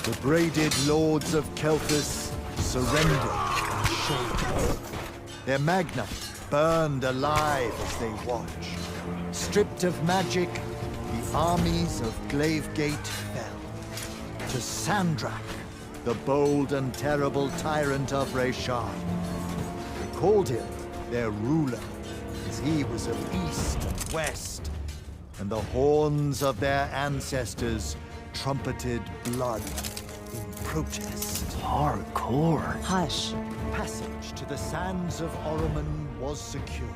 The braided lords of Kelthus surrendered in shame. Their magna burned alive as they watched. Stripped of magic, the armies of Glavegate fell. To Sandrak, the bold and terrible tyrant of Reshan. They called him their ruler, as he was of east and west, and the horns of their ancestors trumpeted blood in protest. Hardcore. Hush. Passage to the sands of Oromon was secured.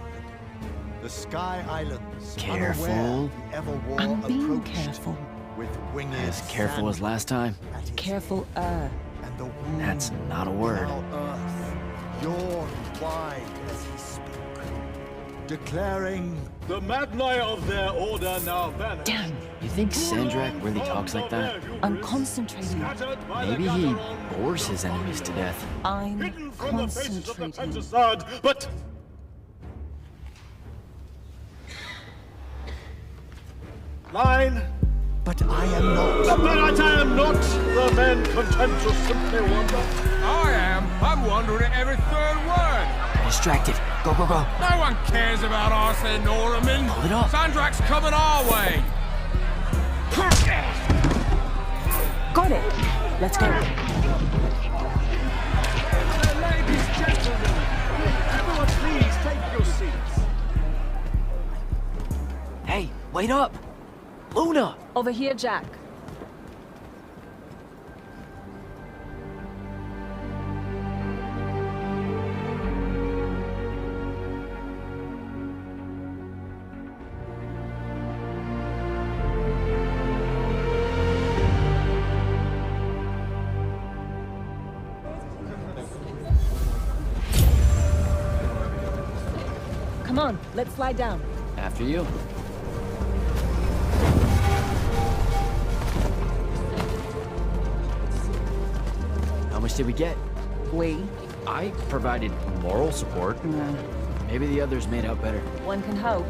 The Sky Islands, Careful. unaware the Everwar I'm being approached careful. with winged As careful as last time. at his Careful, head, and the wound That's not a word. now earth yawned wide as he spoke, declaring, The Magni of their order now vanish. Damn. You think Sandrak really talks like that? I'm concentrating. Maybe he bores his enemies to death. I'm Hidden from the faces of the concentrating. Pentacard, but... Line, but I am not. but I am not the men content to simply wonder. I am. I'm wondering at every third word. Distracted. Go, go, go. No one cares about us in Norman. Hold it up. Sandrak's coming our way. Got it. Let's go. Ladies, gentlemen, everyone please take your seats. Hey, wait up. Luna! Over here, Jack. Come on, let's slide down. After you. How much did we get? We? I provided moral support. Maybe the others made out better. One can hope.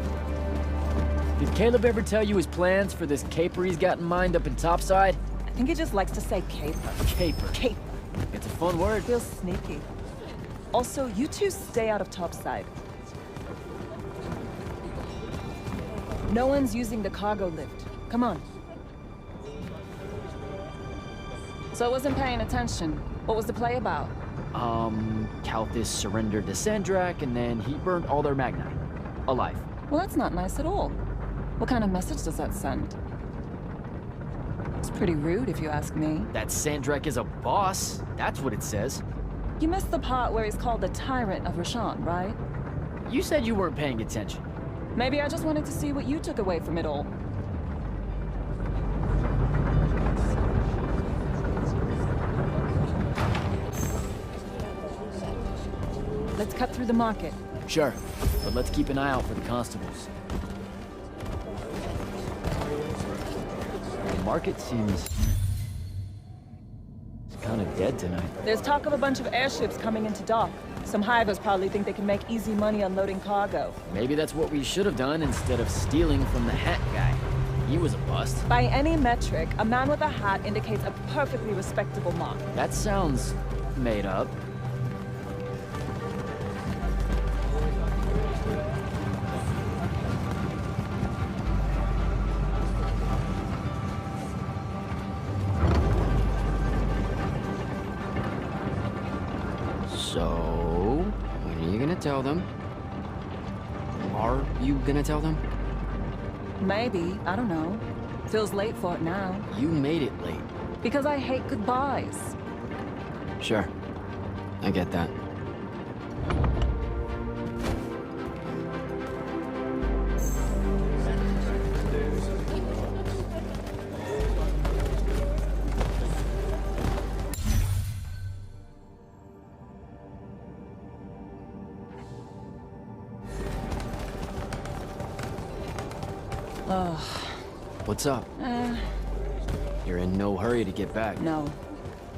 Did Caleb ever tell you his plans for this caper he's got in mind up in Topside? I think he just likes to say caper. Caper. Caper. It's a fun word. Feels sneaky. Also, you two stay out of Topside. No one's using the cargo lift. Come on. So I wasn't paying attention. What was the play about? Kalthus surrendered to Sandrak, and then he burned all their Magni. Alive. Well, that's not nice at all. What kind of message does that send? It's pretty rude, if you ask me. That Sandrak is a boss. That's what it says. You missed the part where he's called the Tyrant of Rashan, right? You said you weren't paying attention. Maybe I just wanted to see what you took away from it all. Let's cut through the market. Sure, but let's keep an eye out for the constables. The market seems kind of dead tonight. There's talk of a bunch of airships coming into dock. Some hivers probably think they can make easy money unloading cargo. Maybe that's what we should have done instead of stealing from the hat guy. He was a bust. By any metric, a man with a hat indicates a perfectly respectable mark. That sounds made up. So, when are you gonna tell them? Are you gonna tell them? Maybe, I don't know. Feels late for it now. You made it late. Because I hate goodbyes. Sure. I get that. Ugh. What's up? You're in no hurry to get back. No.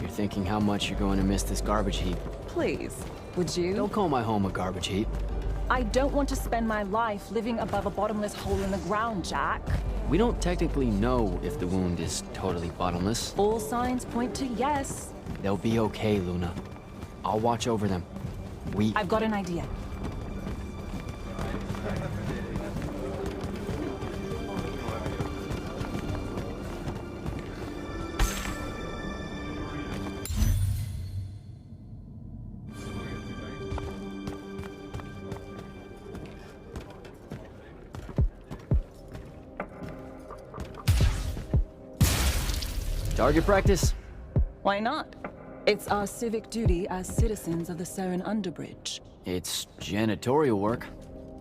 You're thinking how much you're going to miss this garbage heap. Please, would you? Don't call my home a garbage heap. I don't want to spend my life living above a bottomless hole in the ground, Jack. We don't technically know if the wound is totally bottomless. All signs point to yes. They'll be okay, Luna. I'll watch over them. I've got an idea. Target practice? Why not? It's our civic duty as citizens of the Saren Underbridge. It's janitorial work.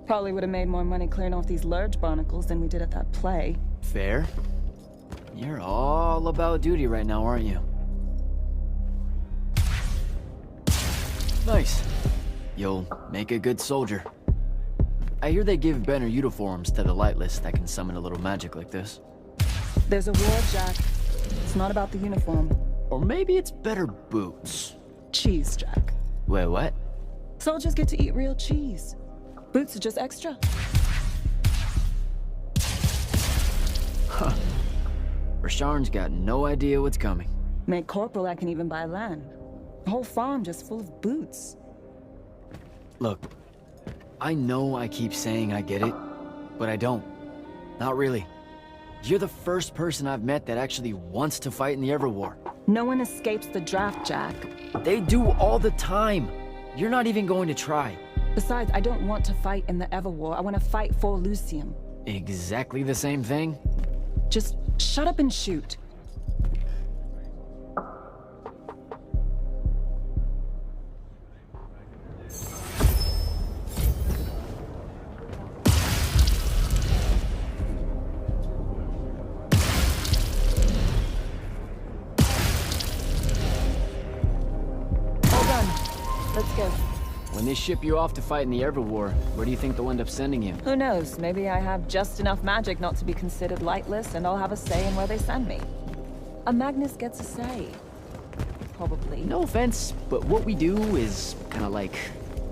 Probably would have made more money clearing off these large barnacles than we did at that play. Fair. You're all about duty right now, aren't you? Nice. You'll make a good soldier. I hear they give better uniforms to the Lightless that can summon a little magic like this. There's a war, Jack. It's not about the uniform. Or maybe it's better boots. Cheese, Jack. Wait, what? Soldiers get to eat real cheese. Boots are just extra. Huh. Rasharn's got no idea what's coming. Made corporal, I can even buy land. The whole farm just full of boots. Look, I know I keep saying I get it, but I don't. Not really. You're the first person I've met that actually wants to fight in the Everwar. No one escapes the draft, Jack. They do all the time. You're not even going to try. Besides, I don't want to fight in the Everwar. I want to fight for Lucium. Exactly the same thing? Just shut up and shoot. Let's go. When they ship you off to fight in the Everwar, where do you think they'll end up sending you? Who knows? Maybe I have just enough magic not to be considered lightless, and I'll have a say in where they send me. A Magnus gets a say. Probably. No offense, but what we do is kind of like...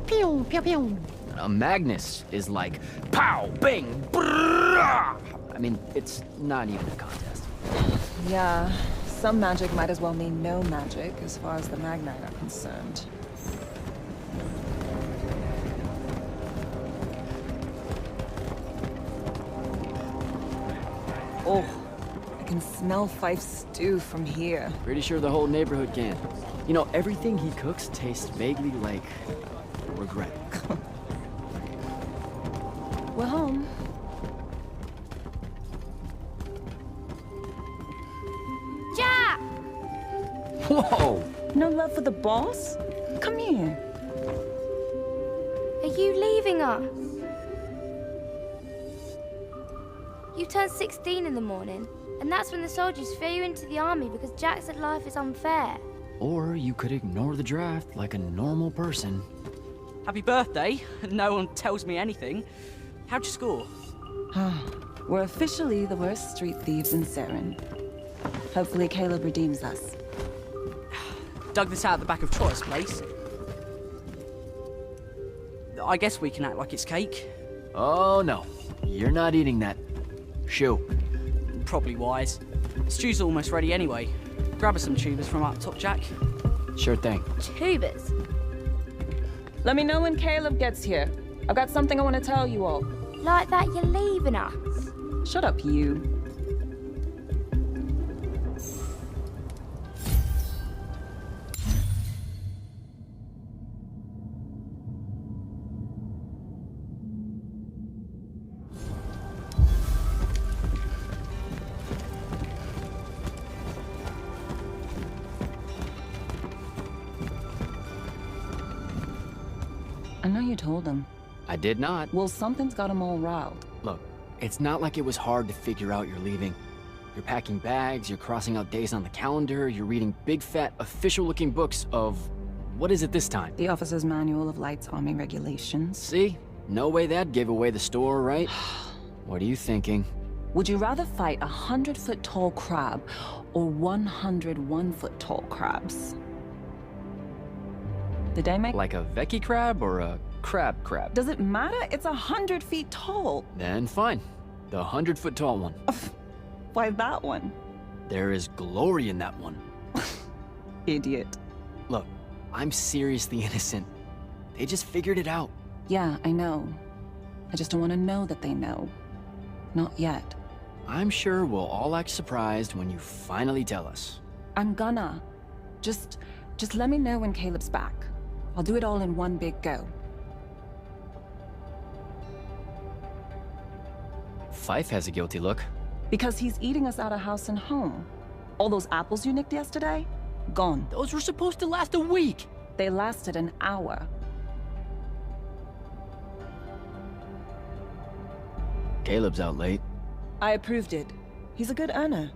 pew, pew, pew. A Magnus is like... pow, bang, brrrah! I mean, it's not even a contest. Yeah, some magic might as well mean no magic, as far as the Magnite are concerned. Oh, I can smell Fife's stew from here. Pretty sure the whole neighborhood can. You know, everything he cooks tastes vaguely like... regret. We're home. Jack! Whoa! No love for the boss? Come here. Are you leaving us? You turned 16 in the morning, and that's when the soldiers threw you into the army because Jack said life is unfair. Or you could ignore the draft like a normal person. Happy birthday. No one tells me anything. How'd you score? We're officially the worst street thieves in Saren. Hopefully Caleb redeems us. Dug this out at the back of Trotter's place. I guess we can act like it's cake. Oh no, you're not eating that. Shoo. Probably wise. Stew's almost ready anyway. Grab us some tubers from up top, Jack. Sure thing. Tubers. Let me know when Caleb gets here. I've got something I want to tell you all. Like that you're leaving us. Shut up, you. I know you told him. I did not. Well, something's got him all riled. Look, it's not like it was hard to figure out you're leaving. You're packing bags, you're crossing out days on the calendar, you're reading big fat official-looking books of... what is it this time? The Officer's Manual of Lights Army Regulations. See? No way that gave away the store, right? What are you thinking? Would you rather fight 100-foot-tall crab or 101-foot-tall crabs? Did they make... Like a Veki crab or a crab crab? Does it matter? It's 100 feet tall. Then fine. The 100-foot tall one. Why that one? There is glory in that one. Idiot. Look, I'm seriously innocent. They just figured it out. Yeah, I know. I just don't want to know that they know. Not yet. I'm sure we'll all act surprised when you finally tell us. I'm gonna. Just let me know when Caleb's back. I'll do it all in one big go. Fife has a guilty look. Because he's eating us out of house and home. All those apples you nicked yesterday? Gone. Those were supposed to last a week. They lasted an hour. Caleb's out late. I approved it. He's a good earner.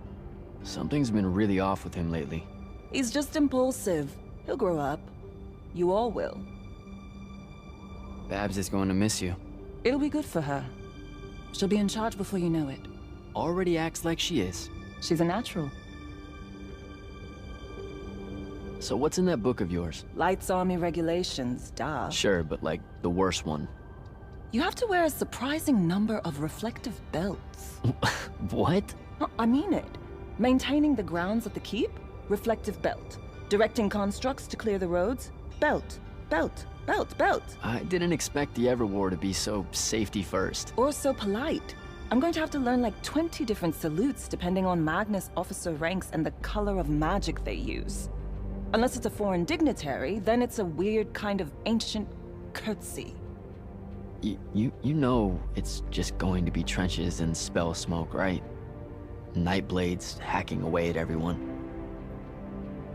Something's been really off with him lately. He's just impulsive. He'll grow up. You all will. Babs is going to miss you. It'll be good for her. She'll be in charge before you know it. Already acts like she is. She's a natural. So what's in that book of yours? Lights Army regulations, duh. Sure, but like the worst one. You have to wear a surprising number of reflective belts. What? I mean it. Maintaining the grounds at the keep? Reflective belt. Directing constructs to clear the roads? Belt. Belt. Belt. Belt. I didn't expect the Everwar to be so safety first. Or so polite. I'm going to have to learn like 20 different salutes depending on Magnus officer ranks and the color of magic they use. Unless it's a foreign dignitary, then it's a weird kind of ancient curtsy. You know it's just going to be trenches and spell smoke, right? Nightblades hacking away at everyone.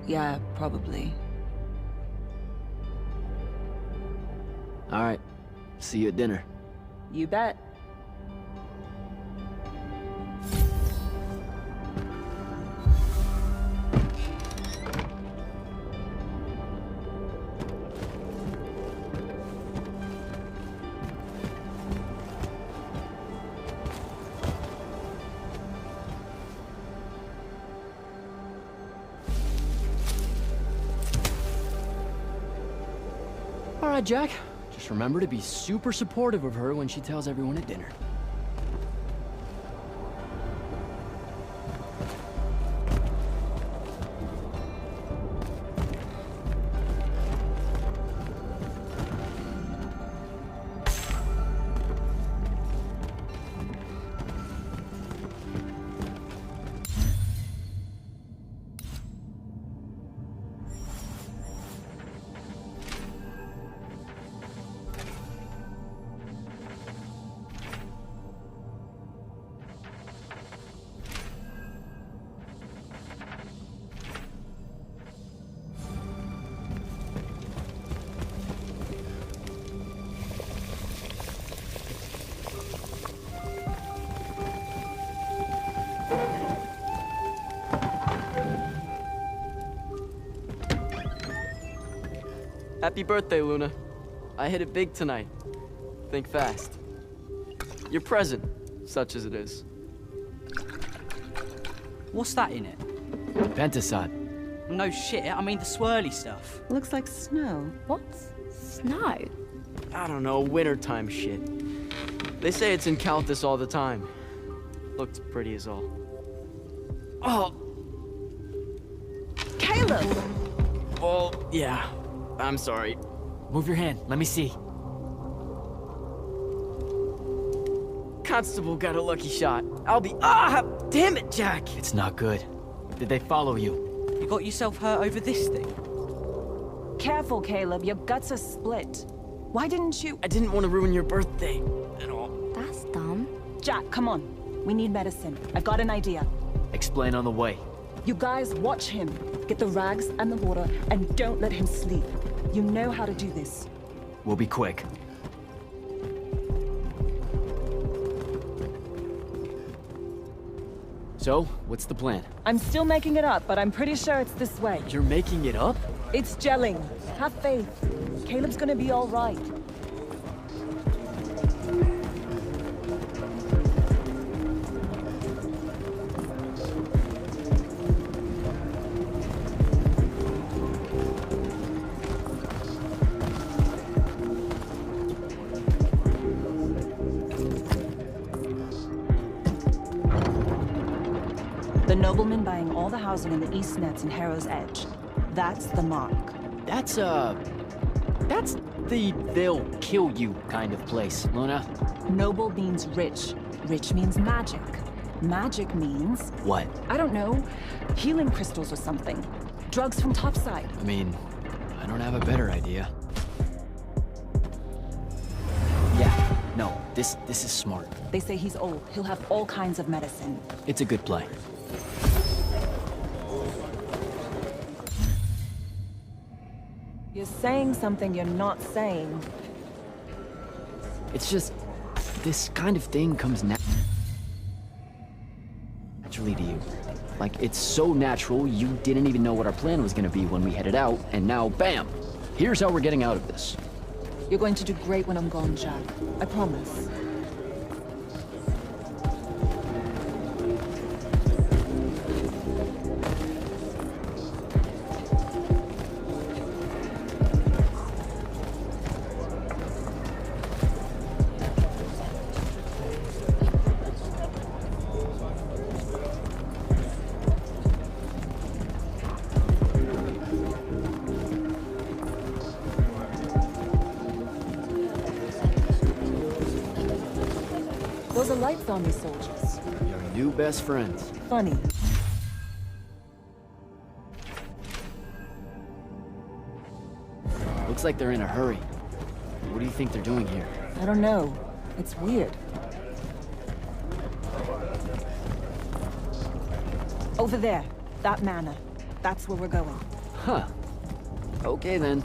Yeah, probably. All right, see you at dinner. You bet. All right, Jack. Just remember to be super supportive of her when she tells everyone at dinner. Happy birthday, Luna. I hit it big tonight. Think fast. Your present, such as it is. What's that in it? Pentasod. No shit, I mean the swirly stuff. Looks like snow. What's snow? I don't know, wintertime shit. They say it's in Calthus all the time. Looked pretty as all. Oh! Caleb! Oh, yeah. I'm sorry. Move your hand. Let me see. Constable got a lucky shot. I'll be— Ah! Damn it, Jack! It's not good. Did they follow you? You got yourself hurt over this thing? Careful, Caleb. Your guts are split. Why didn't you— I didn't want to ruin your birthday at all. That's dumb. Jack, come on. We need medicine. I've got an idea. Explain on the way. You guys watch him. Get the rags and the water, and don't let him sleep. You know how to do this. We'll be quick. So, what's the plan? I'm still making it up, but I'm pretty sure it's this way. You're making it up? It's gelling. Have faith. Caleb's gonna be all right. housing in the East Nets and Harrow's Edge. That's the mark. That's the they'll kill you kind of place, Luna. Noble means rich. Rich means magic. Magic means, What? I don't know, healing crystals or something. Drugs from Topside. I mean, I don't have a better idea. Yeah, no, this is smart. They say he's old. He'll have all kinds of medicine. It's a good play. You're saying something you're not saying. It's just, this kind of thing comes naturally to you. Like, it's so natural, you didn't even know what our plan was gonna be when we headed out, and now, bam! Here's how we're getting out of this. You're going to do great when I'm gone, Jack. I promise. Those are Lights Army soldiers. Your new best friends. Funny. Looks like they're in a hurry. What do you think they're doing here? I don't know. It's weird. Over there. That manor. That's where we're going. Huh. Okay then.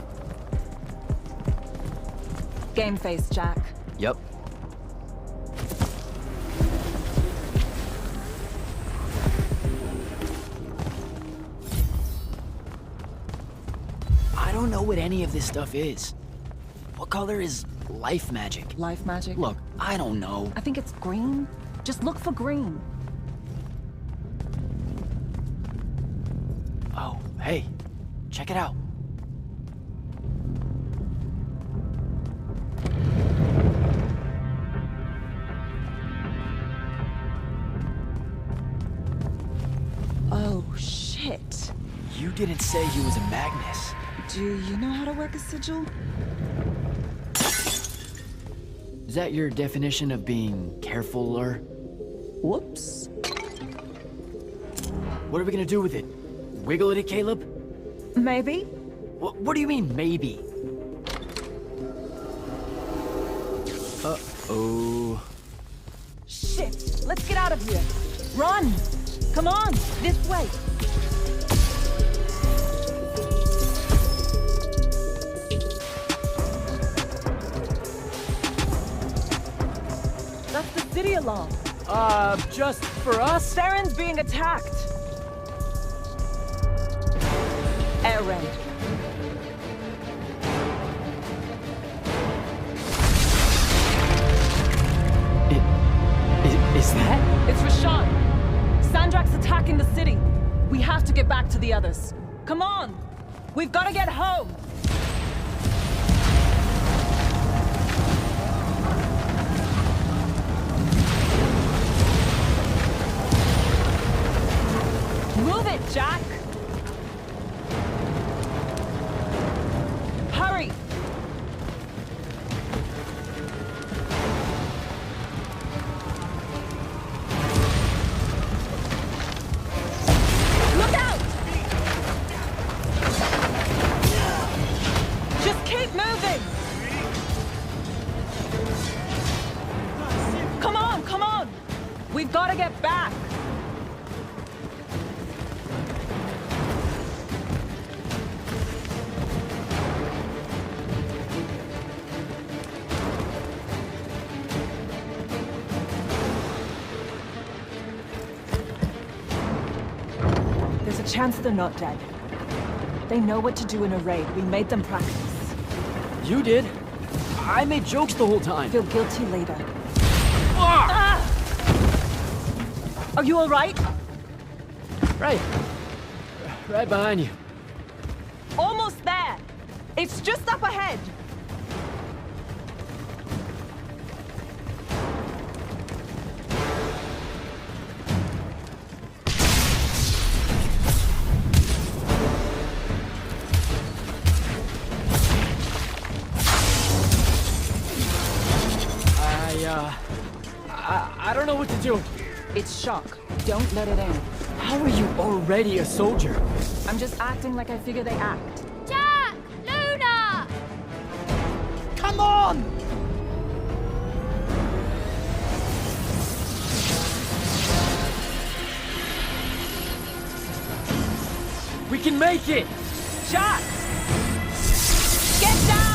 Game face, Jack. Yep. I don't know what any of this stuff is. What color is life magic? Life magic? Look, I don't know. I think it's green. Just look for green. Oh, hey, check it out. Oh, shit. You didn't say he was a Magnus. Do you know how to work a sigil? Is that your definition of being careful, or? Whoops. What are we gonna do with it? Wiggle at it, Caleb? Maybe. What do you mean, maybe? Uh-oh. Shit! Let's get out of here! Run! Come on! This way! That's the city alarm. Just for us? Saren's being attacked! Air raid. Is that? It's Rashawn. Sandrak's attacking the city. We have to get back to the others. Come on! We've got to get home! Move it, Jack! Hurry! Look out! Just keep moving! Come on, come on! We've got to get back! There's a chance they're not dead. They know what to do in a raid. We made them practice. You did. I made jokes the whole time. Feel guilty later. Ah! Are you all right? Right. Right behind you. Almost there. It's just up ahead. It's shock. Don't let it in. How are you already a soldier? I'm just acting like I figure they act. Jack! Luna! Come on! We can make it! Jack! Get down!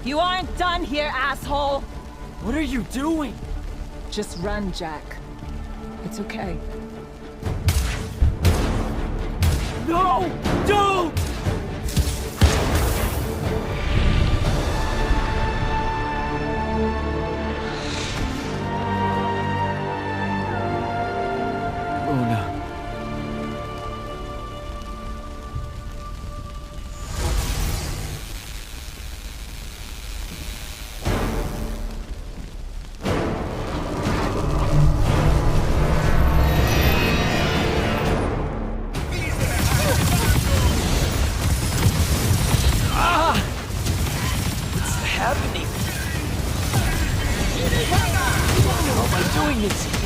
You aren't done here, asshole! What are you doing? Just run, Jack. It's okay. No! Don't! Luna. Happening? How am I doing this?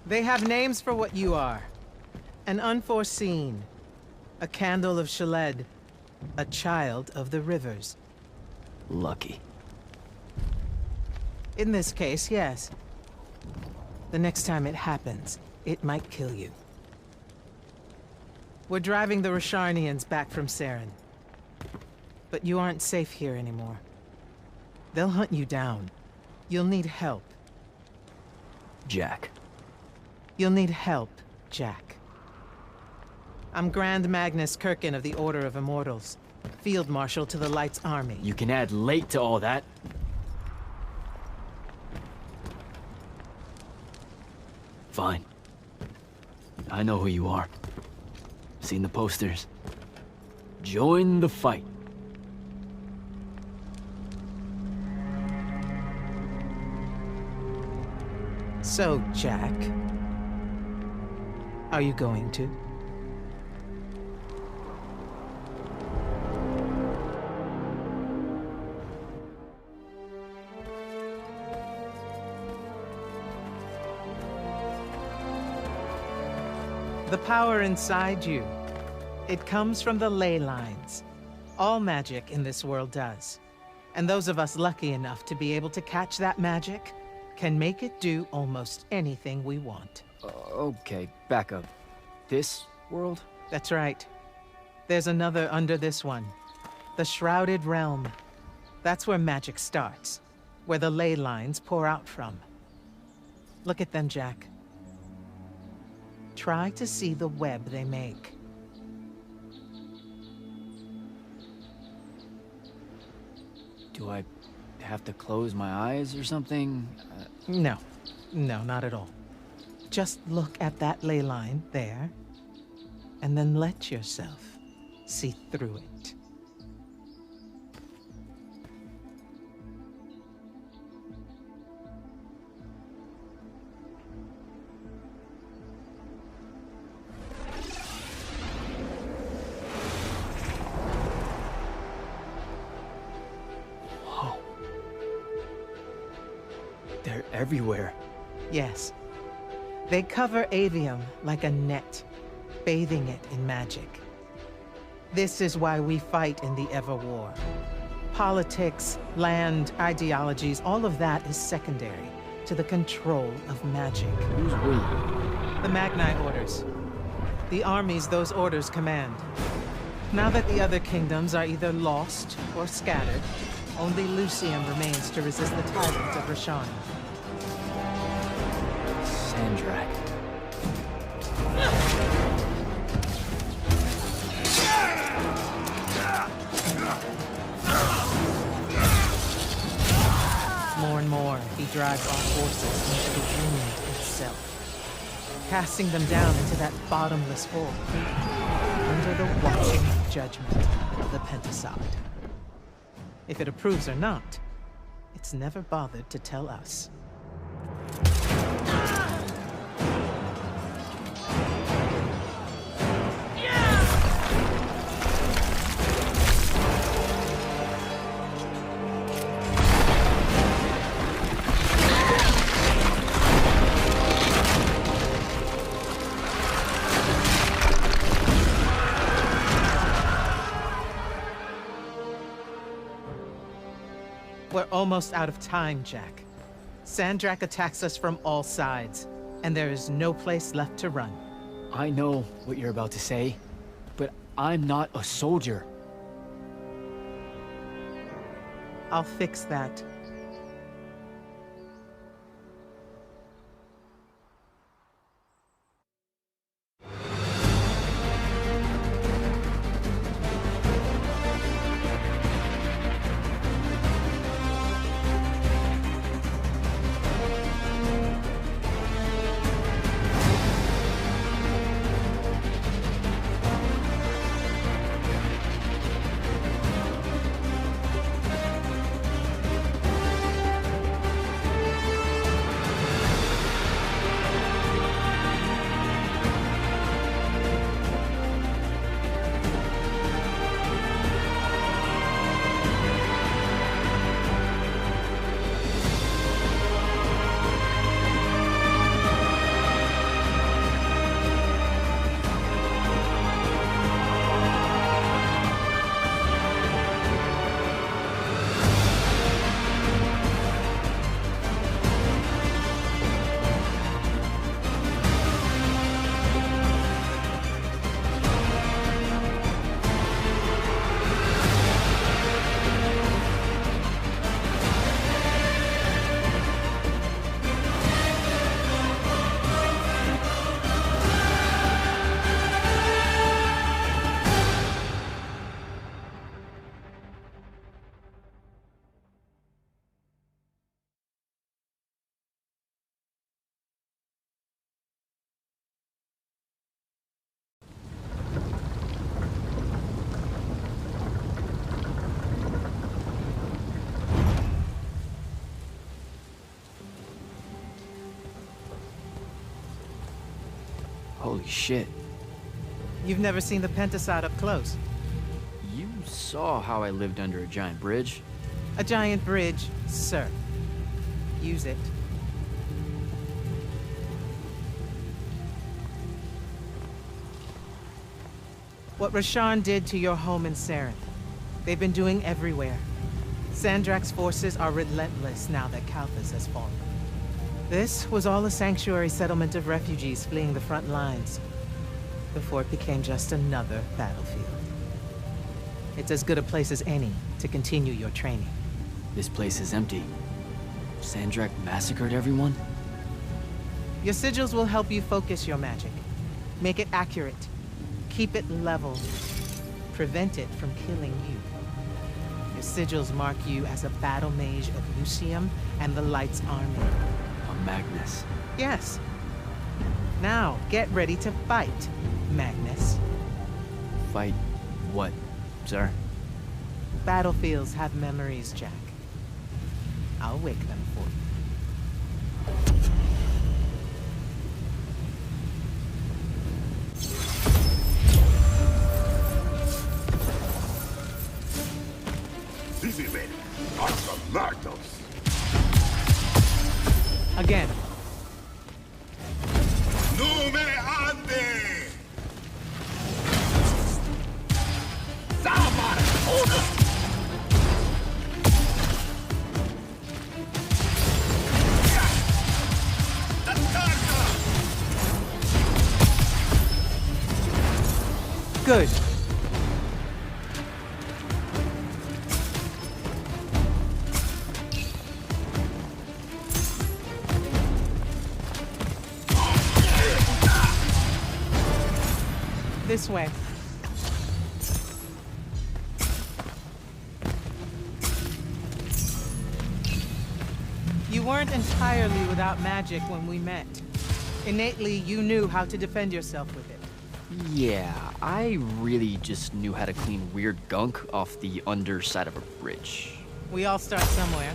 They have names for what you are. An unforeseen, a candle of Shaled, a child of the rivers. Lucky. In this case, yes. The next time it happens, it might kill you. We're driving the Rasharnians back from Saren. But you aren't safe here anymore. They'll hunt you down. You'll need help. Jack. You'll need help, Jack. I'm Grand Magnus Kirkin of the Order of Immortals, Field Marshal to the Light's Army. You can add late to all that. Fine. I know who you are. Seen the posters. Join the fight. So, Jack, are you going to? The power inside you, it comes from the ley lines. All magic in this world does. And those of us lucky enough to be able to catch that magic can make it do almost anything we want. Okay, back up. This world? That's right. There's another under this one. The Shrouded Realm. That's where magic starts. Where the ley lines pour out from. Look at them, Jack. Try to see the web they make. Do I have to close my eyes or something? No. No, not at all. Just look at that ley line there, and then let yourself see through it. Whoa. They're everywhere. Yes. They cover Aveum like a net, bathing it in magic. This is why we fight in the Everwar. Politics, land, ideologies, all of that is secondary to the control of magic. Who's we? The Magnite orders. The armies those orders command. Now that the other kingdoms are either lost or scattered, only Lucium remains to resist the tyrant of Rasharn. Sandrak. More and more, he drives our forces into the wind itself, casting them down into that bottomless hole, under the watching judgment of the Pentasod. If it approves or not, it's never bothered to tell us. We're almost out of time, Jack. Sandrak attacks us from all sides, and there is no place left to run. I know what you're about to say, but I'm not a soldier. I'll fix that. Holy shit. You've never seen the Pentasod up close. You saw how I lived under a giant bridge. A giant bridge, sir. Use it. What Rasharn did to your home in Saren, they've been doing everywhere. Sandrak's forces are relentless now that Kalthus has fallen. This was all a sanctuary settlement of refugees fleeing the front lines, before it became just another battlefield. It's as good a place as any to continue your training. This place is empty. Sandrak massacred everyone? Your sigils will help you focus your magic. Make it accurate. Keep it level. Prevent it from killing you. Your sigils mark you as a battle mage of Lucium and the Light's army. A Magnus. Yes. Now, get ready to fight, Magnus. Fight what, sir? Battlefields have memories, Jack. I'll wake them for you. These men are some mortals. Again. No me ande! Samar! Good. This way. You weren't entirely without magic when we met. Innately, you knew how to defend yourself with it. Yeah, I really just knew how to clean weird gunk off the underside of a bridge. We all start somewhere.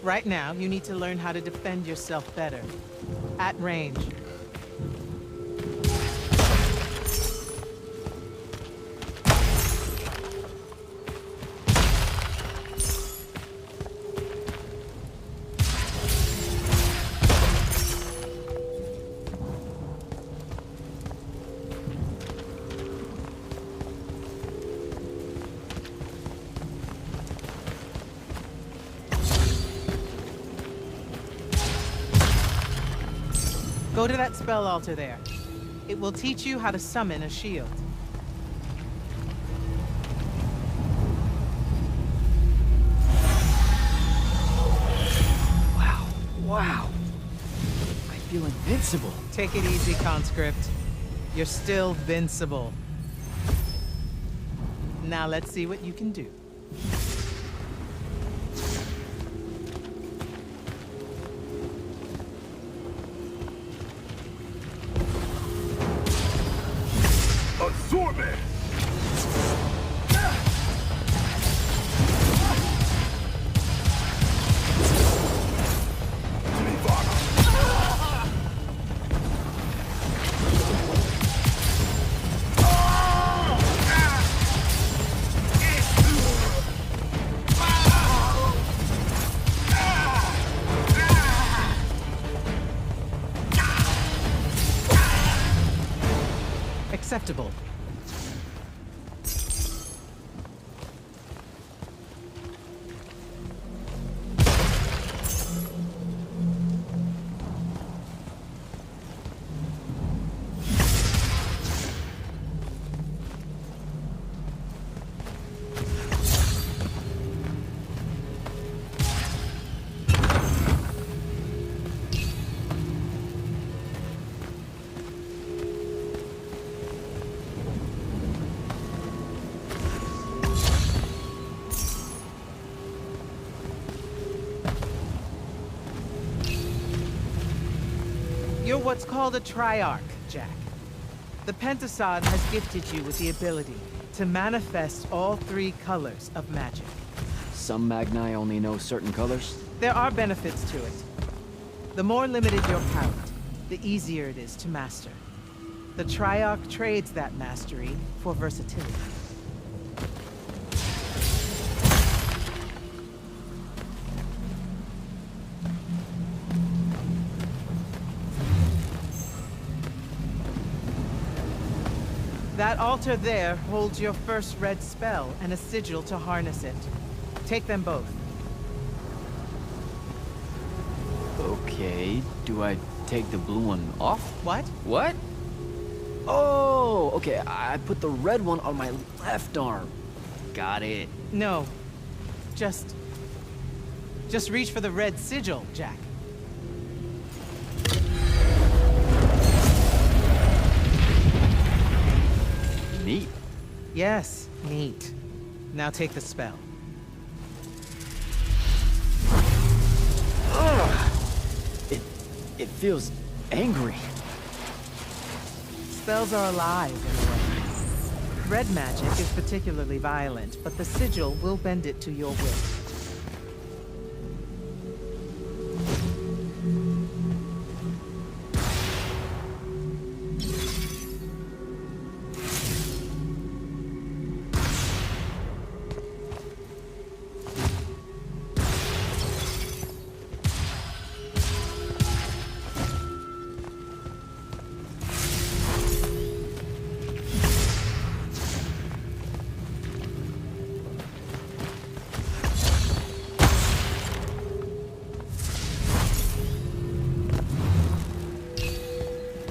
Right now, you need to learn how to defend yourself better. At range. Go to that spell altar there. It will teach you how to summon a shield. Wow, wow. I feel invincible. Take it easy, conscript. You're still vincible. Now let's see what you can do. Absorb it! Acceptable. You're what's called a triarch, Jack. The Pentasod has gifted you with the ability to manifest all three colors of magic. Some Magni only know certain colors. There are benefits to it. The more limited your palette, the easier it is to master. The Triarch trades that mastery for versatility. That altar there holds your first red spell and a sigil to harness it. Take them both. Okay, do I take the blue one off? What? What? Oh, okay, I put the red one on my left arm. Got it. No. Just reach for the red sigil, Jack. Neat. Yes, neat. Now take the spell. It feels angry. Spells are alive in a way. Red magic is particularly violent, but the sigil will bend it to your will.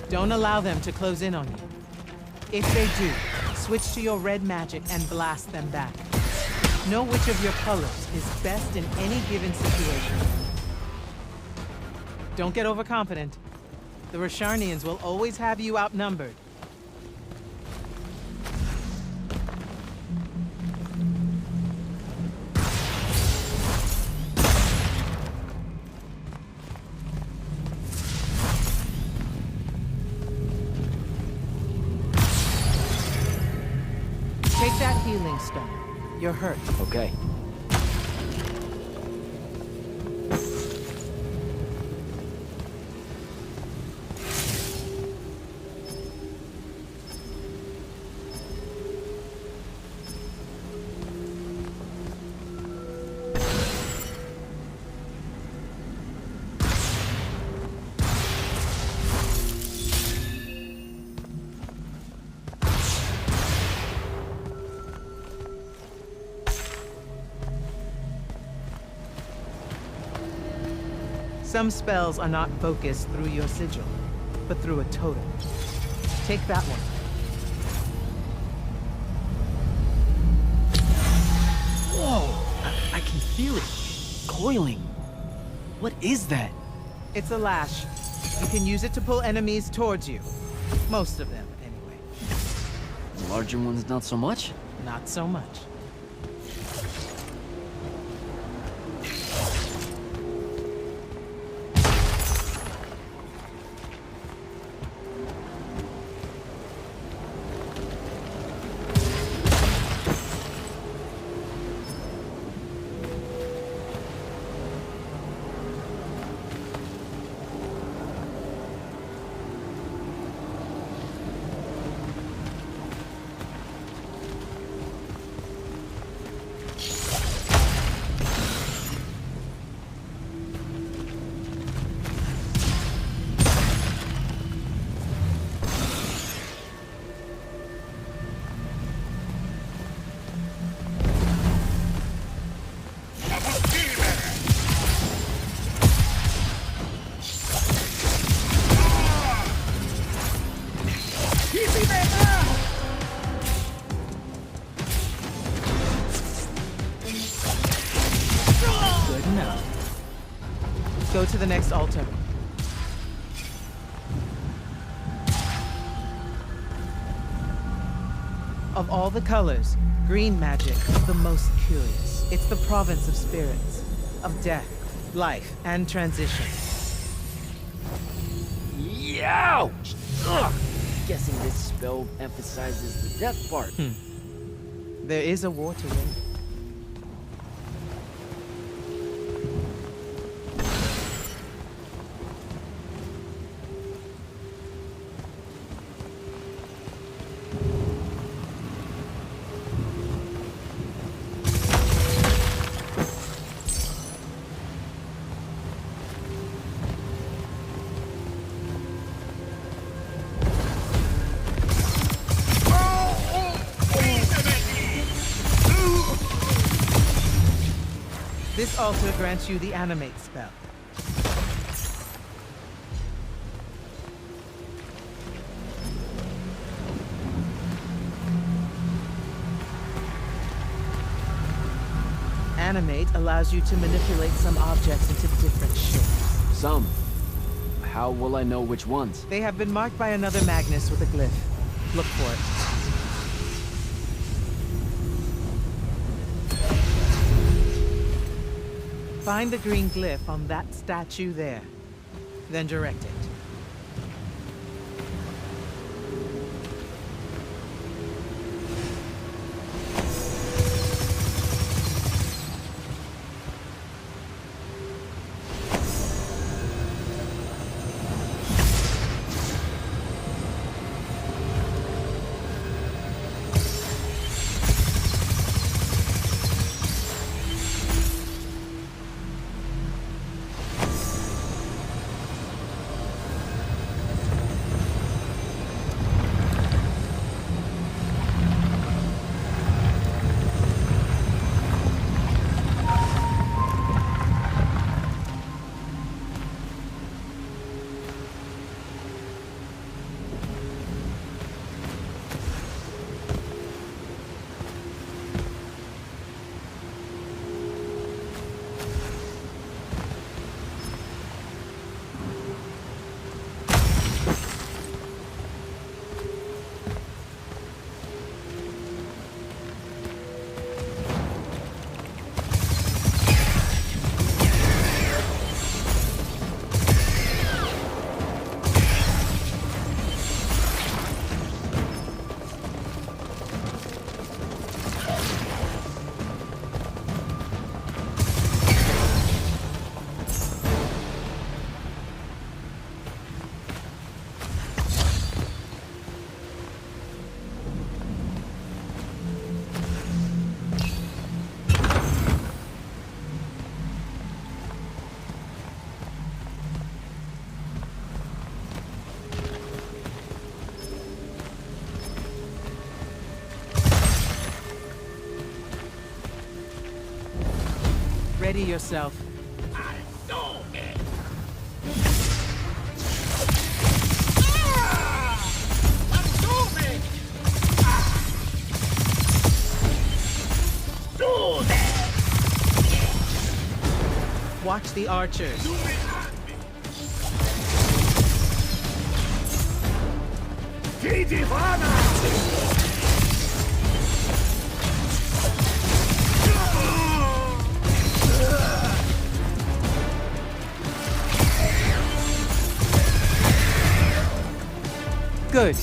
Don't allow them to close in on you. If they do, switch to your red magic and blast them back. Know which of your colors is best in any given situation. Don't get overconfident. The Rasharnians will always have you outnumbered. Take that healing stone. You're hurt. Okay. Some spells are not focused through your sigil, but through a totem. Take that one. Whoa! I can feel it. Coiling. What is that? It's a lash. You can use it to pull enemies towards you. Most of them, anyway. Larger ones, not so much? Not so much. Good enough. Go to the next altar. Of all the colors, green magic is the most curious. It's the province of spirits, of death, life, and transition. Ouch! Ugh. Guessing this spell emphasizes the death part. There is a war to win. This altar grants you the animate spell. Animate allows you to manipulate some objects into different shapes. Some. How will I know which ones? They have been marked by another Magnus with a glyph. Look for it. Find the green glyph on that statue there. then direct it. Ready yourself. Watch the archers. Good.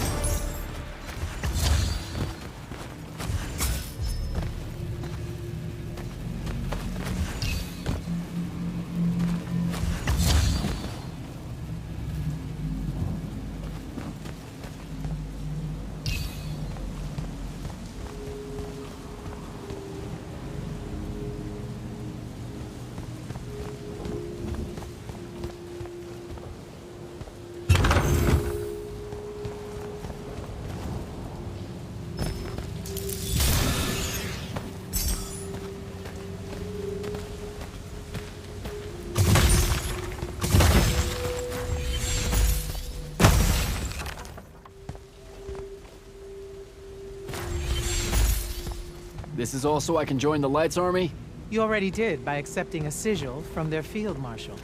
This is all so I can join the Lights Army? You already did by accepting a sigil from their field marshal.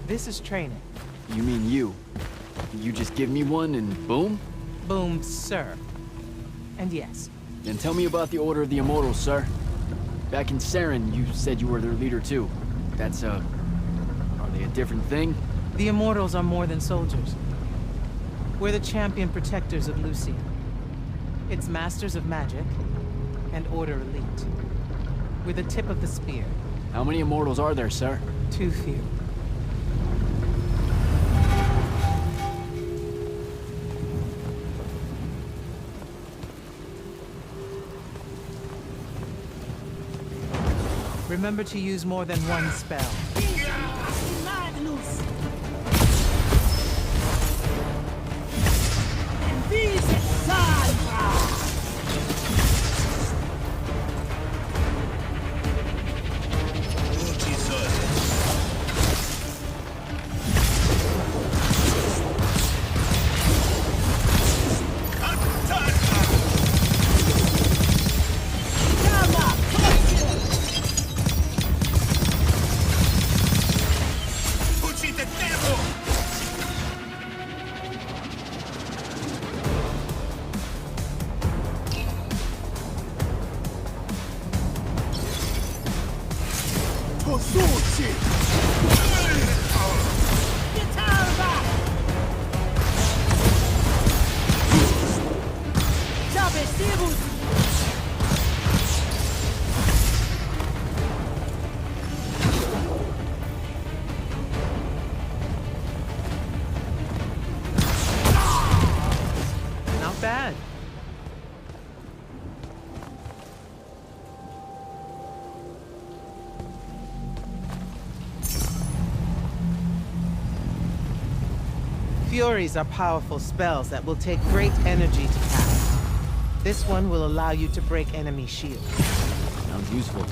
This is training. You mean you? You just give me one and boom? Boom, sir. And yes, Then tell me about the Order of the Immortals, sir. Back in Saren, you said you were their leader too. That's, are they a different thing? the Immortals are more than soldiers. We're the champion protectors of Lucia. It's masters of magic and Order elite. We're the tip of the spear. How many Immortals are there, sir? Too few. Remember to use more than one spell. Furies are powerful spells that will take great energy to cast. This one will allow you to break enemy shields. Sounds useful.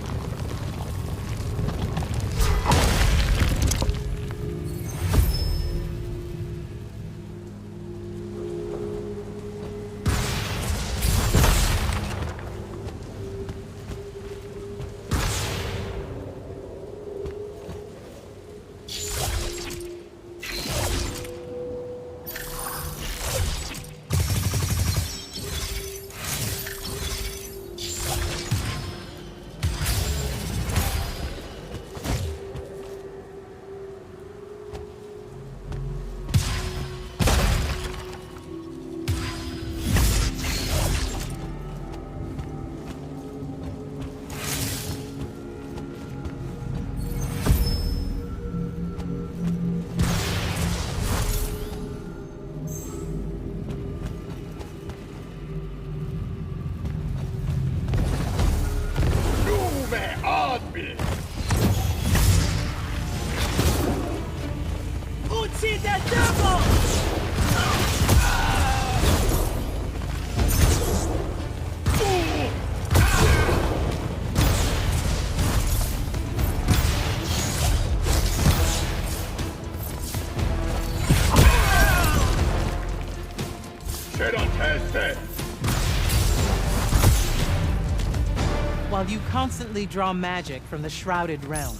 While you constantly draw magic from the Shrouded Realm,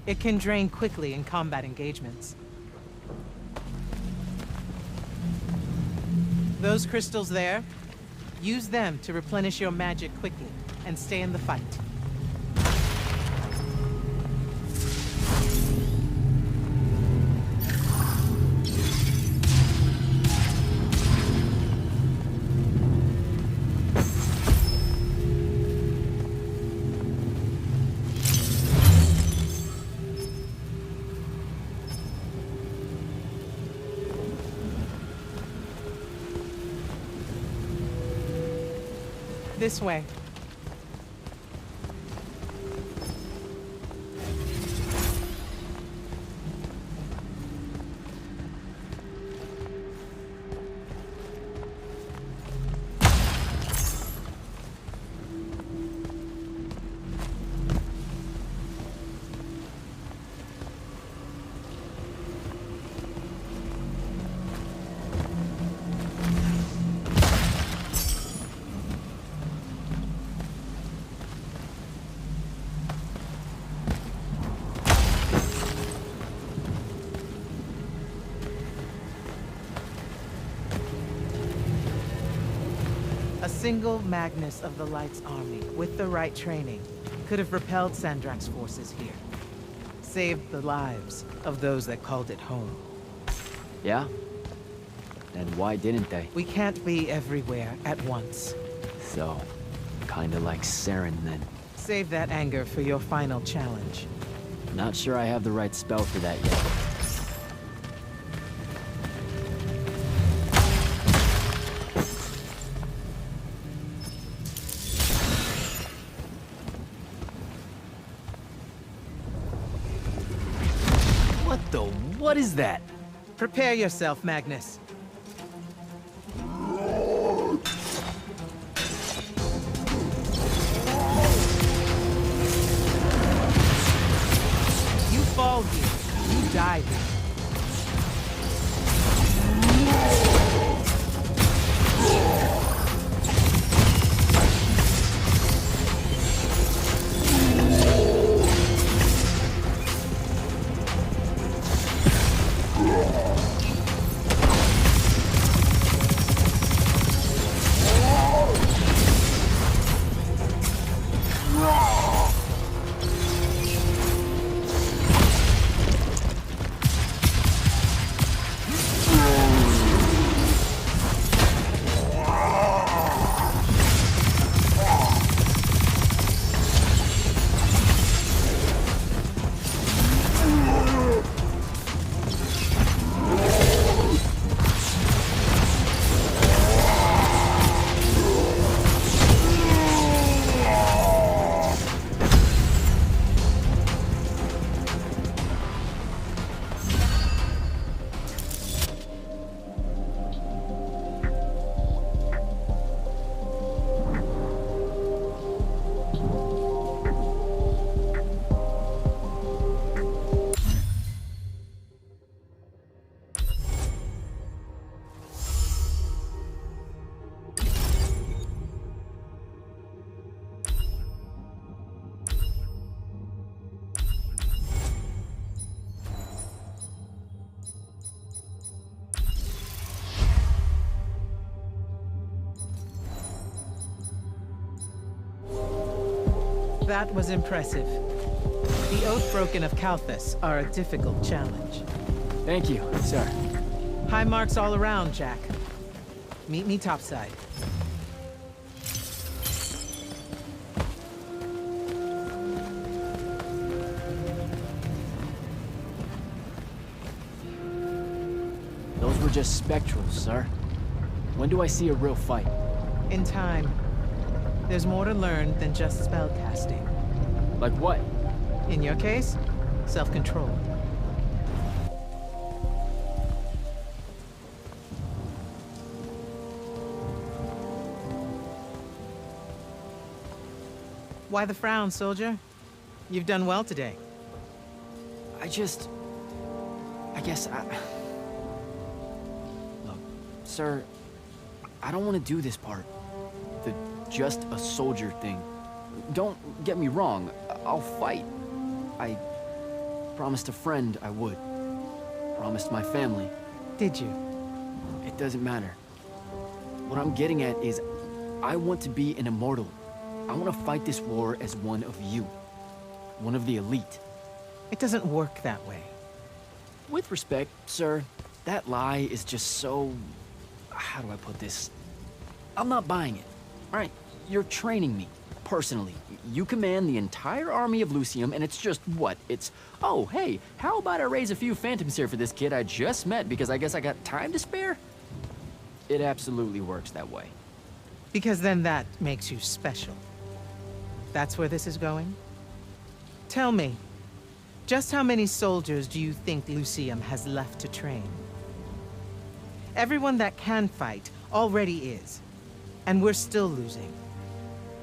it can drain quickly in combat engagements. Those crystals there, use them to replenish your magic quickly and stay in the fight. This way. A single Magnus of the Light's army, with the right training, could have repelled Sandrak's forces here. Saved the lives of those that called it home. Yeah? Then why didn't they? We can't be everywhere at once. So, kinda like Saren then. Save that anger for your final challenge. Not sure I have the right spell for that yet. What is that? Prepare yourself, Magnus. You fall here, you die here. That was impressive. The Oathbroken of Kalthus are a difficult challenge. Thank you, sir. High marks all around, Jack. Meet me topside. Those were just spectrals, sir. When do I see a real fight? In time. There's more to learn than just spellcasting. Like what? In your case, self-control. Why the frown, soldier? You've done well today. I guess Look, sir, I don't want to do this part. The just a soldier thing. Don't get me wrong, I'll fight. I promised a friend I would. Promised my family. Did you? It doesn't matter. What I'm getting at is, I want to be an immortal. I want to fight this war as one of you. One of the elite. It doesn't work that way. With respect, sir, that lie is just so... How do I put this? I'm not buying it. All right, you're training me, personally. You command the entire army of Lucium, and it's just what? It's, oh, hey, how about I raise a few phantoms here for this kid I just met because I guess I got time to spare? It absolutely works that way. Because then that makes you special. That's where this is going? Tell me, just how many soldiers do you think Lucium has left to train? Everyone that can fight already is, and we're still losing.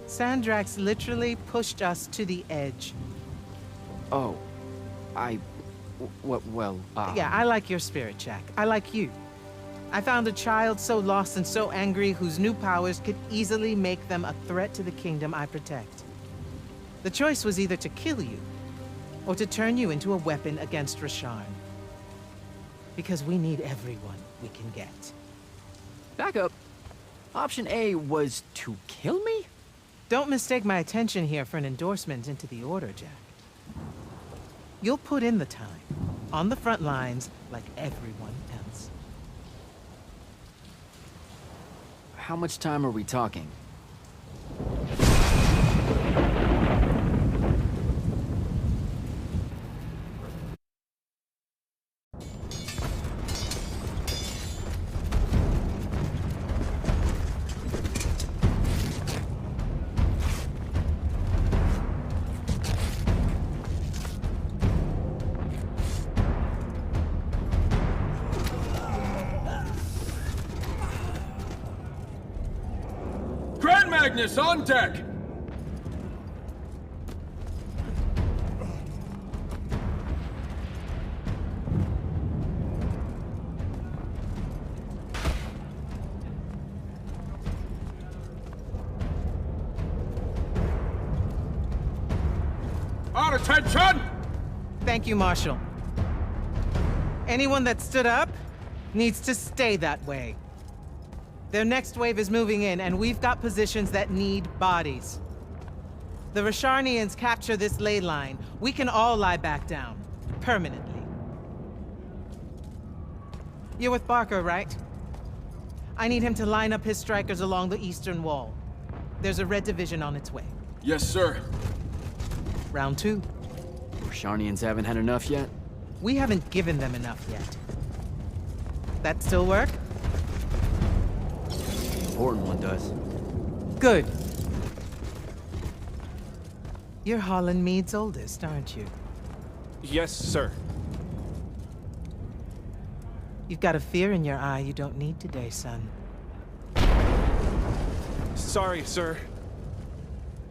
Sandrax literally pushed us to the edge. Oh, Yeah, I like your spirit, Jack. I like you. I found a child so lost and so angry whose new powers could easily make them a threat to the kingdom I protect. The choice was either to kill you, or to turn you into a weapon against Rasharn. Because we need everyone we can get. Back up. Option A was to kill me? Don't mistake my attention here for an endorsement into the Order, Jack. You'll put in the time, on the front lines, like everyone else. How much time are we talking? Grand Magnus on deck! Our attention! Thank you, Marshal. Anyone that stood up needs to stay that way. Their next wave is moving in, and we've got positions that need bodies. The Rasharnians capture this ley line, we can all lie back down. Permanently. You're with Barker, right? I need him to line up his strikers along the eastern wall. There's a red division on its way. Yes, sir. Round 2. Rasharnians haven't had enough yet? We haven't given them enough yet. That still work? Important one does. Good. You're Holland Mead's oldest, aren't you? Yes, sir. You've got a fear in your eye you don't need today, son. Sorry, sir.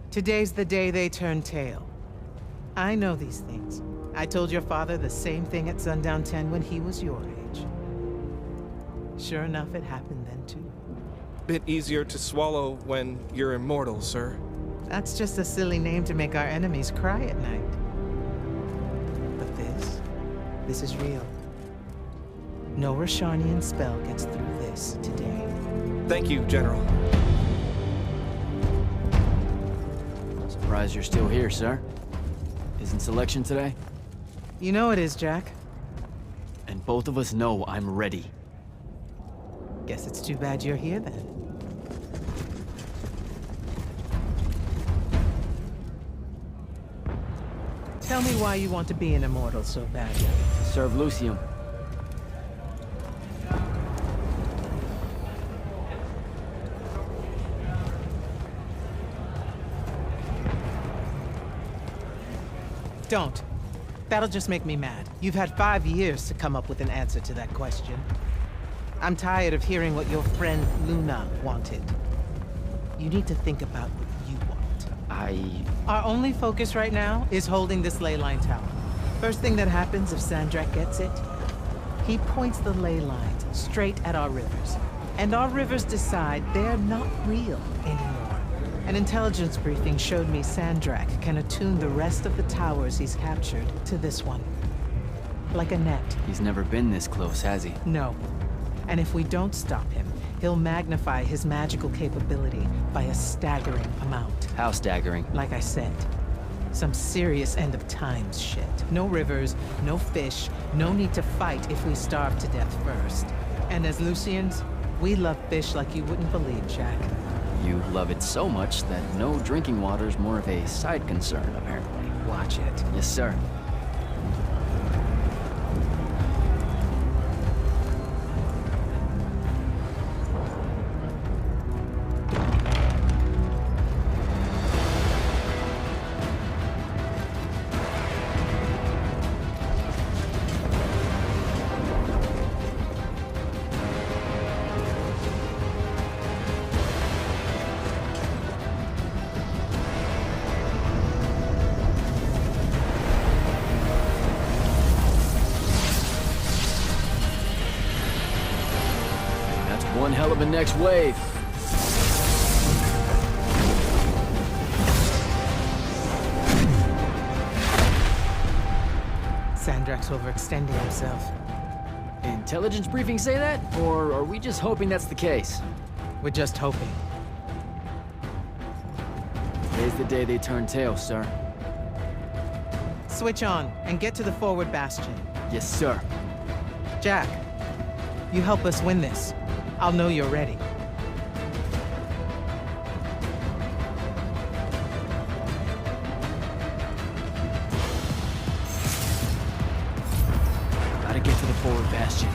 Today's the day they turn tail. I know these things. I told your father the same thing at Sundown 10 when he was your age. Sure enough, it happened then too. Bit easier to swallow when you're immortal, sir. That's just a silly name to make our enemies cry at night. But this is real. No Rasharnian spell gets through this today. Thank you, General. Surprised you're still here, sir. Isn't selection today? You know it is, Jack. And both of us know I'm ready. Guess it's too bad you're here then. Tell me why you want to be an immortal so badly. Serve Lucium. Don't. That'll just make me mad. You've had 5 years to come up with an answer to that question. I'm tired of hearing what your friend Luna wanted. You need to think about what you want. Our only focus right now is holding this ley line tower. First thing that happens if Sandrak gets it, he points the ley lines straight at our rivers. And our rivers decide they're not real anymore. An intelligence briefing showed me Sandrak can attune the rest of the towers he's captured to this one. Like a net. He's never been this close, has he? No. And if we don't stop him, he'll magnify his magical capability by a staggering amount. How staggering? Like I said, some serious end of times shit. No rivers, no fish, no need to fight if we starve to death first. And as Lucians, we love fish like you wouldn't believe, Jack. You love it so much that no drinking water's more of a side concern, apparently. Watch it. Yes, sir. One hell of a next wave. Sandrak's overextending himself. Intelligence briefing say that? Or are we just hoping that's the case? We're just hoping. Today's the day they turn tail, sir. Switch on and get to the forward bastion. Yes, sir. Jack, you help us win this. I'll know you're ready. Gotta get to the forward bastion.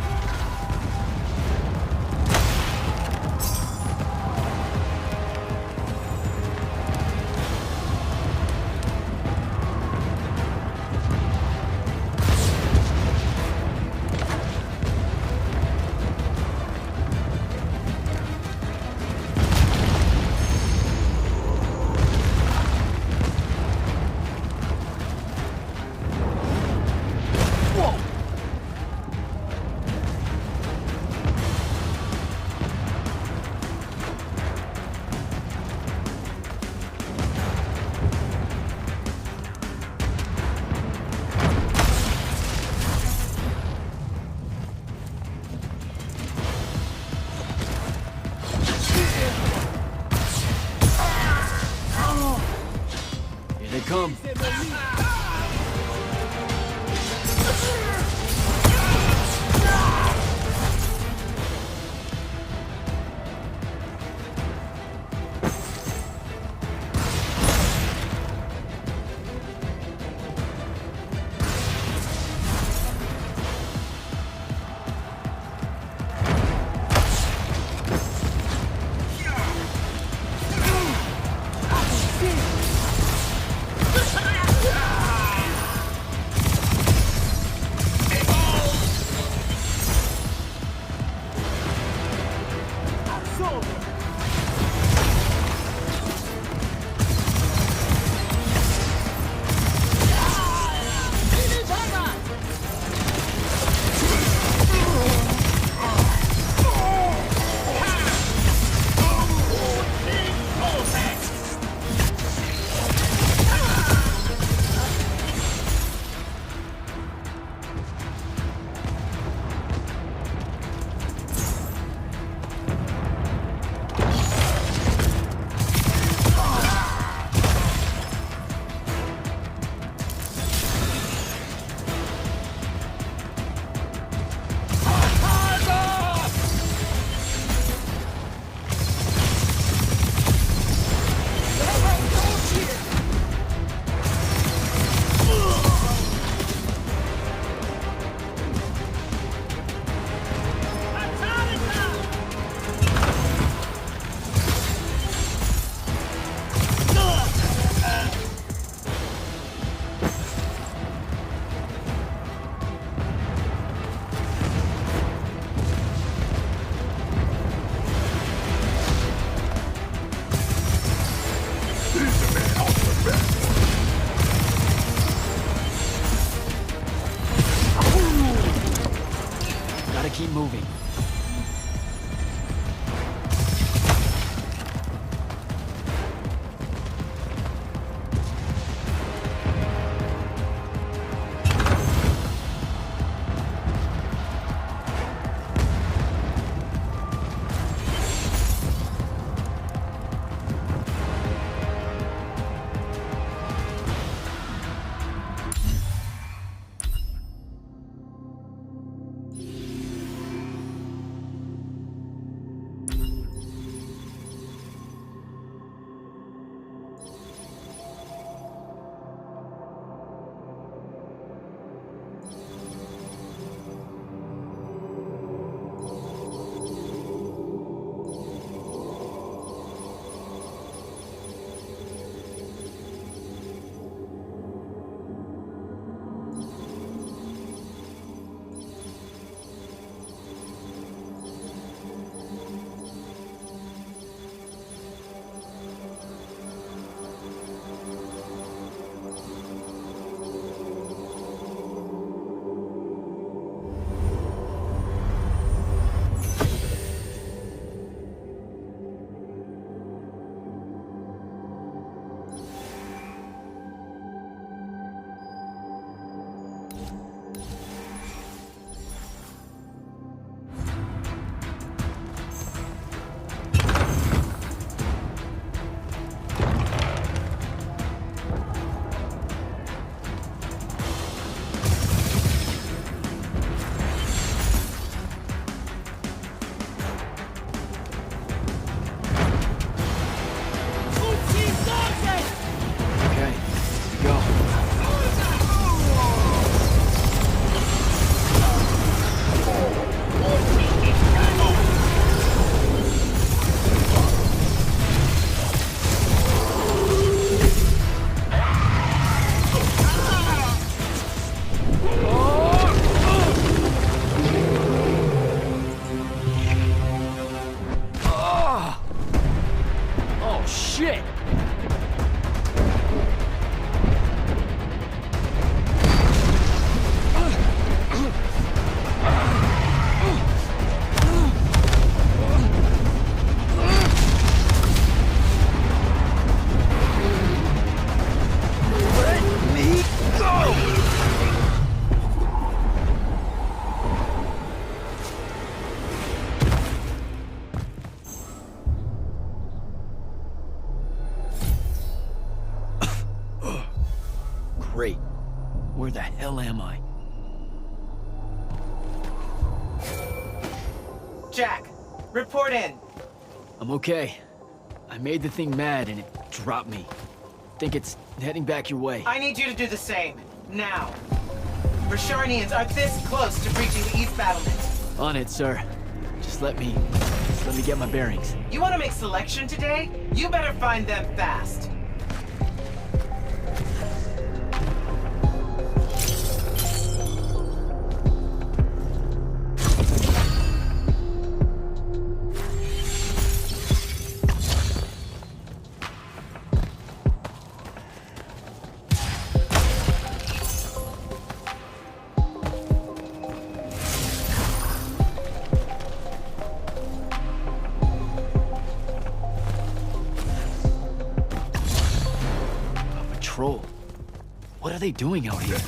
Here they come. hell am I? Jack, report in. I'm okay. I made the thing mad and it dropped me. Think it's heading back your way. I need you to do the same. Now. Rasharnians are this close to breaching the East Battlement. On it, sir. Just let me get my bearings. You want to make selection today? You better find them fast. Patrol. What are they doing out here?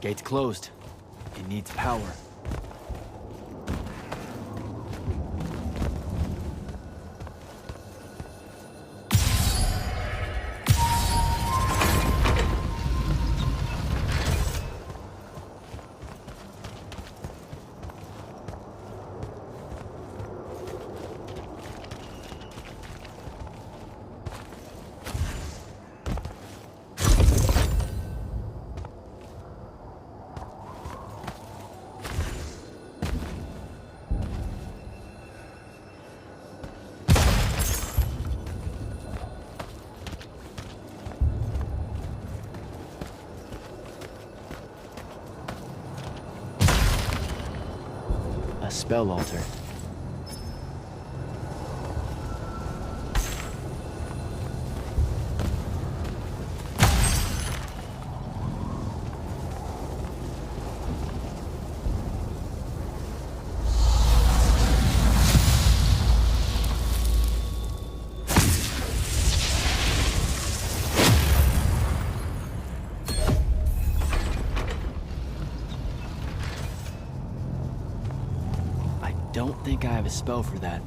Gate's closed. It needs power. A spell altar. Don't think I have a spell for that.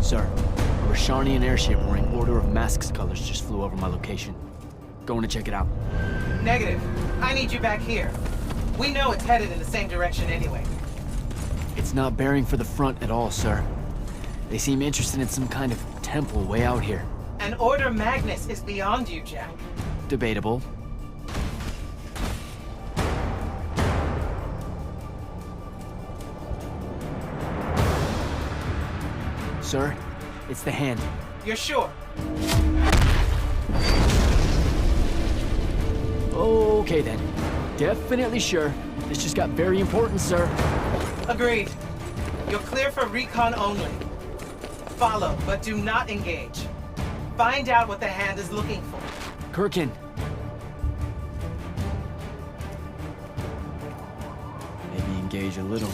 Sir, a Rashanian airship wearing Order of Masks colors just flew over my location. Going to check it out. Negative. I need you back here. We know it's headed in the same direction anyway. It's not bearing for the front at all, sir. They seem interested in some kind of temple way out here. An Order Magnus is beyond you, Jack. Debatable. Sir, it's the hand. You're sure? Okay then. Definitely sure. This just got very important, sir. Agreed. You're clear for recon only. Follow, but do not engage. Find out what the hand is looking for. Kirkin. Maybe engage a little.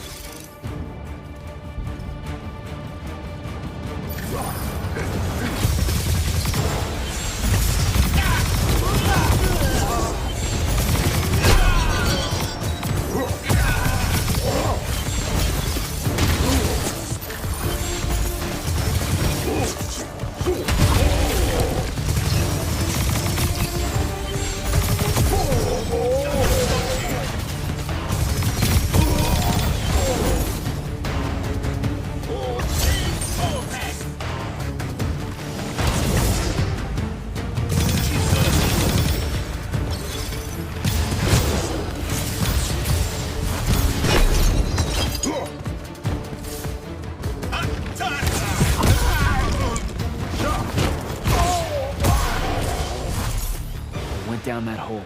Down that hole.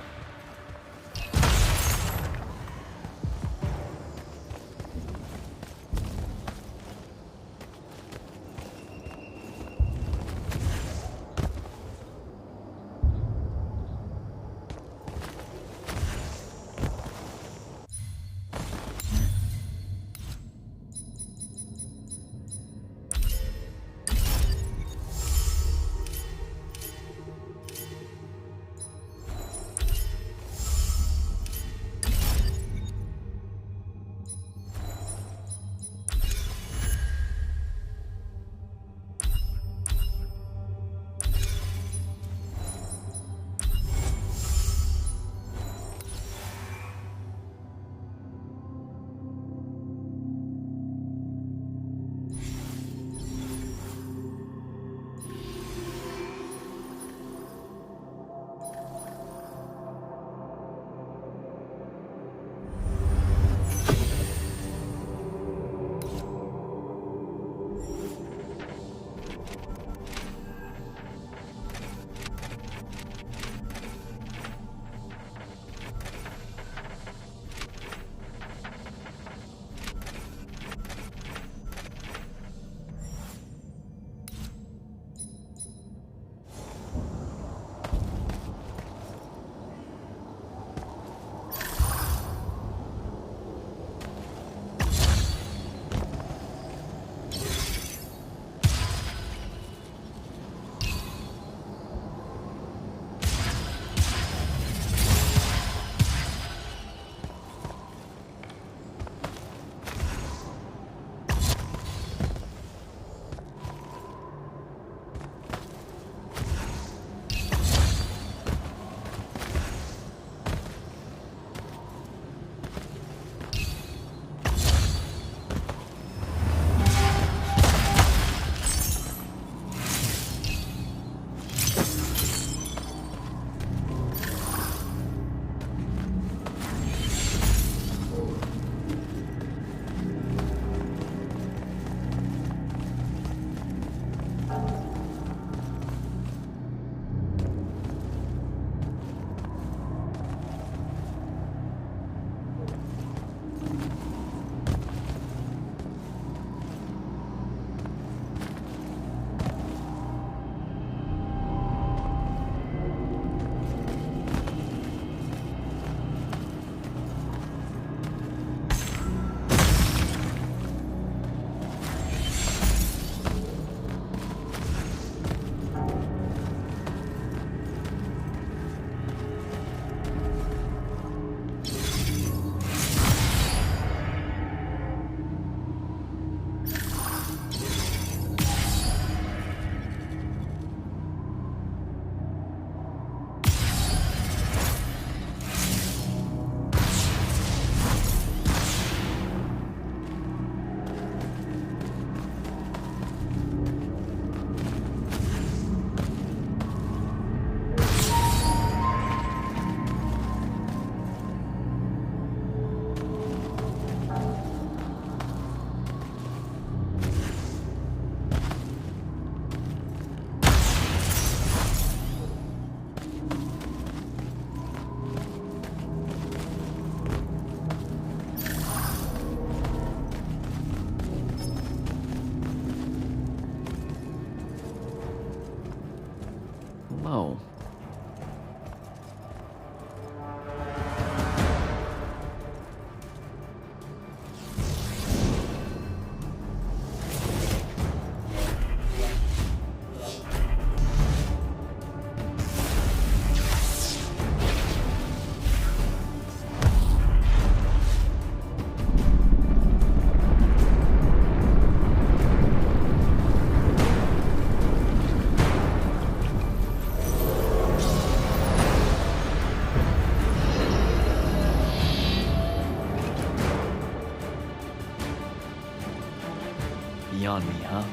beyond me, huh?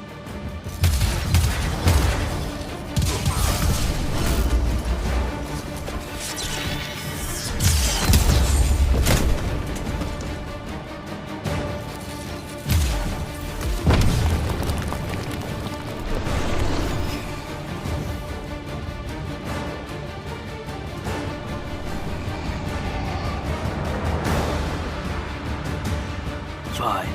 Fine.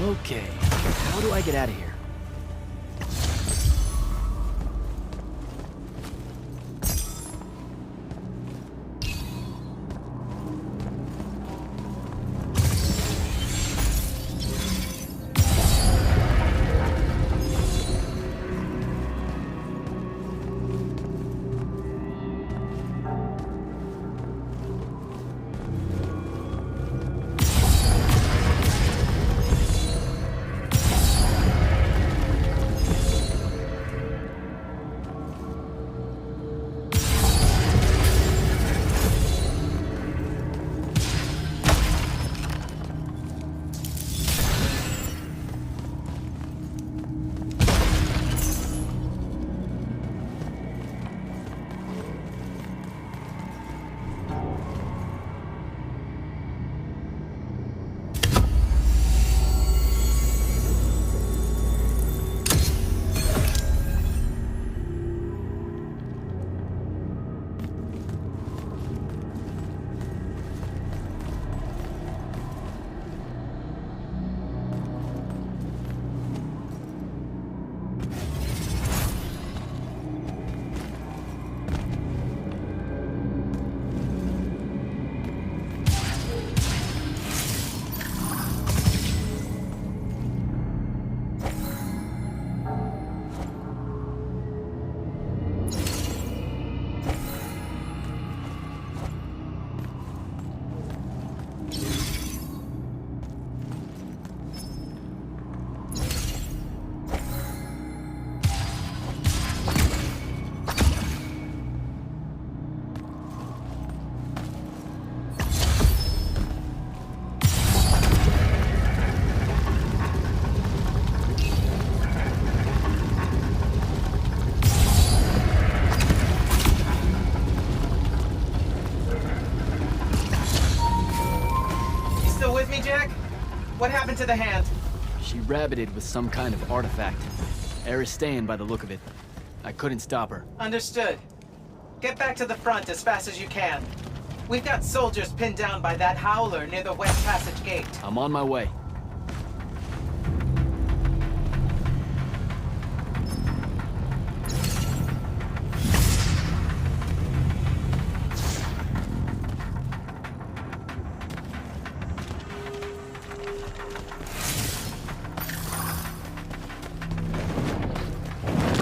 Okay, how do I get out of here? What happened to the hand? She rabbited with some kind of artifact. Aristean by the look of it. I couldn't stop her. Understood. Get back to the front as fast as you can. We've got soldiers pinned down by that howler near the West Passage gate. I'm on my way.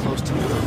Close to the front.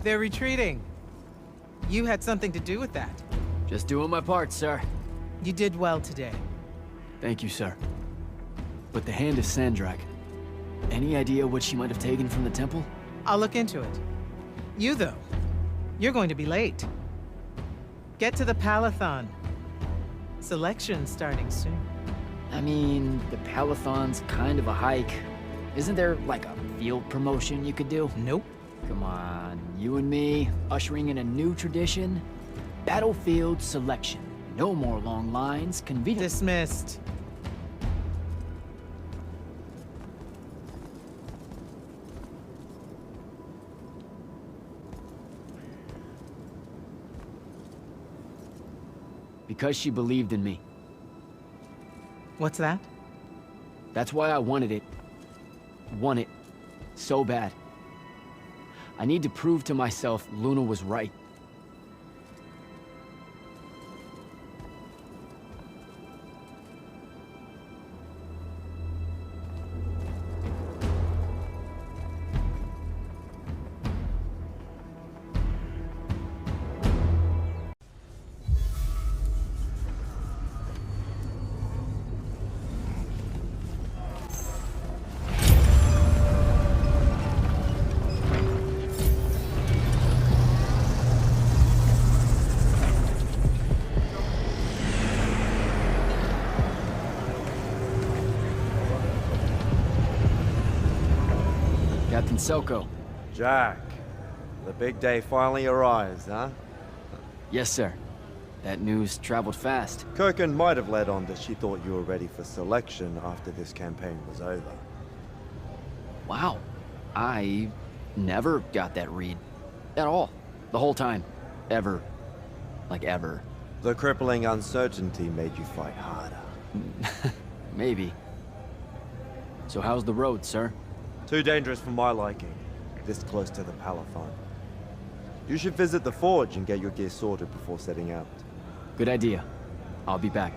They're retreating. You had something to do with that. Just doing my part, sir. You did well today. Thank you, sir. But the hand of Sandrak. Any idea what she might have taken from the temple? I'll look into it. You, though, you're going to be late. Get to the Palathon. Selection's starting soon. I mean, the Palathon's kind of a hike. Isn't there, like, a field promotion you could do? Nope. Come on, you and me, ushering in a new tradition? Battlefield selection. No more long lines, convenient. Dismissed. Because she believed in me. What's that? That's why I wanted it. Want it. So bad. I need to prove to myself Luna was right. Captain Selko. Jack, the big day finally arrives, huh? Yes, sir. That news traveled fast. Kirkin might have led on that she thought you were ready for selection after this campaign was over. Wow. I never got that read. At all. The whole time. Ever. Like ever. The crippling uncertainty made you fight harder. Maybe. So how's the road, sir? Too dangerous for my liking, this close to the Palathon. You should visit the forge and get your gear sorted before setting out. Good idea. I'll be back.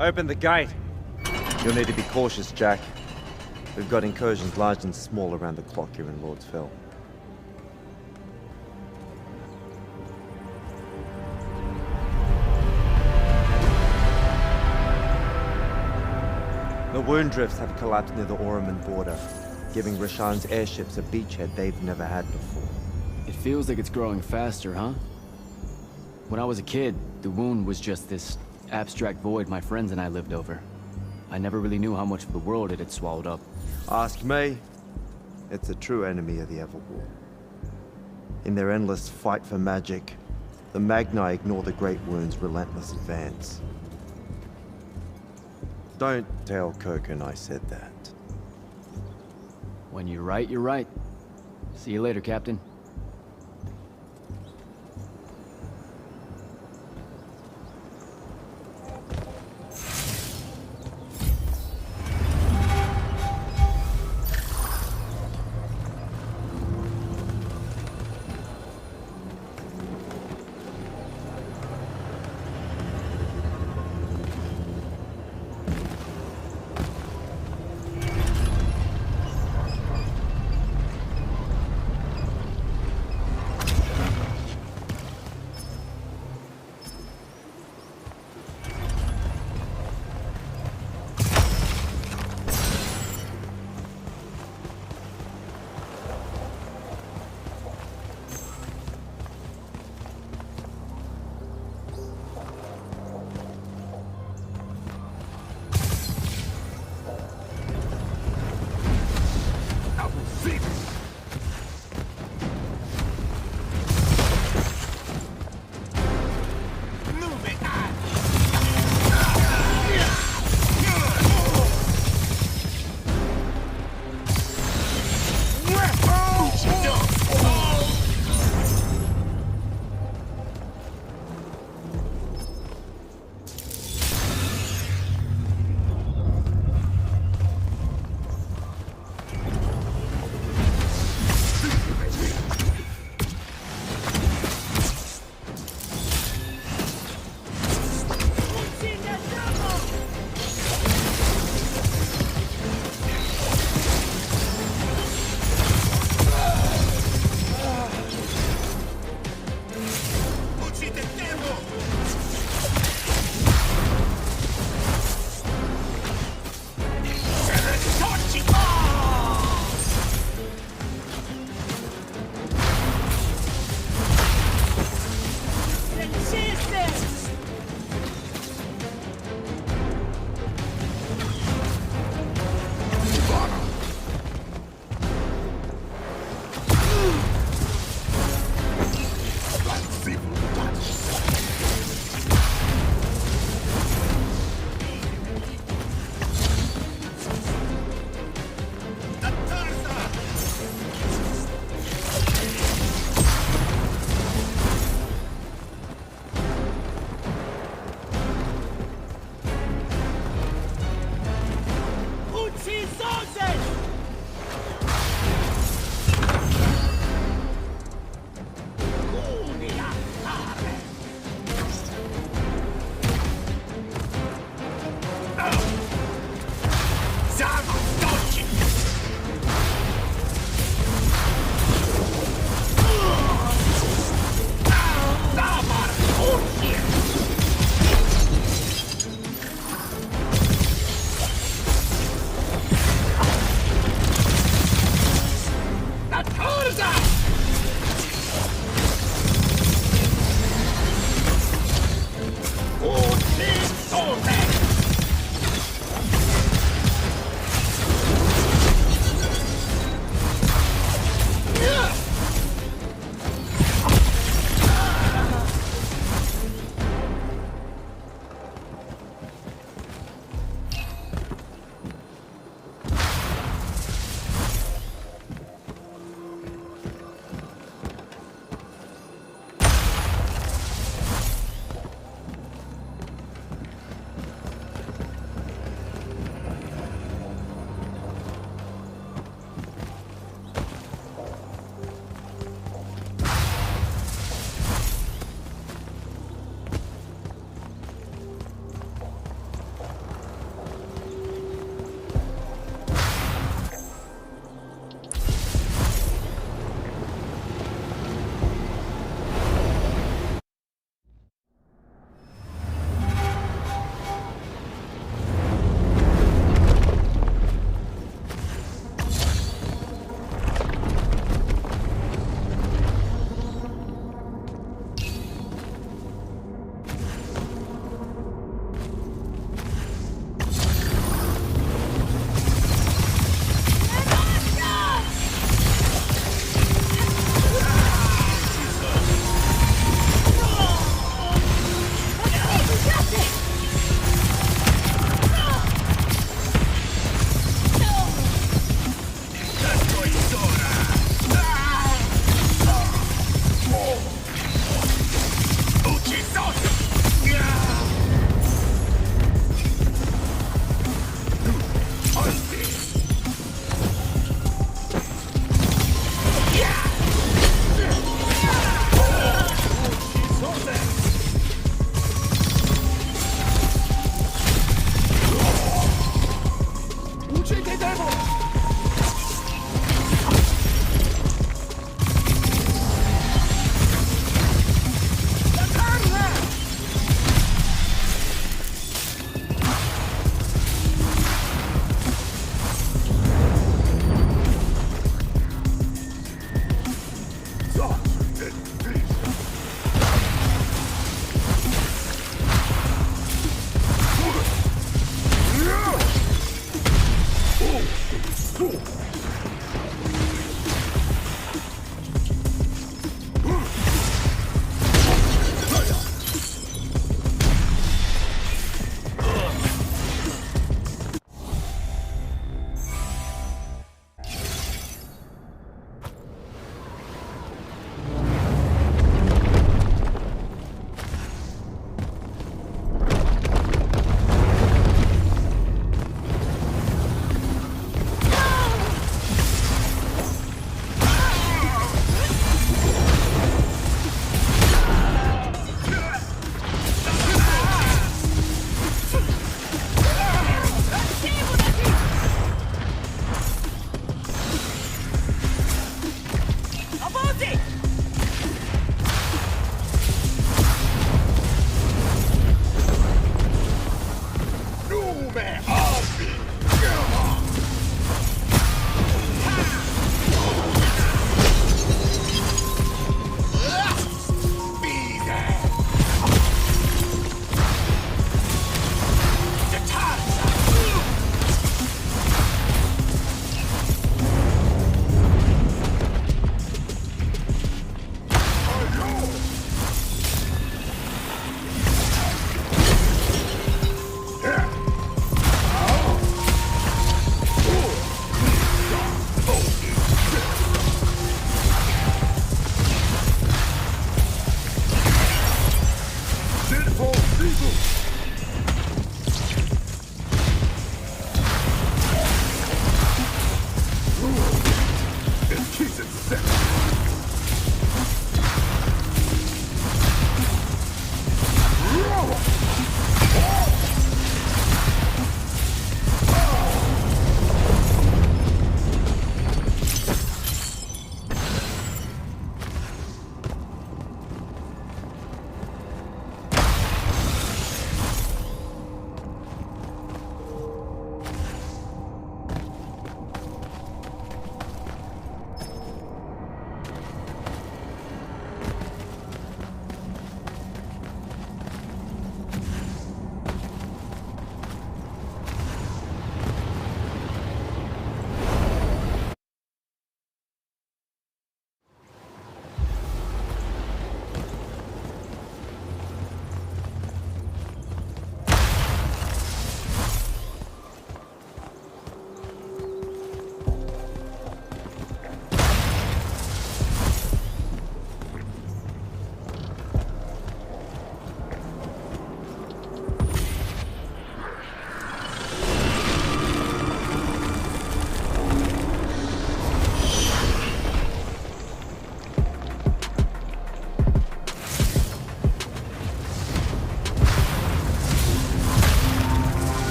Open the gate! You'll need to be cautious, Jack. We've got incursions large and small around the clock here in Lordsville. The wound drifts have collapsed near the Oraman border, giving Rashan's airships a beachhead they've never had before. It feels like it's growing faster, huh? When I was a kid, the wound was just this abstract void my friends and I lived over. I never really knew how much of the world it had swallowed up. Ask me. It's a true enemy of the Everwar. In their endless fight for magic, the Magni ignore the Great Wound's relentless advance. Don't tell Kirkin I said that. When you're right, you're right. See you later, Captain.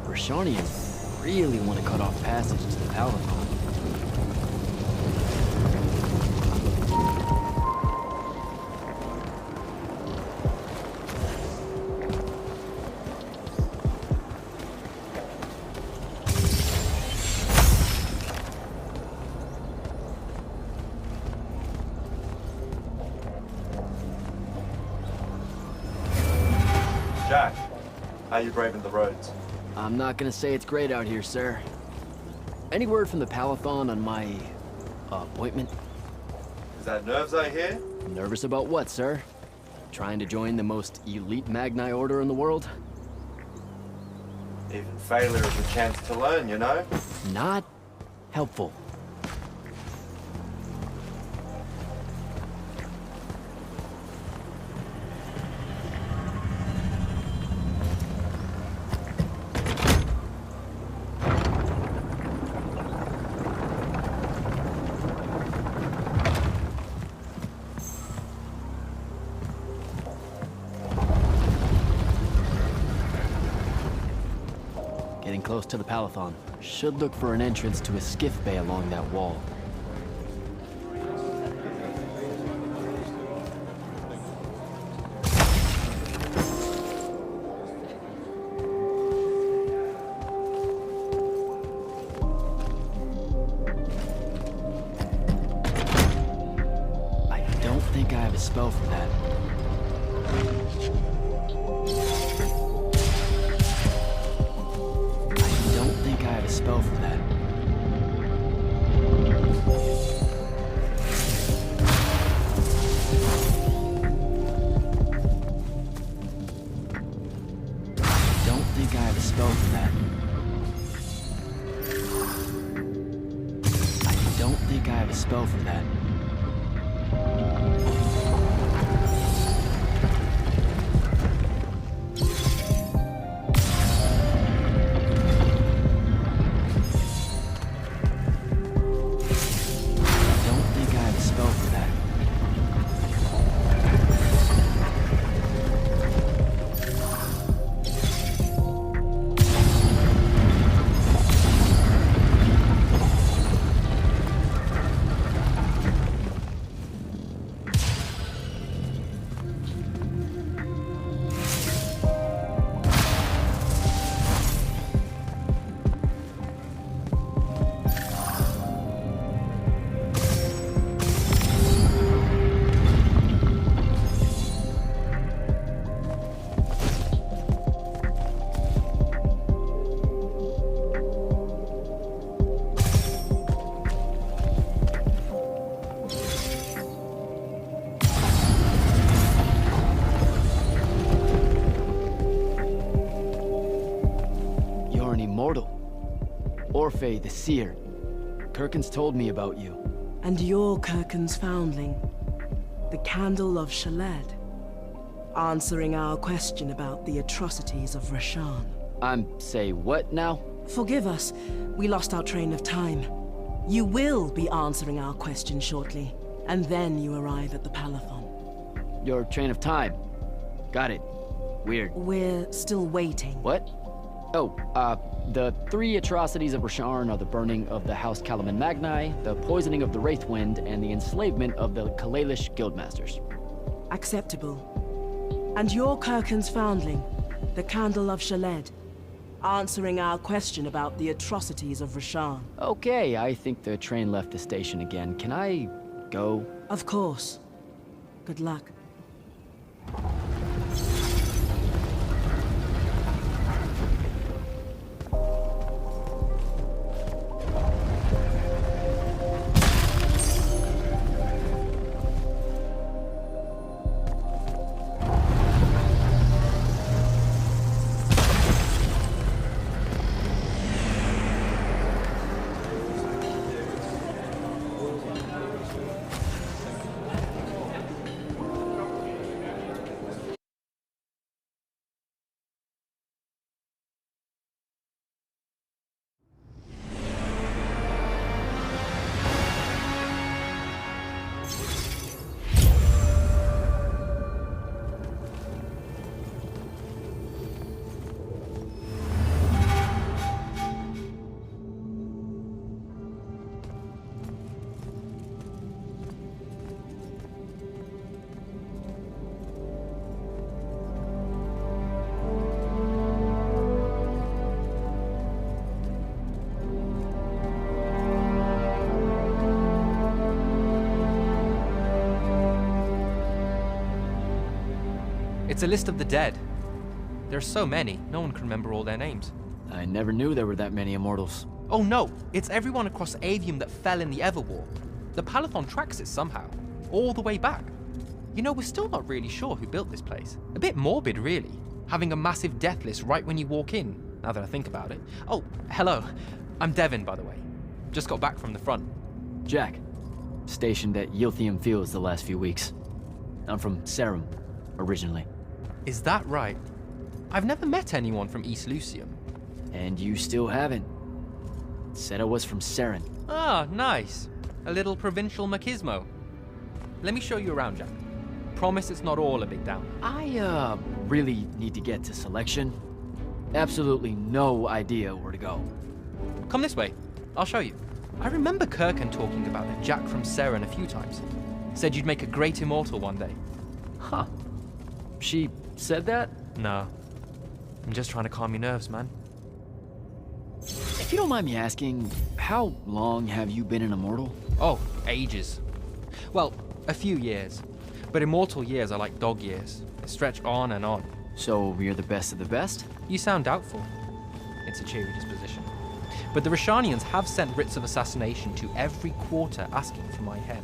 Rashanians really want to cut off passage to the Palatine. Jack, how you braving the roads? I'm not gonna say it's great out here, sir. Any word from the Palatine on my appointment? Is that nerves I hear? Nervous about what, sir? Trying to join the most elite Magni order in the world? Even failure is a chance to learn, you know? Not helpful. Getting close to the Palatine. Should look for an entrance to a skiff bay along that wall. I don't think I have a spell for that. I have a spell for that. I don't think I have a spell for that. I don't think I have a spell for that. Orphe the Seer. Kirkin's told me about you. And you're Kirkin's foundling, the Candle of Shaled, answering our question about the atrocities of Rashan. Say what now? Forgive us, we lost our train of time. You will be answering our question shortly, and then you arrive at the Palatine. Your train of time. Got it. Weird. We're still waiting. What? Oh, the 3 atrocities of Rasharn are the burning of the House Kalaman Magni, the poisoning of the Wraithwind, and the enslavement of the Kalalish Guildmasters. Acceptable. And you're Kirkin's foundling, the Candle of Shaled, answering our question about the atrocities of Rasharn. Okay, I think the train left the station again. Can I go? Of course. Good luck. It's a list of the dead. There's so many, no one can remember all their names. I never knew there were that many immortals. Oh no, it's everyone across Aveum that fell in the Everwar. The Palathon tracks it somehow, all the way back. You know, we're still not really sure who built this place. A bit morbid, really, having a massive death list right when you walk in, now that I think about it. Oh, hello. I'm Devin, by the way. Just got back from the front. Jack, stationed at Yilthium Fields the last few weeks. I'm from Serum, originally. Is that right? I've never met anyone from East Lucium. And you still haven't. Said I was from Seren. Ah, nice. A little provincial machismo. Let me show you around, Jack. Promise it's not all a big down. I, really need to get to selection. Absolutely no idea where to go. Come this way. I'll show you. I remember Kirkan talking about a Jack from Seren a few times. Said you'd make a great immortal one day. Huh. She said that? No. I'm just trying to calm your nerves, man. If you don't mind me asking, how long have you been an immortal? Oh, ages. Well, a few years. But immortal years are like dog years. They stretch on and on. So you're the best of the best? You sound doubtful. It's a cheery disposition. But the Rashanians have sent writs of assassination to every quarter asking for my head.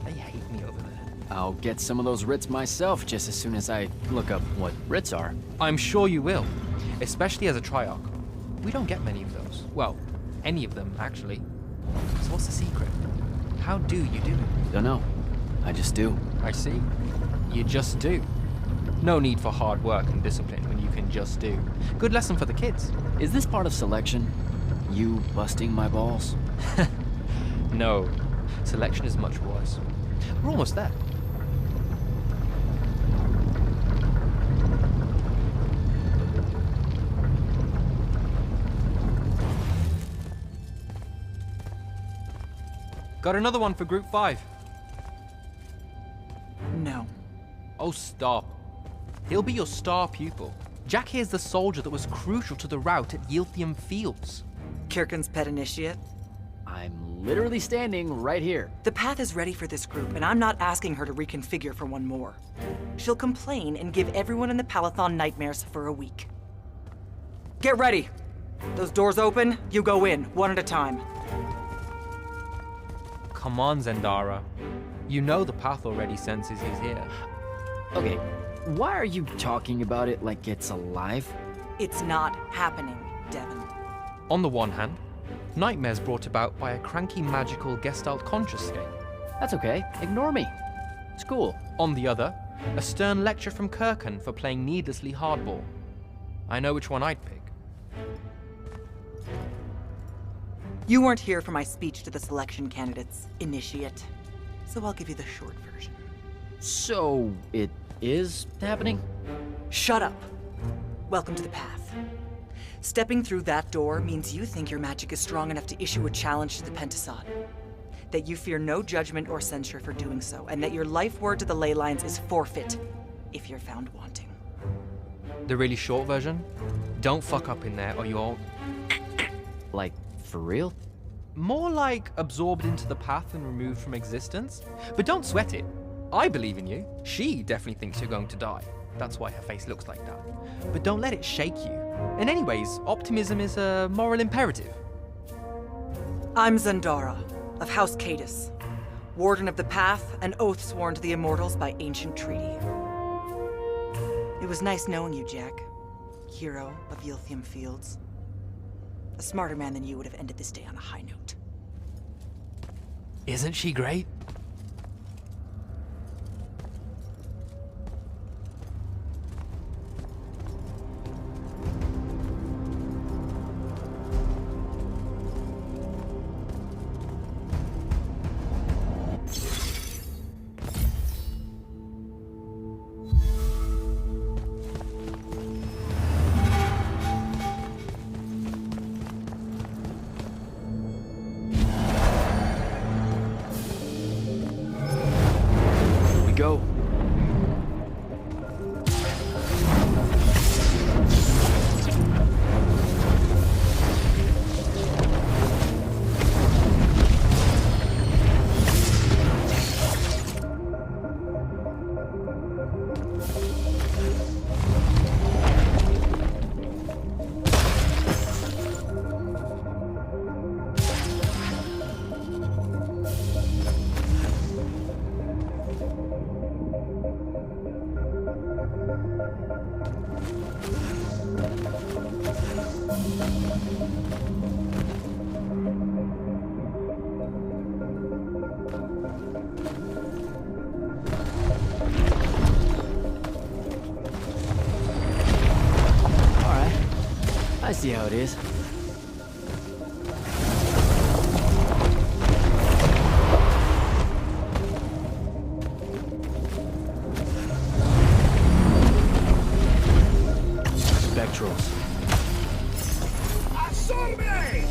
They hate me over there. I'll get some of those writs myself just as soon as I look up what writs are. I'm sure you will, especially as a Triarch. We don't get many of those. Well, any of them, actually. So what's the secret? How do you do it? Don't know. I just do. I see. You just do. No need for hard work and discipline when you can just do. Good lesson for the kids. Is this part of selection? You busting my balls? No. Selection is much worse. We're almost there. Got another one for Group 5. No. Oh, stop. He'll be your star pupil. Jack here's the soldier that was crucial to the rout at Yilthium Fields. Kirkan's pet initiate? I'm literally standing right here. The path is ready for this group, and I'm not asking her to reconfigure for one more. She'll complain and give everyone in the Palathon nightmares for a week. Get ready! Those doors open, you go in, one at a time. Come on, Zendara. You know the path already senses he's here. Okay, why are you talking about it like it's alive? It's not happening, Devin. On the one hand, nightmares brought about by a cranky magical Gestalt conscious state. That's okay, ignore me. It's cool. On the other, a stern lecture from Kirkan for playing needlessly hardball. I know which one I'd pick. You weren't here for my speech to the selection candidates, initiate. So I'll give you the short version. So, it is happening? Shut up. Welcome to the path. Stepping through that door means you think your magic is strong enough to issue a challenge to the Pentasod. That you fear no judgment or censure for doing so, and that your life word to the ley lines is forfeit if you're found wanting. The really short version? Don't fuck up in there or you'll... Like, for real? More like absorbed into the path and removed from existence. But don't sweat it. I believe in you. She definitely thinks you're going to die. That's why her face looks like that. But don't let it shake you. And anyways, optimism is a moral imperative. I'm Zendara, of House Cadus, Warden of the Path, and oath sworn to the Immortals by ancient treaty. It was nice knowing you, Jack. Hero of Yilthium Fields. A smarter man than you would have ended this day on a high note. Isn't she great? I see how it is. Spectrals. Absorbe!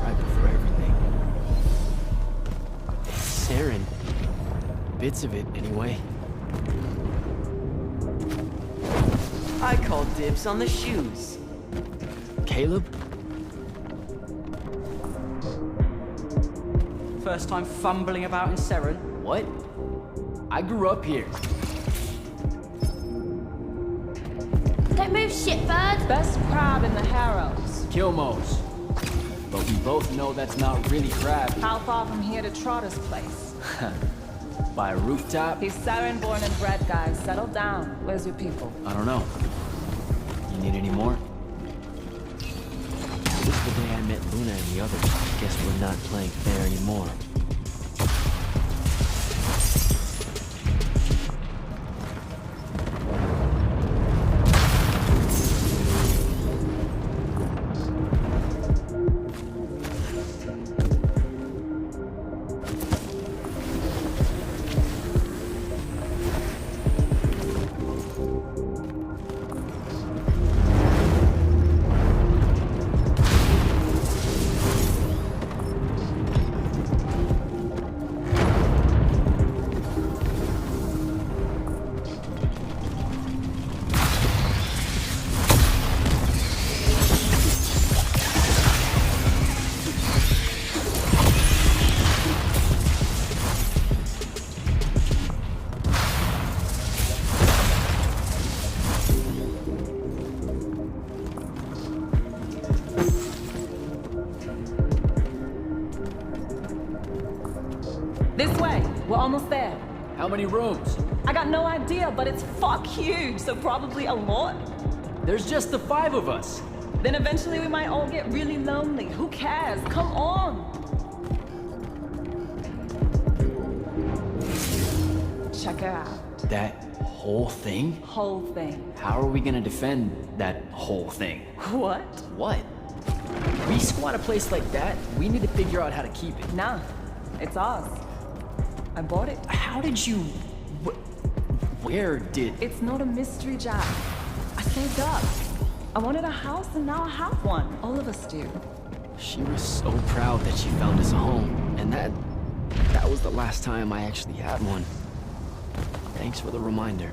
Right before everything. Saren. Bits of it, anyway. I call dibs on the shoes. Caleb? First time fumbling about in Seren. What? I grew up here. Don't move, shitbird! Best crab in the Harrows. Kilmos. But we both know that's not really crab. How far from here to Trotter's place? By a rooftop? He's Saren-born and bred, guys. Settle down. Where's your people? I don't know. You need any more? It was the day I met Luna and the others. Guess we're not playing fair anymore. This way. We're almost there. How many rooms? I got no idea, but it's fuck huge, so probably a lot. There's just the 5 of us. Then eventually we might all get really lonely. Who cares? Come on! Check it out. That whole thing? Whole thing. How are we gonna defend that whole thing? What? What? We squat a place like that, we need to figure out how to keep it. Nah, it's ours. I bought it. How did you... Where did... It's not a mystery, Jack. I saved up. I wanted a house and now I have one. All of us do. She was so proud that she found us a home. And that was the last time I actually had one. Thanks for the reminder.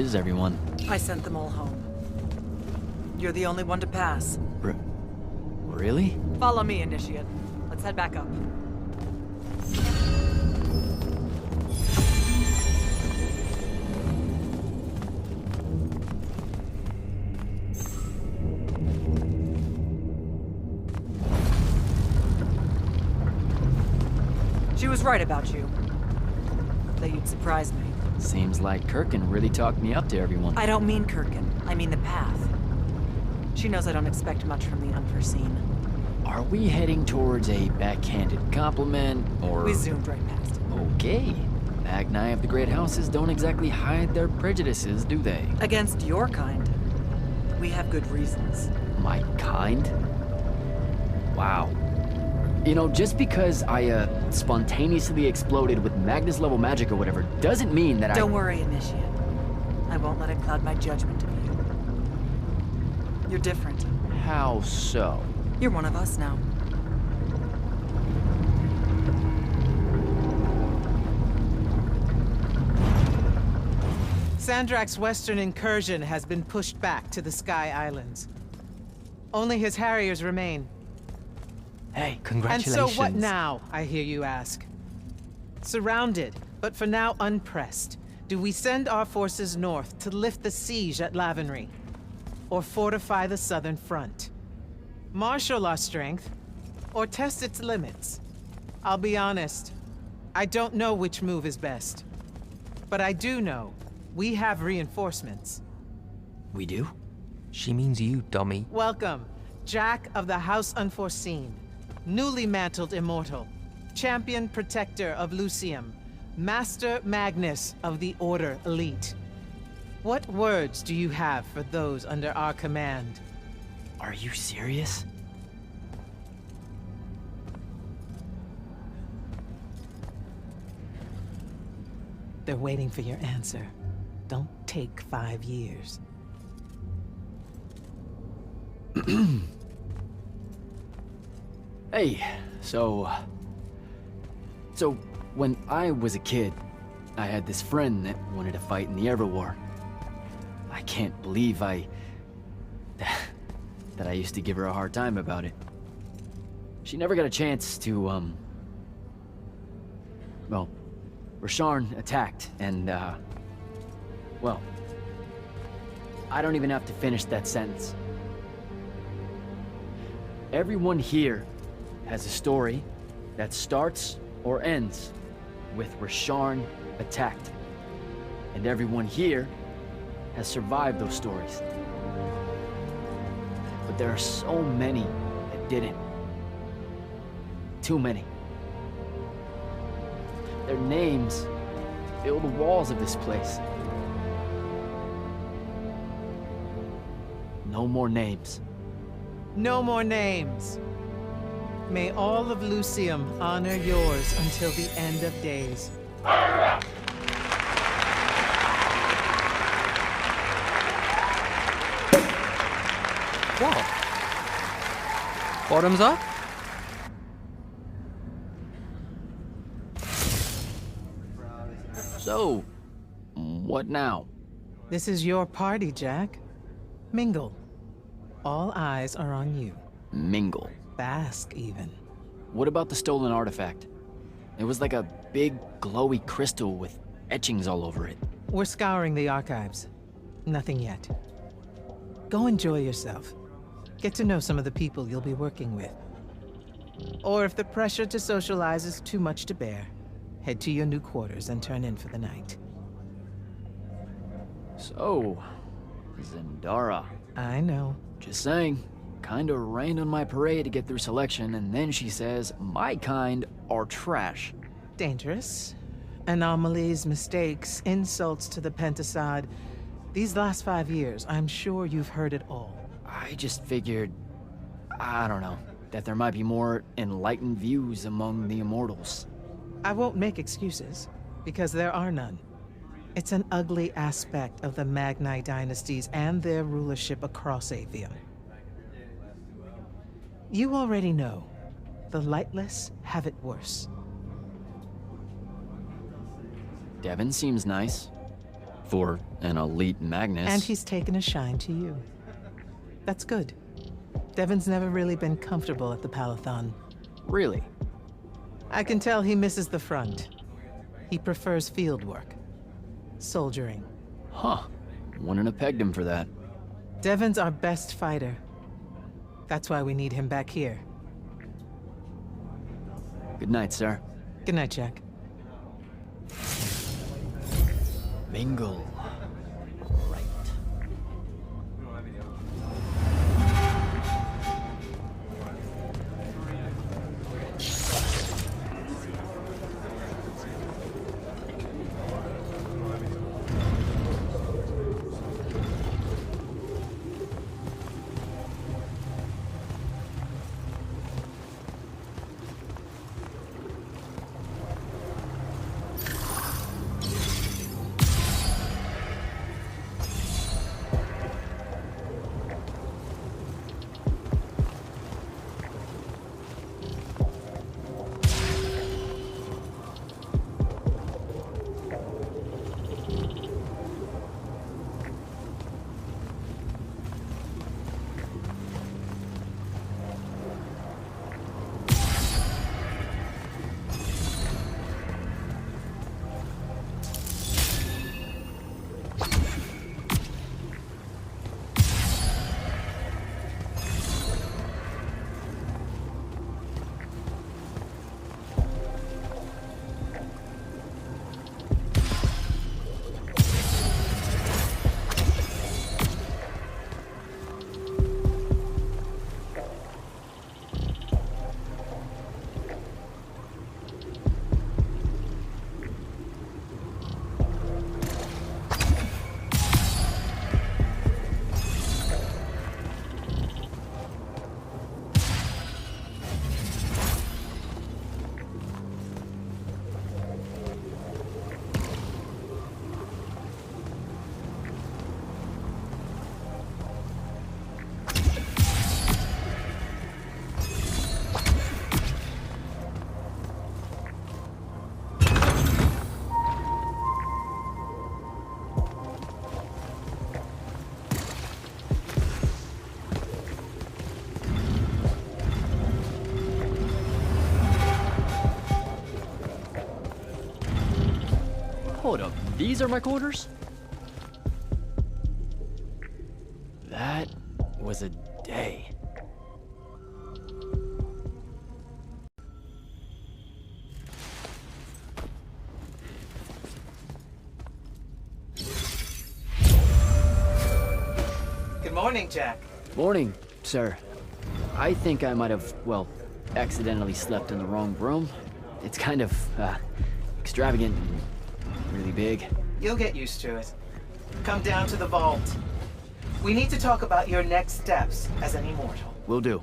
is everyone? I sent them all home. You're the only one to pass. Really? Follow me, Initiate. Let's head back up. She was right about you. That you'd surprise me. Seems like Kirkin really talked me up to everyone. I don't mean Kirkin. I mean the path. She knows I don't expect much from the unforeseen. Are we heading towards a backhanded compliment, or...? We zoomed right past it. Okay. Magni of the Great Houses don't exactly hide their prejudices, do they? Against your kind. We have good reasons. My kind? Wow. You know, just because I, spontaneously exploded with Magnus-level magic or whatever, doesn't mean that Don't worry, Initiate. I won't let it cloud my judgment of you. You're different. How so? You're one of us now. Sandrak's western incursion has been pushed back to the Sky Islands. Only his Harriers remain. Hey, congratulations. And so what now, I hear you ask? Surrounded, but for now unpressed, do we send our forces north to lift the siege at Lavenry? Or fortify the southern front? Marshal our strength, or test its limits? I'll be honest, I don't know which move is best. But I do know we have reinforcements. We do? She means you, dummy. Welcome, Jack of the House Unforeseen. Newly mantled Immortal, Champion Protector of Lucium, Master Magnus of the Order Elite. What words do you have for those under our command? Are you serious? They're waiting for your answer. Don't take 5 years. Hey, so when I was a kid, I had this friend that wanted to fight in the Everwar. I can't believe that I used to give her a hard time about it. She never got a chance to, well, Rasharn attacked, and, well, I don't even have to finish that sentence. Everyone here has a story that starts or ends with Rasharn attacked. And everyone here has survived those stories. But there are so many that didn't. Too many. Their names fill the walls of this place. No more names. No more names. May all of Lucium honor yours until the end of days. What? Bottoms up? So, what now? This is your party, Jack. Mingle. All eyes are on you. Mingle. Bask, even. What about the stolen artifact? It was like a big, glowy crystal with etchings all over it. We're scouring the archives. Nothing yet. Go enjoy yourself. Get to know some of the people you'll be working with. Or if the pressure to socialize is too much to bear, head to your new quarters and turn in for the night. So, Zendara. I know. Just saying. Kinda rained on my parade to get through selection, and then she says my kind are trash. Dangerous. Anomalies, mistakes, insults to the Pentasod. These last 5 years, I'm sure you've heard it all. I just figured, I don't know, that there might be more enlightened views among the Immortals. I won't make excuses, because there are none. It's an ugly aspect of the Magni dynasties and their rulership across Aveum. You already know, the lightless have it worse. Devin seems nice. For an elite Magnus. And he's taken a shine to you. That's good. Devon's never really been comfortable at the Palathon. Really? I can tell he misses the front. He prefers field work. Soldiering. Huh. Wouldn't have pegged him for that. Devon's our best fighter. That's why we need him back here. Good night, sir. Good night, Jack. Mingle. Right. Hold up, these are my quarters? That was a day. Good morning, Jack. Morning, sir. I think I might have, well, accidentally slept in the wrong room. It's kind of, extravagant and really big. You'll get used to it. Come down to the vault. We need to talk about your next steps as an immortal. Will do.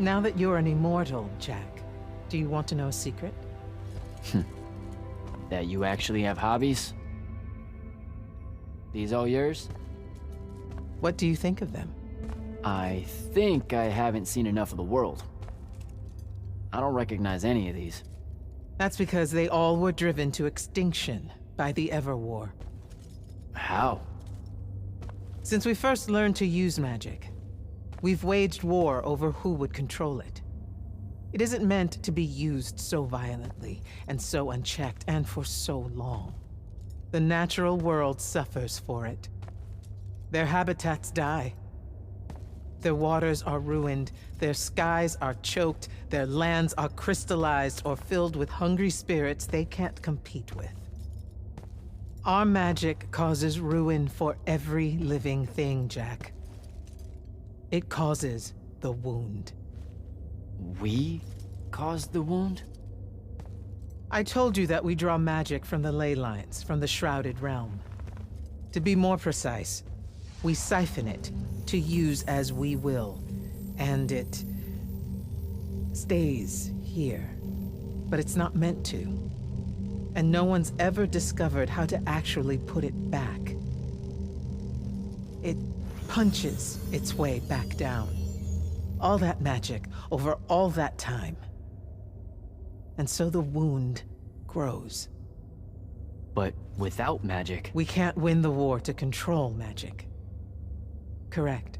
Now that you're an immortal, Jack, do you want to know a secret? That you actually have hobbies? These all yours? What do you think of them? I think I haven't seen enough of the world. I don't recognize any of these. That's because they all were driven to extinction by the Everwar. How? Since we first learned to use magic, we've waged war over who would control it. It isn't meant to be used so violently and so unchecked and for so long. The natural world suffers for it. Their habitats die. Their waters are ruined, their skies are choked, their lands are crystallized or filled with hungry spirits they can't compete with. Our magic causes ruin for every living thing, Jack. It causes the wound. We caused the wound? I told you that we draw magic from the ley lines, from the Shrouded Realm. To be more precise, we siphon it to use as we will, and it stays here. But it's not meant to. And no one's ever discovered how to actually put it back. It punches its way back down. All that magic over all that time. And so the wound grows. But without magic... We can't win the war to control magic. Correct.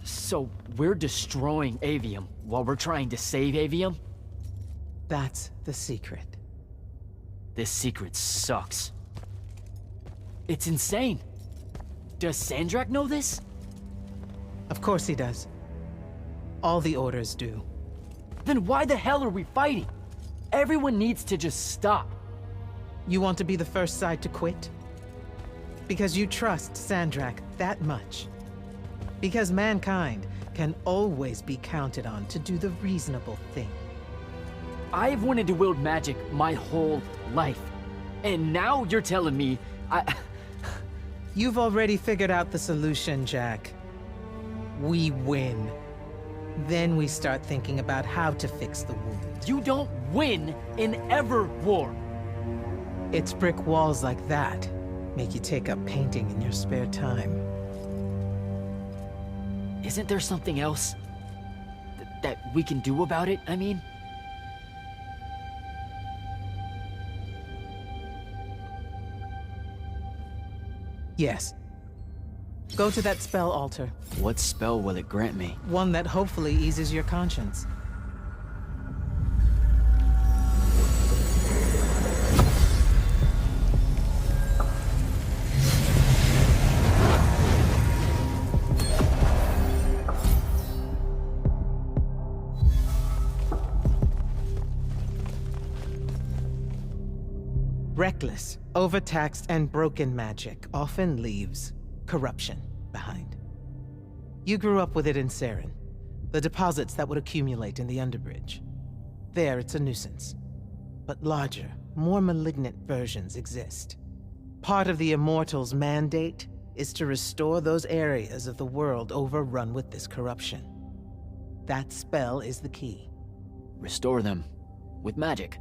So we're destroying Aveum while we're trying to save Aveum? That's the secret. This secret sucks. It's insane. Does Sandrak know this? Of course he does. All the Orders do. Then why the hell are we fighting? Everyone needs to just stop. You want to be the first side to quit? Because you trust Sandrak that much. Because mankind can always be counted on to do the reasonable thing. I've wanted to wield magic my whole life. And now you're telling me You've already figured out the solution, Jack. We win. Then we start thinking about how to fix the wound. You don't win in ever war. It's brick walls like that make you take up painting in your spare time. Isn't there something else that we can do about it, I mean? Yes. Go to that spell altar. What spell will it grant me? One that hopefully eases your conscience. Reckless, overtaxed, and broken magic often leaves corruption behind. You grew up with it in Saren, the deposits that would accumulate in the Underbridge. There, it's a nuisance. But larger, more malignant versions exist. Part of the Immortals' mandate is to restore those areas of the world overrun with this corruption. That spell is the key. Restore them. With magic.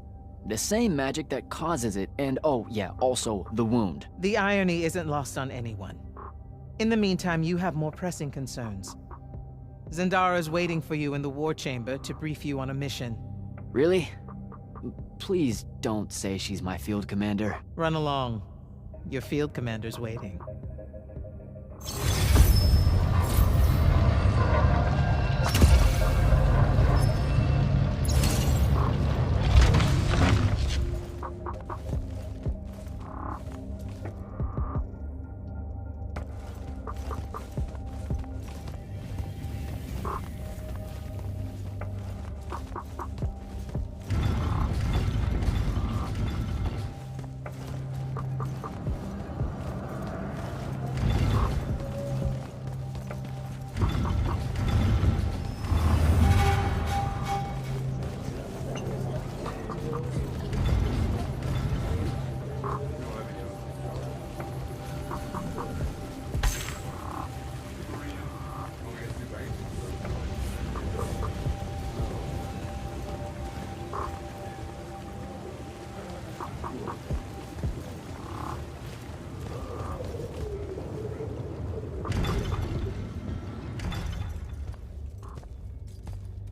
The same magic that causes it, and oh yeah, also the wound. The irony isn't lost on anyone. In the meantime, you have more pressing concerns. Zendara's waiting for you in the war chamber to brief you on a mission. Really? Please don't say she's my field commander. Run along. Your field commander's waiting.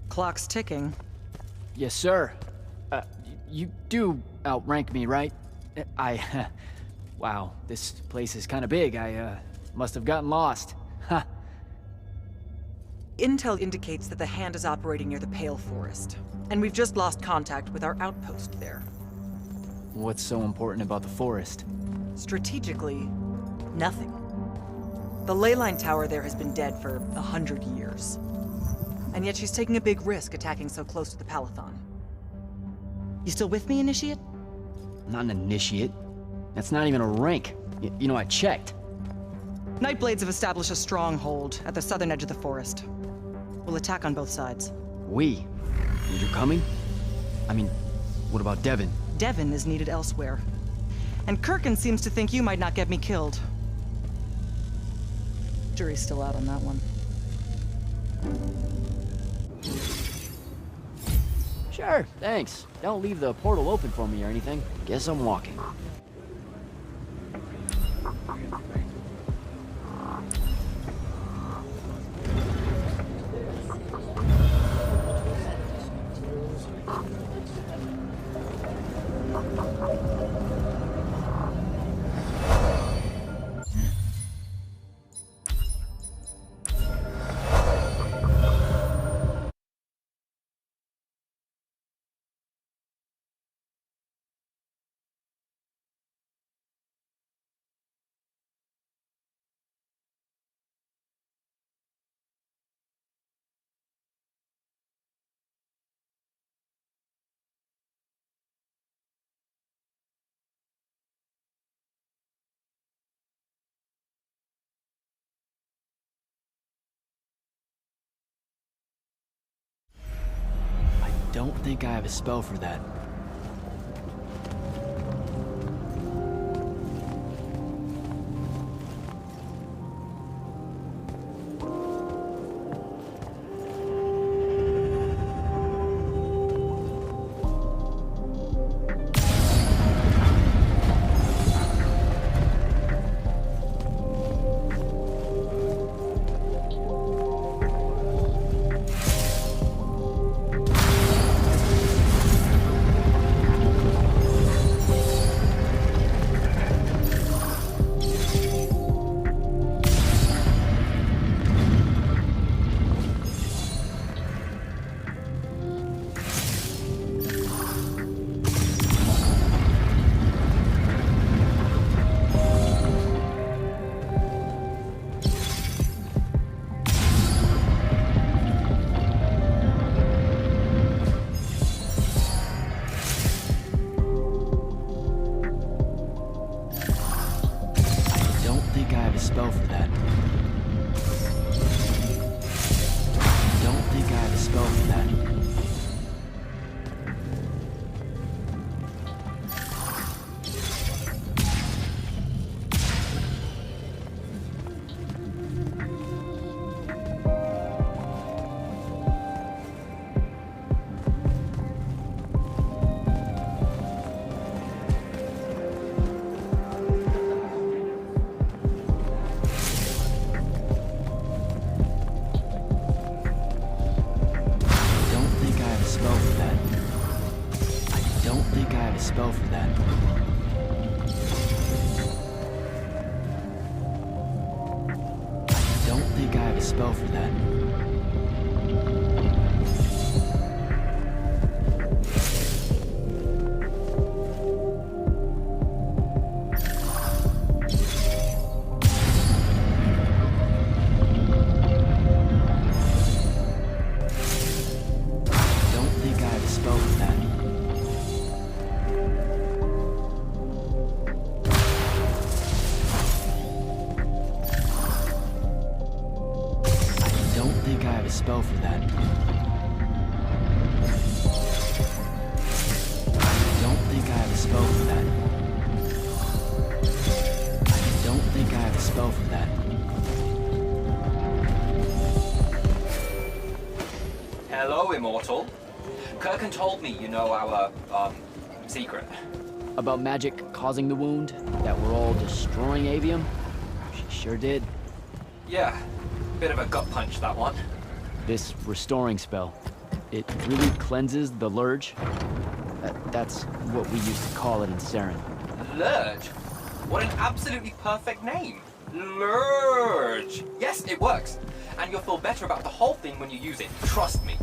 Clock's ticking. Yes, sir. You do outrank me, right? Wow, this place is kind of big. I must have gotten lost. Ha. Intel indicates that the Hand is operating near the Pale Forest, and we've just lost contact with our outpost there. What's so important about the forest? Strategically, nothing. The ley line tower there has been dead for 100 years. And yet she's taking a big risk attacking so close to the Palathon. You still with me, Initiate? I'm not an initiate. That's not even a rank. You know, I checked. Nightblades have established a stronghold at the southern edge of the forest. We'll attack on both sides. We? And you're coming? I mean, what about Devin? Devin is needed elsewhere. And Kirkin seems to think you might not get me killed. Jury's still out on that one. Sure, thanks. Don't leave the portal open for me or anything. Guess I'm walking. Don't think I have a spell for that. Spell for that. Don't think I have a spell for that. Spell for that. I don't think I have a spell for that. Spell for that. I don't think I have a spell for that. I don't think I have a spell for that. Hello, Immortal. Kirkin told me you know our, secret. About magic causing the wound? That we're all destroying Aveum? She sure did. Yeah, bit of a gut punch, that one. This restoring spell, it really cleanses the Lurge? That's what we used to call it in Saren. Lurge? What an absolutely perfect name. Lurge. Yes, it works. And you'll feel better about the whole thing when you use it. Trust me.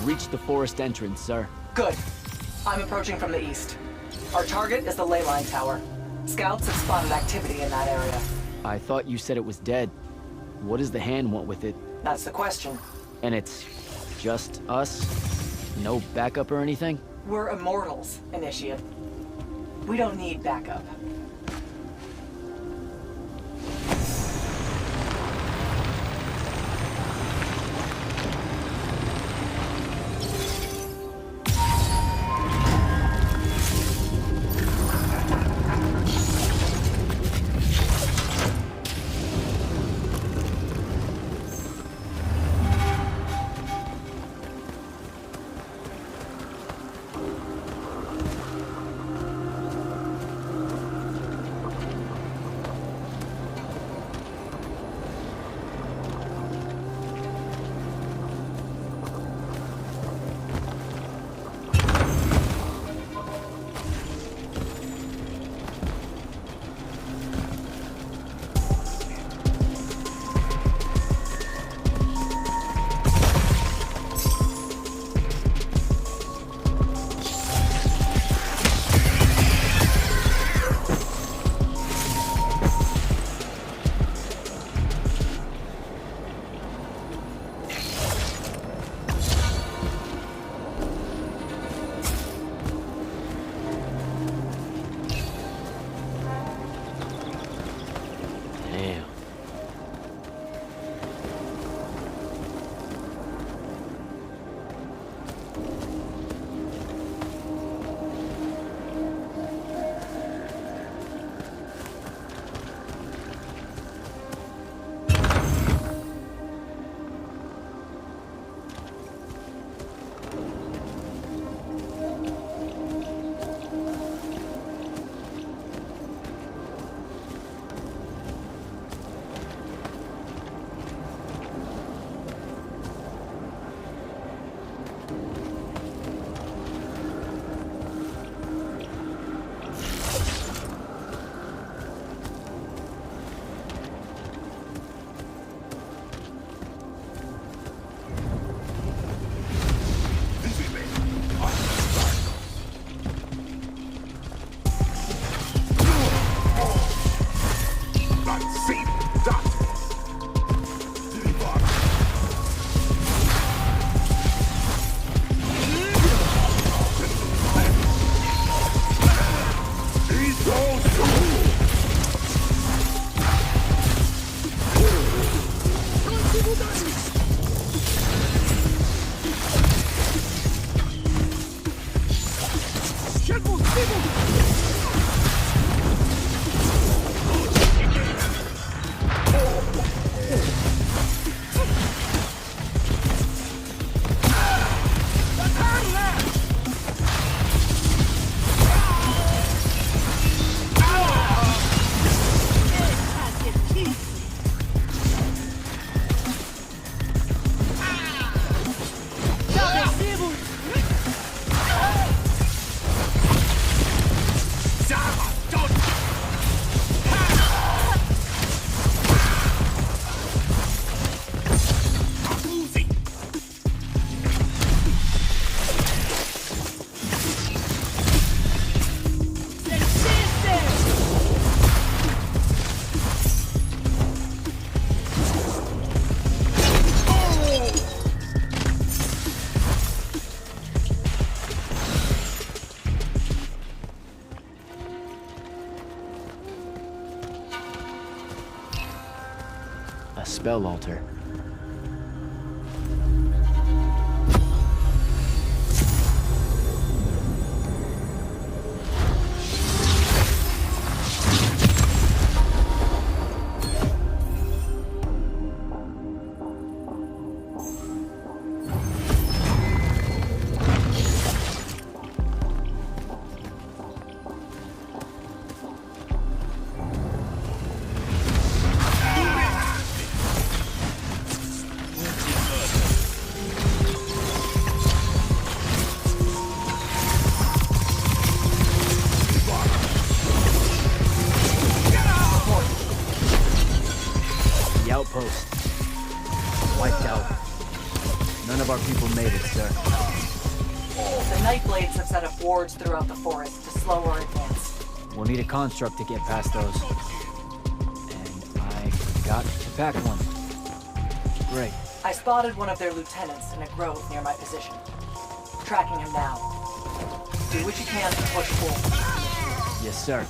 reached the forest entrance, sir. Good. I'm approaching from the east. Our target is the ley line tower. Scouts have spotted activity in that area. I thought you said it was dead. What does the hand want with it? That's the question. And it's just us? No backup or anything? We're Immortals, Initiate. We don't need backup. Spell altar. of our people made it, sir. The Nightblades have set up wards throughout the forest to slow our advance. We'll need a construct to get past those. And I forgot to pack one. Great. I spotted one of their lieutenants in a grove near my position. Tracking him now. Do what you can to push forward. Yes, sir.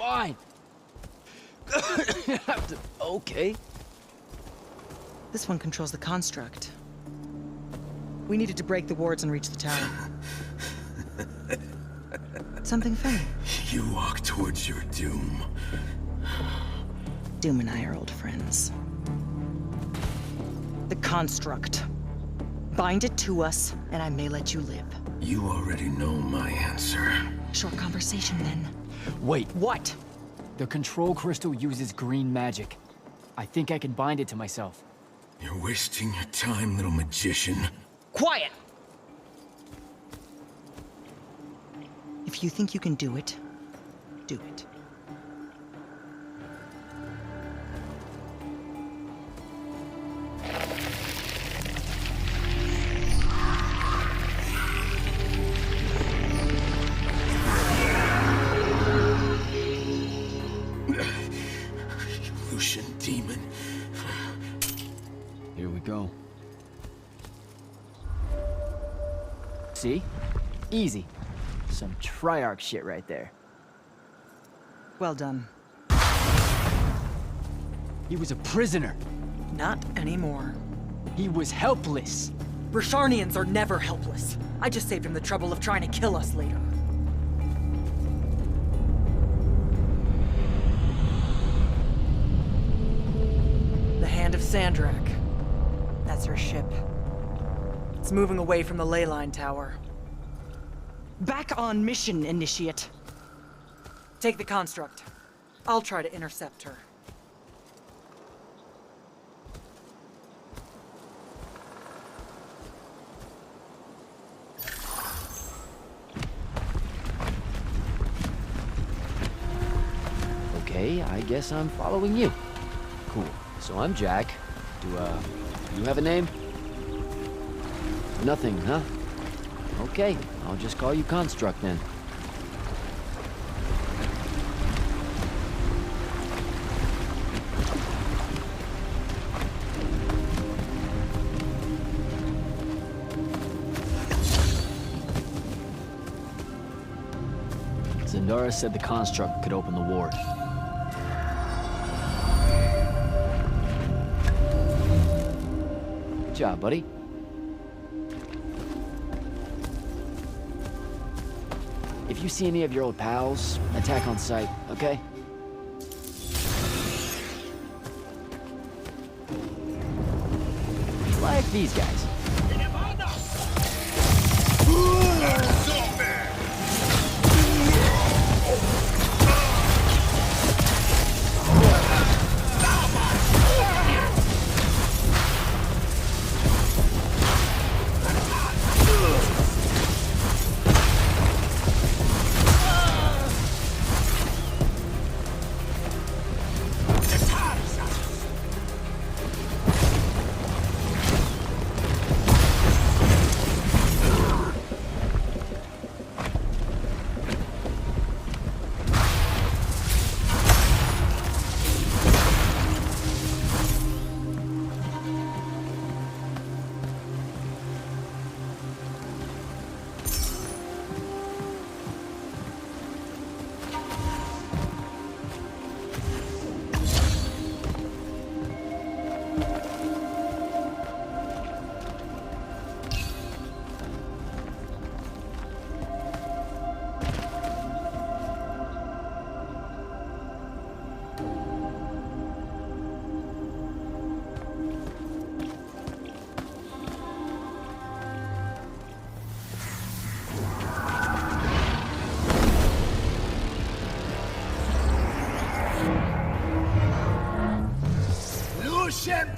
fine. Okay. This one controls the construct. We needed to break the wards and reach the tower. Something funny? You walk towards your doom. Doom and I are old friends. The construct. Bind it to us, and I may let you live. You already know my answer. Short conversation, then. Wait. What? The control crystal uses green magic. I think I can bind it to myself. You're wasting your time, little magician. Quiet! If you think you can do it, do it. Lucian demon. Here we go. See? Easy. Some Triarch shit right there. Well done. He was a prisoner. Not anymore. He was helpless. Rasharnians are never helpless. I just saved him the trouble of trying to kill us later. The Hand of Sandrak. That's her ship. It's moving away from the ley line tower. Back on mission, Initiate. Take the construct. I'll try to intercept her. Okay, I guess I'm following you. Cool. So I'm Jack. Do you have a name? Nothing, huh? Okay, I'll just call you Construct then. Zendara said the Construct could open the ward. Good job, buddy. If you see any of your old pals, attack on sight, okay? Like these guys.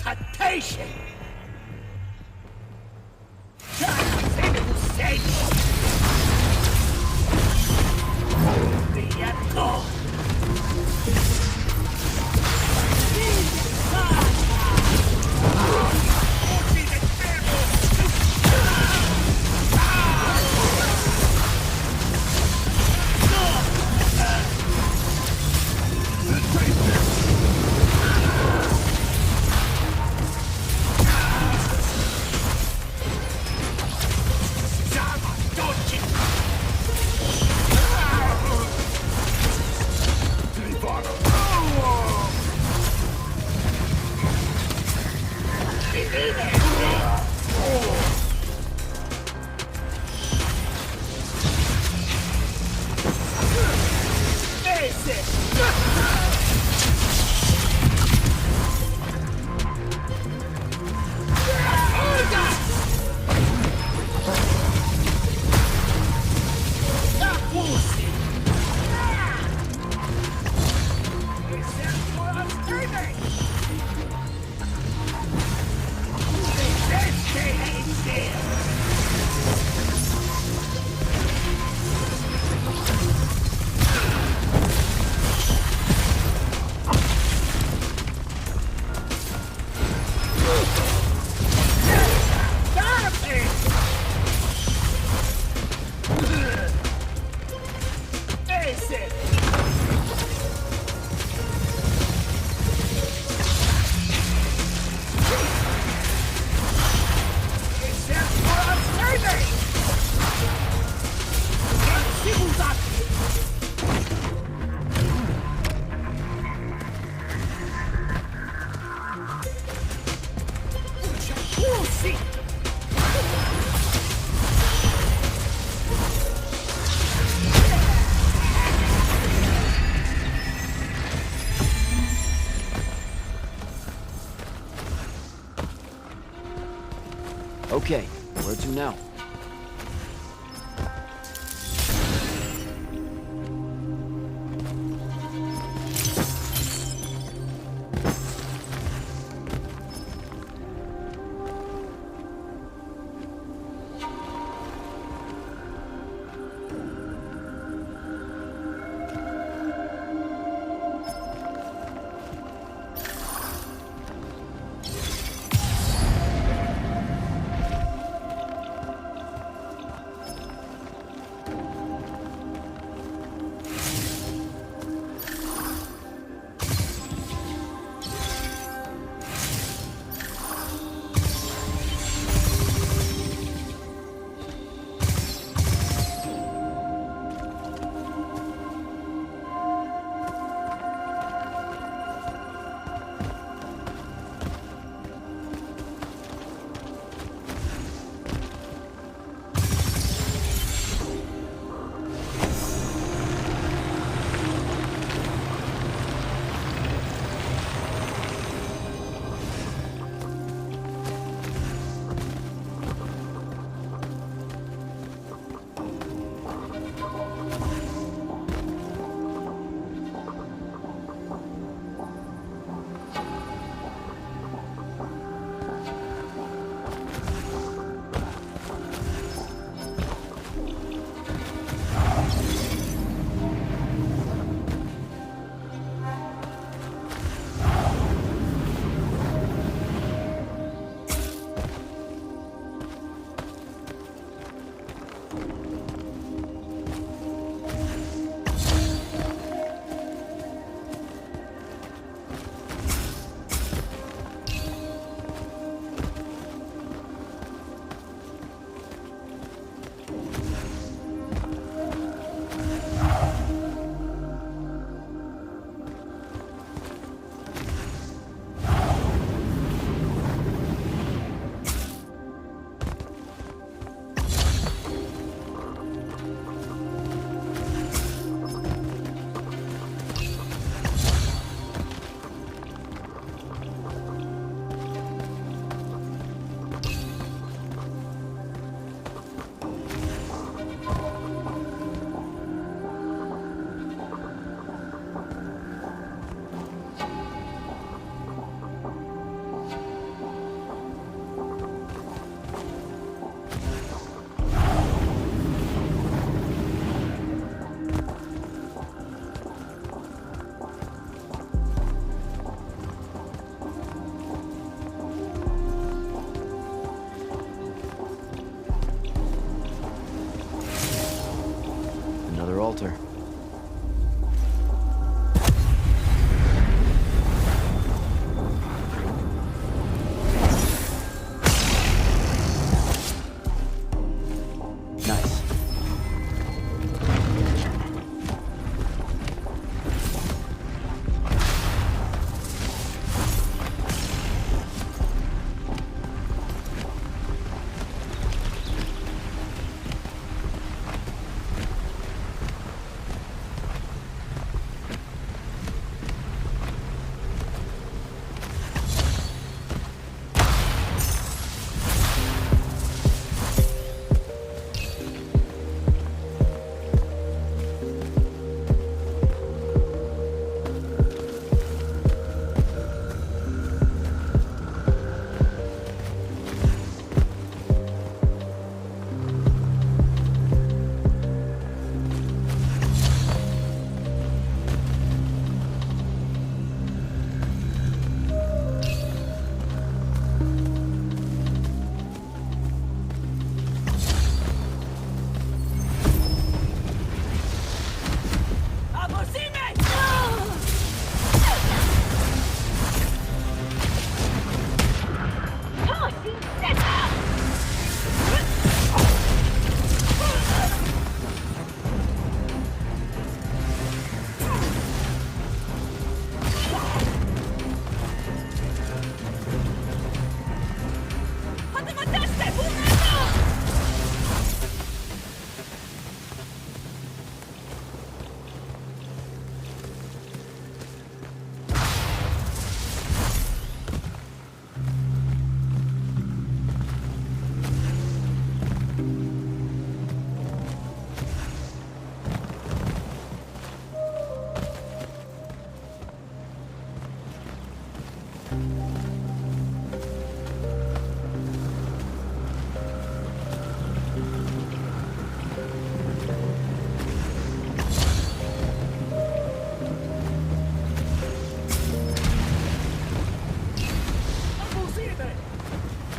Temptation! Okay, where to now?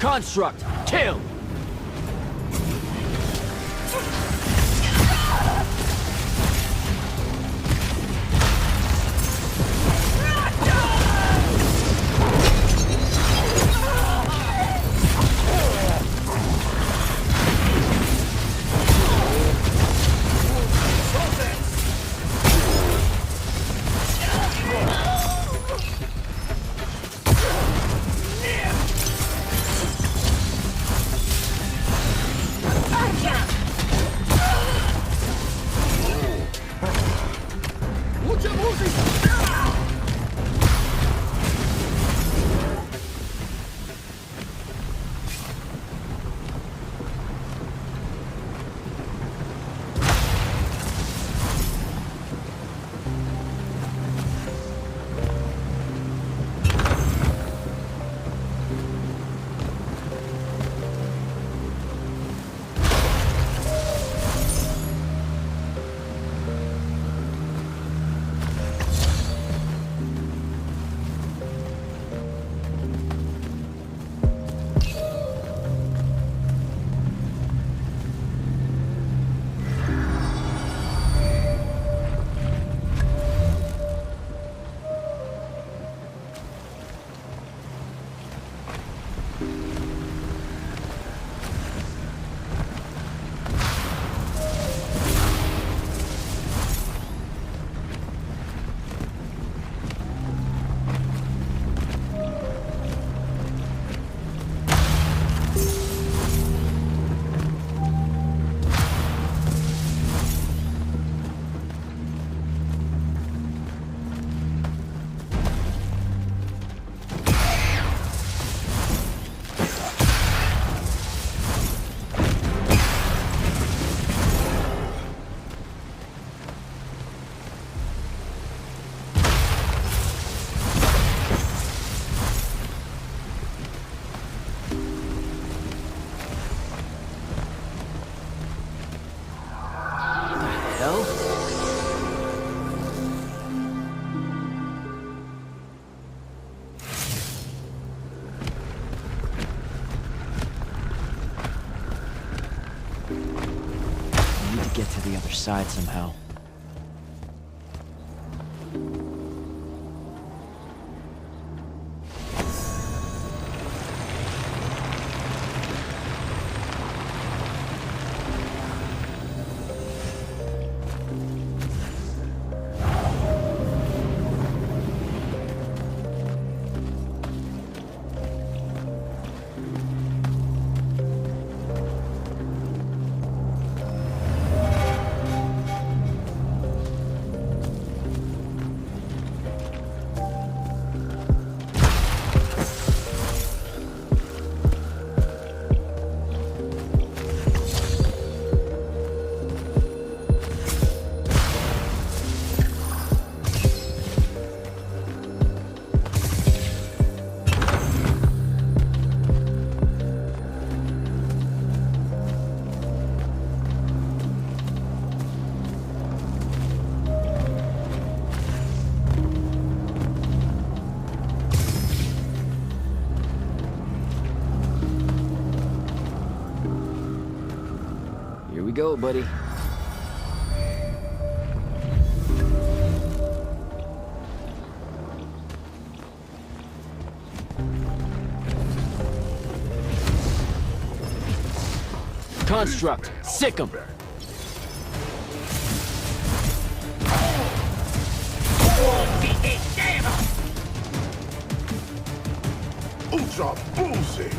Construct, kill! Get to the other side somehow. Here we go, buddy. Construct, sick 'em. Ultra bullshit!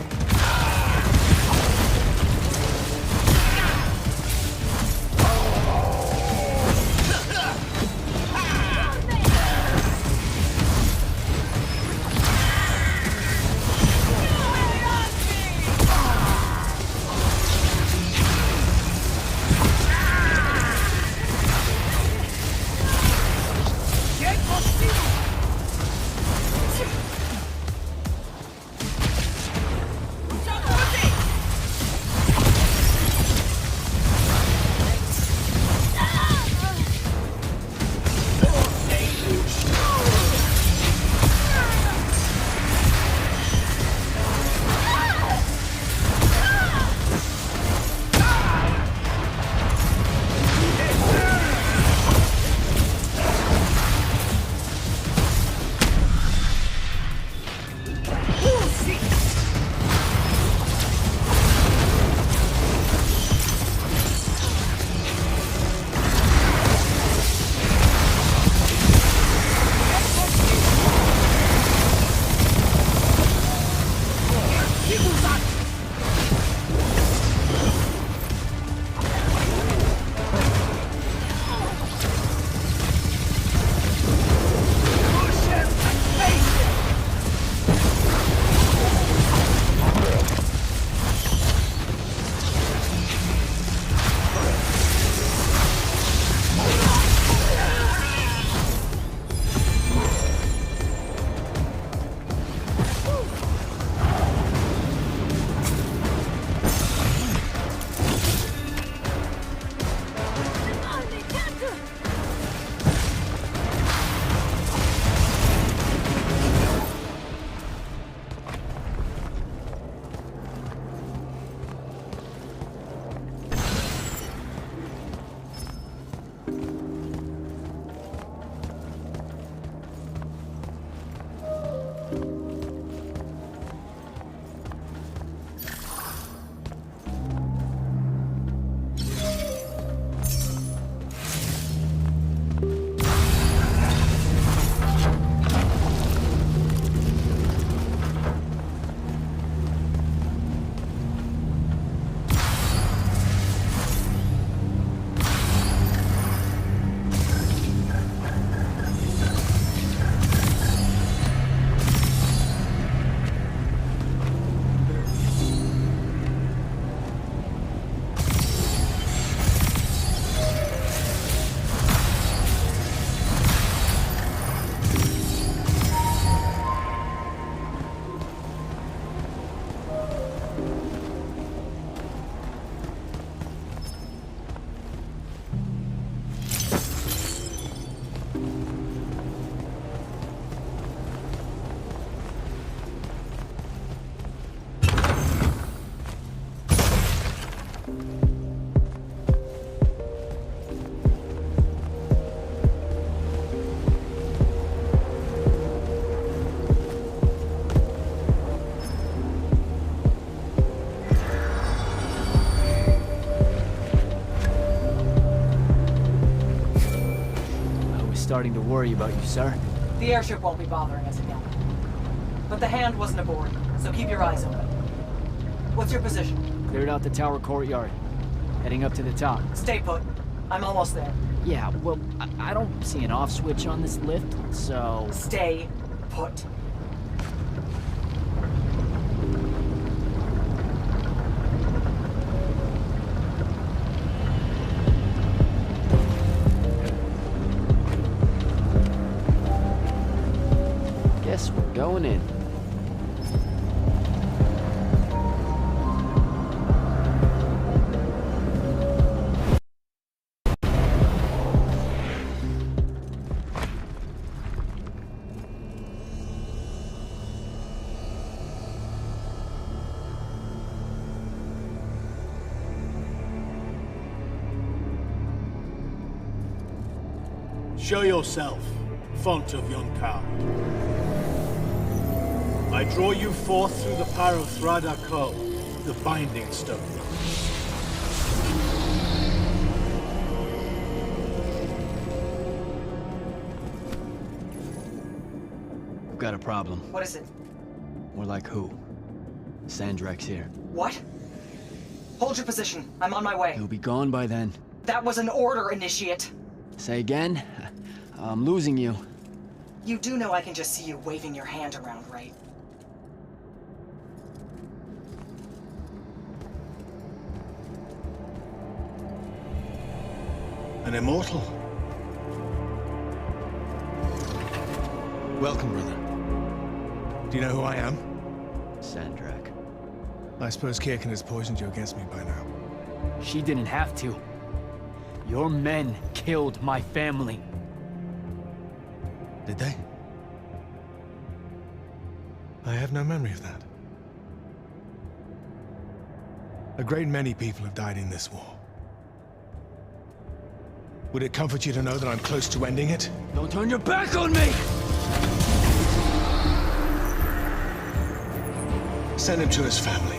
starting to worry about you, sir. The airship won't be bothering us again. But the hand wasn't aboard, so keep your eyes open. What's your position? Cleared out the tower courtyard. Heading up to the top. Stay put. I'm almost there. Yeah, well, I don't see an off switch on this lift, so... Stay put. Guess we're going in. Show yourself, font of Yonkou. I draw you forth through the power of Thradako, the Binding Stone. I've got a problem. What is it? More like who? Sandrak's here. What? Hold your position. I'm on my way. He'll be gone by then. That was an order, Initiate. Say again? I'm losing you. You do know I can just see you waving your hand around, right? An immortal? Welcome, brother. Do you know who I am? Sandrak. I suppose Kirkin has poisoned you against me by now. She didn't have to. Your men killed my family. Did they? I have no memory of that. A great many people have died in this war. Would it comfort you to know that I'm close to ending it? Don't turn your back on me! Send him to his family.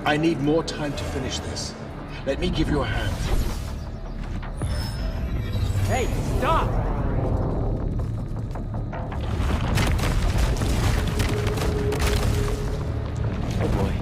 I need more time to finish this. Let me give you a hand. Hey, stop! Oh boy.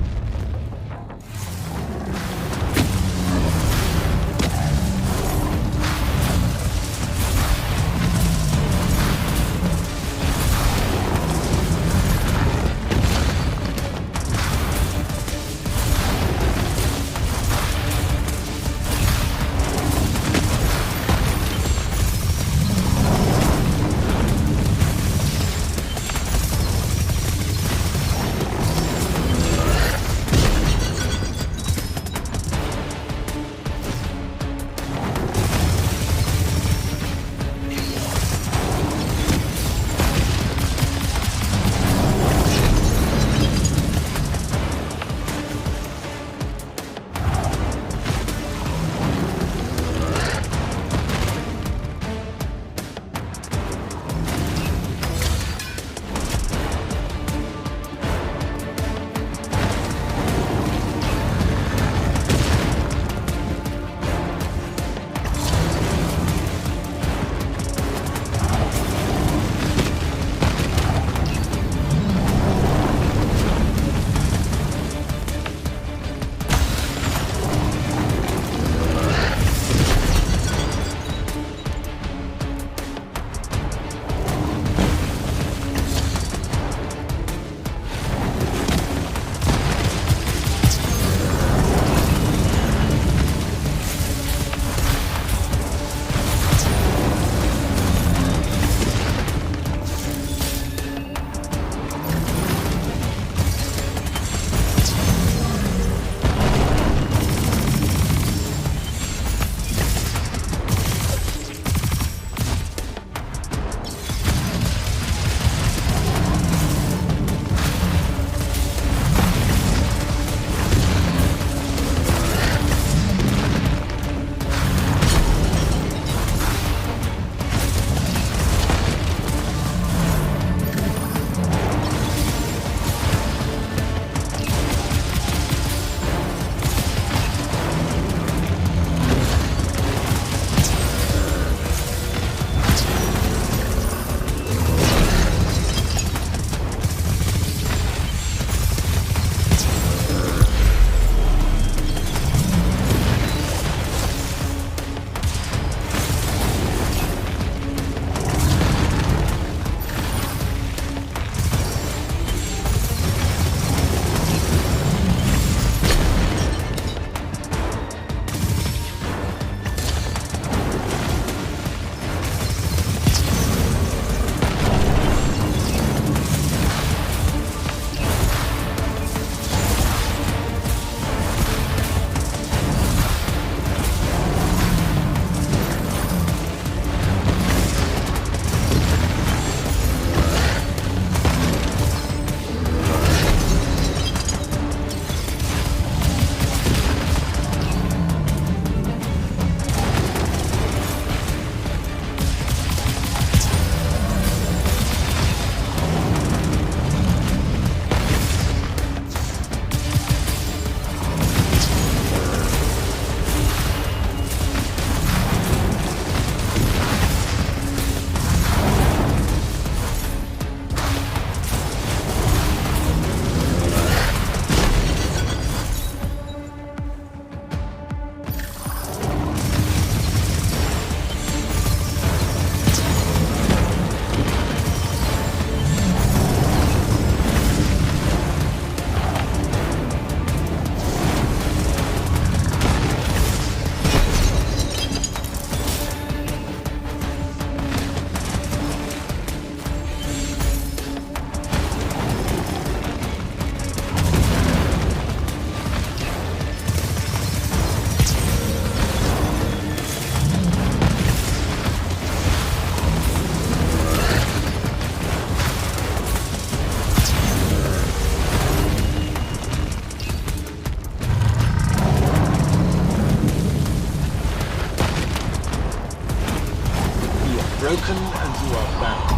to our battle.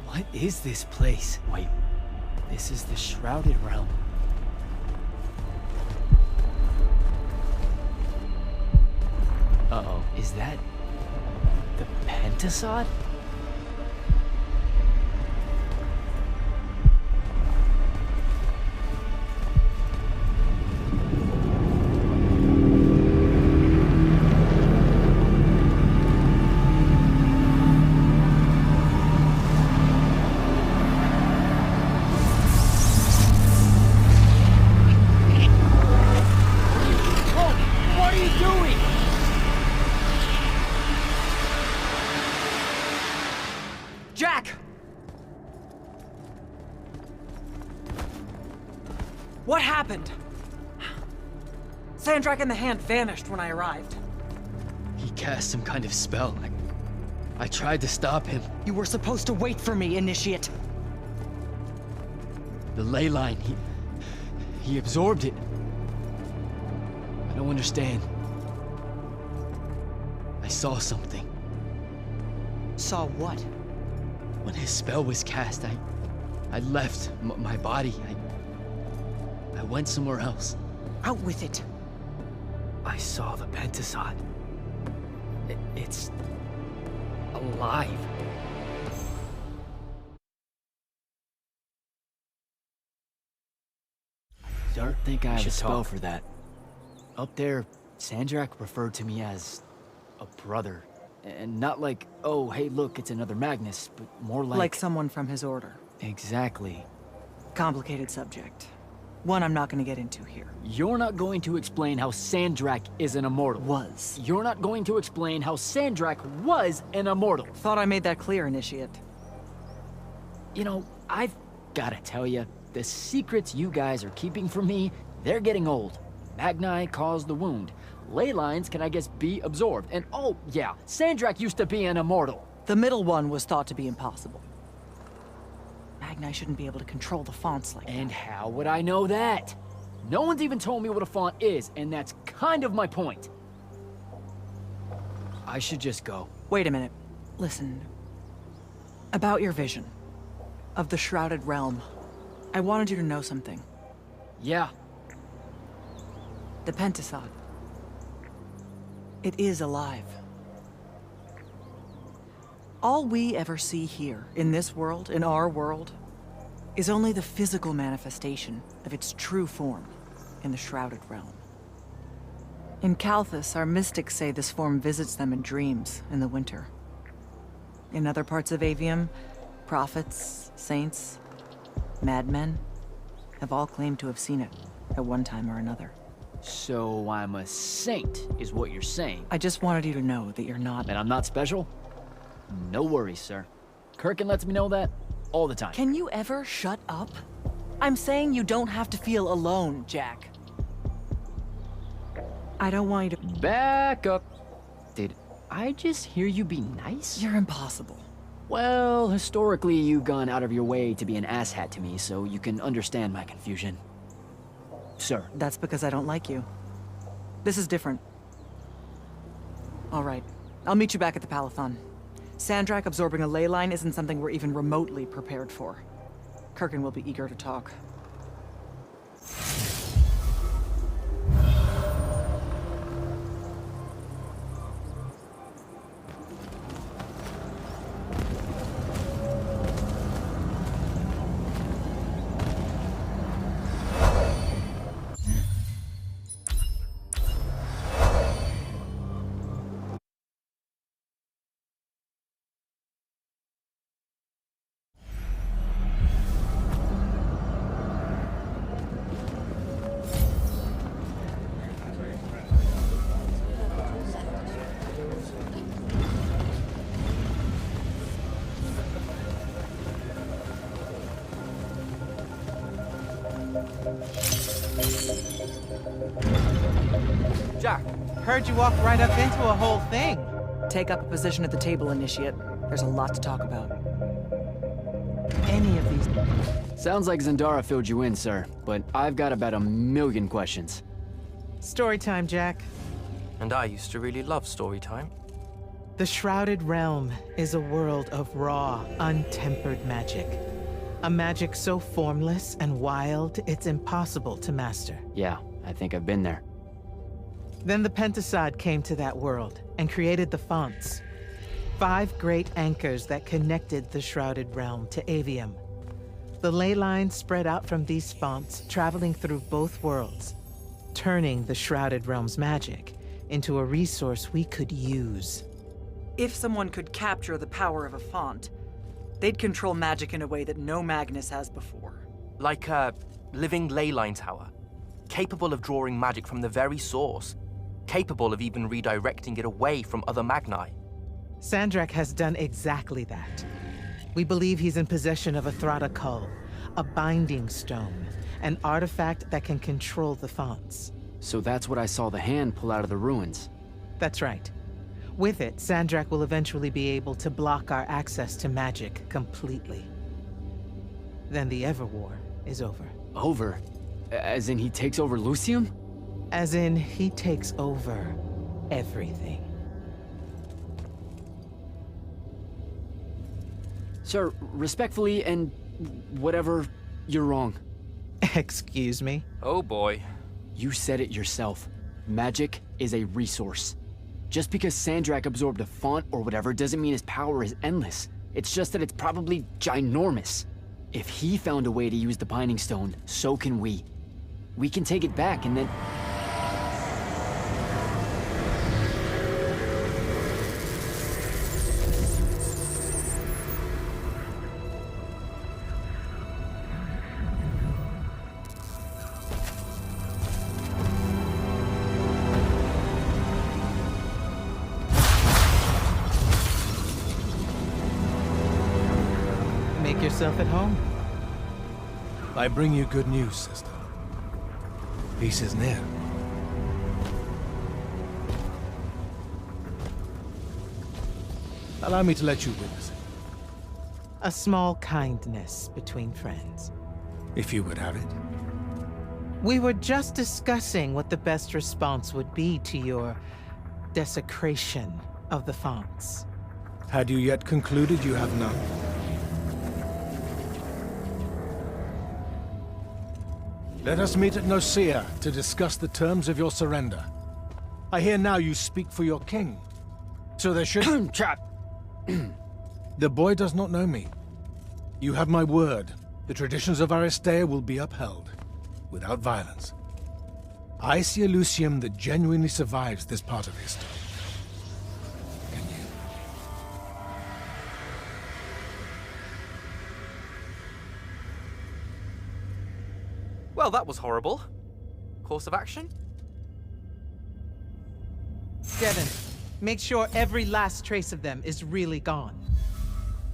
What is this place? Wait, this is the Shrouded Realm. Uh-oh, is that the Pentasod? What are you doing? Jack! What happened? Sandrak and the Hand vanished when I arrived. He cast some kind of spell. I tried to stop him. You were supposed to wait for me, Initiate. The ley line, he absorbed it. I don't understand. I saw something. Saw what? When his spell was cast, I left my body. I went somewhere else. Out with it. I saw the Pentasod. It's alive. Don't think I have a spell for that. Up there, Sandrak referred to me as a brother. And not like, oh, hey, look, it's another Magnus, but more like... Like someone from his order. Exactly. Complicated subject. One I'm not going to get into here. You're not going to explain how Sandrak is an immortal. Was. You're not going to explain how Sandrak was an immortal. Thought I made that clear, Initiate. You know, I've gotta tell you, the secrets you guys are keeping from me, they're getting old. Magni caused the wound. Ley lines can, I guess, be absorbed. And oh, yeah, Sandrak used to be an immortal. The middle one was thought to be impossible. Magni shouldn't be able to control the fonts like that. And how would I know that? No one's even told me what a font is, and that's kind of my point. I should just go. Wait a minute. Listen. About your vision of the Shrouded Realm, I wanted you to know something. Yeah. The Pentasod. It is alive. All we ever see here, in this world, in our world, is only the physical manifestation of its true form in the Shrouded Realm. In Kalthus, our mystics say this form visits them in dreams in the winter. In other parts of Aveum, prophets, saints, madmen have all claimed to have seen it at one time or another. So I'm a saint, is what you're saying. I just wanted you to know that you're not... And I'm not special? No worries, sir. Kirkin lets me know that all the time. Can you ever shut up? I'm saying you don't have to feel alone, Jack. I don't want you to... Back up. Did I just hear you be nice? You're impossible. Well, historically, you've gone out of your way to be an asshat to me, so you can understand my confusion. Sir. That's because I don't like you. This is different. All right. I'll meet you back at the Palathon. Sandrak absorbing a ley line isn't something we're even remotely prepared for. Kirkin will be eager to talk. Jack, heard you walk right up into a whole thing. Take up a position at the table, Initiate. There's a lot to talk about. any of these. Sounds like Zendara filled you in, sir, but I've got about 1,000,000 questions. Story time, Jack. And I used to really love story time. The Shrouded Realm is a world of raw, untempered magic. A magic so formless and wild, it's impossible to master. Yeah, I think I've been there. Then the Pentasod came to that world and created the fonts. 5 great anchors that connected the Shrouded Realm to Aveum. The ley lines spread out from these fonts, traveling through both worlds, turning the Shrouded Realm's magic into a resource we could use. If someone could capture the power of a font, they'd control magic in a way that no Magnus has before. Like a living ley line tower, capable of drawing magic from the very source, capable of even redirecting it away from other Magni. Sandrak has done exactly that. We believe he's in possession of a Thrata Cull, a binding stone, an artifact that can control the fonts. So that's what I saw the hand pull out of the ruins. That's right. With it, Sandrak will eventually be able to block our access to magic completely. Then the Everwar is over. Over? As in he takes over Lucium? As in, he takes over everything. Sir, respectfully and whatever, you're wrong. Excuse me? Oh boy. You said it yourself. Magic is a resource. Just because Sandrak absorbed a font or whatever doesn't mean his power is endless. It's just that it's probably ginormous. If he found a way to use the Binding Stone, so can we. We can take it back and then... Make yourself at home. I bring you good news, sister. Peace is near. Allow me to let you witness it. A small kindness between friends. If you would have it. We were just discussing what the best response would be to your desecration of the fonts. Had you yet concluded you have none? Let us meet at Nicaea to discuss the terms of your surrender. I hear now you speak for your king. So there should... Trap! The boy does not know me. You have my word. The traditions of Aristea will be upheld, without violence. I see a Lucium that genuinely survives this part of history. Can you? Well, that was horrible. Course of action? Devin, make sure every last trace of them is really gone.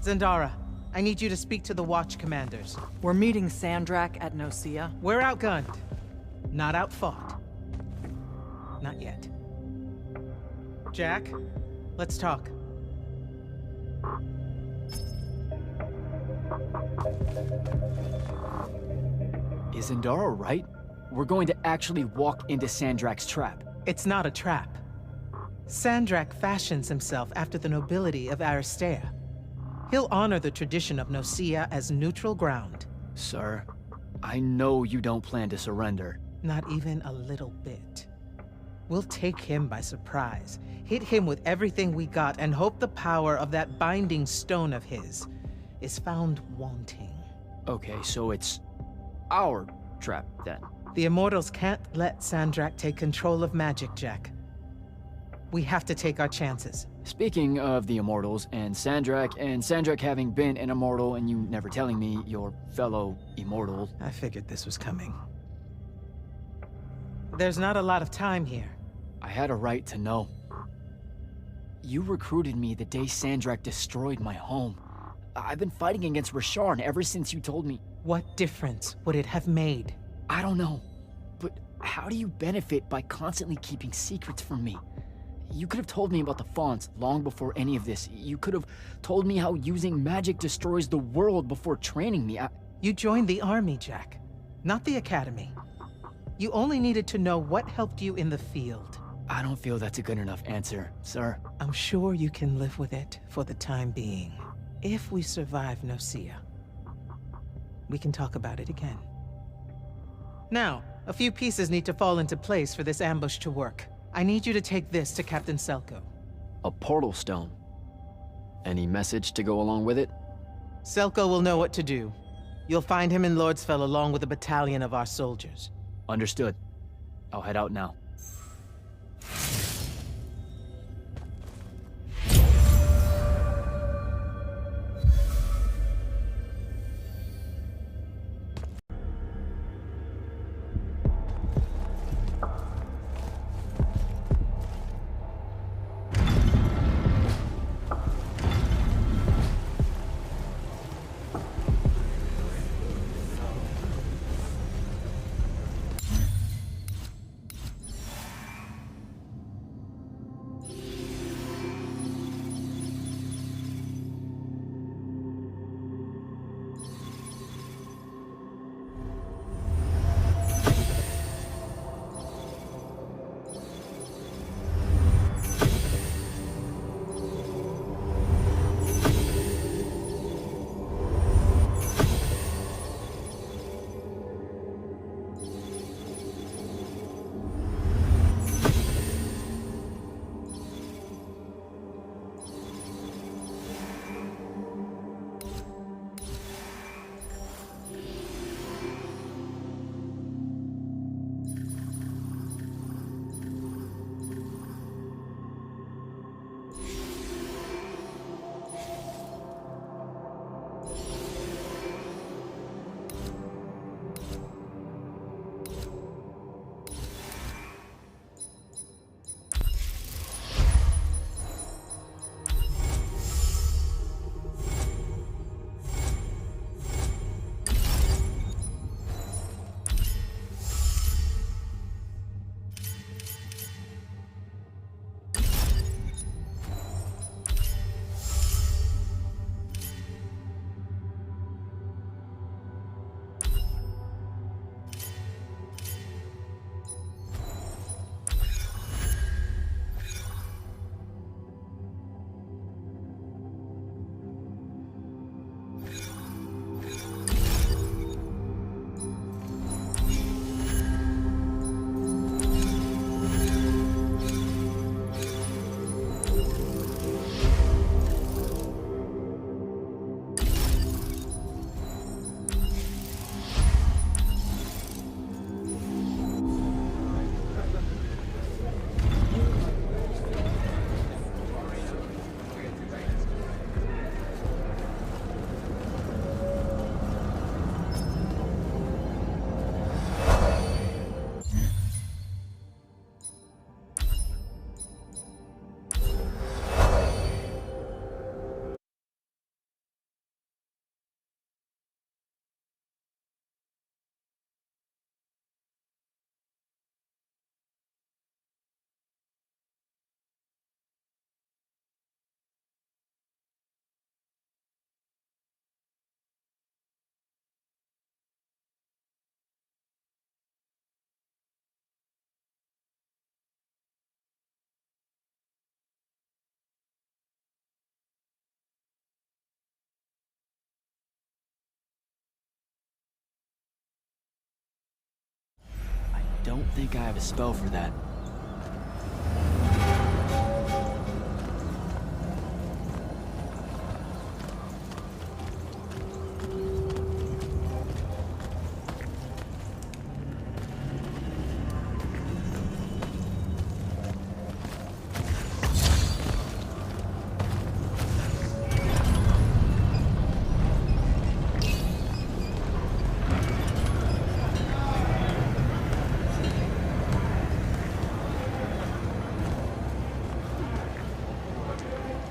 Zendara, I need you to speak to the Watch commanders. We're meeting Sandrak at Nicaea. We're outgunned, not outfought. Not yet. Jack, let's talk. Is Zendara right? We're going to actually walk into Sandrak's trap. It's not a trap. Sandrak fashions himself after the nobility of Aristea. He'll honor the tradition of Nicaea as neutral ground. Sir, I know you don't plan to surrender. Not even a little bit. We'll take him by surprise, hit him with everything we got, and hope the power of that binding stone of his is found wanting. Okay, so it's our trap, then. The Immortals can't let Sandrak take control of magic, Jack. We have to take our chances. Speaking of the Immortals and Sandrak having been an Immortal and you never telling me your fellow Immortal... I figured this was coming. There's not a lot of time here. I had a right to know. You recruited me the day Sandrak destroyed my home. I've been fighting against Rasharn ever since you told me. What difference would it have made? I don't know, but how do you benefit by constantly keeping secrets from me? You could have told me about the fonts long before any of this. You could have told me how using magic destroys the world before training me. You joined the army, Jack, not the academy. You only needed to know what helped you in the field. I don't feel that's a good enough answer, sir. I'm sure you can live with it for the time being. If we survive Nocia, we can talk about it again. Now, a few pieces need to fall into place for this ambush to work. I need you to take this to Captain Selko. A portal stone. Any message to go along with it? Selko will know what to do. You'll find him in Lordsfell along with a battalion of our soldiers. Understood. I'll head out now. Don't think I have a spell for that.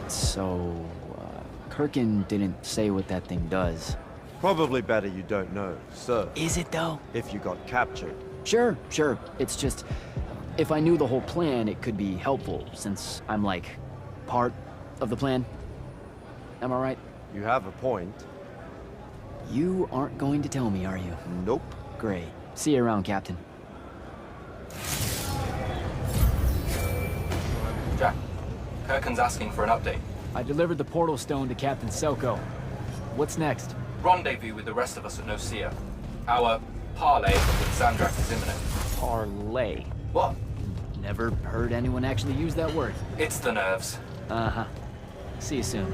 So, Kirkin didn't say what that thing does. Probably better you don't know, sir. Is it though? If you got captured. Sure. It's just, if I knew the whole plan, it could be helpful, since I'm like, part of the plan. Am I right? You have a point. You aren't going to tell me, are you? Nope. Great. See you around, Captain. Jack, Kirkin's asking for an update. I delivered the portal stone to Captain Selko. What's next? Rendezvous with the rest of us at Nicaea. Our parley with Sandrak is imminent. Parlay. What? Never heard anyone actually use that word. It's the nerves. Uh-huh. See you soon.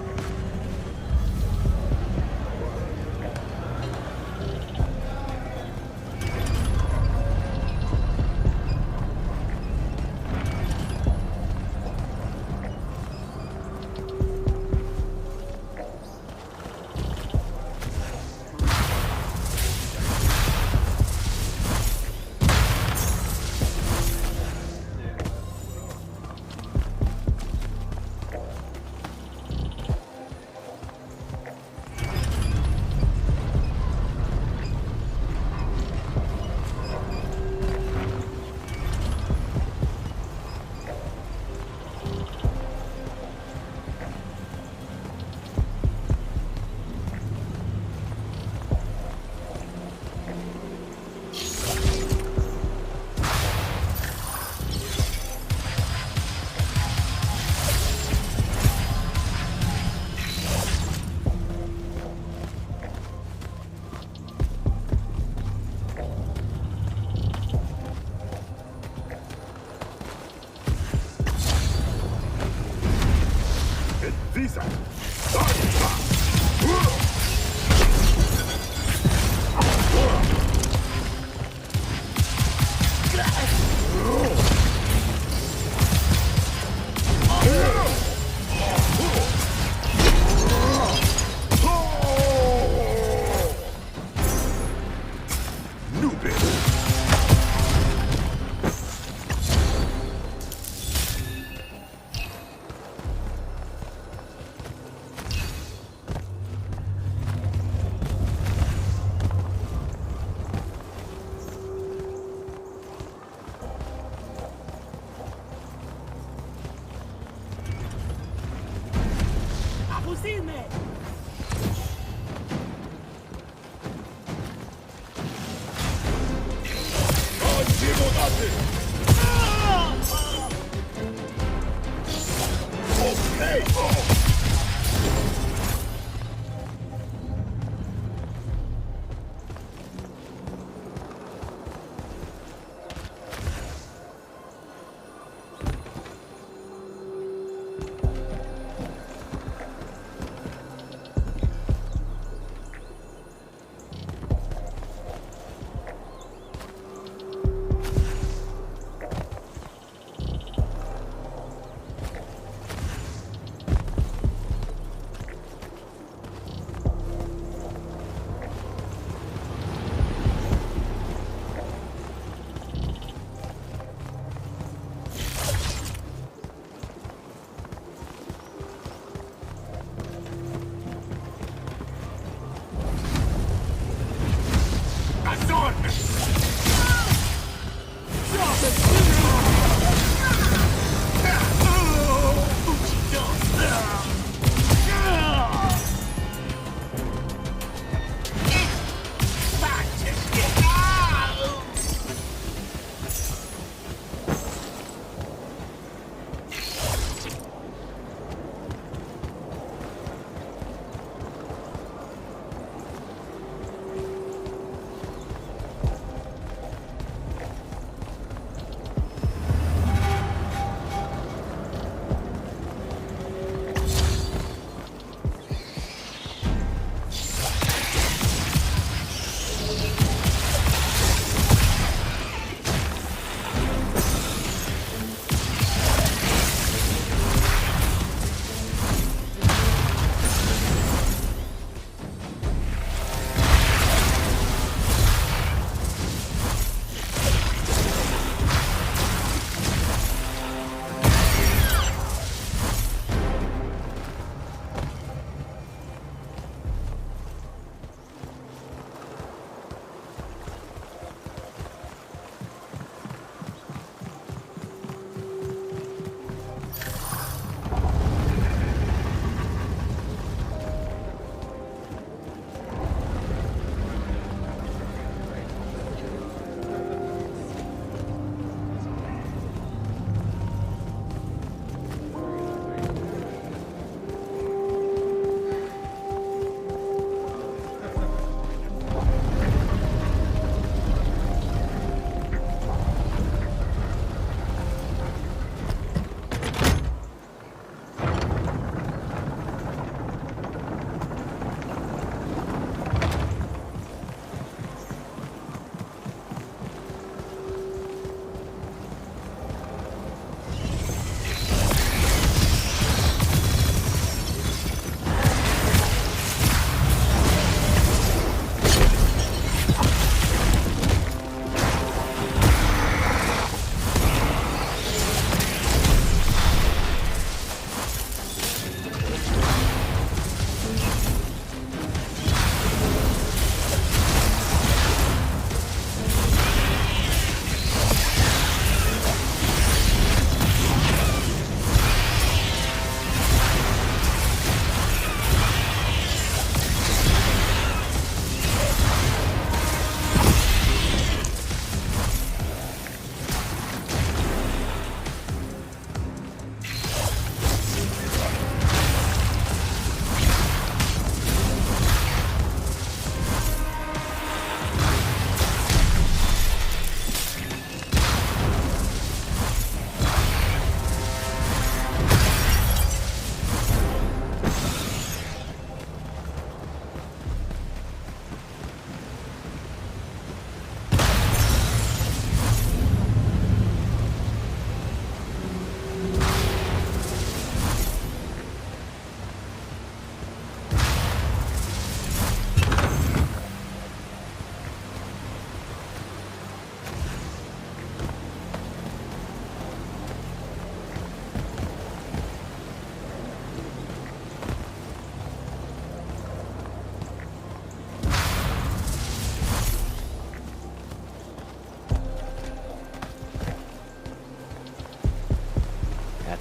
Visa.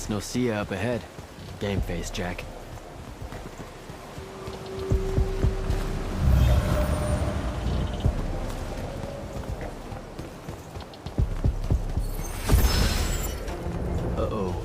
That's Nocia up ahead. Game face, Jack. Uh-oh.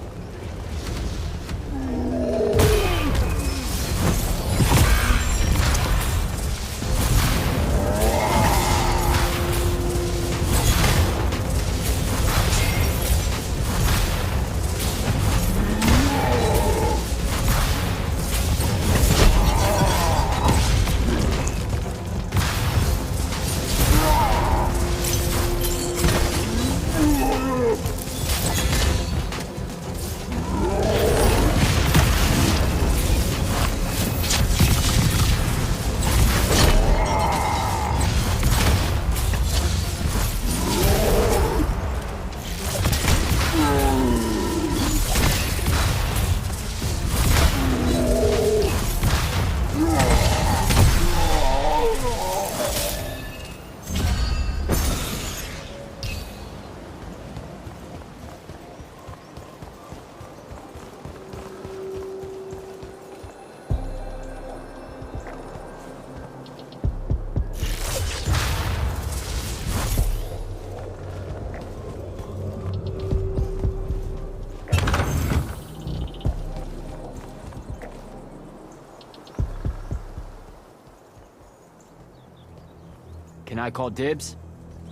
Can I call dibs?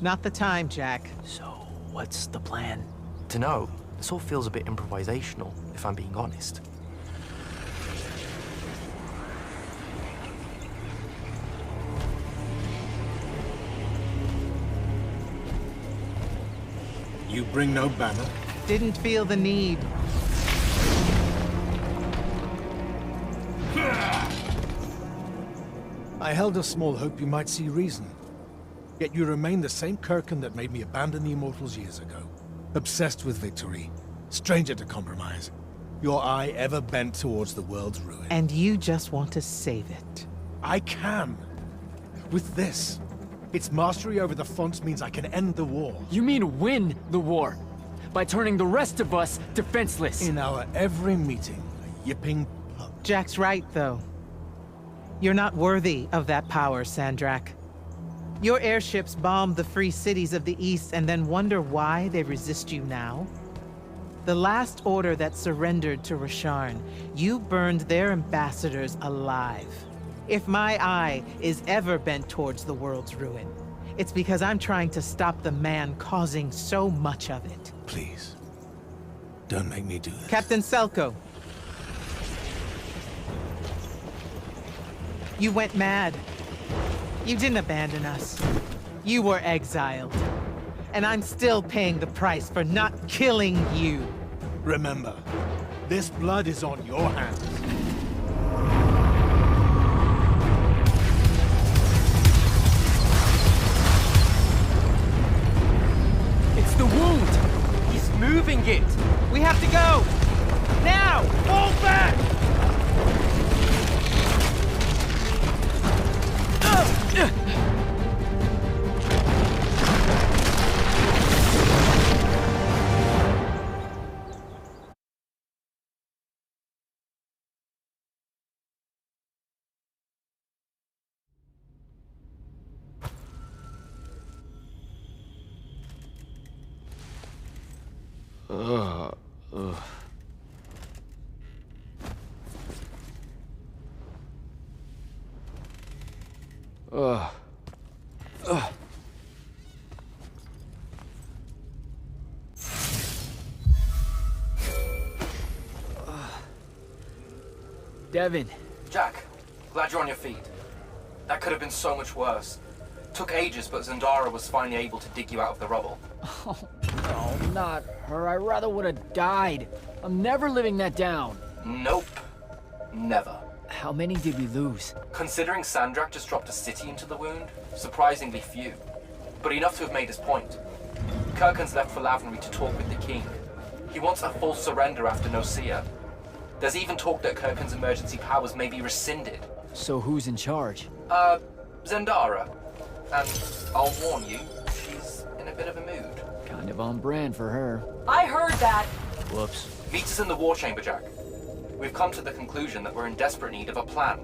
Not the time, Jack. So, what's the plan? Dunno. This all feels a bit improvisational, if I'm being honest. You bring no banner? Didn't feel the need. I held a small hope you might see reason. Yet you remain the same Kirkin that made me abandon the Immortals years ago. Obsessed with victory, stranger to compromise. Your eye ever bent towards the world's ruin. And you just want to save it. I can. With this. Its mastery over the fonts means I can end the war. You mean win the war? By turning the rest of us defenseless? In our every meeting, a yipping pub. Jack's right, though. You're not worthy of that power, Sandrak. Your airships bomb the free cities of the East and then wonder why they resist you now? The last order that surrendered to Rasharn, you burned their ambassadors alive. If my eye is ever bent towards the world's ruin, it's because I'm trying to stop the man causing so much of it. Please, don't make me do this. Captain Selko. You went mad. You didn't abandon us. You were exiled. And I'm still paying the price for not killing you. Remember, this blood is on your hands. It's the wound! He's moving it! We have to go! Now! Fall back! Devin. Jack, glad you're on your feet. That could have been so much worse. Took ages, but Zendara was finally able to dig you out of the rubble. Oh, no, not her. I rather would have died. I'm never living that down. Nope. Never. How many did we lose? Considering Sandrak just dropped a city into the wound, surprisingly few. But enough to have made his point. Kirkin's left for Lavnery to talk with the king. He wants a full surrender after Nocia. There's even talk that Kirkin's emergency powers may be rescinded. So who's in charge? Zendara. And I'll warn you, she's in a bit of a mood. Kind of on brand for her. I heard that. Whoops. Meet us in the war chamber, Jack. We've come to the conclusion that we're in desperate need of a plan.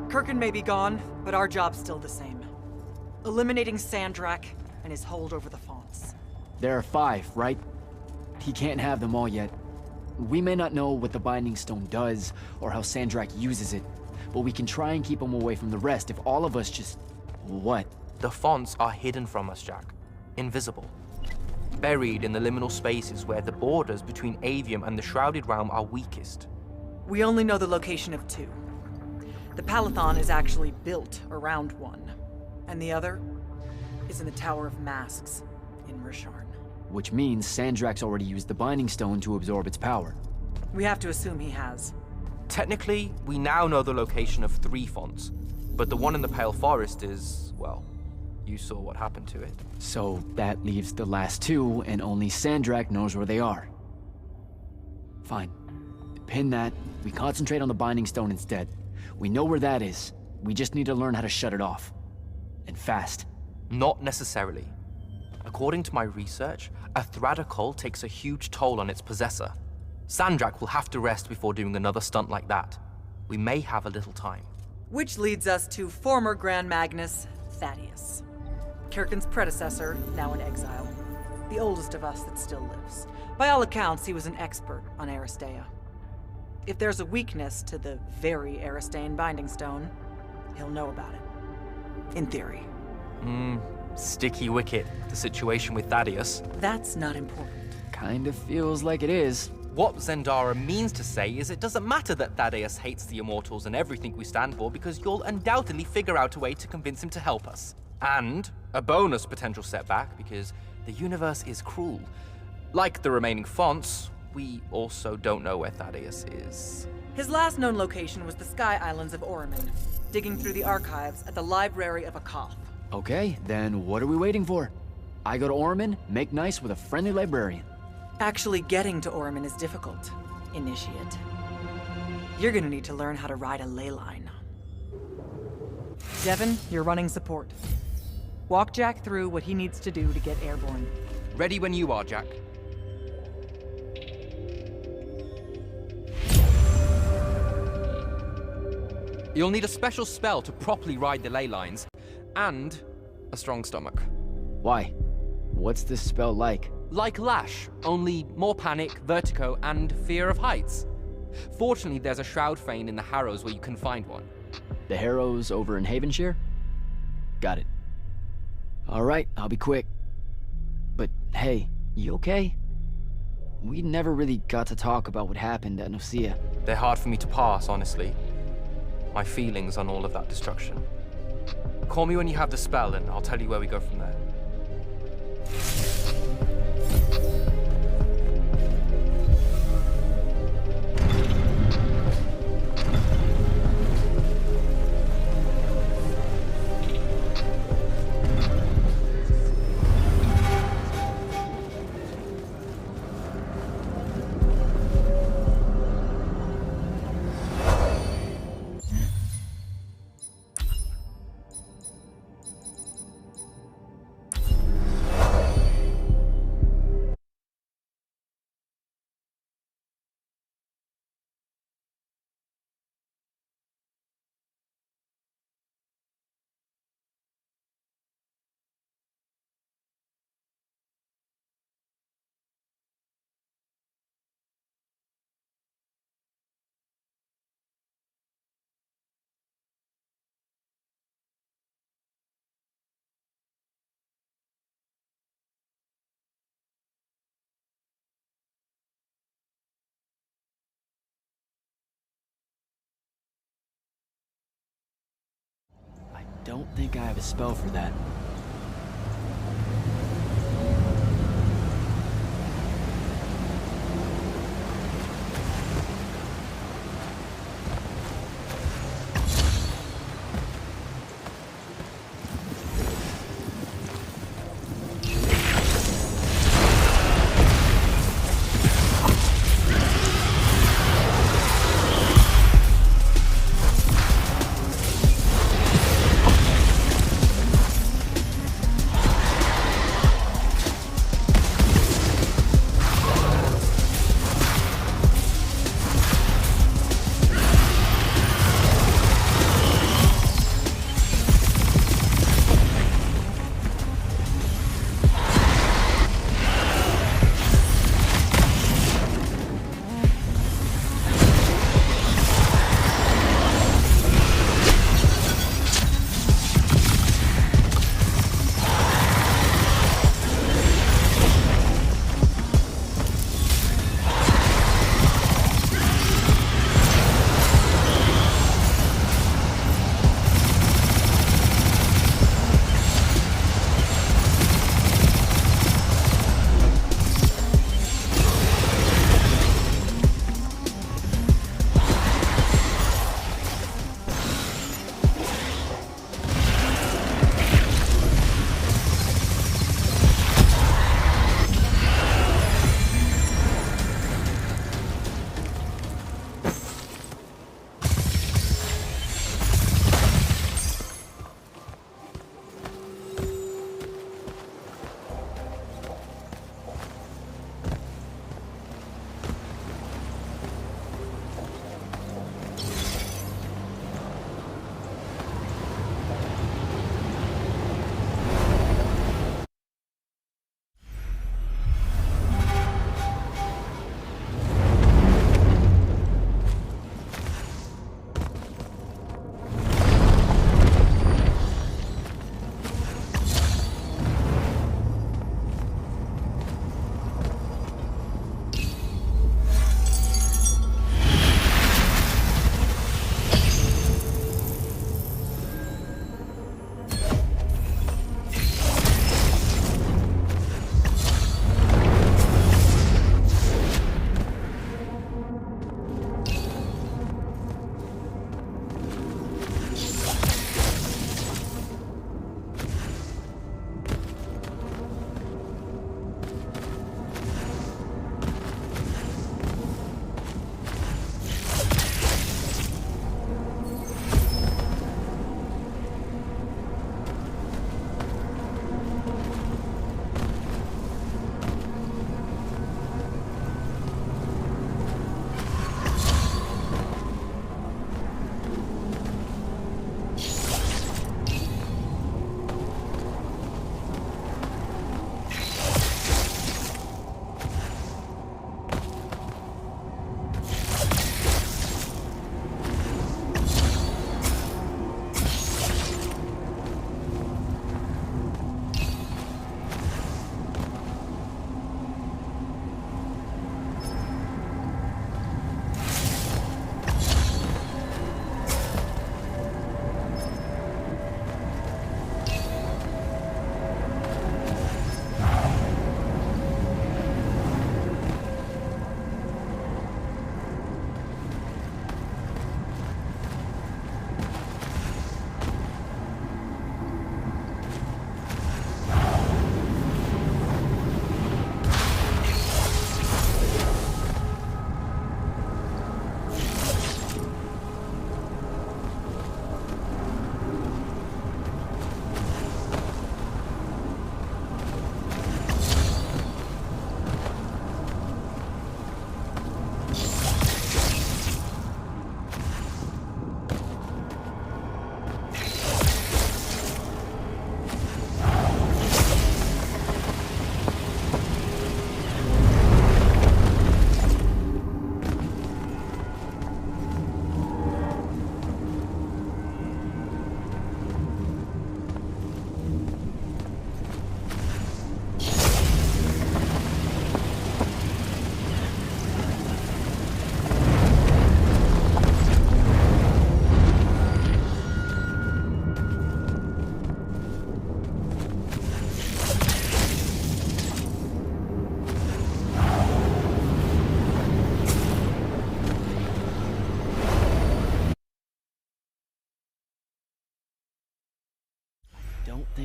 Kirkin may be gone, but our job's still the same. Eliminating Sandrak and his hold over the fonts. There are 5, right? He can't have them all yet. We may not know what the Binding Stone does, or how Sandrak uses it, but we can try and keep him away from the rest if all of us just... what? The fonts are hidden from us, Jack. Invisible. Buried in the liminal spaces where the borders between Aveum and the Shrouded Realm are weakest. We only know the location of 2. The Palathon is actually built around one, and the other is in the Tower of Masks in Risharn. Which means Sandrak's already used the Binding Stone to absorb its power. We have to assume he has. Technically, we now know the location of 3 fonts, but the one in the Pale Forest is, well, you saw what happened to it. So that leaves the last 2, and only Sandrak knows where they are. Fine. Pin that. We concentrate on the Binding Stone instead. We know where that is. We just need to learn how to shut it off. And fast. Not necessarily. According to my research, a Thradakol takes a huge toll on its possessor. Sandrak will have to rest before doing another stunt like that. We may have a little time. Which leads us to former Grand Magnus, Thaddeus. Kirkin's predecessor, now in exile. The oldest of us that still lives. By all accounts, he was an expert on Aristea. If there's a weakness to the very Aristean Binding Stone, he'll know about it. In theory. Sticky wicket, the situation with Thaddeus. That's not important. Kind of feels like it is. What Zendara means to say is it doesn't matter that Thaddeus hates the Immortals and everything we stand for, because you'll undoubtedly figure out a way to convince him to help us. And a bonus potential setback, because the universe is cruel. Like the remaining fonts, we also don't know where Thaddeus is. His last known location was the Sky Islands of Oriman, digging through the archives at the Library of Akoth. Okay, then what are we waiting for? I go to Orman, make nice with a friendly librarian. Actually getting to Oriman is difficult, Initiate. You're gonna need to learn how to ride a ley line. Devin, you're running support. Walk Jack through what he needs to do to get airborne. Ready when you are, Jack. You'll need a special spell to properly ride the ley lines, and a strong stomach. Why? What's this spell like? Like Lash, only more panic, vertigo, and fear of heights. Fortunately, there's a Shroud Fane in the Harrows where you can find one. The Harrows over in Havenshire? Got it. All right, I'll be quick. But hey, you okay? We never really got to talk about what happened at Nicaea. They're hard for me to pass, honestly. My feelings on all of that destruction. Call me when you have the spell, and I'll tell you where we go from there. Don't think I have a spell for that.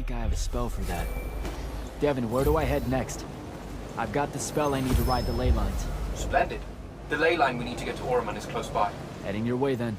think I have a spell for that. Devin, where do I head next? I've got the spell I need to ride the ley lines. Splendid. The ley line we need to get to Oromon is close by. Heading your way then.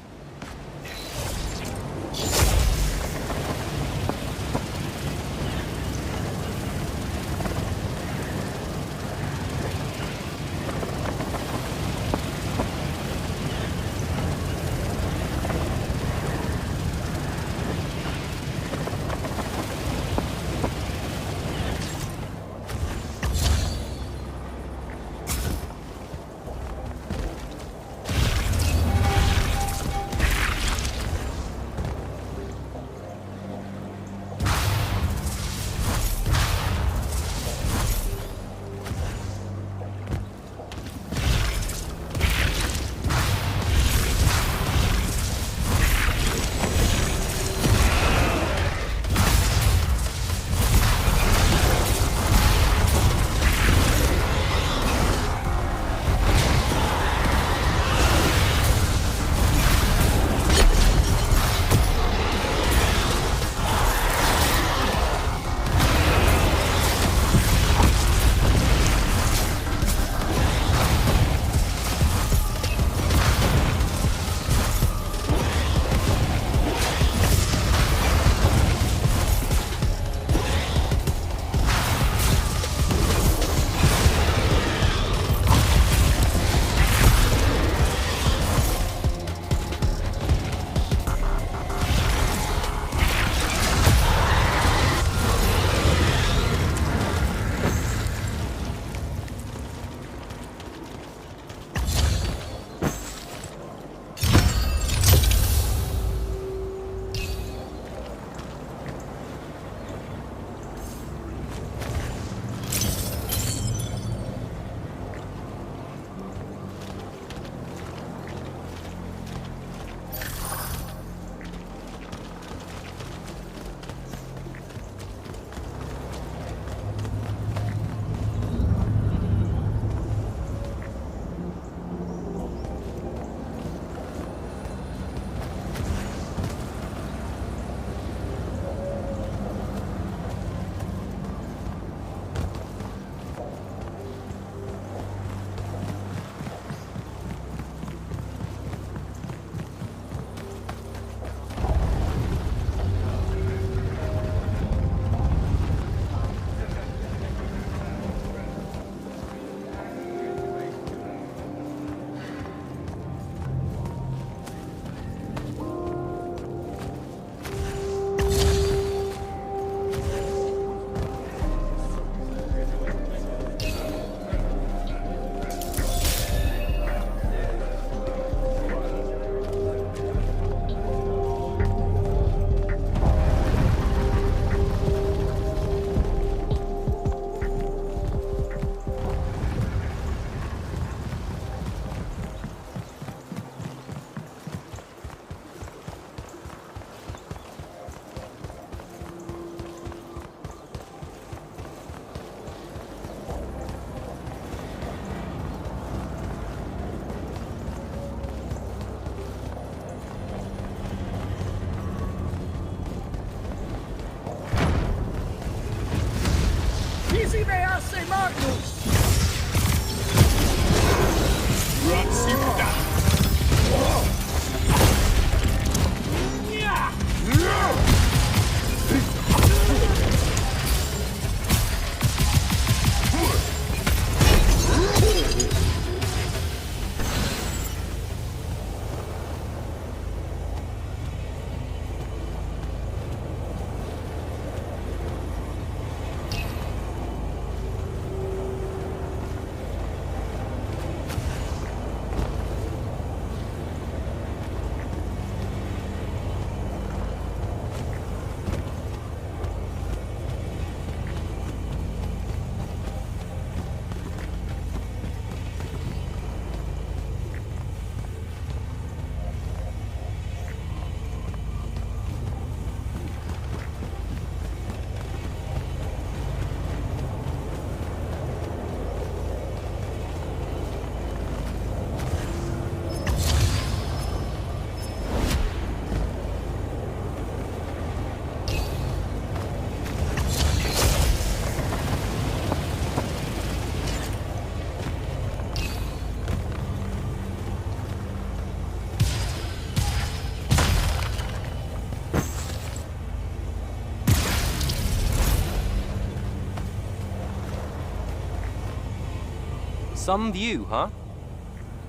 Some view, huh?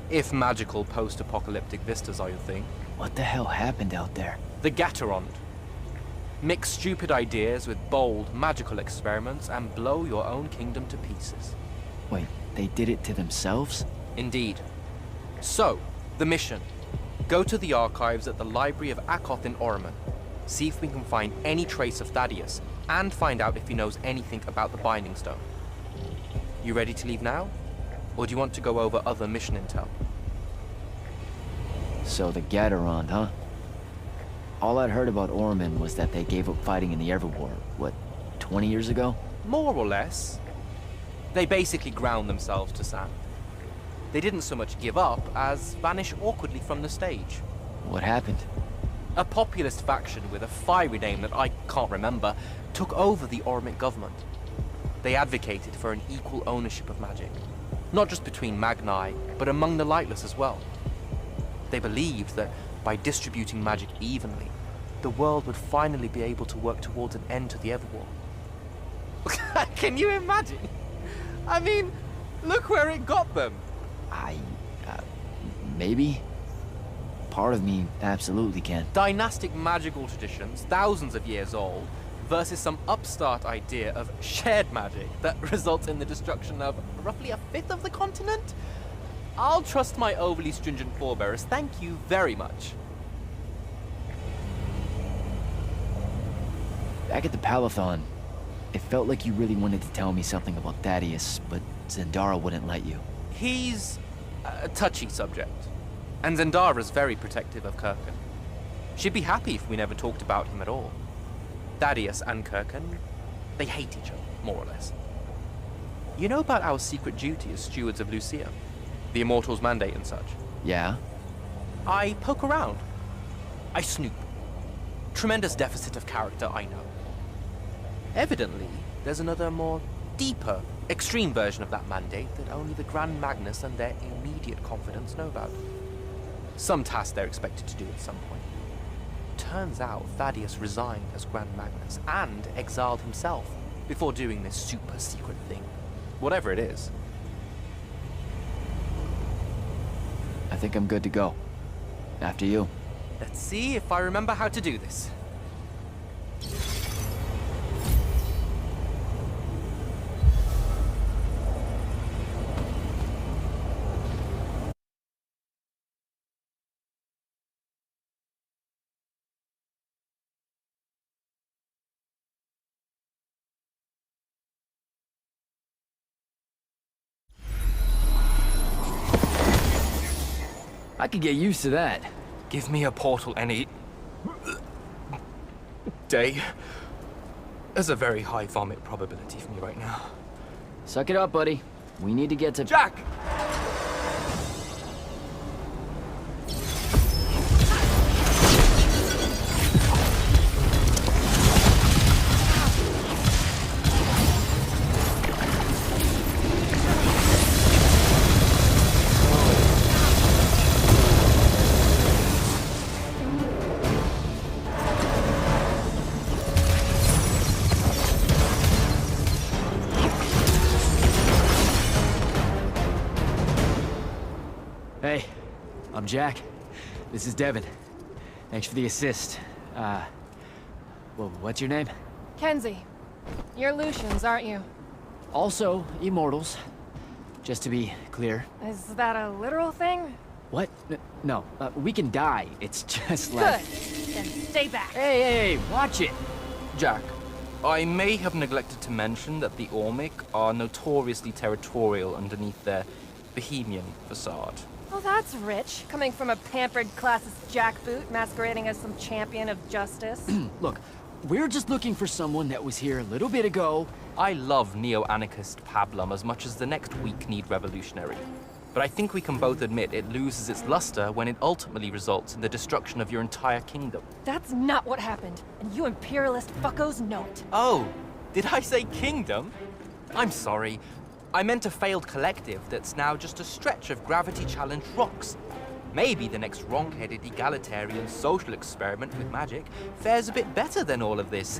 If magical post-apocalyptic vistas are your thing. What the hell happened out there? The Gatorond. Mix stupid ideas with bold, magical experiments and blow your own kingdom to pieces. Wait, they did it to themselves? Indeed. So, the mission. Go to the archives at the Library of Akoth in Orman. See if we can find any trace of Thaddeus, and find out if he knows anything about the Binding Stone. You ready to leave now? Or do you want to go over other mission intel? So the Gatorond, huh? All I'd heard about Orman was that they gave up fighting in the Everwar, what, 20 years ago? More or less. They basically ground themselves to sand. They didn't so much give up as vanish awkwardly from the stage. What happened? A populist faction with a fiery name that I can't remember took over the Ormic government. They advocated for an equal ownership of magic. Not just between Magni, but among the lightless as well. They believed that by distributing magic evenly, the world would finally be able to work towards an end to the Everwar. Can you imagine? I mean, look where it got them. Maybe? Part of me absolutely can. Dynastic magical traditions, thousands of years old, versus some upstart idea of shared magic that results in the destruction of roughly a fifth of the continent? I'll trust my overly stringent forebears, thank you very much. Back at the Palathon, it felt like you really wanted to tell me something about Thaddeus, but Zendara wouldn't let you. He's a touchy subject, and Zendara's very protective of Kirkan. She'd be happy if we never talked about him at all. Thaddeus and Kirkan, they hate each other, more or less. You know about our secret duty as stewards of Lucia? The Immortals' mandate and such? Yeah? I poke around. I snoop. Tremendous deficit of character, I know. Evidently, there's another more deeper, extreme version of that mandate that only the Grand Magnus and their immediate confidants know about. Some task they're expected to do at some point. Turns out Thaddeus resigned as Grand Magnus and exiled himself before doing this super secret thing. Whatever it is. I think I'm good to go. After you. Let's see if I remember how to do this. I could get used to that. Give me a portal any day. There's a very high vomit probability for me right now. Suck it up, buddy. We need to get to... Jack! Hey, I'm Jack. This is Devin. Thanks for the assist. Well, what's your name? Kenzie. You're Lucians, aren't you? Also, Immortals. Just to be clear. Is that a literal thing? What? No, we can die. It's just like... Good. Then stay back. Hey, watch it! Jack, I may have neglected to mention that the Ormic are notoriously territorial underneath their Bohemian facade. Oh, that's rich. Coming from a pampered classist jackboot masquerading as some champion of justice. Look, we're just looking for someone that was here a little bit ago. I love neo-anarchist pablum as much as the next weak-kneed revolutionary. But I think we can both admit it loses its luster when it ultimately results in the destruction of your entire kingdom. That's not what happened, and you imperialist fuckos know it. Oh, did I say kingdom? I'm sorry. I meant a failed collective that's now just a stretch of gravity-challenged rocks. Maybe the next wrong-headed egalitarian social experiment with magic fares a bit better than all of this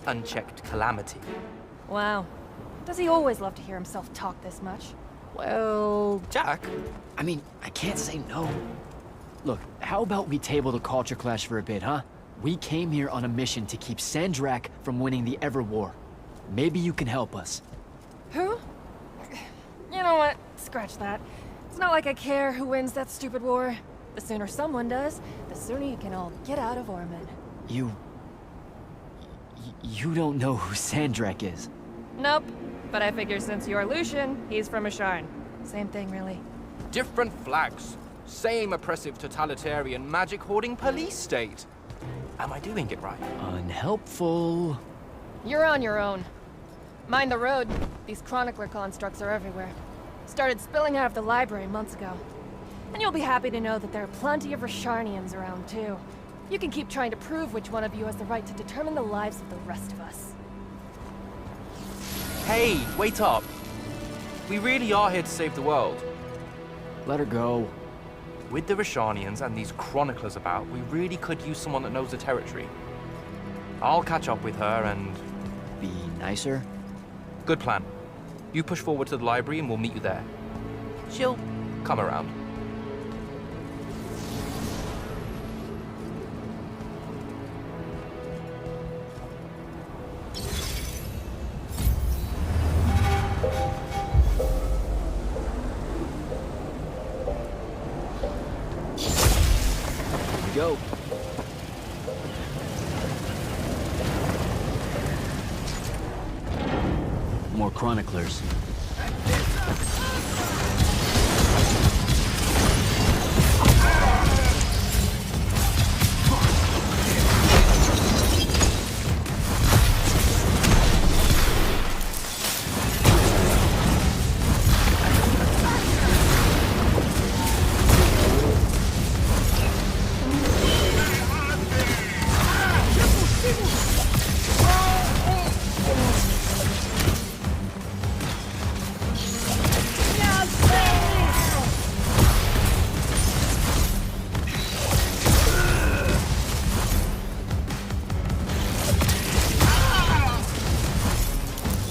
unchecked calamity. Wow. Does he always love to hear himself talk this much? Well... Jack? I mean, I can't say no. Look, how about we table the culture clash for a bit, huh? We came here on a mission to keep Sandrak from winning the Ever War. Maybe you can help us. Who? You know what? Scratch that. It's not like I care who wins that stupid war. The sooner someone does, the sooner you can all get out of Ormond. You don't know who Sandrak is? Nope. But I figure since you're Lucian, he's from Asharn. Same thing, really. Different flags. Same oppressive totalitarian magic-hoarding police state. Am I doing it right? Unhelpful. You're on your own. Mind the road. These chronicler constructs are everywhere. Started spilling out of the library months ago. And you'll be happy to know that there are plenty of Rasharnians around, too. You can keep trying to prove which one of you has the right to determine the lives of the rest of us. Hey, wait up. We really are here to save the world. Let her go. With the Rashanians and these chroniclers about, we really could use someone that knows the territory. I'll catch up with her and... Be nicer? Good plan. You push forward to the library and we'll meet you there. She'll come around. Go. More chroniclers.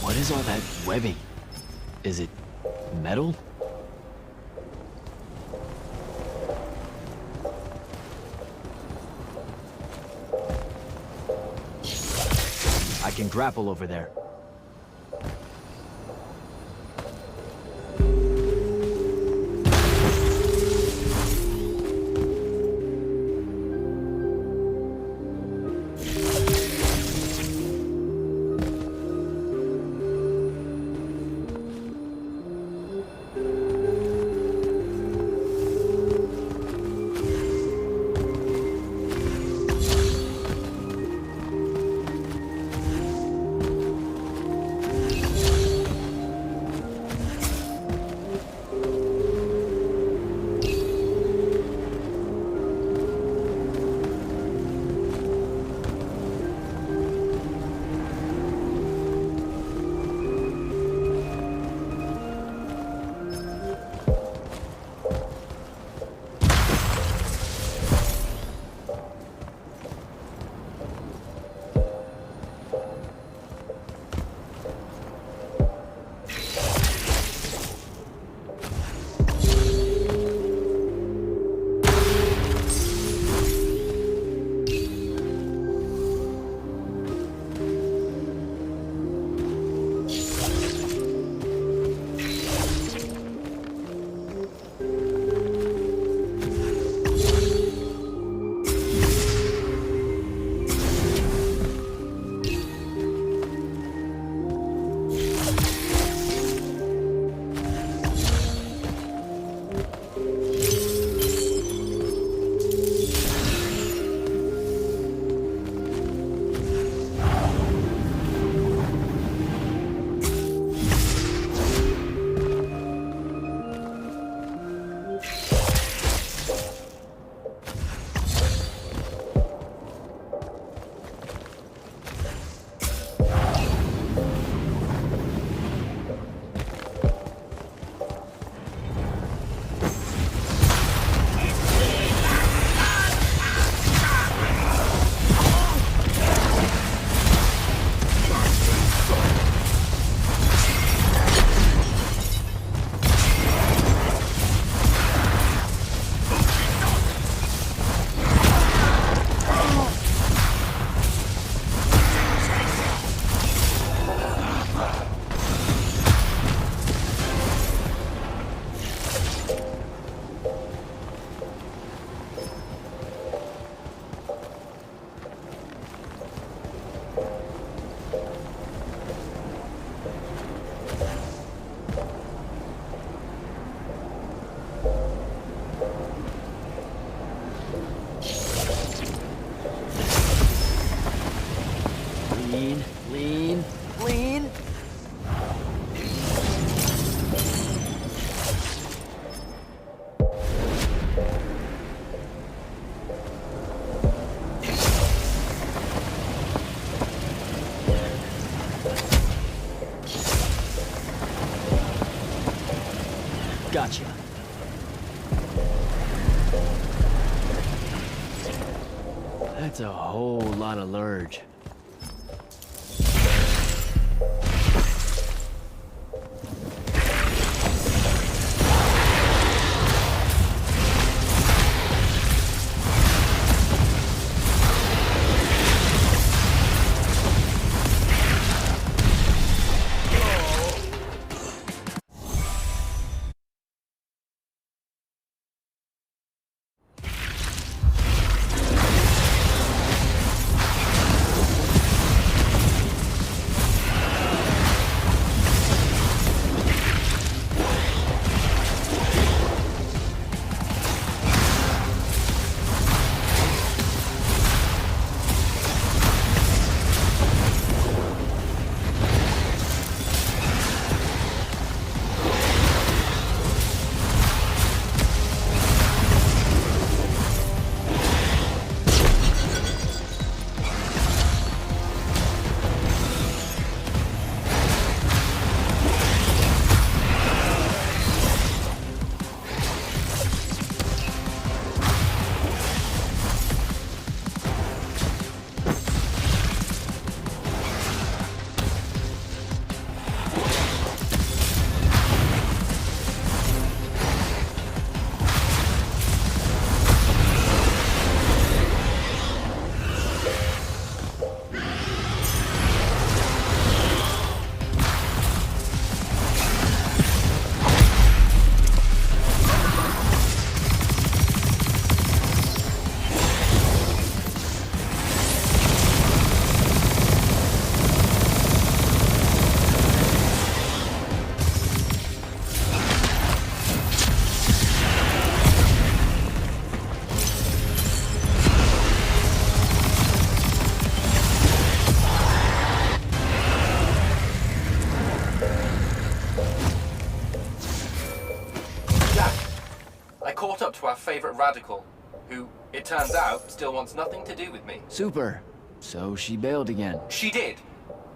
What is all that webbing? Is it metal? I can grapple over there. Gotcha. That's a whole lot of lurge. Caught up to our favorite radical, who, it turns out, still wants nothing to do with me. Super. So she bailed again. She did.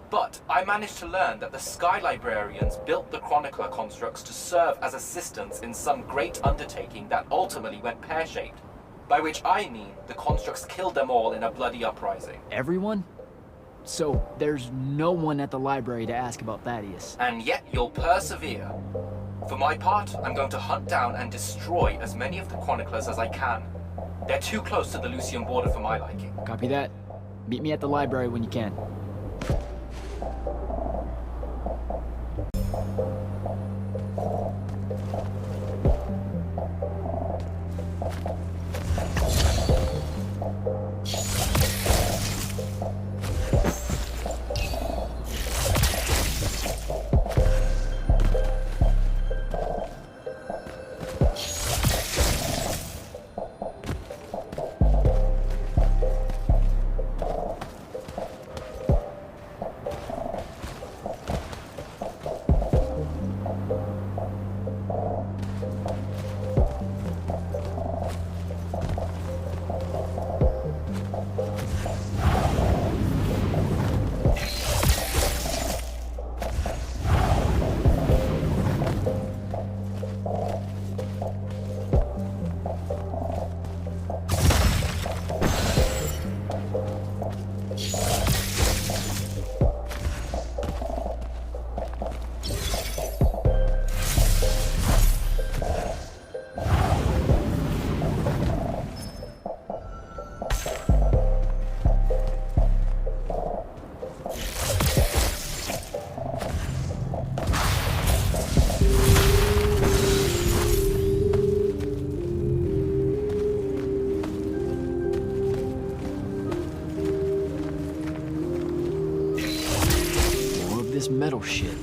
But I managed to learn that the Sky Librarians built the Chronicler constructs to serve as assistants in some great undertaking that ultimately went pear-shaped. By which I mean the constructs killed them all in a bloody uprising. Everyone? So there's no one at the library to ask about Thaddeus. And yet you'll persevere. For my part, I'm going to hunt down and destroy as many of the Chroniclers as I can. They're too close to the Lucian border for my liking. Copy that. Meet me at the library when you can. Metal shit.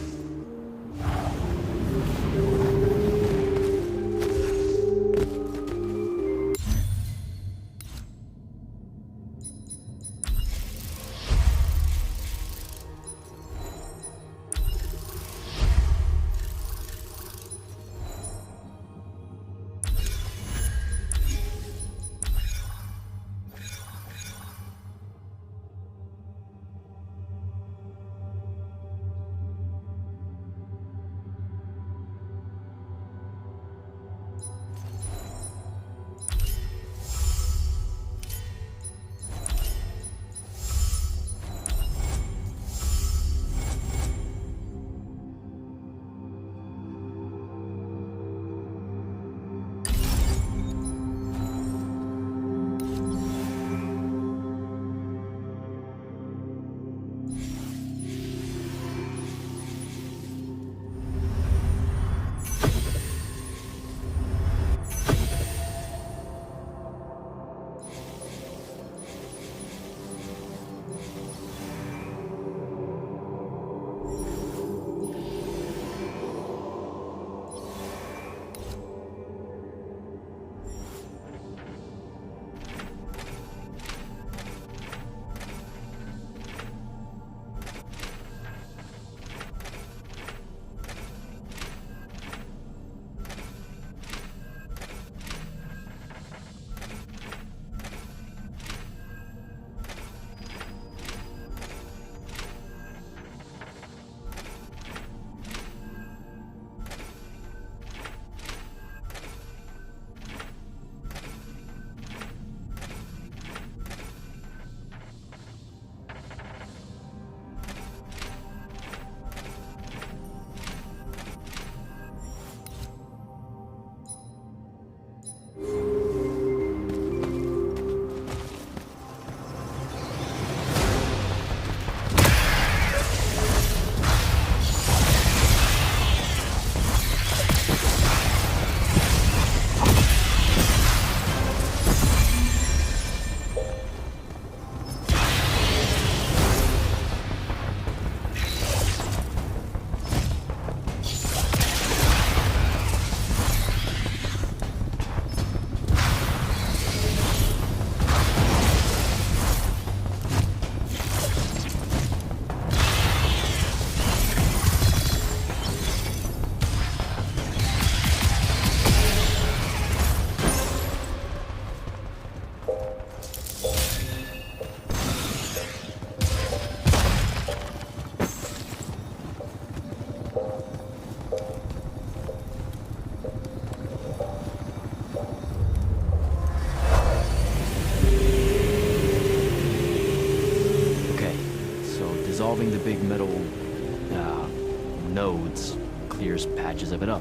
patches of it up.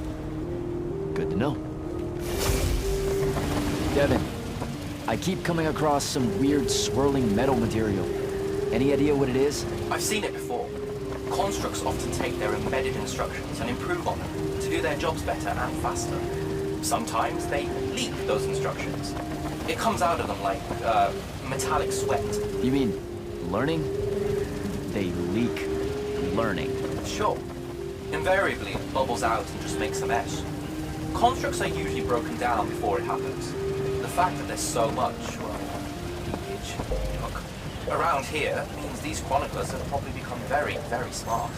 Good to know. Devin, I keep coming across some weird swirling metal material. Any idea what it is? I've seen it before. Constructs often take their embedded instructions and improve on them to do their jobs better and faster. Sometimes they leak those instructions. It comes out of them like, metallic sweat. You mean learning? They leak learning. Sure. Invariably, it bubbles out and just makes a mess. Constructs are usually broken down before it happens. The fact that there's so much, well, leakage, look, around here means these chroniclers have probably become very, very smart.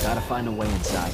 Gotta find a way inside.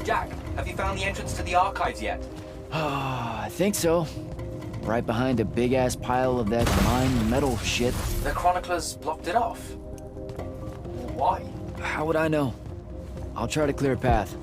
Jack, have you found the entrance to the archives yet? I think so. Right behind a big-ass pile of that mined metal shit. The chroniclers blocked it off. Why? How would I know? I'll try to clear a path.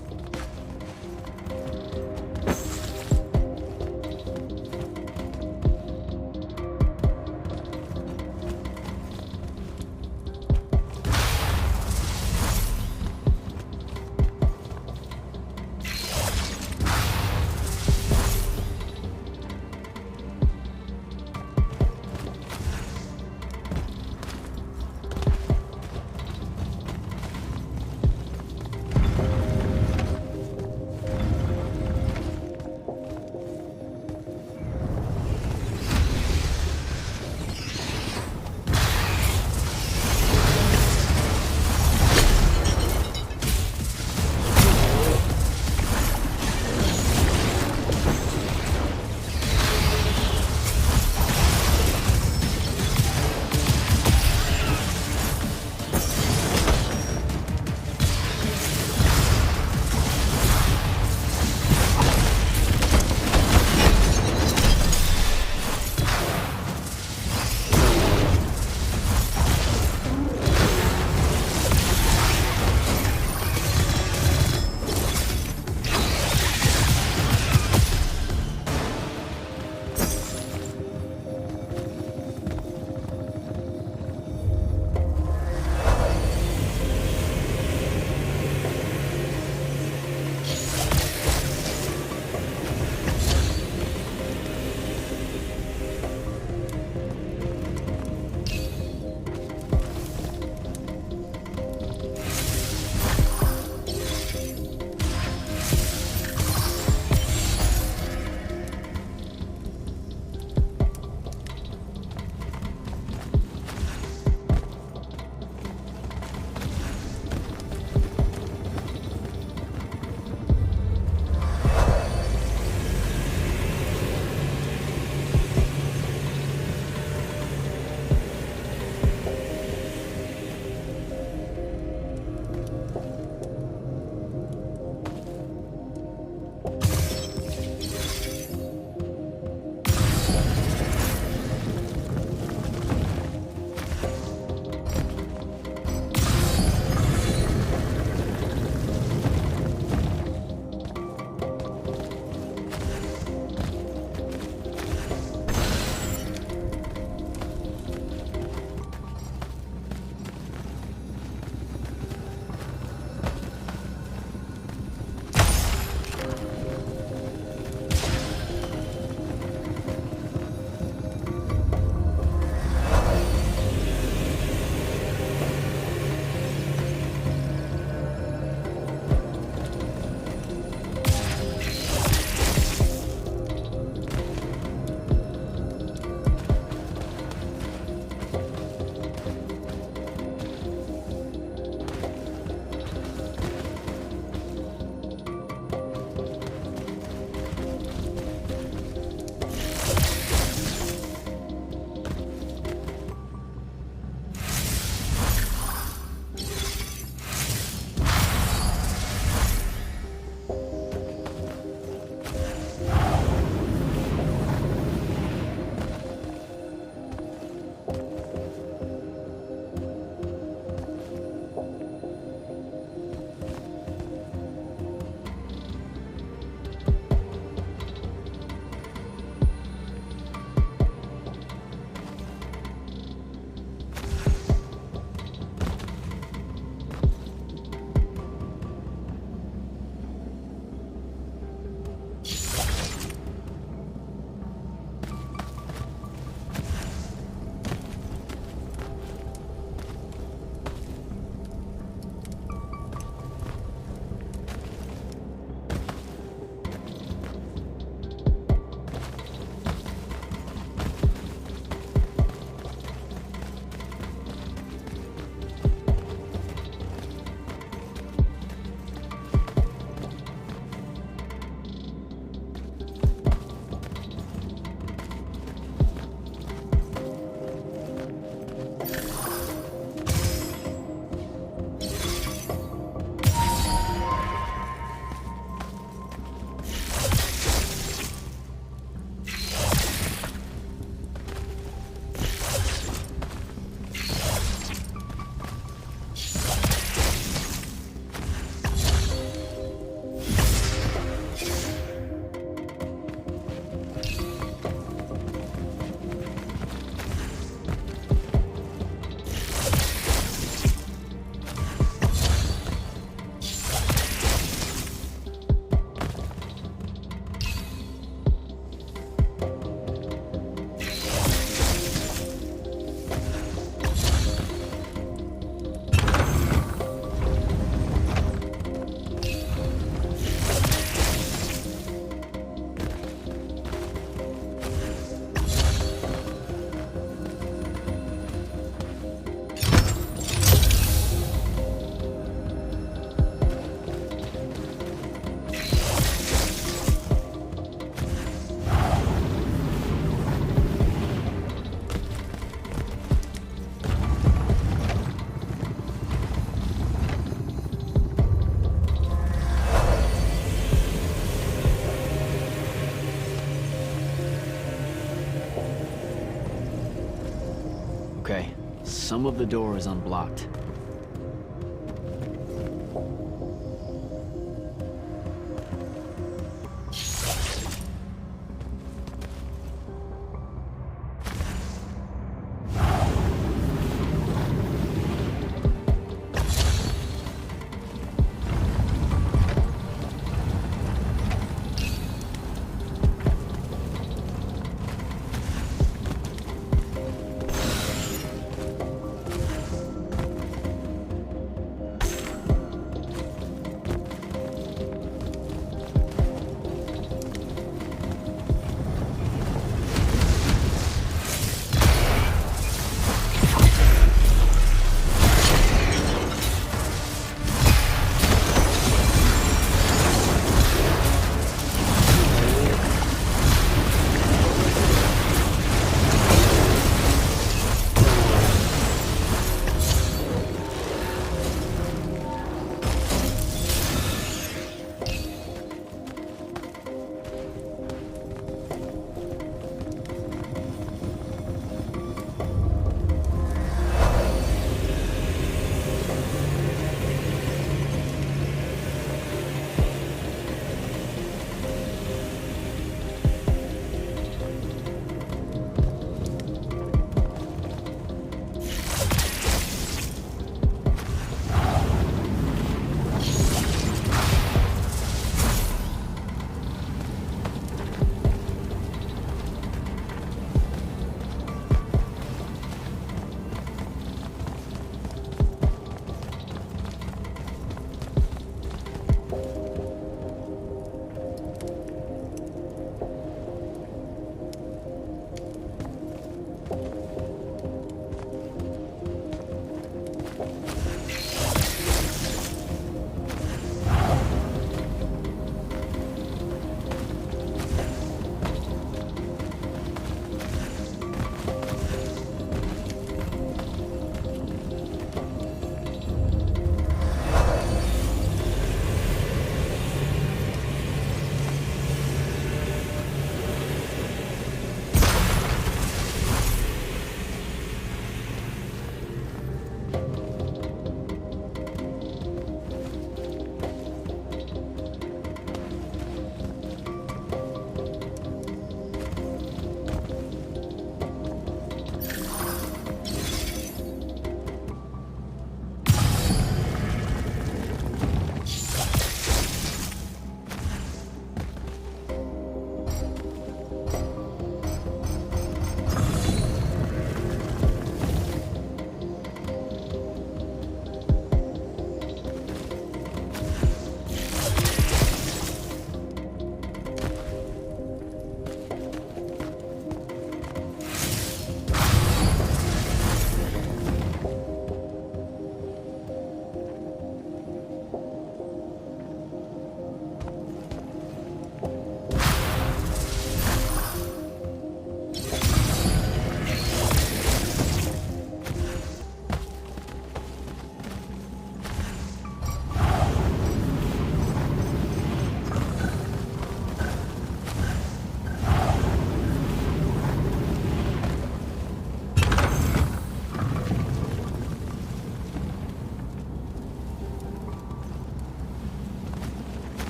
some of the door is unblocked.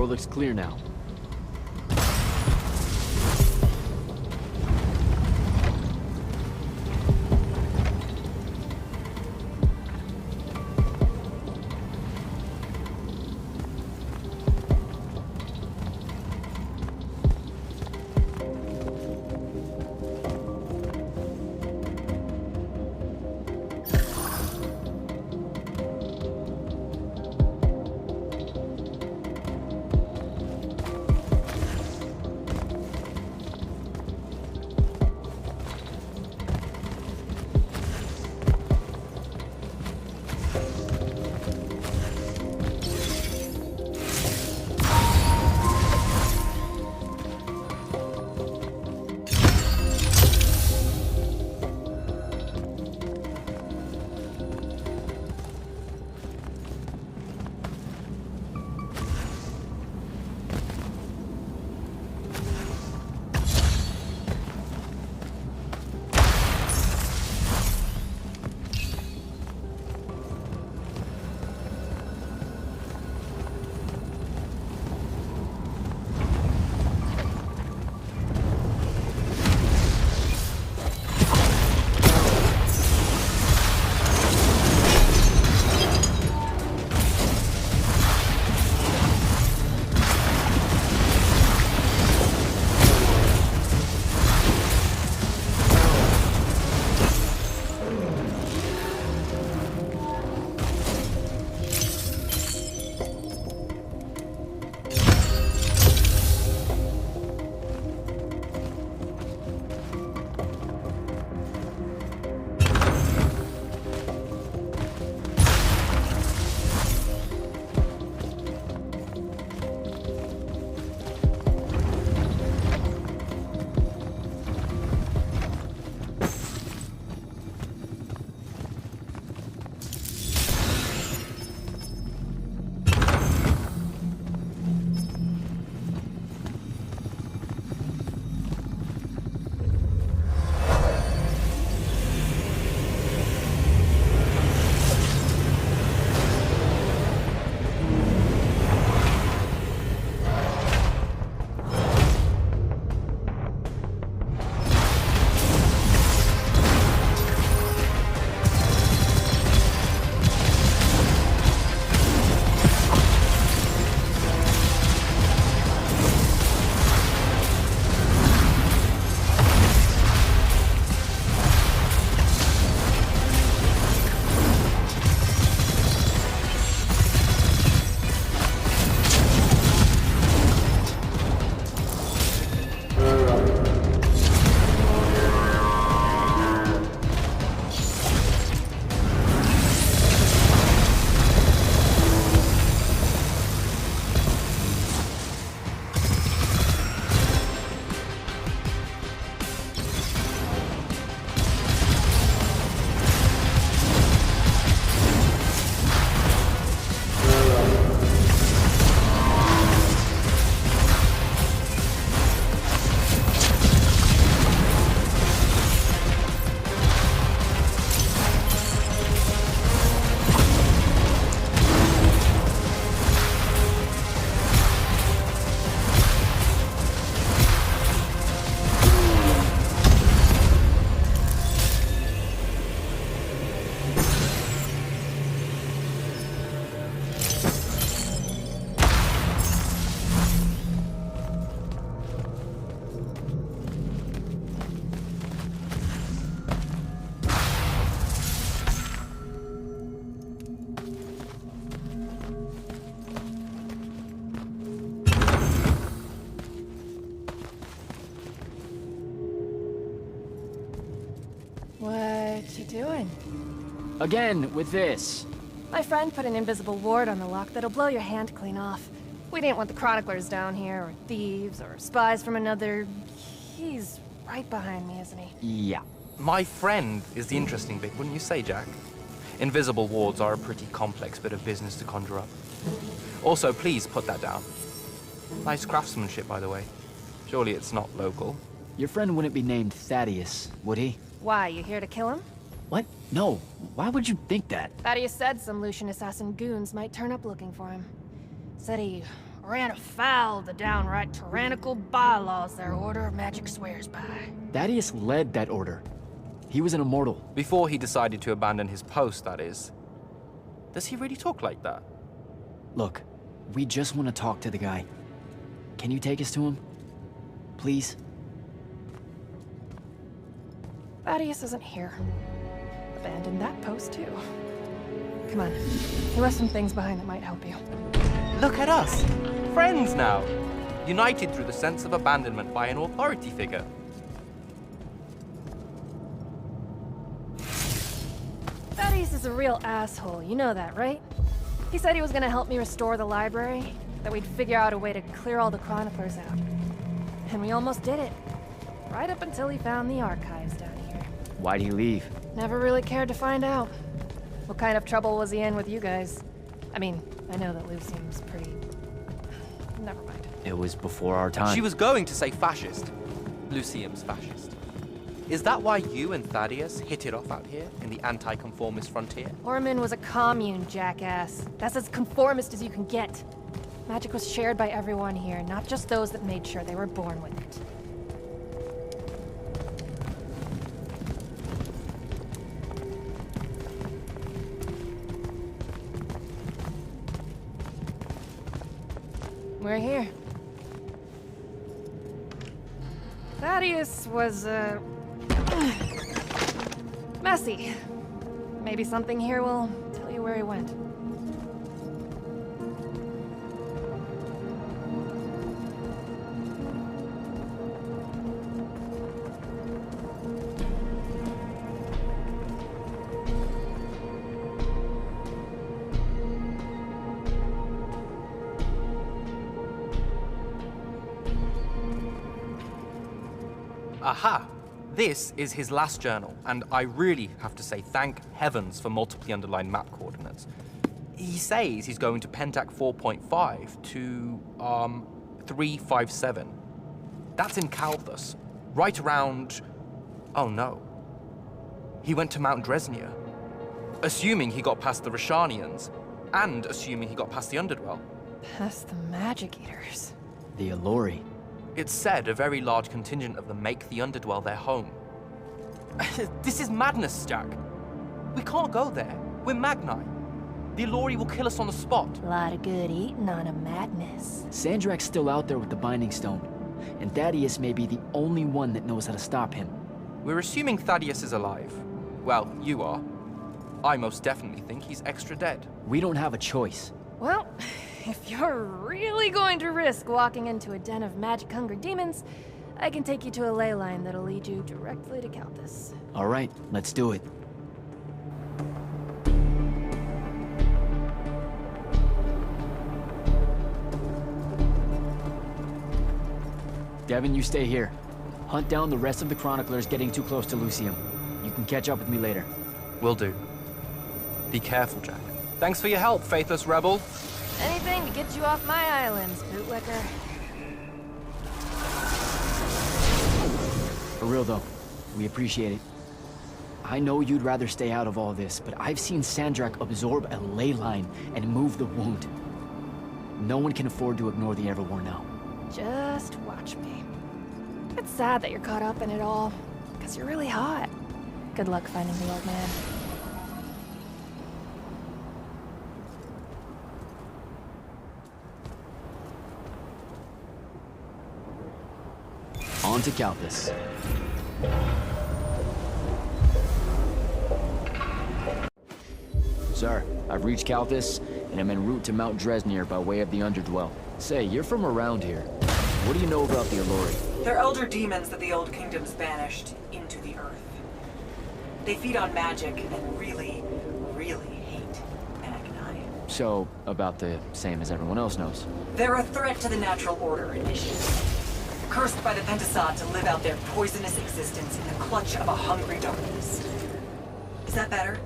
looks clear now. What you doing? Again, with this. My friend put an invisible ward on the lock that'll blow your hand clean off. We didn't want the chroniclers down here, or thieves, or spies from another... He's right behind me, isn't he? Yeah. My friend is the interesting bit, wouldn't you say, Jack? Invisible wards are a pretty complex bit of business to conjure up. Also, please put that down. Nice craftsmanship, by the way. Surely it's not local. Your friend wouldn't be named Thaddeus, would he? Why, you here to kill him? What? No. Why would you think that? Thaddeus said some Lucian assassin goons might turn up looking for him. Said he ran afoul of the downright tyrannical bylaws their Order of Magic swears by. Thaddeus led that order. He was an immortal. Before he decided to abandon his post, that is. Does he really talk like that? Look, we just want to talk to the guy. Can you take us to him? Please? Thaddeus isn't here. Abandoned that post, too. Come on. He left some things behind that might help you. Look at us! Friends now! United through the sense of abandonment by an authority figure. Thaddeus is a real asshole, you know that, right? He said he was gonna help me restore the library, that we'd figure out a way to clear all the chroniclers out. And we almost did it. Right up until he found the archives down here. Why'd he leave? Never really cared to find out. What kind of trouble was he in with you guys? I mean, I know that Lucium's pretty... Never mind. It was before our time. She was going to say fascist. Lucium's fascist. Is that why you and Thaddeus hit it off out here in the anti-conformist frontier? Orman was a commune, jackass. That's as conformist as you can get. Magic was shared by everyone here, not just those that made sure they were born with it. We're here. Thaddeus was, messy. Maybe something here will tell you where he went. Aha! This is his last journal, and I really have to say thank heavens for multiply underlined map coordinates. He says he's going to Pentac 4.5 to, 357. That's in Calthus, right around... oh no. He went to Mount Dresnir. Assuming he got past the Rashanians, and assuming he got past the Underdwell. Past the Magic Eaters. The Allori. It's said a very large contingent of them make the Underdwell their home. This is madness, Jack. We can't go there. We're Magni. The Allori will kill us on the spot. A lot of good eating on a madness. Sandrak's still out there with the Binding Stone, and Thaddeus may be the only one that knows how to stop him. We're assuming Thaddeus is alive. Well, you are. I most definitely think he's extra dead. We don't have a choice. Well, if you're really going to risk walking into a den of magic-hungry demons, I can take you to a ley line that'll lead you directly to Calthus. All right, let's do it. Devin, you stay here. Hunt down the rest of the chroniclers getting too close to Lucium. You can catch up with me later. Will do. Be careful, Jack. Thanks for your help, faithless rebel. Anything to get you off my islands, bootlicker. For real though, we appreciate it. I know you'd rather stay out of all this, but I've seen Sandrak absorb a ley line and move the wound. No one can afford to ignore the Everwar now. Just watch me. It's sad that you're caught up in it all, because you're really hot. Good luck finding the old man. On to Calthus. Sir, I've reached Calthus, and I'm en route to Mount Dresnir by way of the Underdwell. Say, you're from around here. What do you know about the Allori? They're elder demons that the Old Kingdom's banished into the earth. They feed on magic and really, really hate Magni. So, about the same as everyone else knows. They're a threat to the natural order initiative. Cursed by the Pentasod to live out their poisonous existence in the clutch of a hungry darkness. Is that better?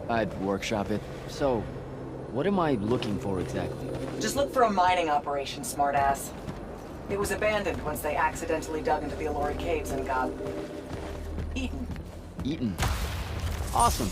I'd workshop it. So, what am I looking for exactly? Just look for a mining operation, smartass. It was abandoned once they accidentally dug into the Allori caves and got... eaten. Eaten. Awesome.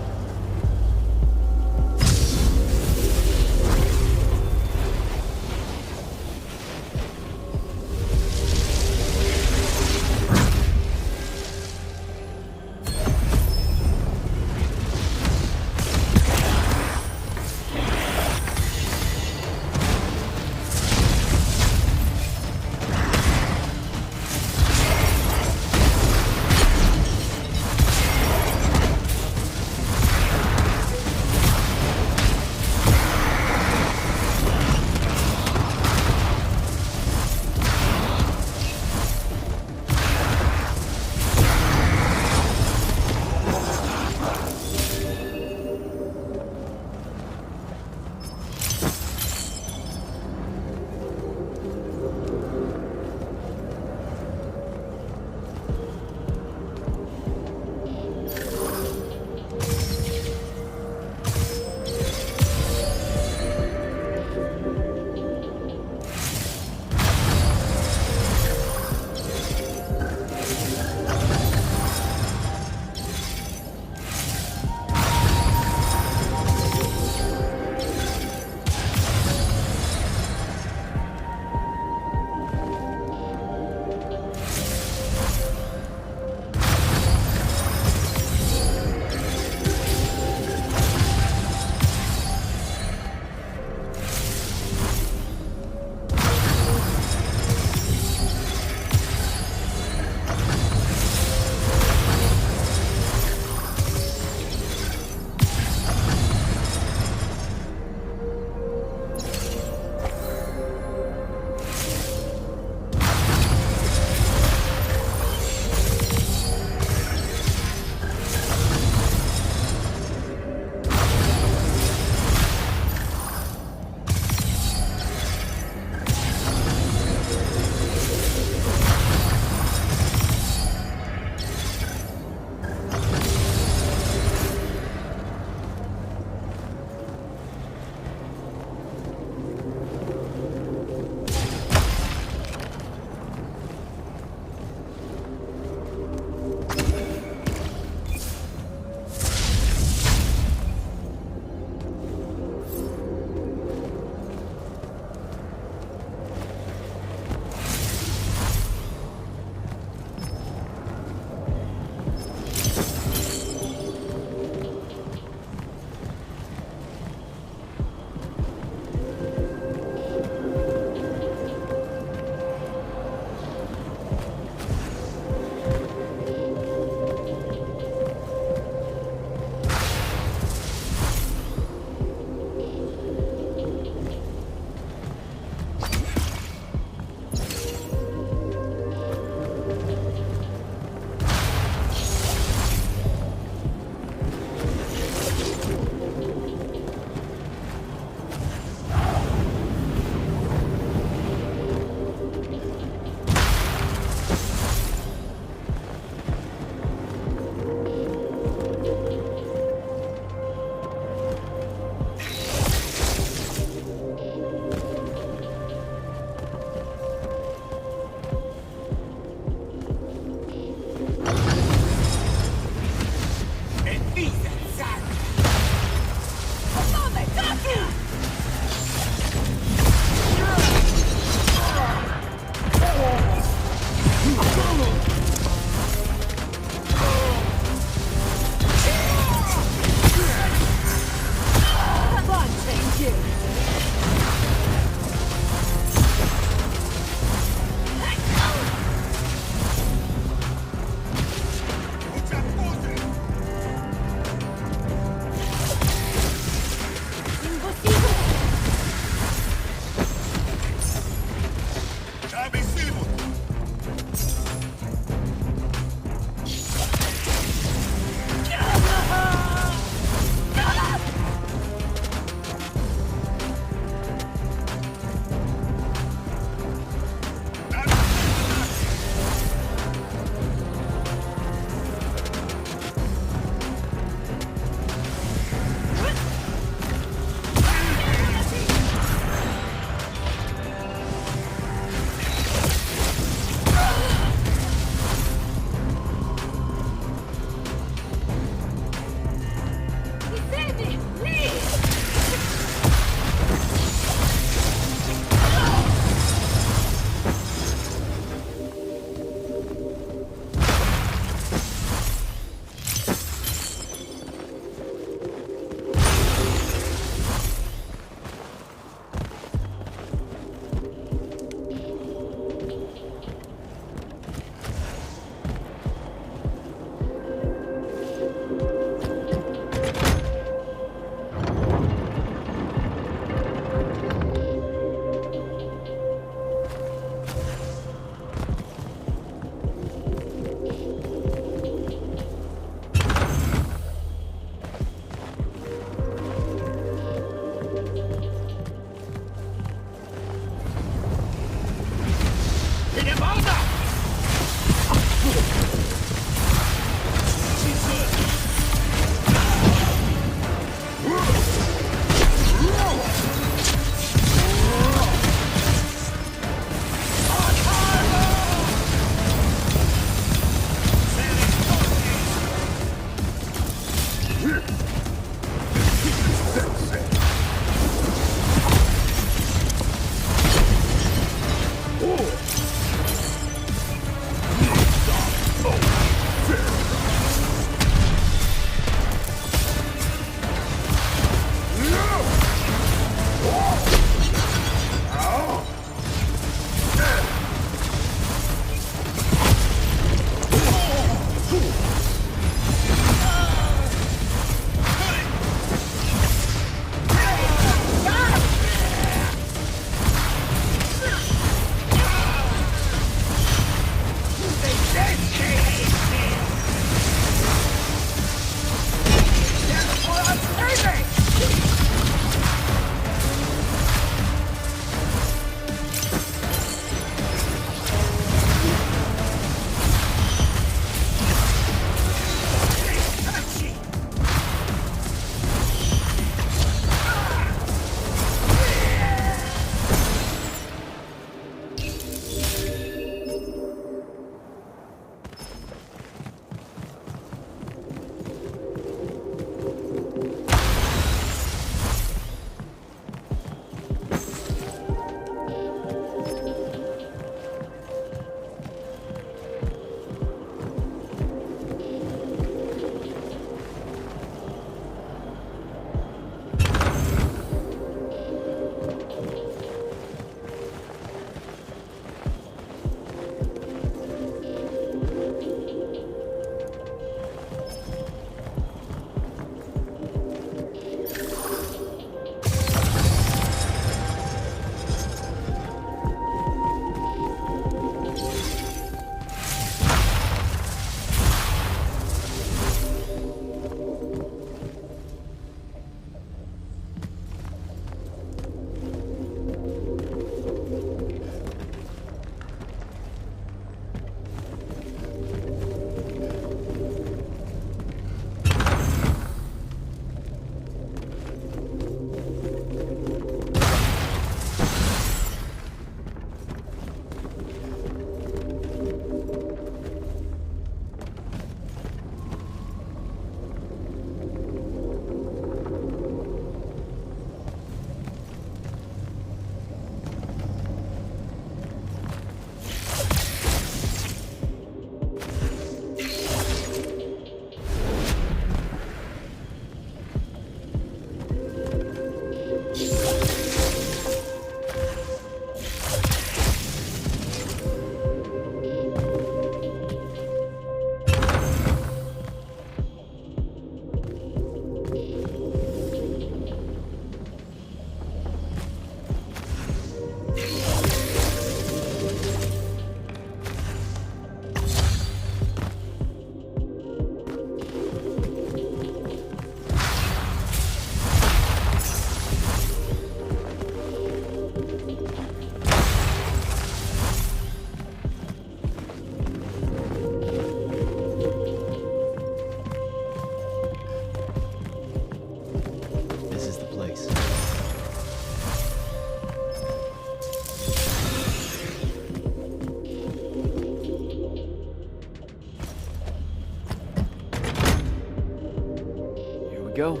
go.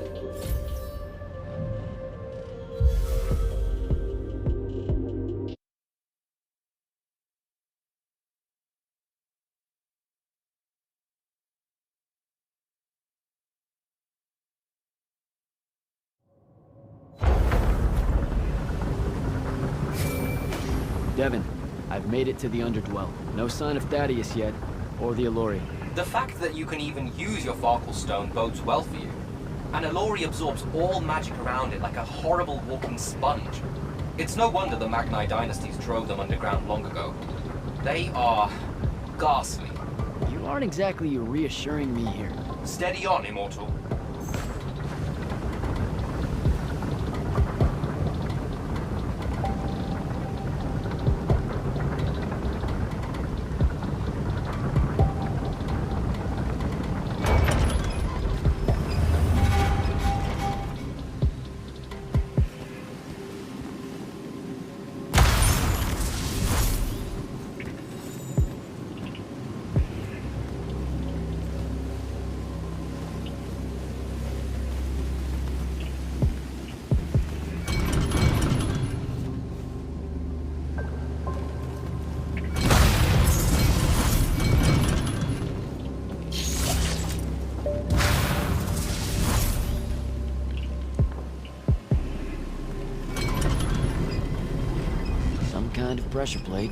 Devin, I've made it to the Underdwell. No sign of Thaddeus yet, or the Allori. The fact that you can even use your Farkle Stone bodes well for you. And Allori absorbs all magic around it like a horrible walking sponge. It's no wonder the Magni dynasties drove them underground long ago. They are ghastly. You aren't exactly reassuring me here. Steady on, Immortal. Kind of pressure plate.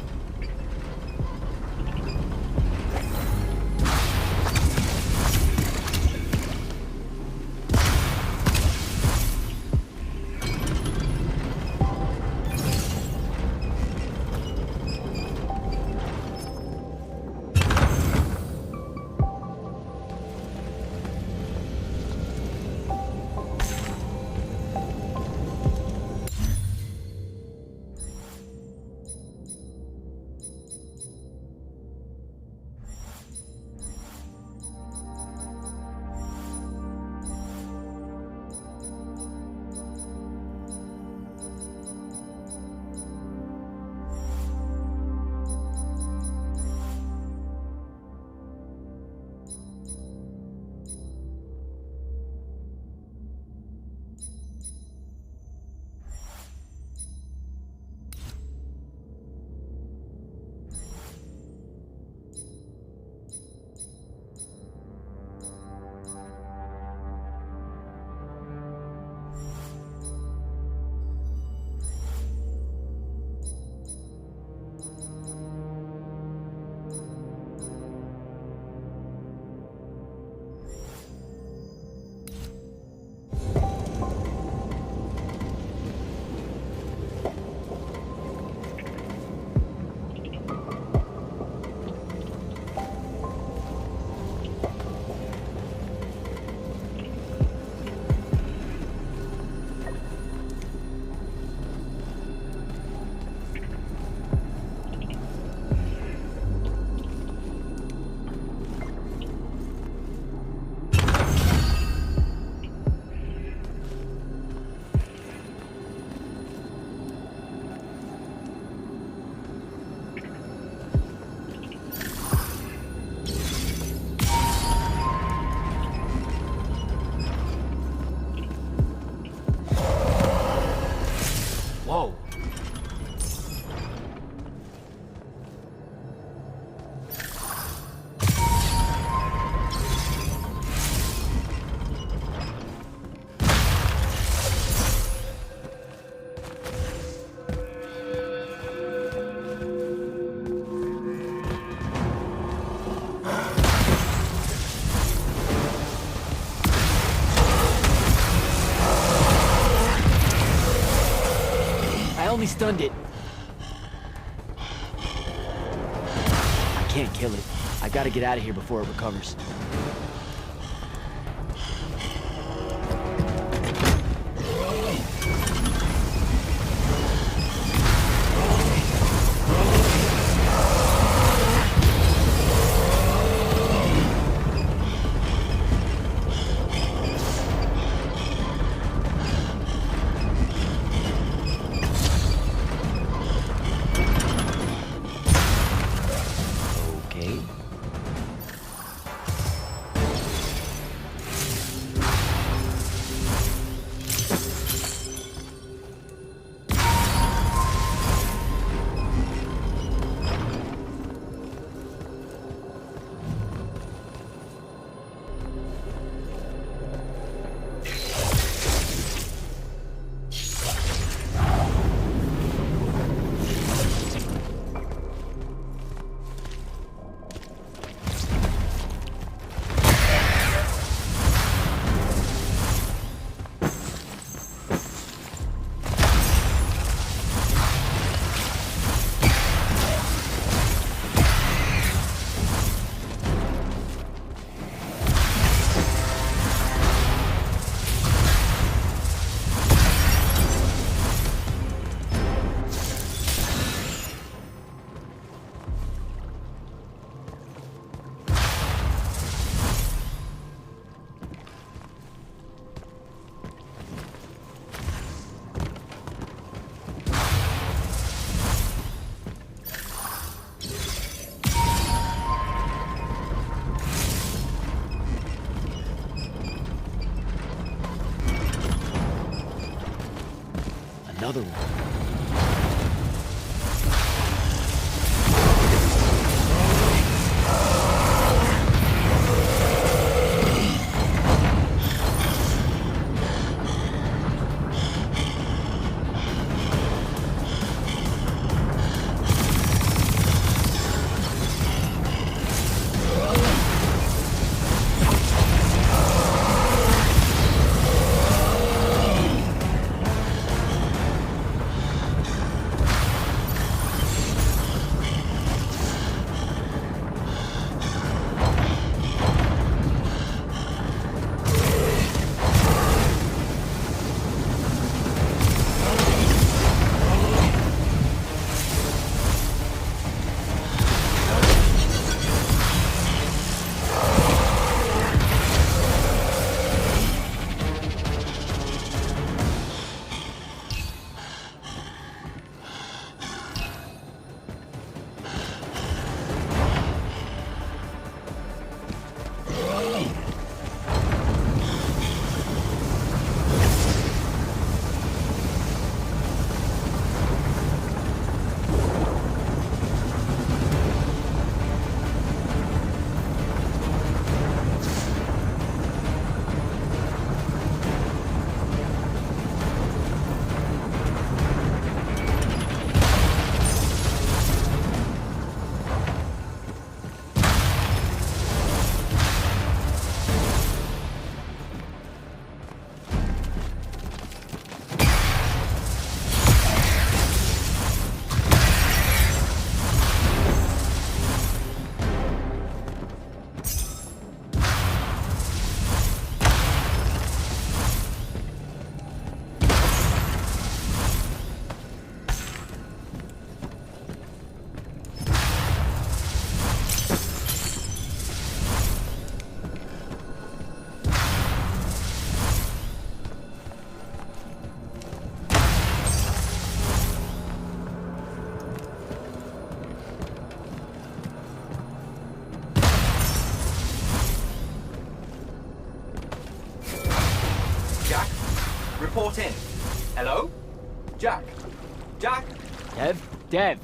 Whoa. I only stunned it. I can't kill it. I gotta get out of here before it recovers. other one. Report in. Hello? Jack? Jack? Dev.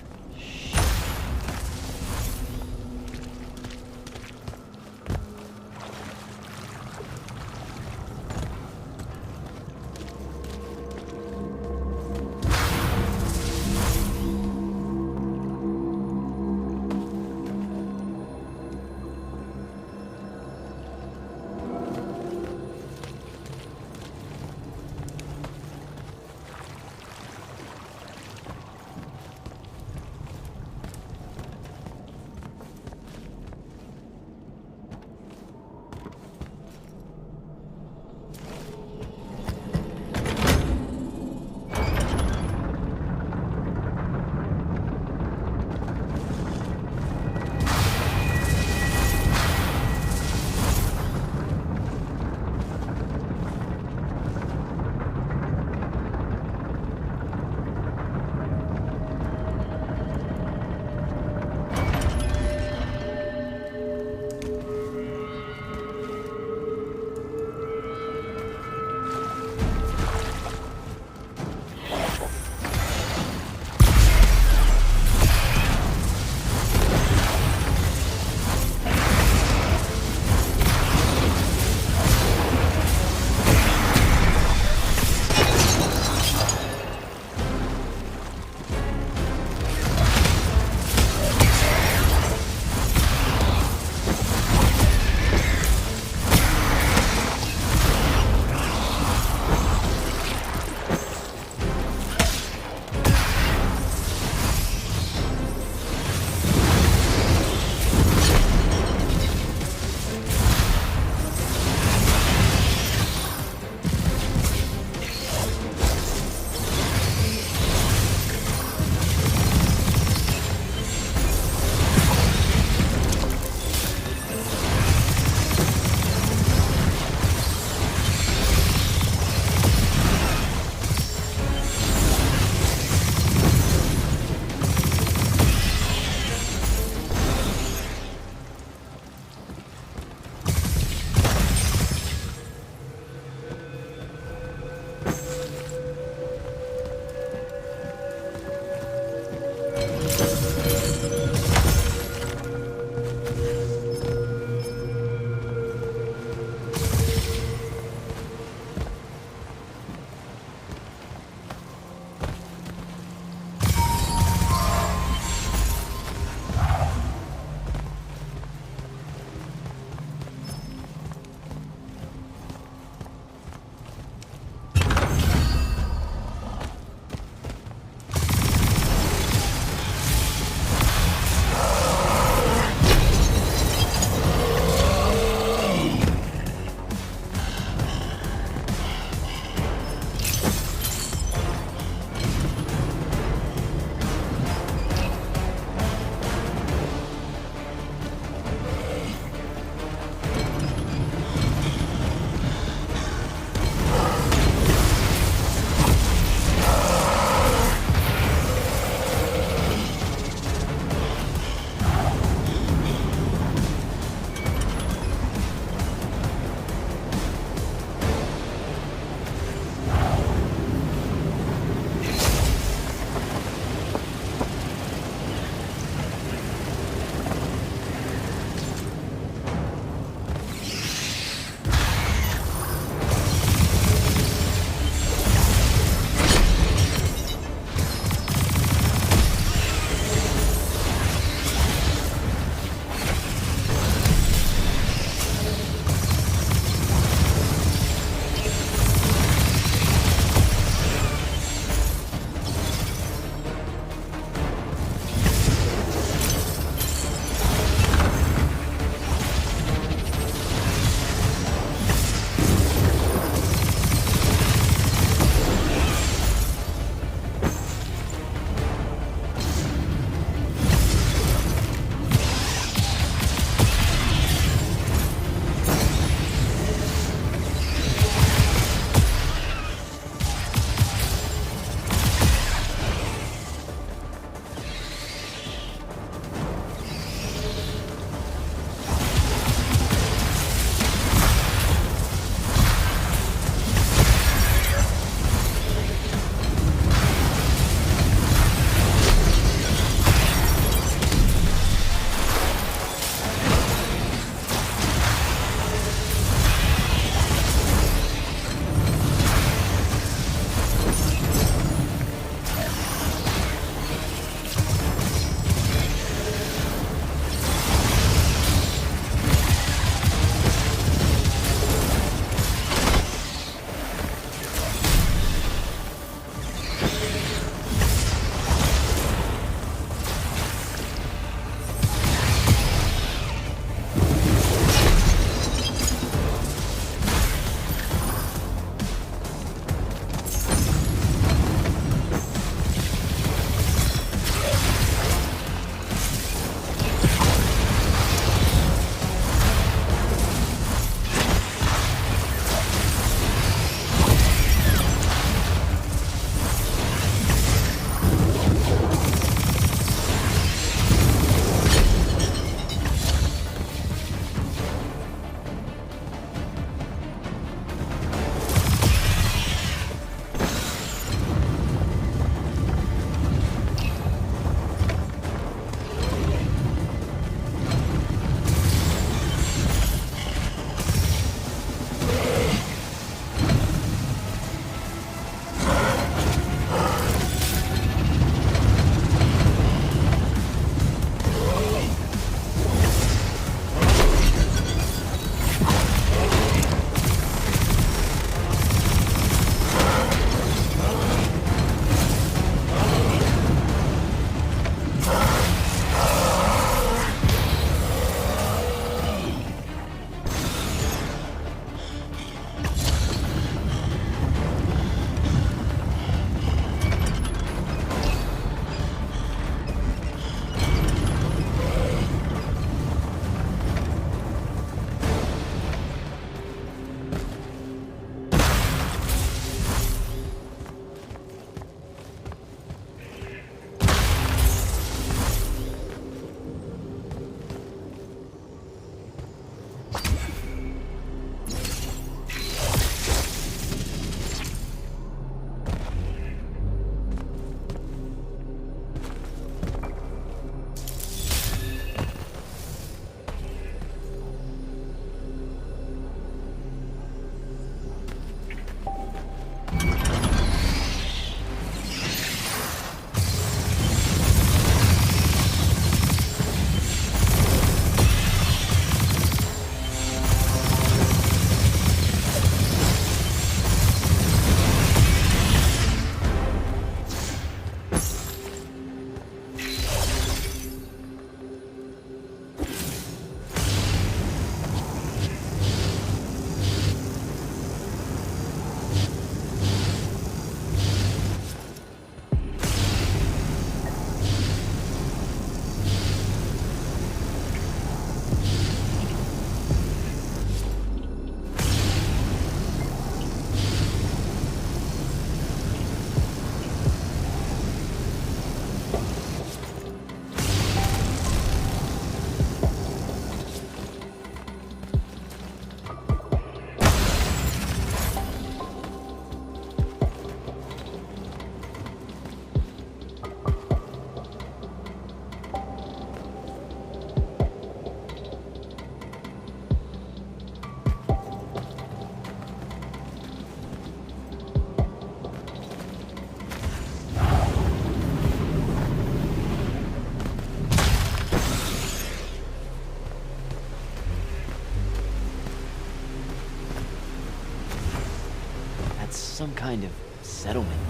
some kind of settlement.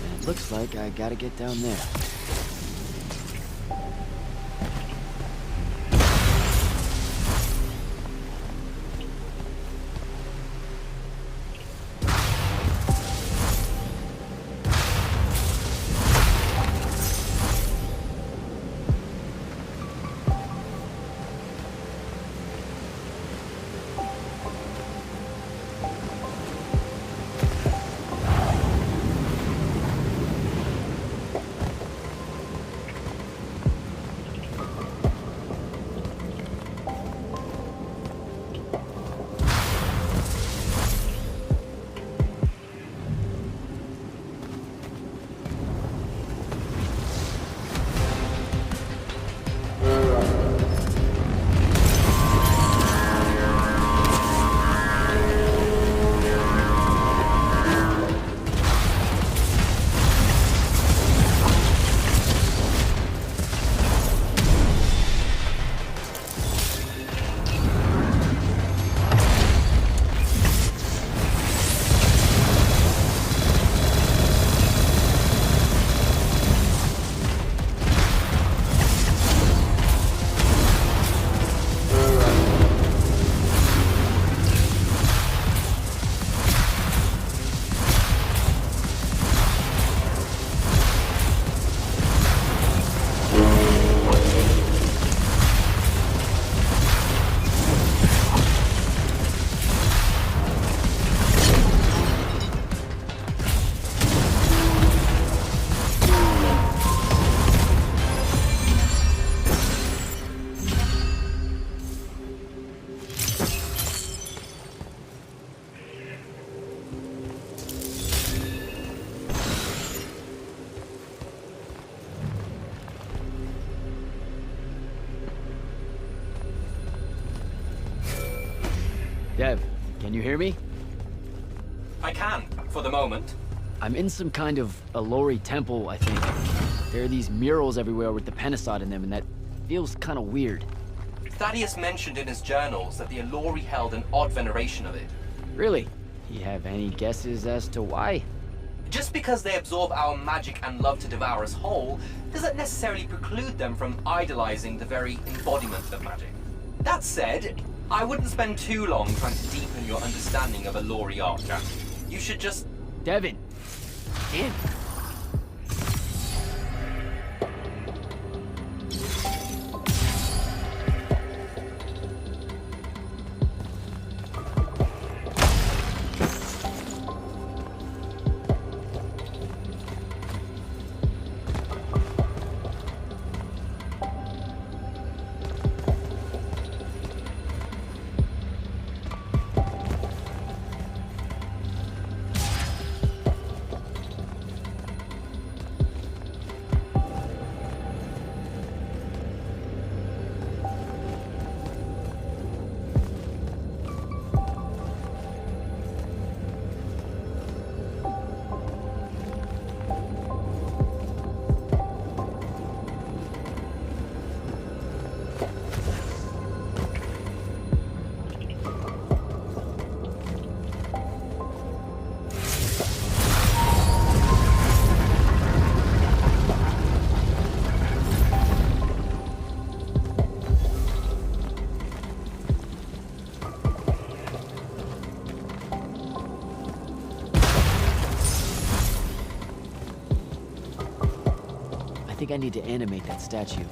And it looks like I gotta get down there. Dev, can you hear me? I can, for the moment. I'm in some kind of Alori temple, I think. There are these murals everywhere with the Penasod in them, and that feels kind of weird. Thaddeus mentioned in his journals that the Alori held an odd veneration of it. Really? You have any guesses as to why? Just because they absorb our magic and love to devour us whole, doesn't necessarily preclude them from idolizing the very embodiment of magic. That said, I wouldn't spend too long trying to deepen your understanding of Alori art, Jack. You should just... Devin! In! I think I need to animate that statue.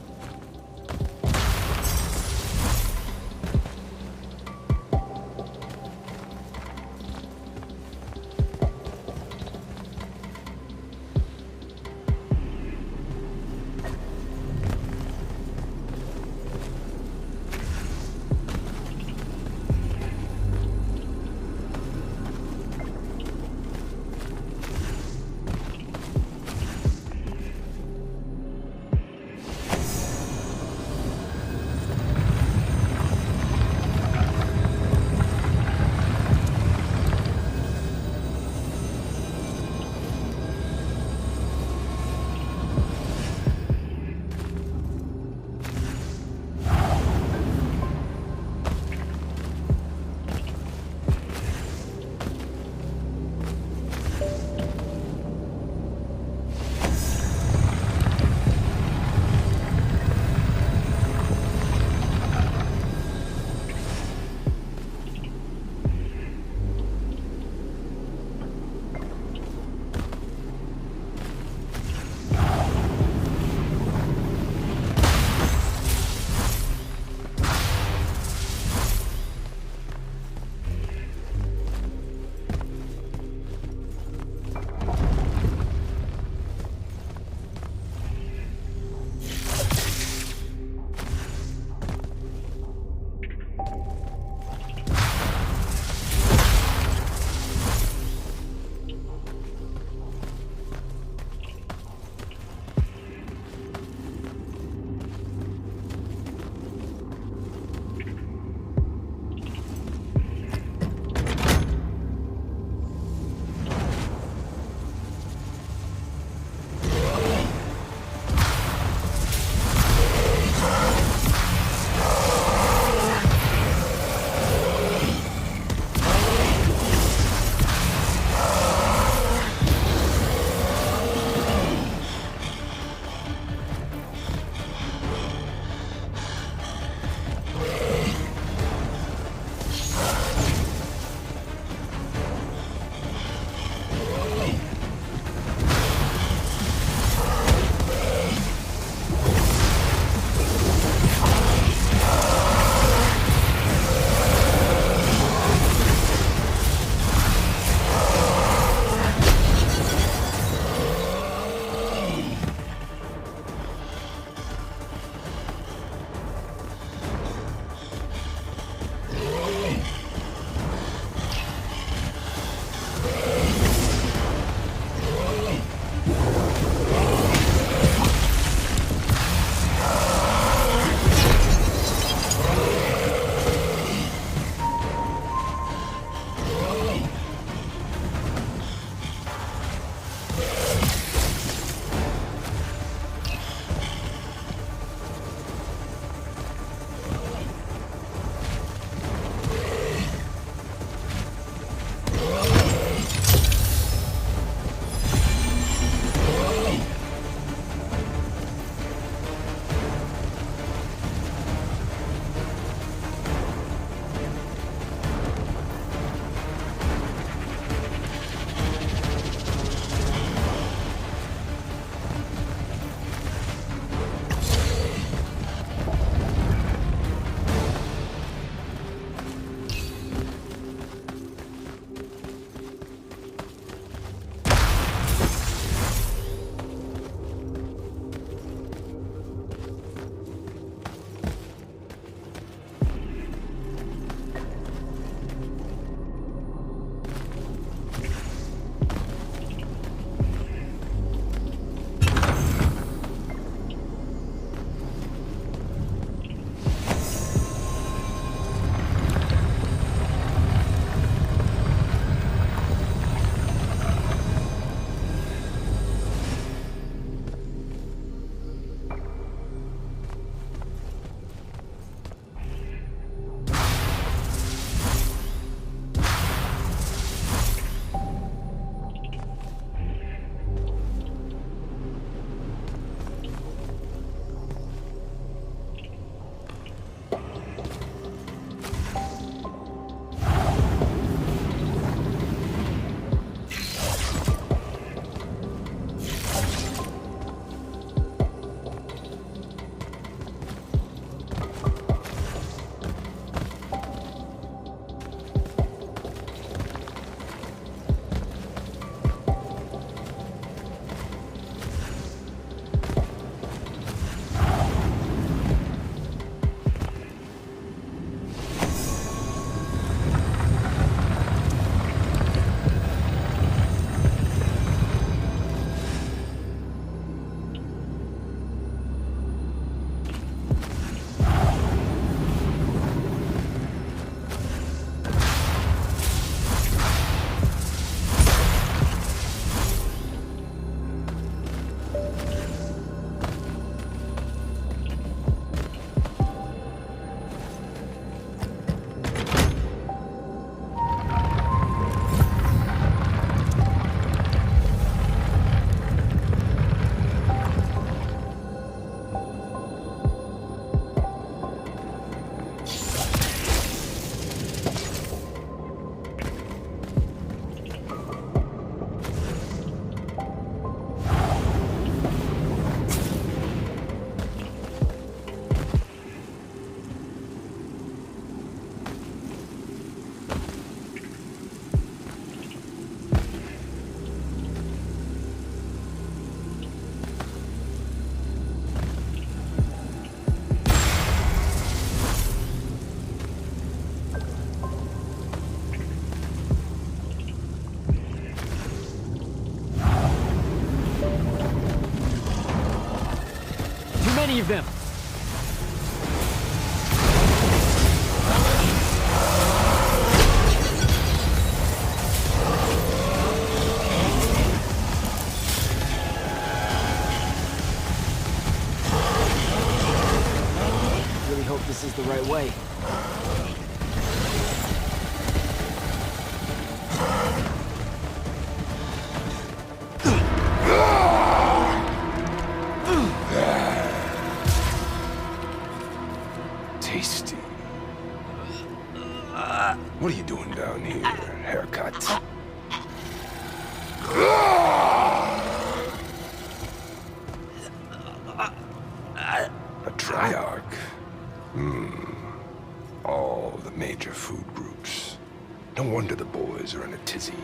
many of them! Really hope this is the right way. Tasty. What are you doing down here, haircut? A triarch. All the major food groups. No wonder the boys are in a tizzy.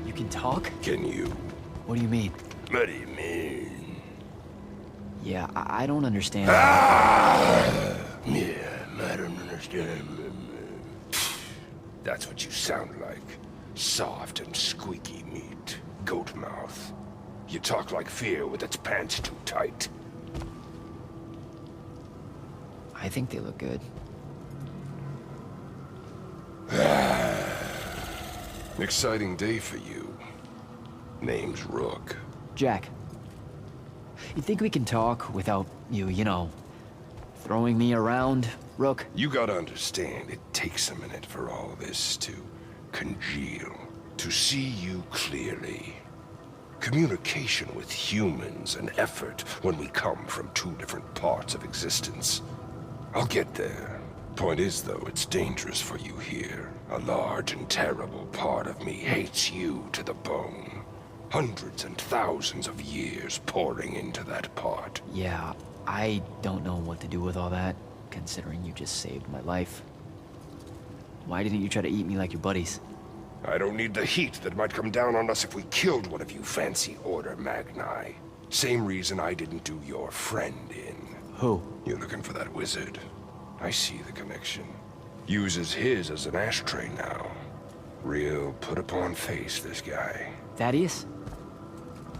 You can talk? Can you? What do you mean? What do you mean? Yeah, I don't understand. Yeah, I don't understand. That's what you sound like. Soft and squeaky meat. Goat mouth. You talk like fear with its pants too tight. I think they look good. Exciting day for you. Name's Rook. Jack. You think we can talk without you know, throwing me around, Rook? You gotta understand, it takes a minute for all this to congeal, to see you clearly. Communication with humans, an effort when we come from two different parts of existence. I'll get there. Point is, though, it's dangerous for you here. A large and terrible part of me hates you to the bone. Hundreds and thousands of years pouring into that part. Yeah, I don't know what to do with all that, considering you just saved my life. Why didn't you try to eat me like your buddies? I don't need the heat that might come down on us if we killed one of you fancy Order Magni. Same reason I didn't do your friend in. Who? You're looking for that wizard. I see the connection. Uses his as an ashtray now. Real put-upon face, this guy. Thaddeus?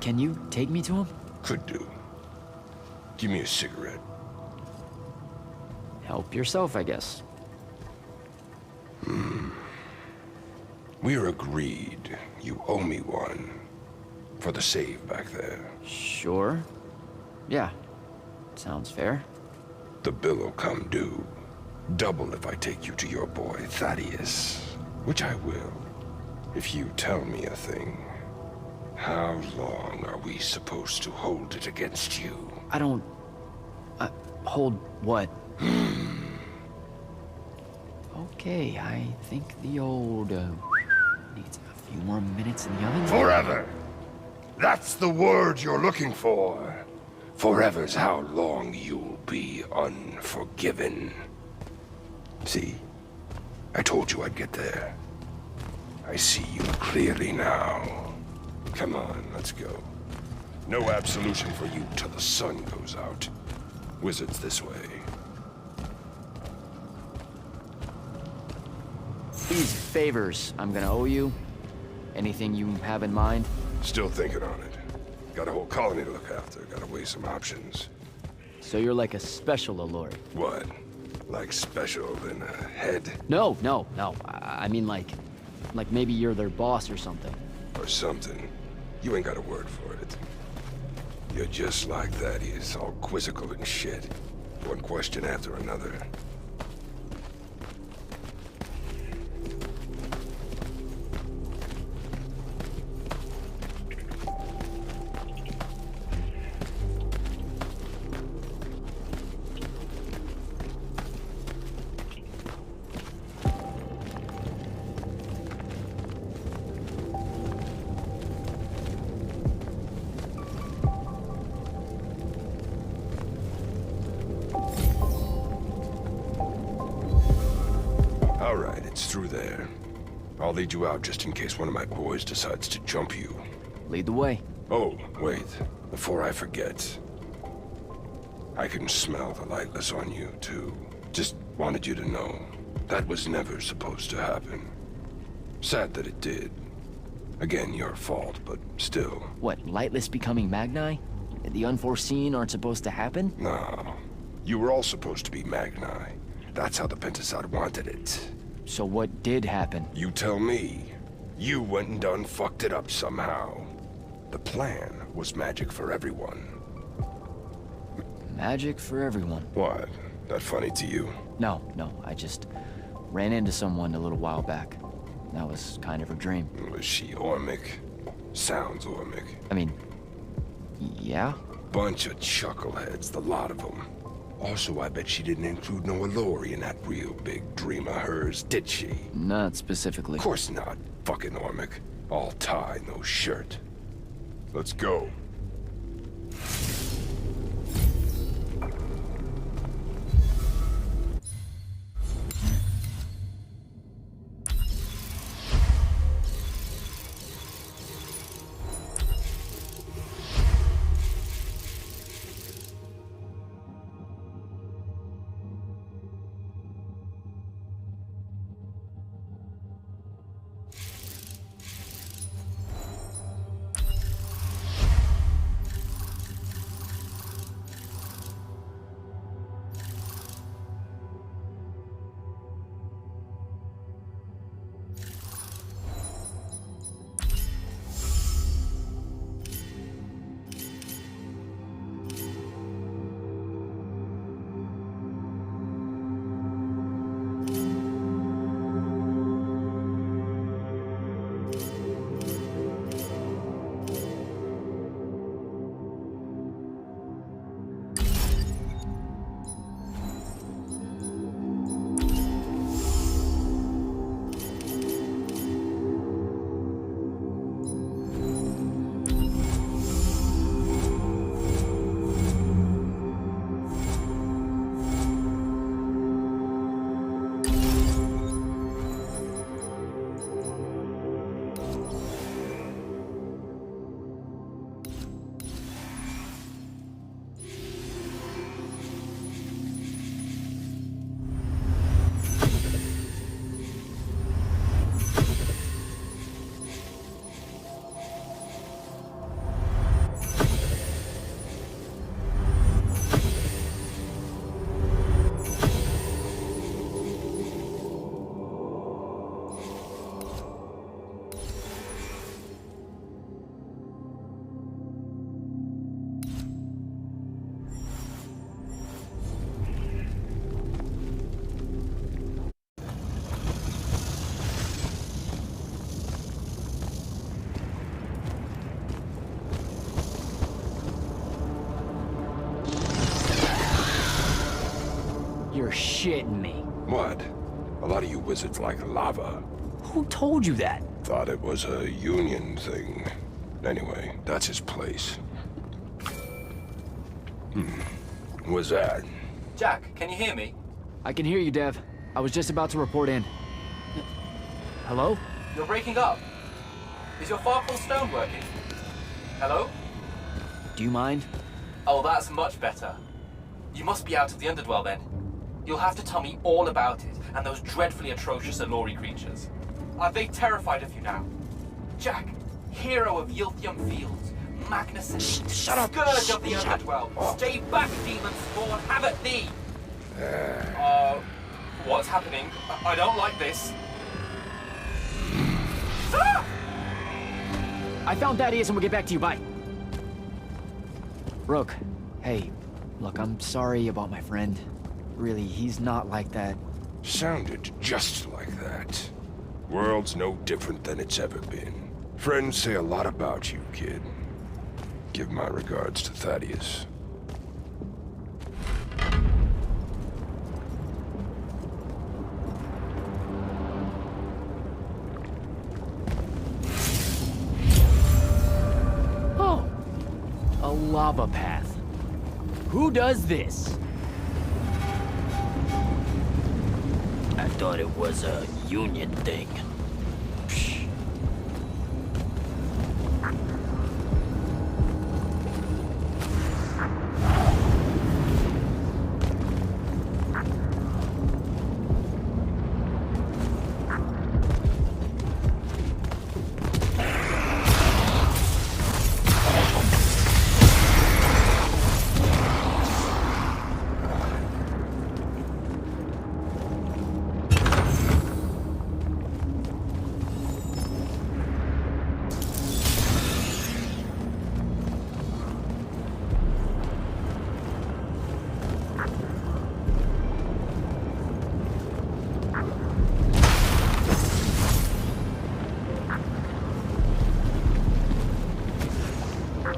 Can you take me to him? Could do. Give me a cigarette. Help yourself, I guess. We're agreed. You owe me one. For the save back there. Sure. Yeah. Sounds fair. The bill'll come due. Double if I take you to your boy, Thaddeus. Which I will. If you tell me a thing. How long are we supposed to hold it against you? I don't... hold what? Okay, I think the old, needs a few more minutes in the oven. Forever! That's the word you're looking for. Forever's how long you'll be unforgiven. See? I told you I'd get there. I see you clearly now. Come on, let's go. No absolution for you till the sun goes out. Wizards this way. These favors I'm gonna owe you. Anything you have in mind? Still thinking on it. Got a whole colony to look after. Gotta weigh some options. So you're like a special Allure. What? Like special in a head? No. I mean like maybe you're their boss or something. Or something. You ain't got a word for it. You're just like that. He's all quizzical and shit. One question after another. All right, it's through there. I'll lead you out just in case one of my boys decides to jump you. Lead the way. Oh, wait. Before I forget. I can smell the lightless on you, too. Just wanted you to know. That was never supposed to happen. Sad that it did. Again, your fault, but still. What, Lightless becoming Magni? The unforeseen aren't supposed to happen? No. You were all supposed to be Magni. That's how the Pentasod wanted it. So what did happen? You tell me. You went and done fucked it up somehow. The plan was magic for everyone. Magic for everyone. What? That funny to you? No, I just ran into someone a little while back. That was kind of a dream. Was she Ormic? Sounds Ormic. I mean, yeah? Bunch of chuckleheads, the lot of them. Also, I bet she didn't include no Allori in that real big dream of hers, did she? Not specifically. Of course not. Fucking Ormic. All tie, no shirt. Let's go. You're shitting me. What? A lot of you wizards like lava. Who told you that? Thought it was a union thing. Anyway, that's his place. What's that? Jack, can you hear me? I can hear you, Dev. I was just about to report in. Hello? You're breaking up. Is your Farfall stone working? Hello? Do you mind? Oh, that's much better. You must be out of the Underdwell then. You'll have to tell me all about it, and those dreadfully atrocious Allori creatures. Are they terrified of you now? Jack, hero of Yilthium Fields, Magnuson, Shut up! Scourge of the Underdwell, stay back, demon spawn, have at thee! What's happening? I don't like this. Ah! I found Thaddeus and we'll get back to you, bye. Rook, hey, look, I'm sorry about my friend. Really, he's not like that. Sounded just like that. World's no different than it's ever been. Friends say a lot about you, kid. Give my regards to Thaddeus. Oh, a lava path. Who does this? I thought it was a union thing. Psh. The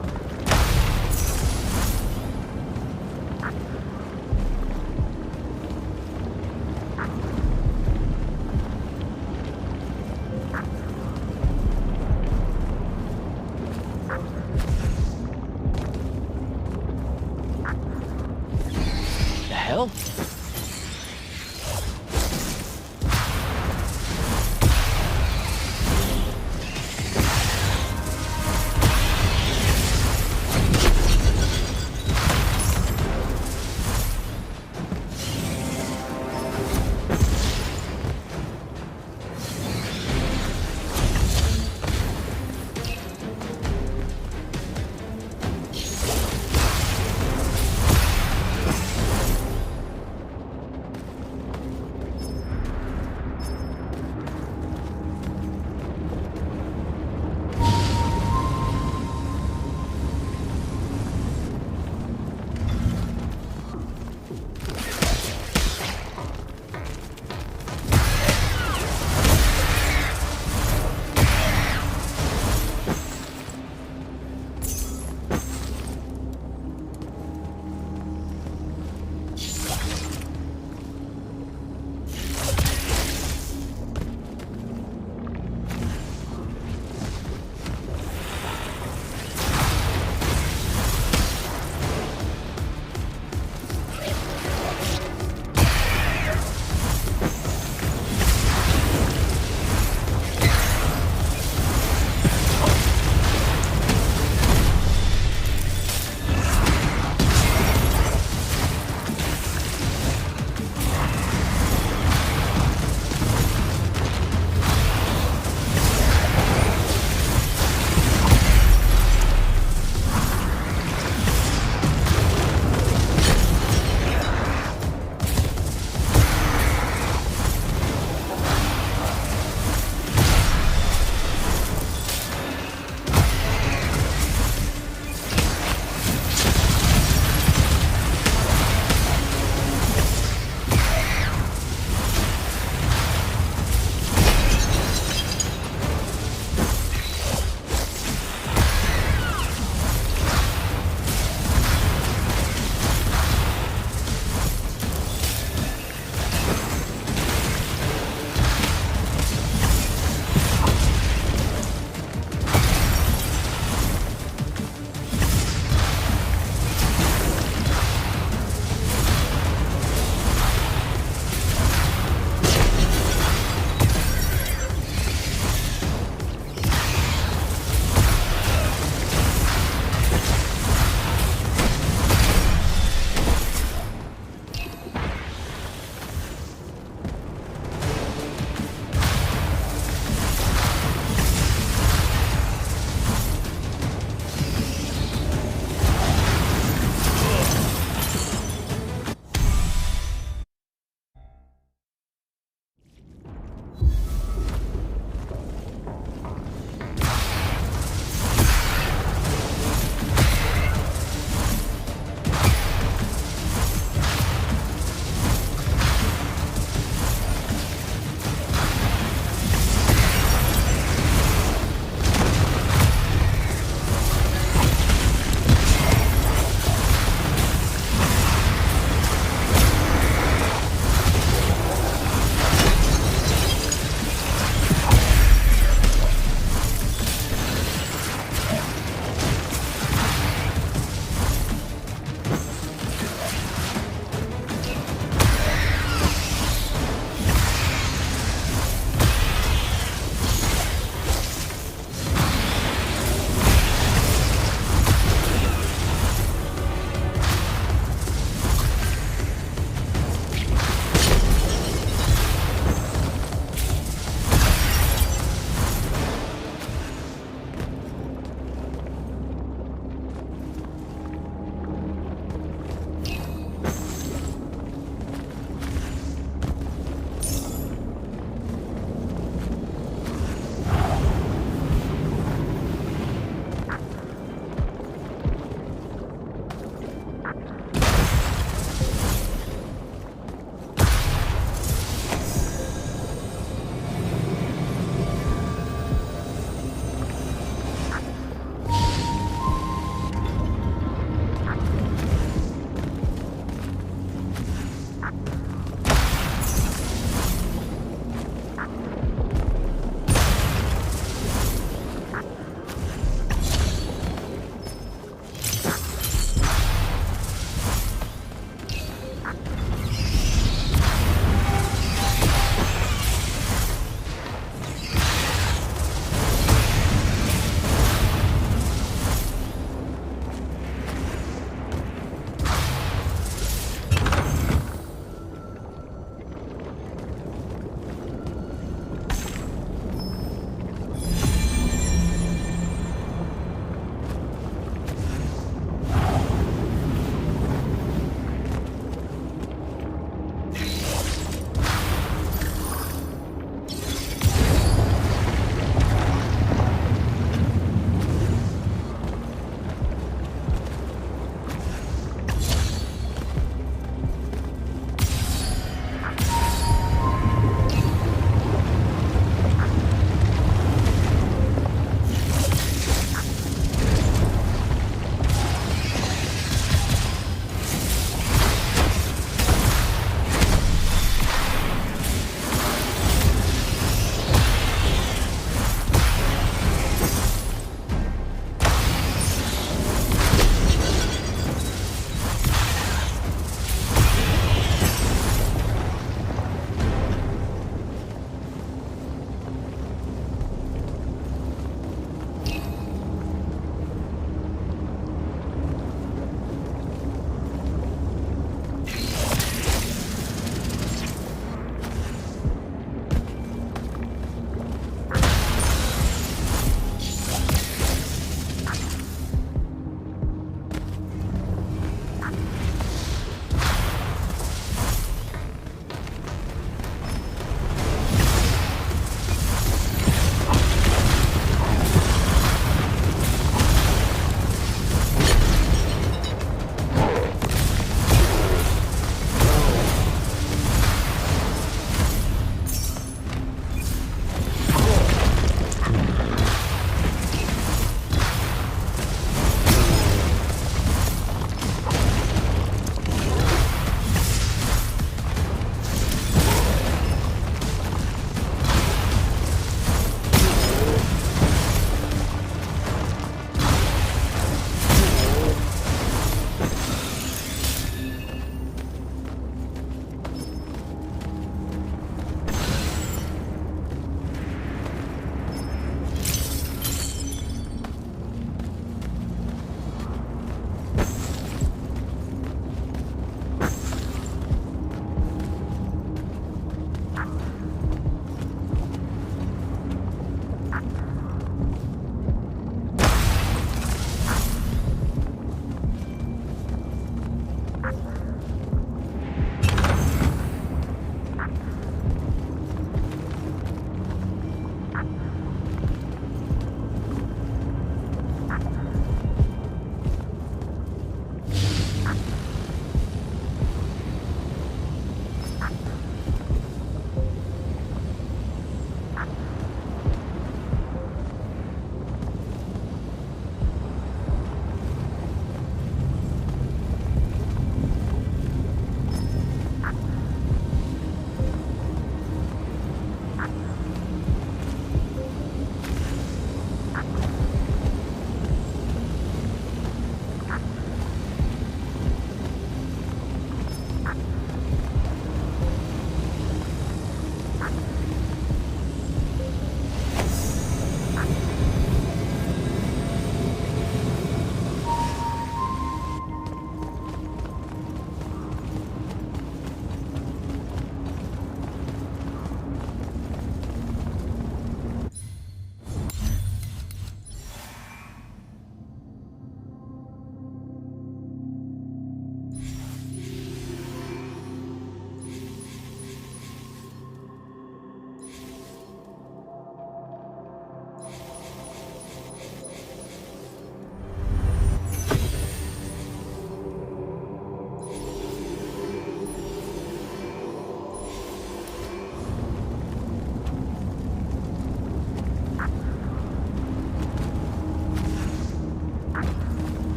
hell?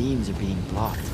beams are being blocked.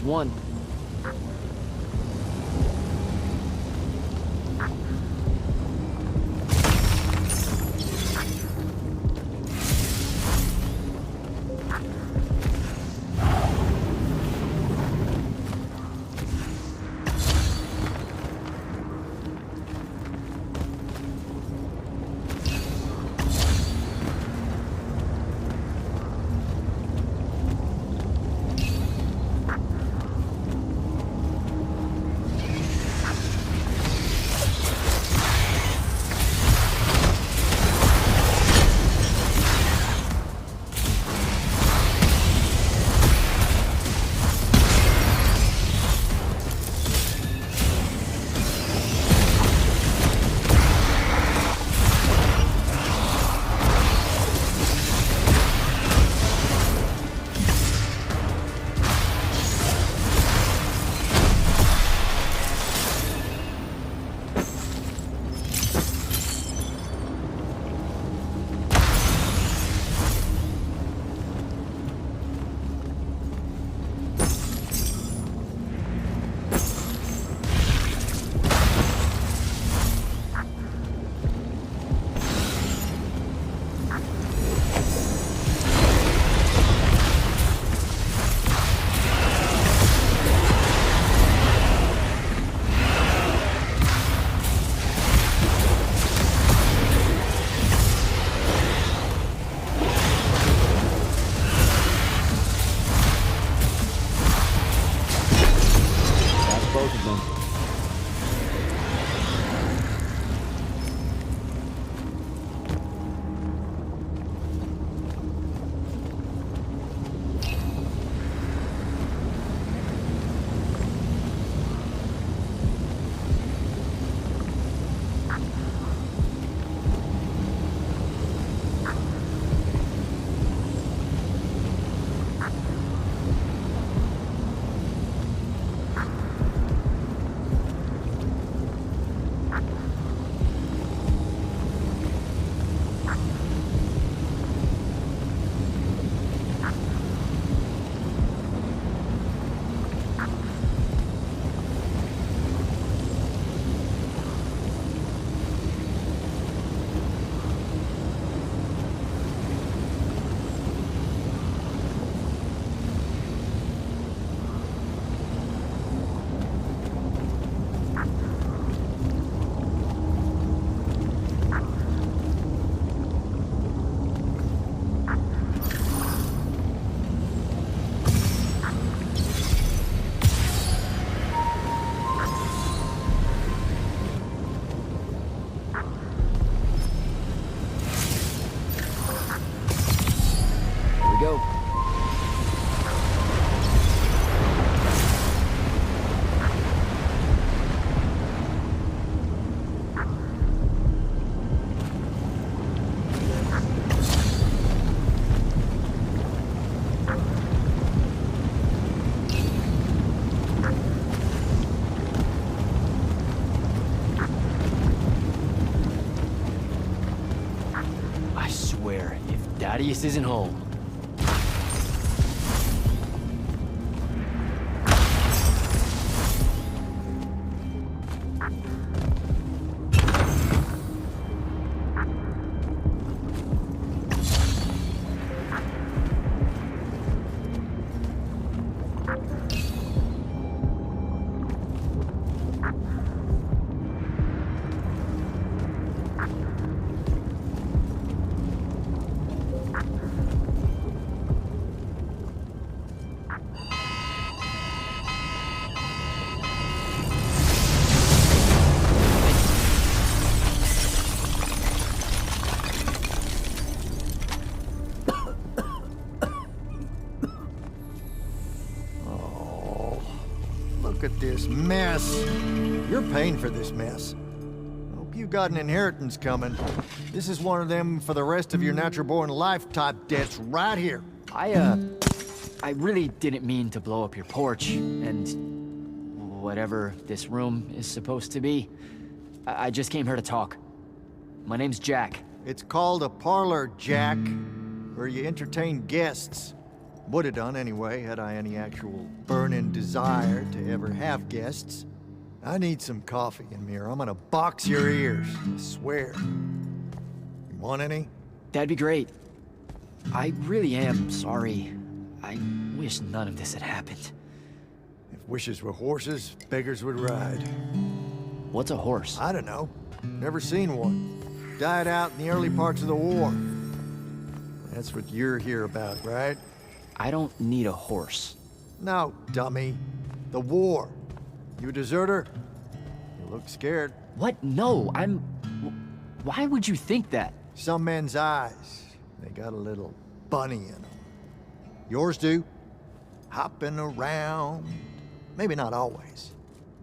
one. swear, if Dadius isn't home... Look at this mess. You're paying for this mess. Hope you got an inheritance coming. This is one of them for the rest of your natural-born life type debts right here. I really didn't mean to blow up your porch, and whatever this room is supposed to be. I just came here to talk. My name's Jack. It's called a parlor, Jack, where you entertain guests. Would have done anyway, had I any actual burning desire to ever have guests. I need some coffee in here. I'm gonna box your ears, I swear. You want any? That'd be great. I really am sorry. I wish none of this had happened. If wishes were horses, beggars would ride. What's a horse? I don't know. Never seen one. Died out in the early parts of the war. That's what you're here about, right? I don't need a horse. No, dummy. The war. You a deserter? You look scared. What? No, I'm... Why would you think that? Some men's eyes, they got a little bunny in them. Yours do. Hopping around. Maybe not always,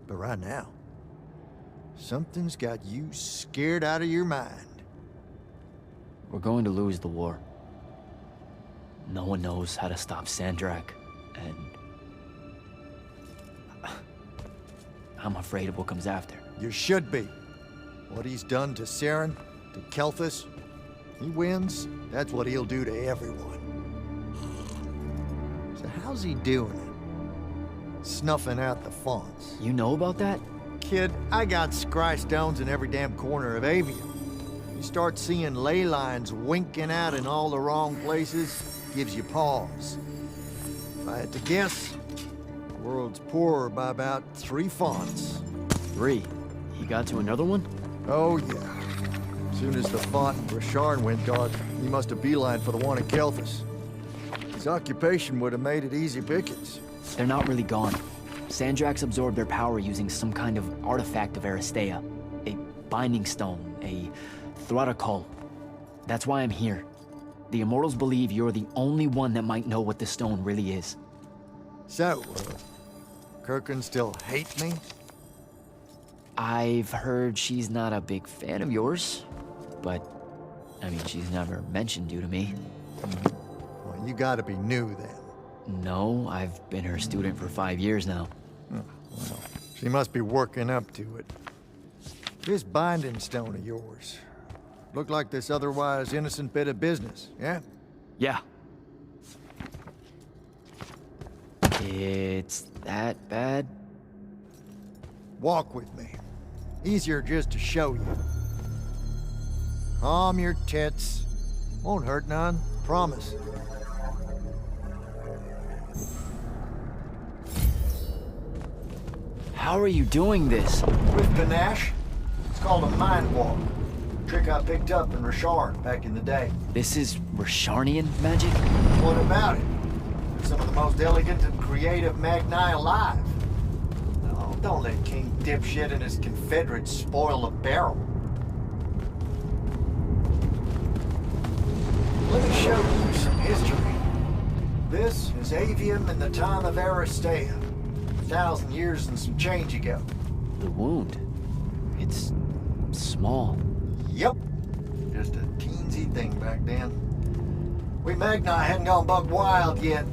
but right now. Something's got you scared out of your mind. We're going to lose the war. No one knows how to stop Sandrak, and... I'm afraid of what comes after. You should be. What he's done to Saren, to Kelthus, he wins, that's what he'll do to everyone. So how's he doing it? Snuffing out the fonts. You know about that? Kid, I got scry stones in every damn corner of Aveum. You start seeing ley lines winking out in all the wrong places, gives you pause. If I had to guess, the world's poorer by about 3 fonts. 3? He got to another one? Oh, yeah. As soon as the font in Rasharn went dark, he must have beelined for the one in Kelthus. His occupation would have made it easy pickings. They're not really gone. Sandrak's absorbed their power using some kind of artifact of Aristea. A binding stone, a Thrutakul. That's why I'm here. The Immortals believe you're the only one that might know what this stone really is. So, Kirkin still hate me? I've heard she's not a big fan of yours, but, I mean, she's never mentioned you to me. Well, you gotta be new then. No, I've been her student for 5 years now. Oh, well, she must be working up to it. This binding stone of yours, look like this otherwise innocent bit of business, yeah? Yeah. It's that bad? Walk with me. Easier just to show you. Calm your tits. Won't hurt none, promise. How are you doing this? With panache. It's called a mind walk. Trick I picked up in Rasharn back in the day. This is Rasharnian magic? What about it? Some of the most elegant and creative Magni alive. Oh, don't let King Dipshit and his Confederates spoil the barrel. Let me show you some history. This is Aveum in the time of Aristea. 1,000 years and some change ago. The wound. It's small. Yep. Just a teensy thing back then. We Magni hadn't gone buck wild yet.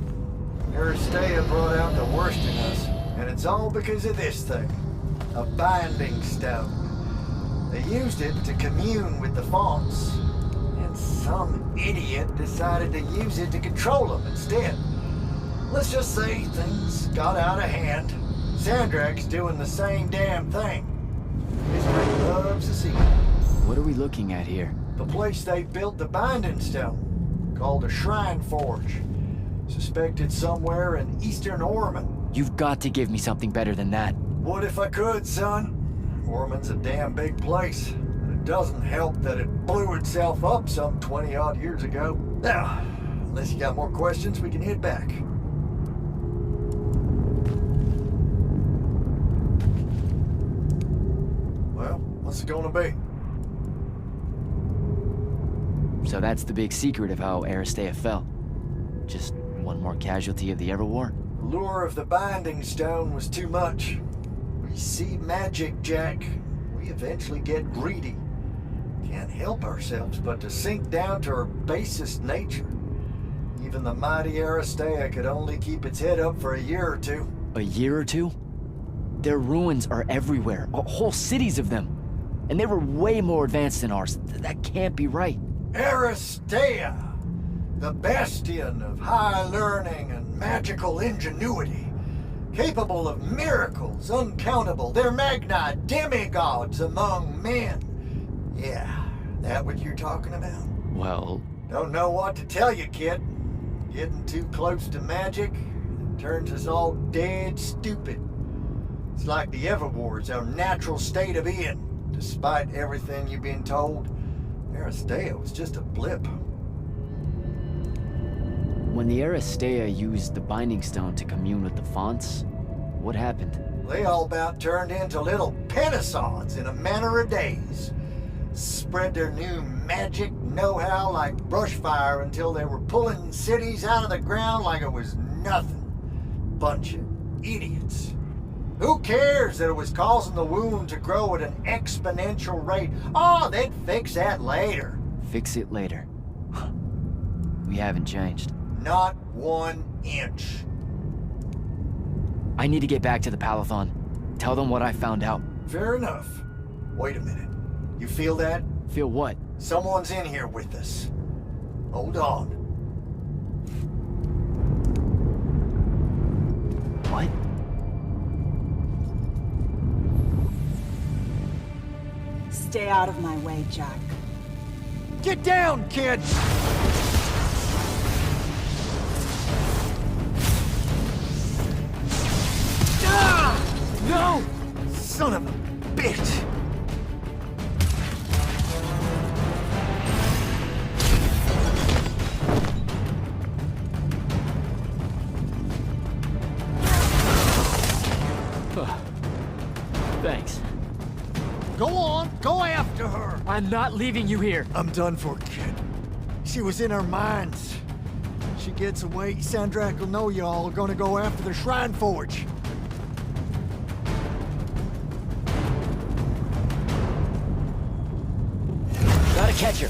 Aristea brought out the worst in us, and it's all because of this thing. A binding stone. They used it to commune with the fonts, And some idiot decided to use it to control them instead. Let's just say things got out of hand. Sandrak's doing the same damn thing. History loves to see it. What are we looking at here? The place they built the binding stone, called a shrine forge. Suspected somewhere in eastern Orman. You've got to give me something better than that. Would if I could, son. Orman's a damn big place. And it doesn't help that it blew itself up some 20-odd years ago. Now, unless you got more questions, we can head back. Well, what's it gonna be? So that's the big secret of how Aristea fell. Just one more casualty of the Everwar? The lure of the binding stone was too much. We see magic, Jack. We eventually get greedy. Can't help ourselves but to sink down to our basest nature. Even the mighty Aristea could only keep its head up for a year or two. A year or two? Their ruins are everywhere, whole cities of them. And they were way more advanced than ours. That can't be right. Aristea, the bastion of high learning and magical ingenuity, capable of miracles uncountable. They're Magni demigods among men. Yeah, that what you're talking about? Well... Don't know what to tell you, kid. Getting too close to magic turns us all dead stupid. It's like the Everwar's our natural state of being. Despite everything you've been told, Aristea was just a blip. When the Aristea used the Binding Stone to commune with the fonts, what happened? They all about turned into little pentisons in a matter of days. Spread their new magic know-how like brushfire until they were pulling cities out of the ground like it was nothing. Bunch of idiots. Who cares that it was causing the wound to grow at an exponential rate? Oh, they'd fix that later. Fix it later. We haven't changed. Not 1 inch. I need to get back to the Palathon. Tell them what I found out. Fair enough. Wait a minute. You feel that? Feel what? Someone's in here with us. Hold on. What? Stay out of my way, Jack. Get down, kid! Ah! No! Son of a bitch! Thanks. Go on, go after her! I'm not leaving you here. I'm done for, kid. She was in our minds. She gets away, Sandrak will know y'all are gonna go after the Shrine Forge. Gotta catch her.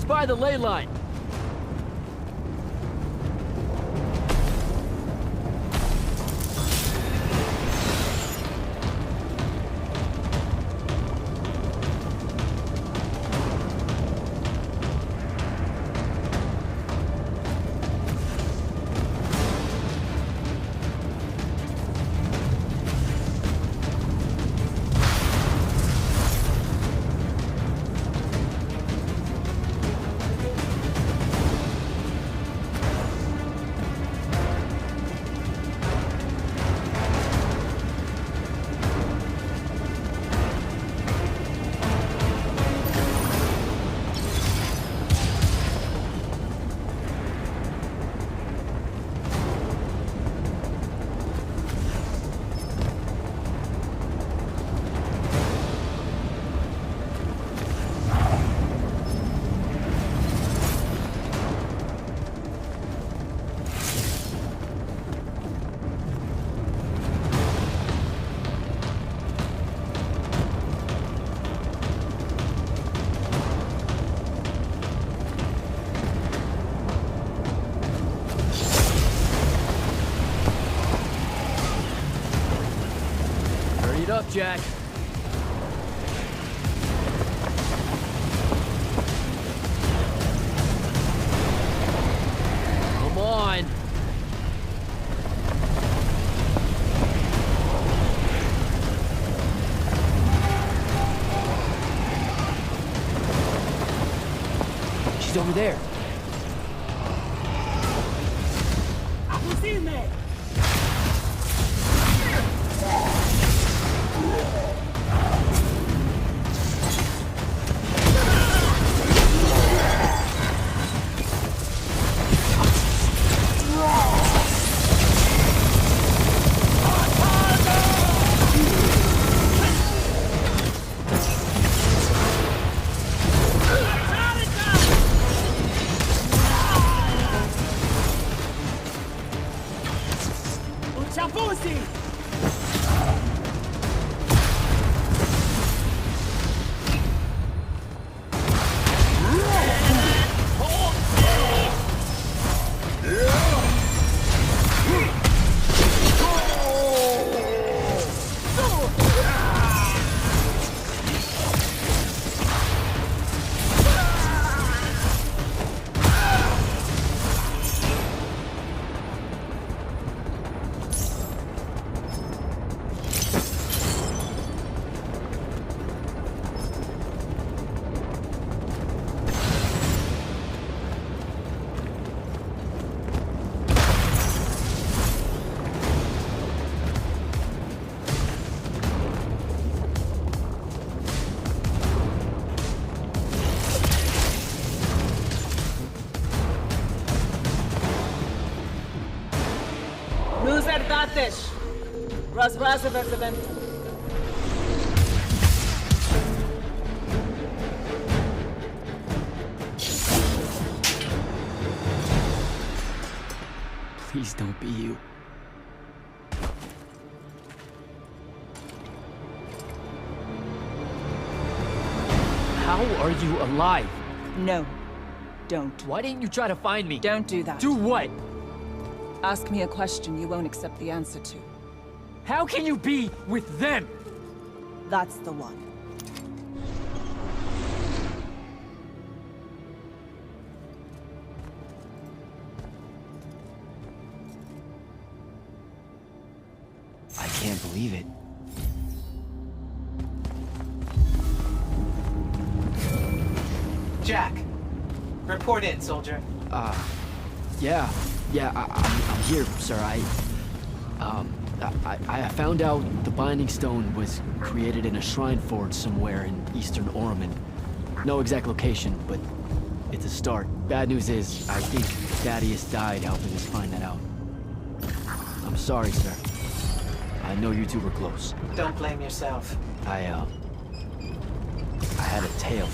By the ley line. up, Jack. Come on. She's over there. Please don't be you. How are you alive? No, don't. Why didn't you try to find me? Don't do that. Do what? Ask me a question you won't accept the answer to. How can you be with them? That's the one. I can't believe it. Jack, report in, soldier. Yeah, I'm here, sir. I found out the Binding Stone was created in a shrine forge somewhere in eastern Oromon. No exact location, but it's a start. Bad news is, I think Thaddeus died helping us find that out. I'm sorry, sir. I know you two were close. Don't blame yourself. I had a tail.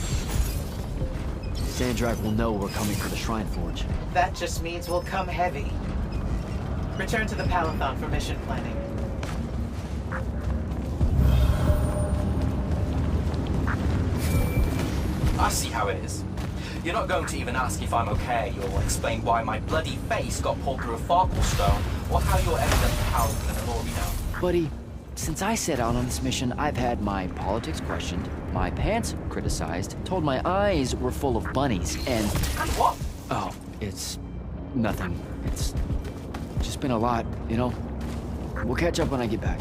Sandrak will know we're coming for the Shrine Forge. That just means we'll come heavy. Return to the Palathon for mission planning. I see how it is. You're not going to even ask if I'm okay, or explain why my bloody face got pulled through a Farkle stone, or how you're evidently powerful in the lore now. Buddy, since I set out on this mission, I've had my politics questioned, my pants criticized, told my eyes were full of bunnies, and... What? Oh, it's... nothing. It's just been a lot, you know? We'll catch up when I get back.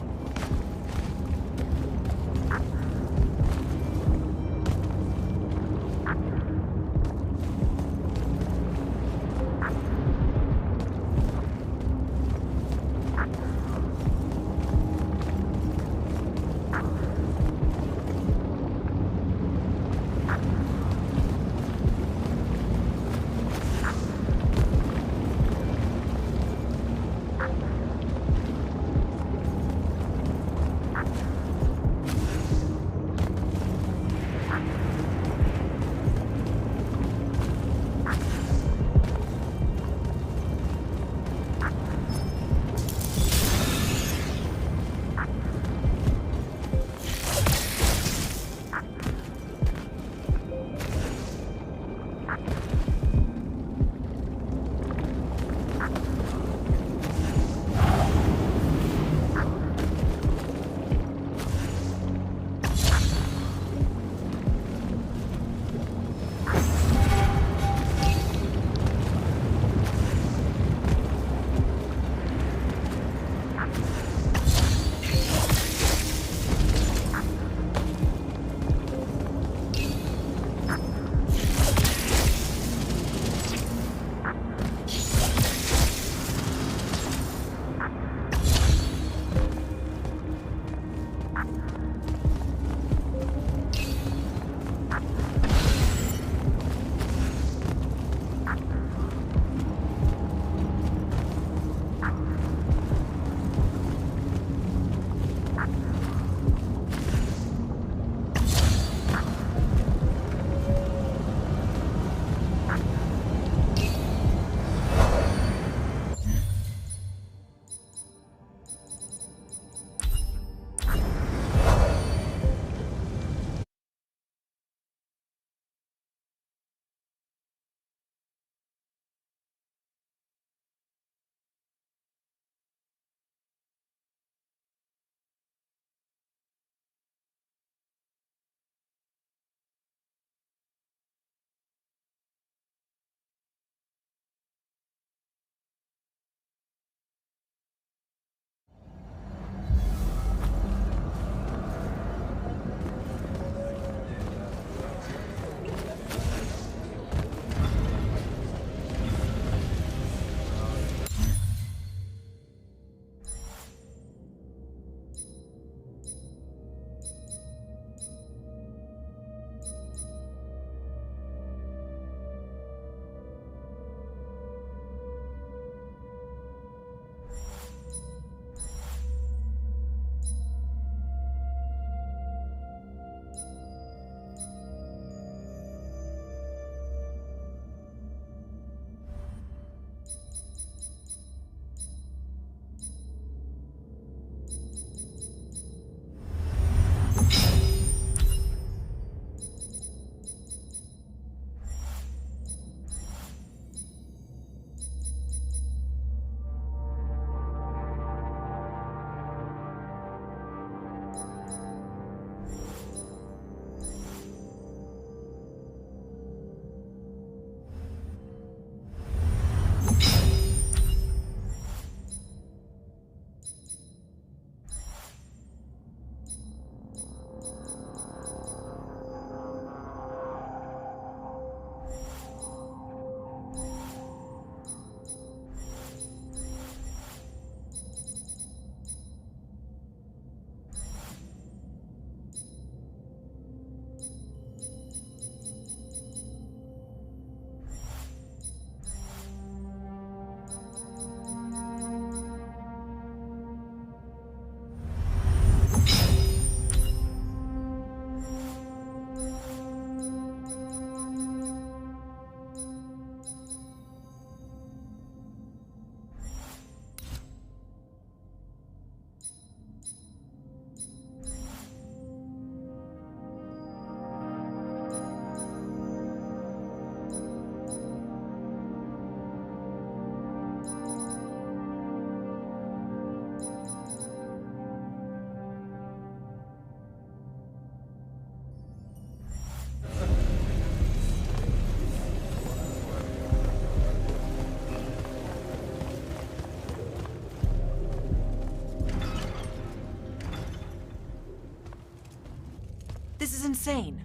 insane.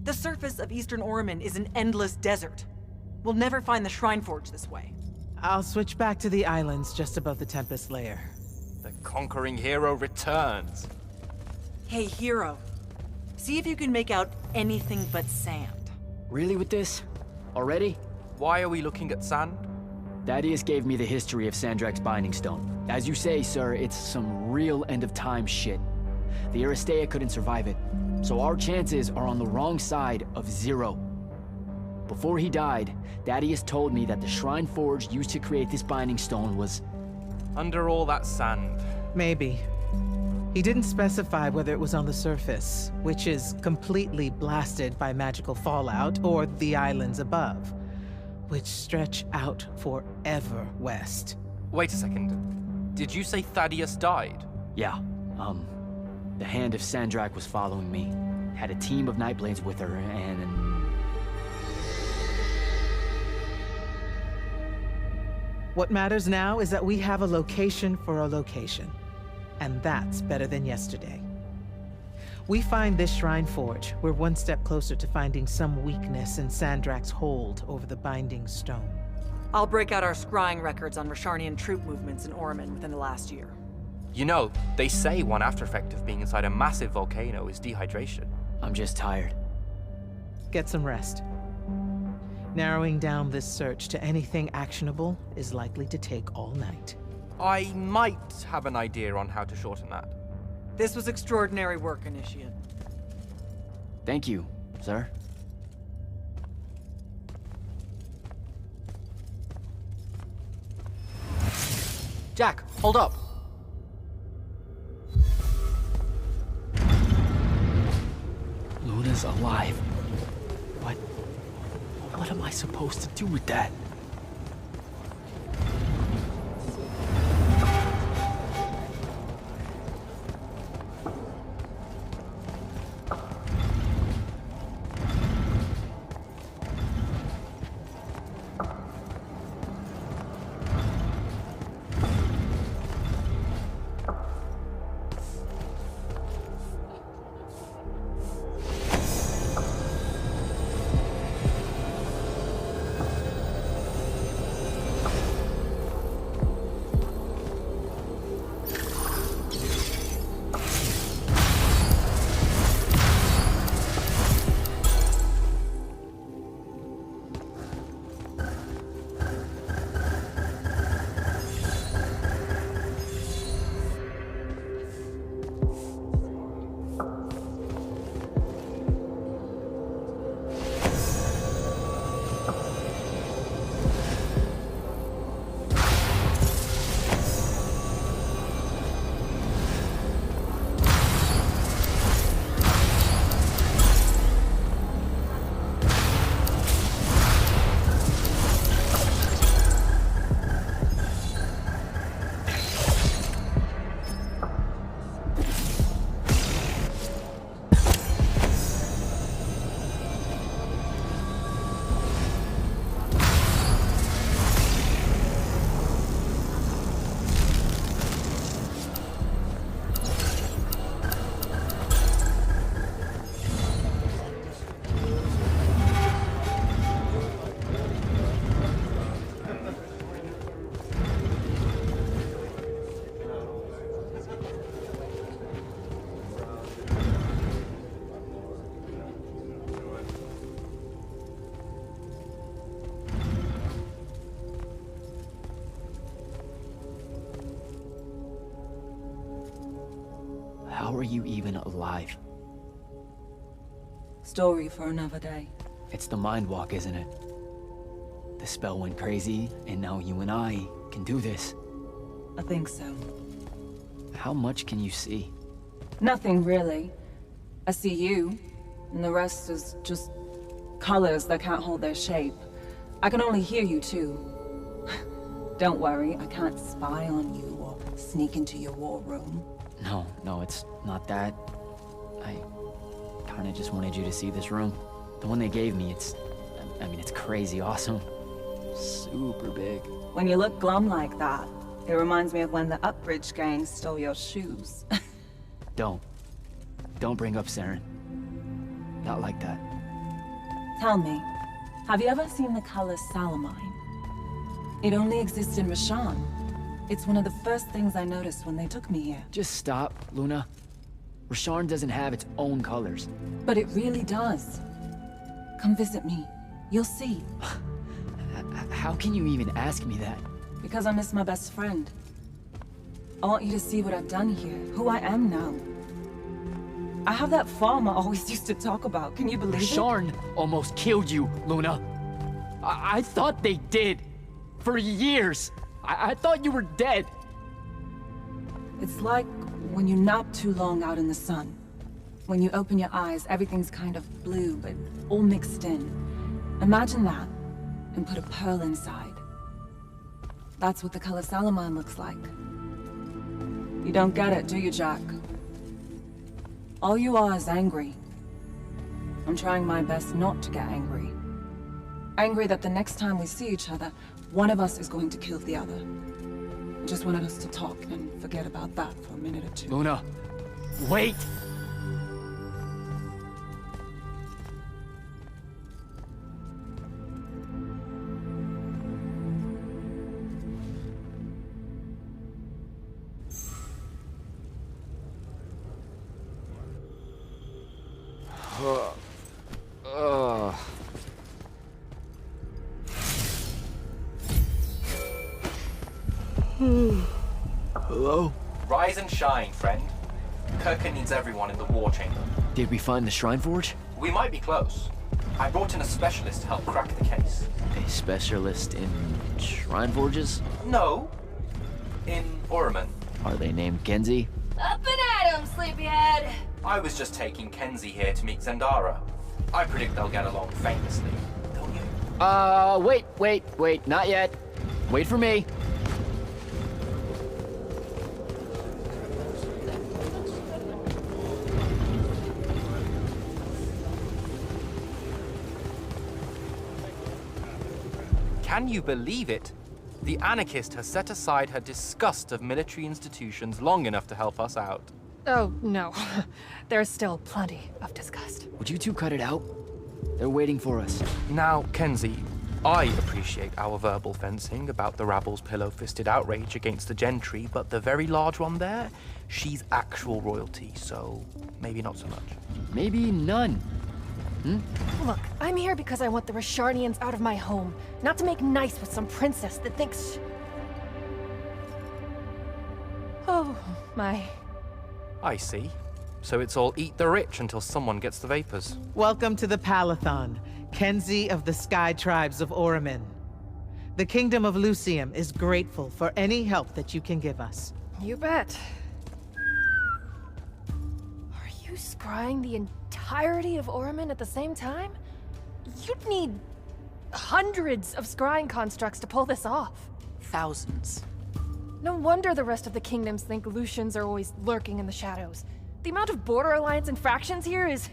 The surface of Eastern Orman is an endless desert. We'll never find the Shrine Forge this way. I'll switch back to the islands just above the Tempest Lair. The conquering hero returns. Hey, hero. See if you can make out anything but sand. Really with this? Already? Why are we looking at sand? Thaddeus gave me the history of Sandrak's Binding Stone. As you say, sir, it's some real end-of-time shit. The Aristea couldn't survive it, so our chances are on the wrong side of 0. Before he died, Thaddeus told me that the Shrine Forge used to create this Binding Stone was... under all that sand. Maybe. He didn't specify whether it was on the surface, which is completely blasted by magical fallout, or the islands above, which stretch out forever west. Wait a second. Did you say Thaddeus died? Yeah, the Hand of Sandrak was following me. Had a team of Nightblades with her, and... What matters now is that we have a location for a location. And that's better than yesterday. We find this Shrine Forge, we're one step closer to finding some weakness in Sandrak's hold over the Binding Stone. I'll break out our scrying records on Rasharnian troop movements in Orman within the last year. You know, they say one after effect of being inside a massive volcano is dehydration. I'm just tired. Get some rest. Narrowing down this search to anything actionable is likely to take all night. I might have an idea on how to shorten that. This was extraordinary work, Initiate. Thank you, sir. Jack, hold up. Luna's alive. What am I supposed to do with that? How are you even alive? Story for another day. It's the Mind Walk, isn't it? The spell went crazy, and now you and I can do this. I think so. How much can you see? Nothing really. I see you, and the rest is just colors that can't hold their shape. I can only hear you too. Don't worry, I can't spy on you or sneak into your war room. No, it's not that. I kinda just wanted you to see this room. The one they gave me, it's crazy awesome. Super big. When you look glum like that, it reminds me of when the Upbridge gang stole your shoes. Don't bring up Saren. Not like that. Tell me, have you ever seen the color salamine? It only exists in Rashan. It's one of the first things I noticed when they took me here. Just stop, Luna. Rasharn doesn't have its own colors. But it really does. Come visit me. You'll see. How can you even ask me that? Because I miss my best friend. I want you to see what I've done here, who I am now. I have that farm I always used to talk about. Can you believe it? Rasharn almost killed you, Luna. I thought they did. For years. I thought you were dead. It's like when you nap too long out in the sun. When you open your eyes, everything's kind of blue, but all mixed in. Imagine that, and put a pearl inside. That's what the color salamine looks like. You don't get it, do you, Jack? All you are is angry. I'm trying my best not to get angry. Angry that the next time we see each other, one of us is going to kill the other. I just wanted us to talk and forget about that for a minute or two. Luna, wait! Hello? Rise and shine, friend. Kirkin needs everyone in the war chamber. Did we find the Shrine Forge? We might be close. I brought in a specialist to help crack the case. A specialist in Shrine Forges? No. In Orman. Are they named Kenzie? Up and at 'em, sleepyhead! I was just taking Kenzie here to meet Zendara. I predict they'll get along famously, don't you? Wait, not yet. Wait for me. Can you believe it? The anarchist has set aside her disgust of military institutions long enough to help us out. Oh, no. There's still plenty of disgust. Would you two cut it out? They're waiting for us. Now, Kenzie, I appreciate our verbal fencing about the rabble's pillow-fisted outrage against the gentry, but the very large one there, she's actual royalty, so maybe not so much. Maybe none. Look, I'm here because I want the Rasharnians out of my home, not to make nice with some princess that thinks... Oh, my... I see. So it's all eat the rich until someone gets the vapors. Welcome to the Palathon, Kenzie of the Sky Tribes of Oramin. The Kingdom of Lucium is grateful for any help that you can give us. You bet. Are you scrying the entirety of Oramin at the same time? You'd need hundreds of scrying constructs to pull this off. Thousands. No wonder the rest of the kingdoms think Lucians are always lurking in the shadows. The amount of border alliance and factions here is...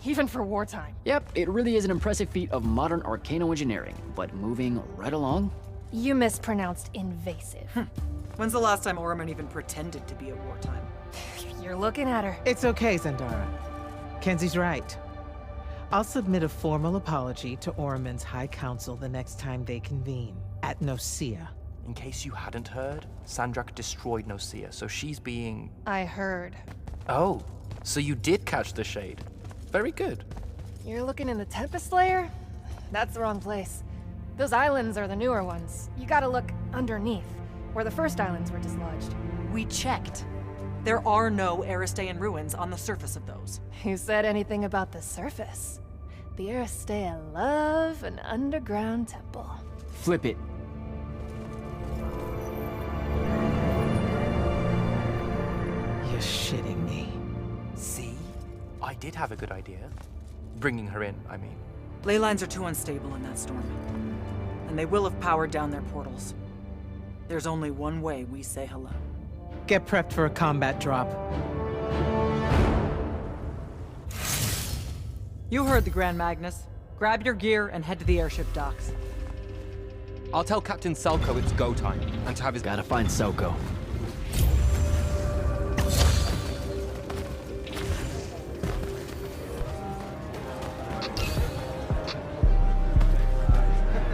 even for wartime. Yep, it really is an impressive feat of modern arcano engineering, but moving right along? You mispronounced invasive. When's the last time Oramin even pretended to be a wartime? You're looking at her. It's okay, Zendara. Kenzie's right. I'll submit a formal apology to Oramin's High Council the next time they convene, at Nosea. In case you hadn't heard, Sandrak destroyed Nosea, so she's being... I heard. Oh, so you did catch the shade. Very good. You're looking in the Tempest Layer? That's the wrong place. Those islands are the newer ones. You gotta look underneath, where the first islands were dislodged. We checked. There are no Aristean ruins on the surface of those. Who said anything about the surface? The Aristea love an underground temple. Flip it. You're shitting me. See? I did have a good idea. Bringing her in, I mean. Ley lines are too unstable in that storm. And they will have powered down their portals. There's only one way we say hello. Get prepped for a combat drop. You heard the Grand Magnus. Grab your gear and head to the airship docks. I'll tell Captain Selko it's go time, and to have his... Gotta find Selko.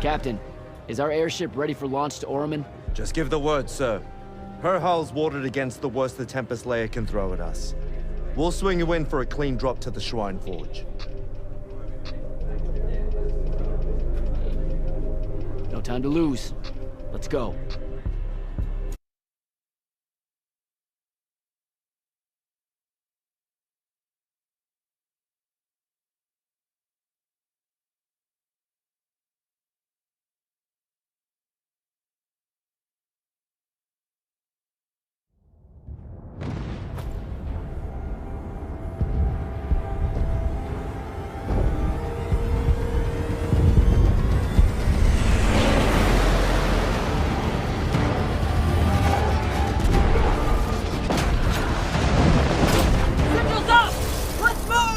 Captain, is our airship ready for launch to Orman? Just give the word, sir. Her hull's warded against the worst the Tempest layer can throw at us. We'll swing you in for a clean drop to the Shrine Forge. No time to lose. Let's go. Signals up! Let's move!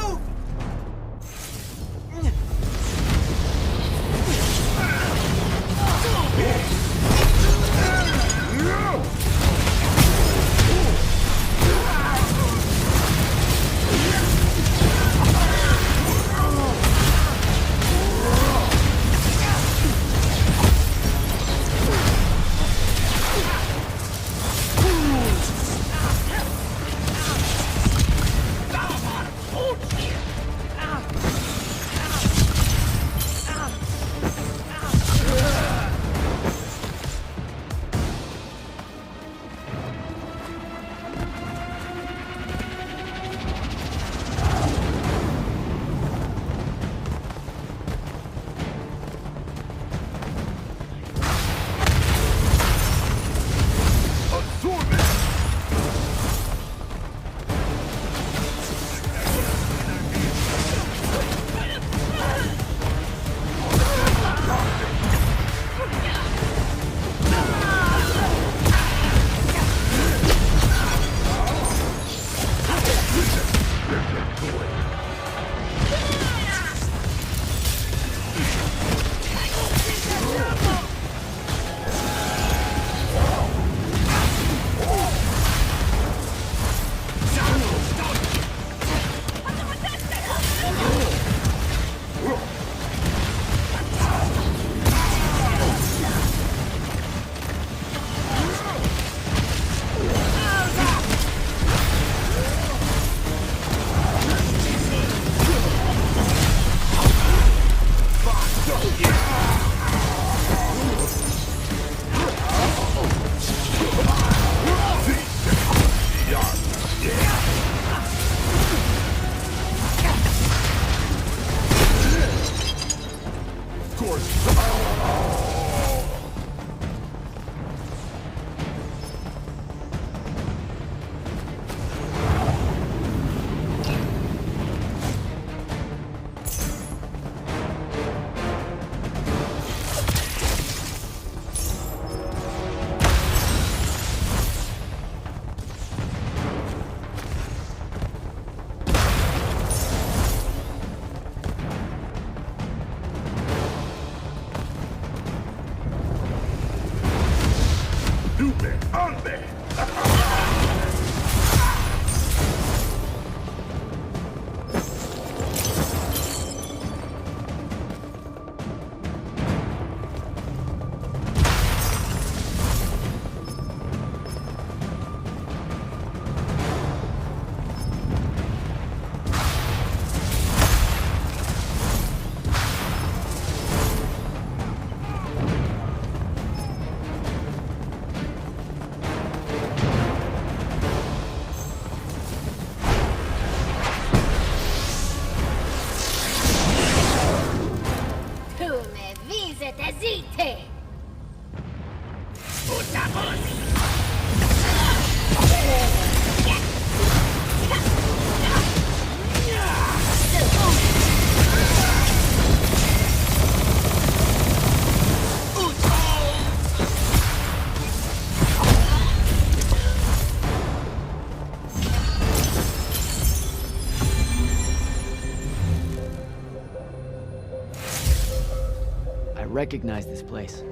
recognize this place.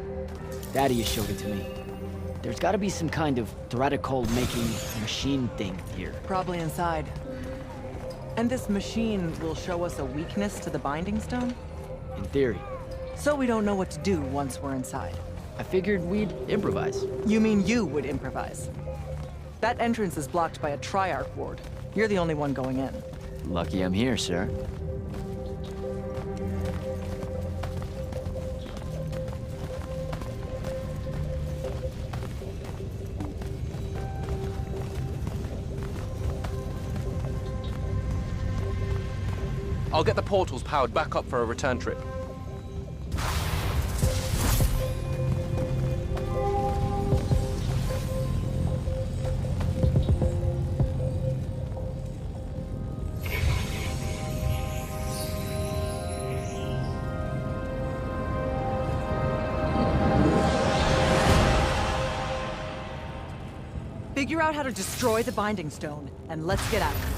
Daddy showed it to me. There's gotta be some kind of Threadicol-making machine thing here. Probably inside. And this machine will show us a weakness to the Binding Stone? In theory. So we don't know what to do once we're inside. I figured we'd improvise. You mean you would improvise? That entrance is blocked by a Triarch ward. You're the only one going in. Lucky I'm here, sir. I'll get the portals powered back up for a return trip. Figure out how to destroy the Binding Stone, and let's get out of here.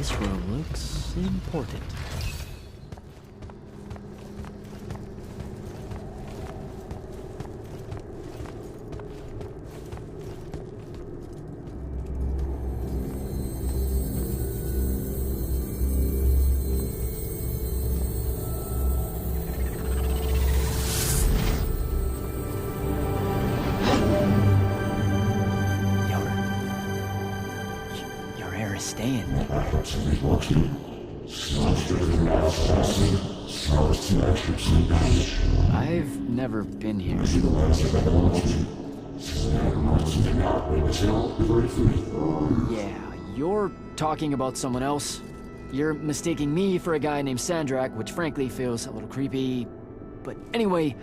This room looks important. Your air is staying. I've never been here. Yeah, you're talking about someone else. You're mistaking me for a guy named Sandrak, which frankly feels a little creepy. But anyway,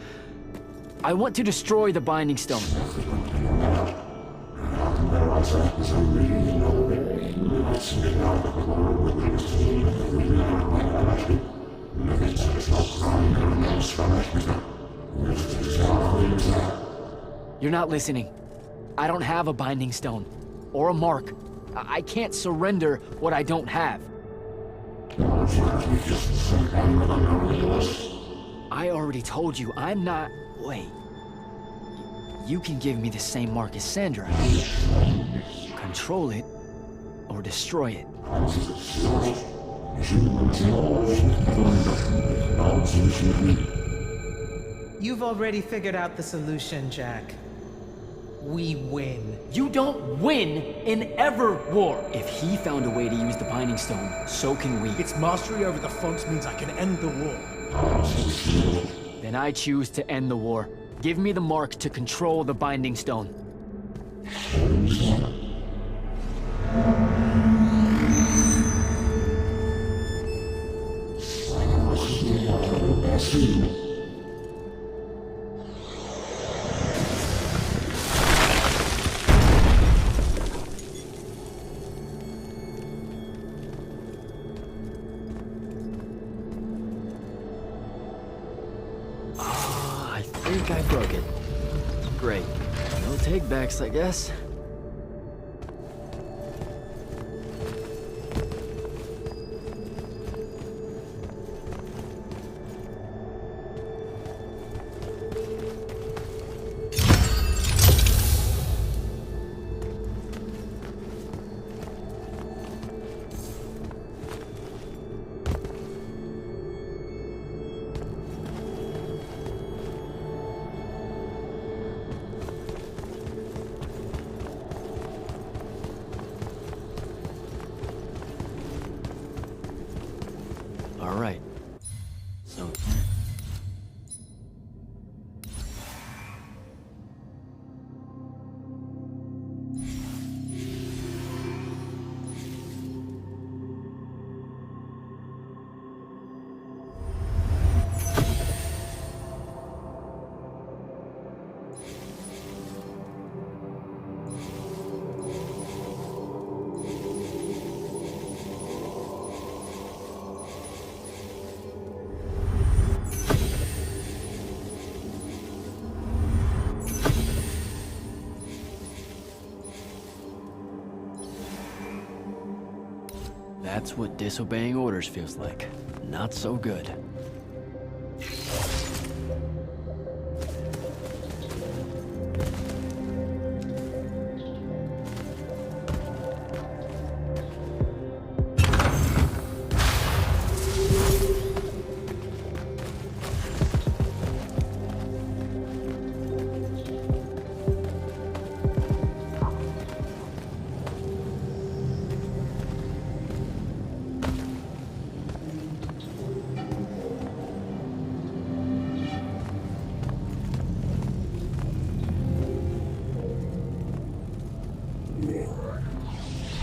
I want to destroy the Binding Stone. You're not listening. I don't have a Binding Stone. Or a mark. I can't surrender what I don't have. I already told you, I'm not... Wait. You can give me the same mark as Sandra. Control it, or destroy it. You've already figured out the solution, Jack. We win. You don't win in Ever War! If he found a way to use the Binding Stone, so can we. Its mastery over the fonts means I can end the war. Then I choose to end the war. Give me the mark to control the Binding Stone. I think I broke it. Great. No take-backs, I guess. All right. So... That's what disobeying orders feels like. Not so good.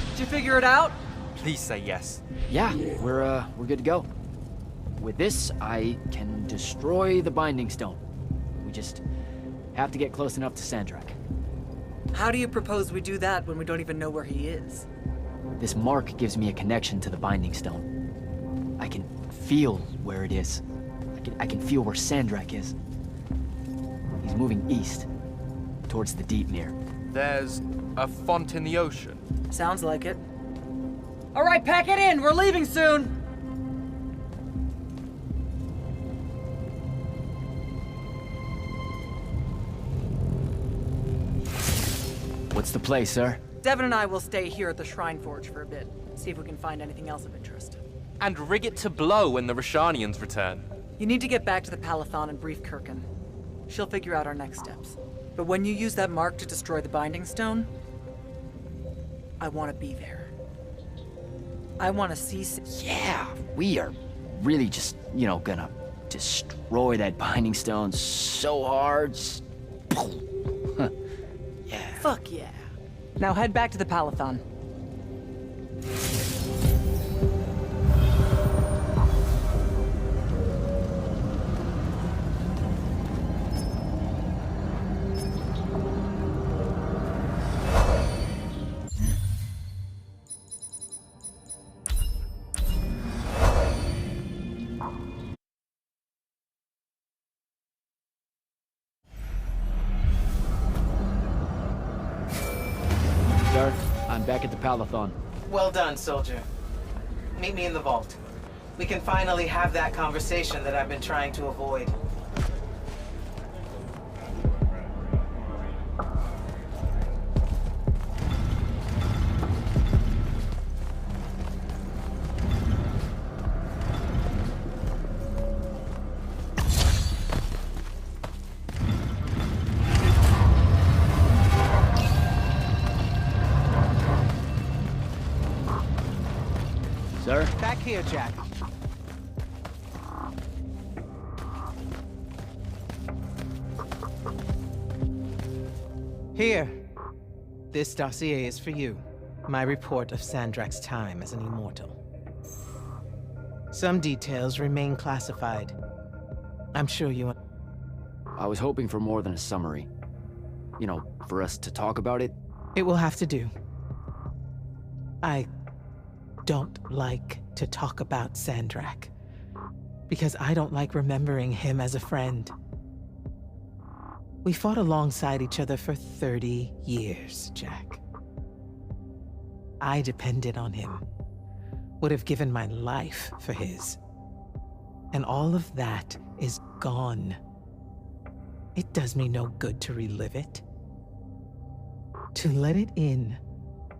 Did you figure it out? Please say yes. Yeah, we're good to go. With this, I can destroy the Binding Stone. We just have to get close enough to Sandrak. How do you propose we do that when we don't even know where he is? This mark gives me a connection to the Binding Stone. I can feel where it is. I can feel where Sandrak is. He's moving east, towards the Deep Mere. There's a font in the ocean. Sounds like it. All right, pack it in. We're leaving soon. What's the play, sir? Devin and I will stay here at the Shrine Forge for a bit. See if we can find anything else of interest. And rig it to blow when the Rashanians return. You need to get back to the Palathon and brief Kirkin. She'll figure out our next steps. But when you use that mark to destroy the Binding Stone, I want to be there. I want to see... Yeah, we are really just, gonna destroy that Binding Stone so hard. Yeah. Fuck yeah. Now head back to the Palathon. Sir, I'm back at the Palathon. Well done, soldier. Meet me in the vault. We can finally have that conversation that I've been trying to avoid. Sir? Back here, Jack. Here. This dossier is for you. My report of Sandrak's time as an immortal. Some details remain classified. I'm sure you... I was hoping for more than a summary. For us to talk about it. It will have to do. I don't like to talk about Sandrak, because I don't like remembering him as a friend. We fought alongside each other for 30 years, Jack. I depended on him, would have given my life for his. And all of that is gone. It does me no good to relive it. To let it in,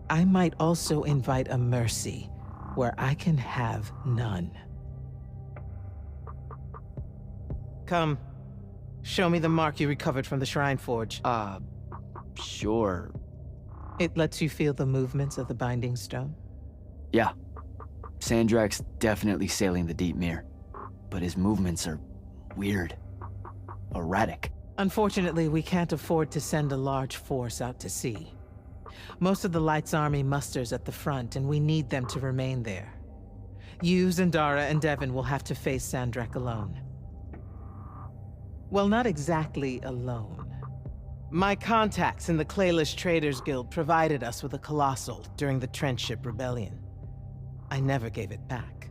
I might also invite a mercy where I can have none. Come. Show me the mark you recovered from the Shrine Forge. Sure. It lets you feel the movements of the Binding Stone? Yeah. Sandrak's definitely sailing the deep mirror, but his movements are weird. Erratic. Unfortunately, we can't afford to send a large force out to sea. Most of the Light's army musters at the front, and we need them to remain there. You, Zendara, and Devin will have to face Sandrak alone. Well, not exactly alone. My contacts in the Clayless Traders Guild provided us with a Colossal during the Trenchship Rebellion. I never gave it back.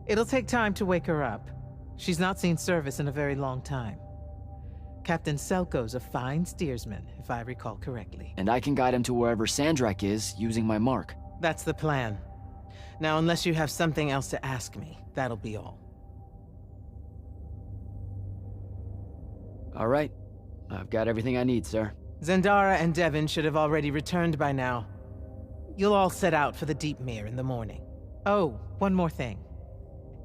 It'll take time to wake her up. She's not seen service in a very long time. Captain Selko's a fine steersman, if I recall correctly. And I can guide him to wherever Sandrak is, using my mark. That's the plan. Now, unless you have something else to ask me, that'll be all. All right. I've got everything I need, sir. Zendara and Devin should have already returned by now. You'll all set out for the Deep Mere in the morning. Oh, one more thing.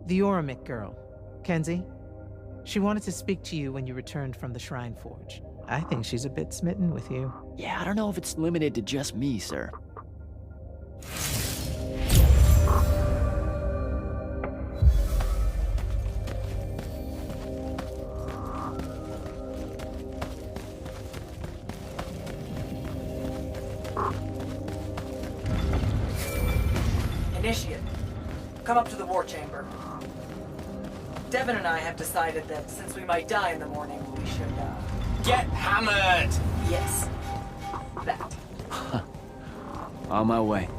The Oromik girl, Kenzie. She wanted to speak to you when you returned from the Shrine Forge. I think she's a bit smitten with you. Yeah, I don't know if it's limited to just me, sir. Initiate, come up to the war chamber. Devin and I have decided that since we might die in the morning, we should, Get hammered! Yes. That. On my way.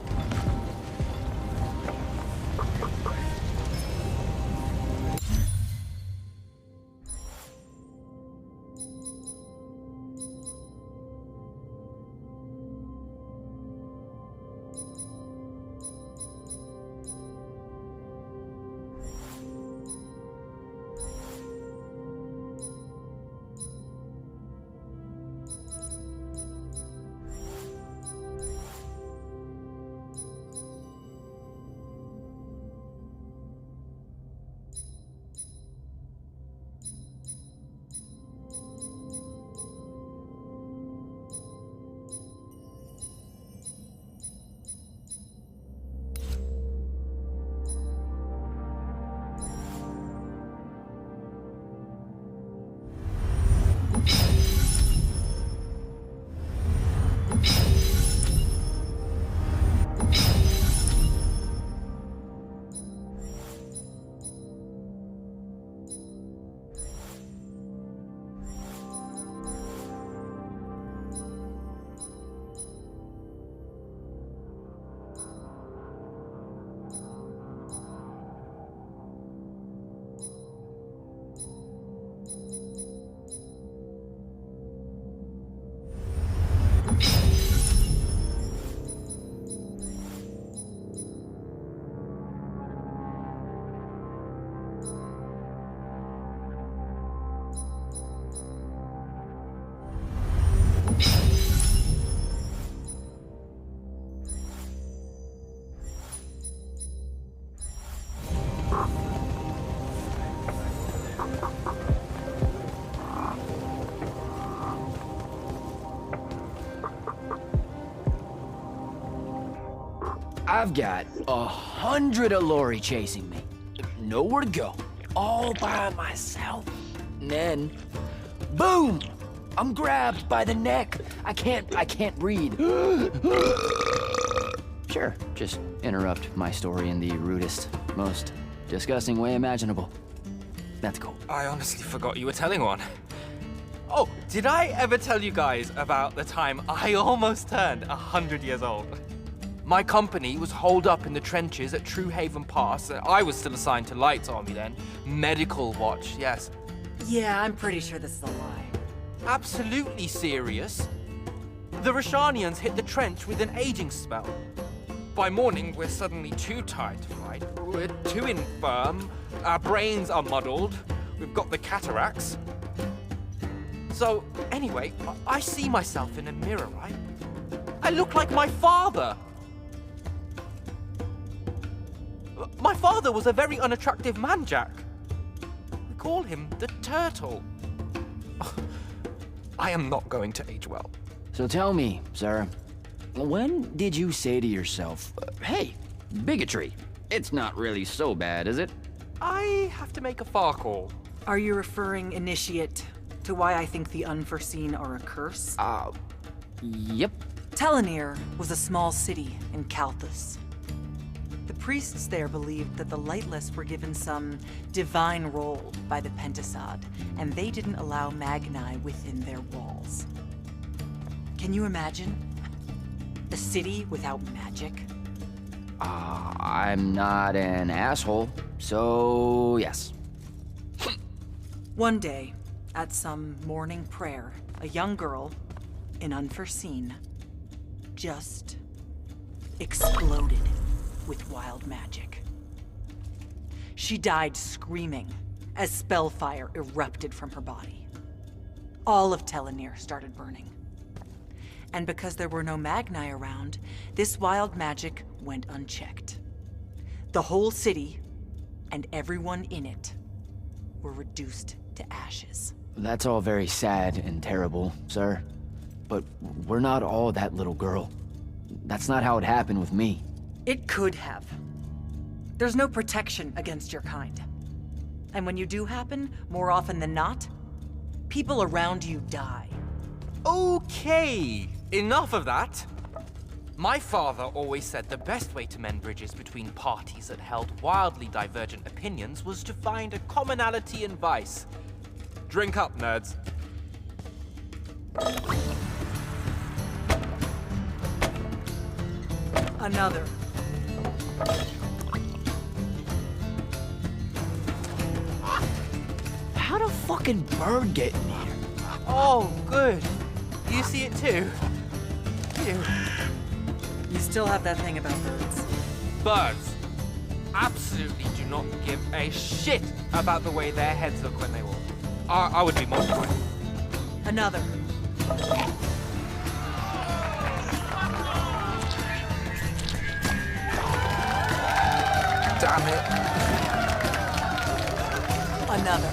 I've got 100 Allori chasing me. Nowhere to go. All by myself. And then, boom! I'm grabbed by the neck. I can't breathe. Sure, just interrupt my story in the rudest, most disgusting way imaginable. That's cool. I honestly forgot you were telling one. Oh, did I ever tell you guys about the time I almost turned 100 years old? My company was holed up in the trenches at True Haven Pass. I was still assigned to Light's army then. Medical watch, yes. Yeah, I'm pretty sure this is a lie. Absolutely serious. The Rashanians hit the trench with an aging spell. By morning, we're suddenly too tired to fight. We're too infirm. Our brains are muddled. We've got the cataracts. So, anyway, I see myself in a mirror, right? I look like my father. My father was a very unattractive man, Jack. We call him the Turtle. I am not going to age well. So tell me, sir, when did you say to yourself, hey, bigotry, it's not really so bad, is it? I have to make a far call. Are you referring, Initiate, to why I think the unforeseen are a curse? Yep. Telenir was a small city in Kalthus. The priests there believed that the Lightless were given some divine role by the Pentasod, and they didn't allow Magni within their walls. Can you imagine? A city without magic? I'm not an asshole, so yes. One day, at some morning prayer, a young girl, in Unforeseen, just exploded with wild magic. She died screaming as spellfire erupted from her body. All of Telenir started burning. And because there were no Magni around, this wild magic went unchecked. The whole city, and everyone in it, were reduced to ashes. That's all very sad and terrible, sir. But we're not all that little girl. That's not how it happened with me. It could have. There's no protection against your kind. And when you do happen, more often than not, people around you die. Okay, enough of that. My father always said the best way to mend bridges between parties that held wildly divergent opinions was to find a commonality in vice. Drink up, nerds. Another. How'd a fucking bird get in here? Oh, good. You see it too? Ew. You still have that thing about birds. Birds absolutely do not give a shit about the way their heads look when they walk. I would be mortified. Another. Damn it. Another.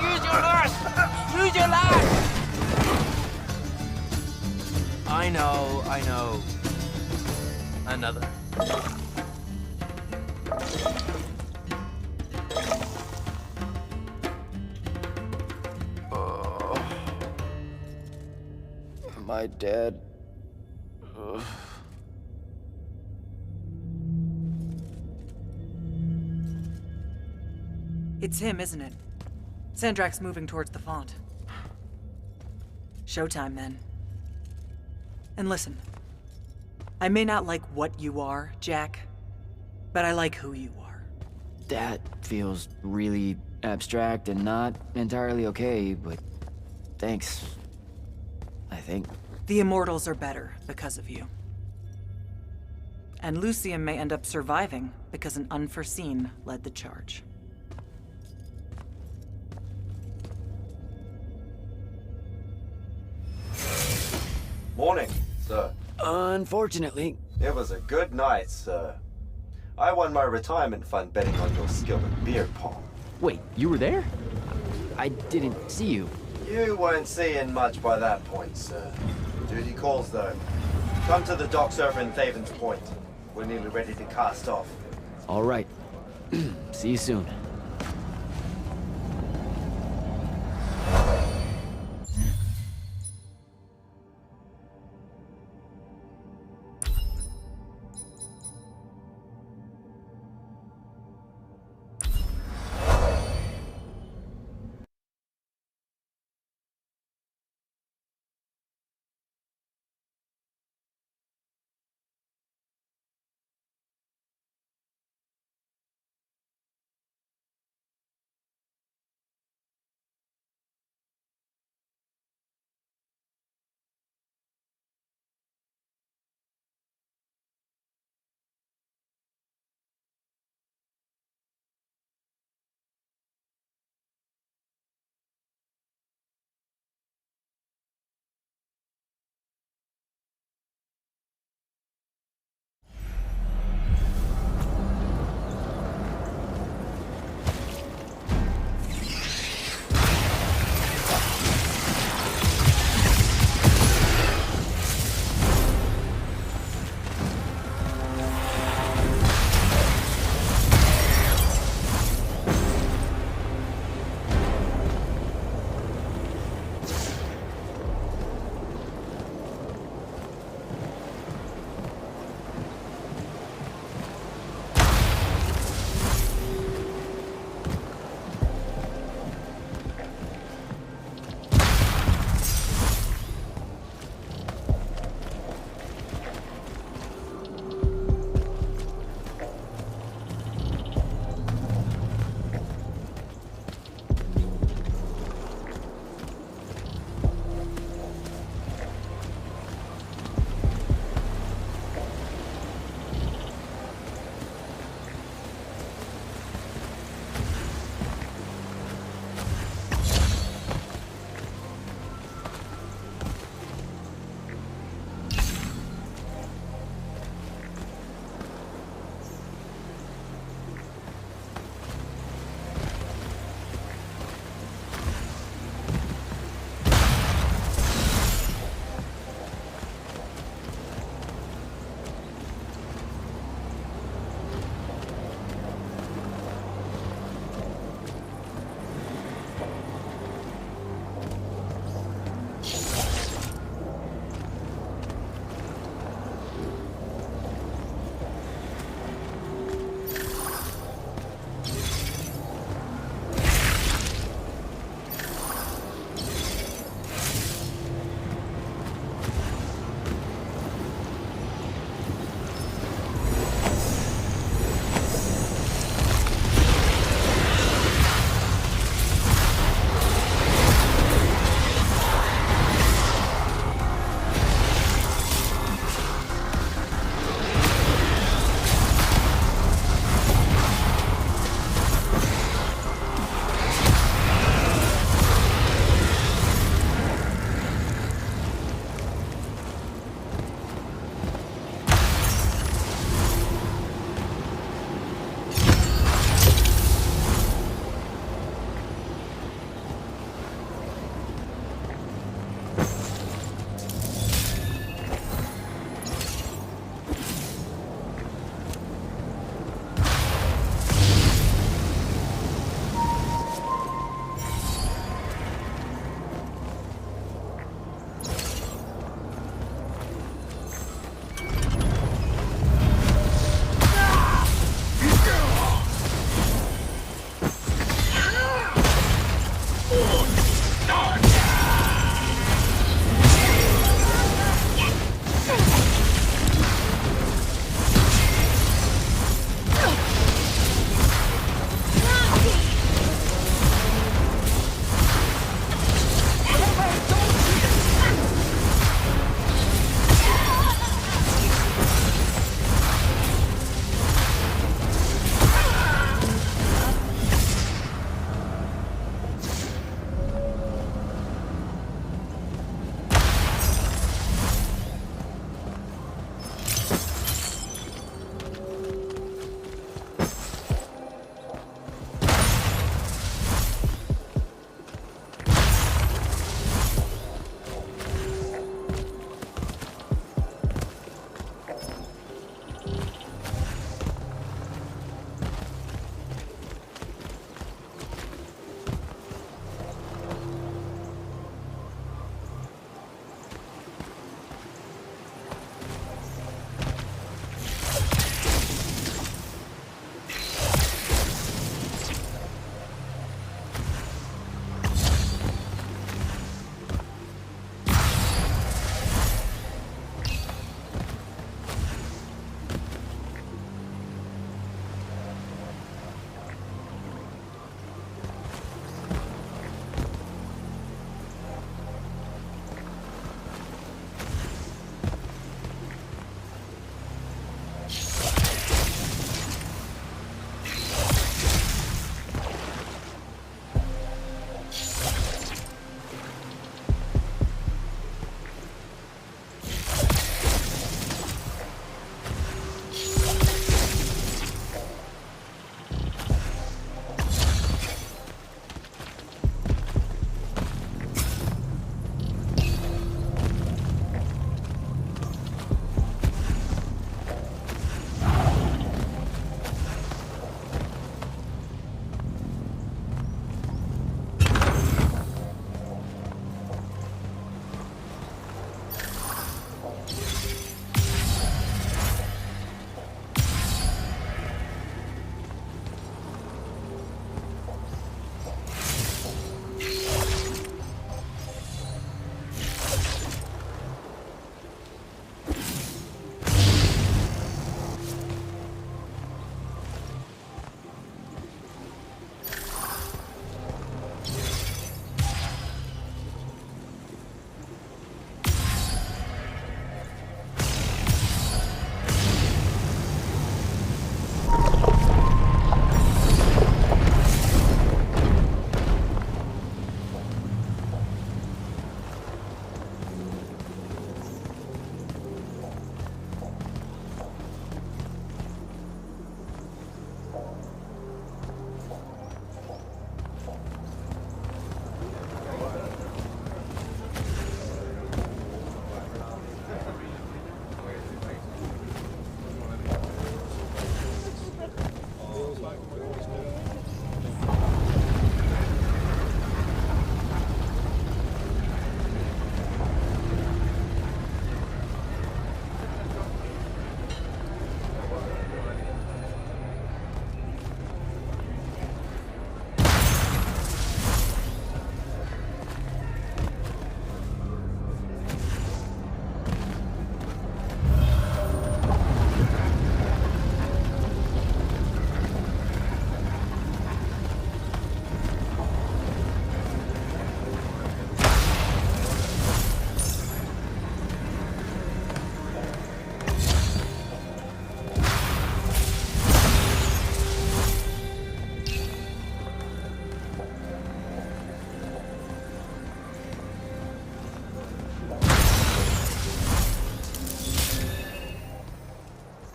Use your lash! Use your lash! I know. Another. Am I dead? Ugh. It's him, isn't it? Sandrak's moving towards the font. Showtime, then. And listen, I may not like what you are, Jack, but I like who you are. That feels really abstract and not entirely okay, but thanks, I think. The Immortals are better because of you. And Lucium may end up surviving because an Unforeseen led the charge. Morning, sir. Unfortunately. It was a good night, sir. I won my retirement fund betting on your skill at beer pong. Wait, you were there? I didn't see you. You weren't seeing much by that point, sir. Duty calls, though. Come to the docks over in Thaven's Point. We're nearly ready to cast off. All right. See you soon.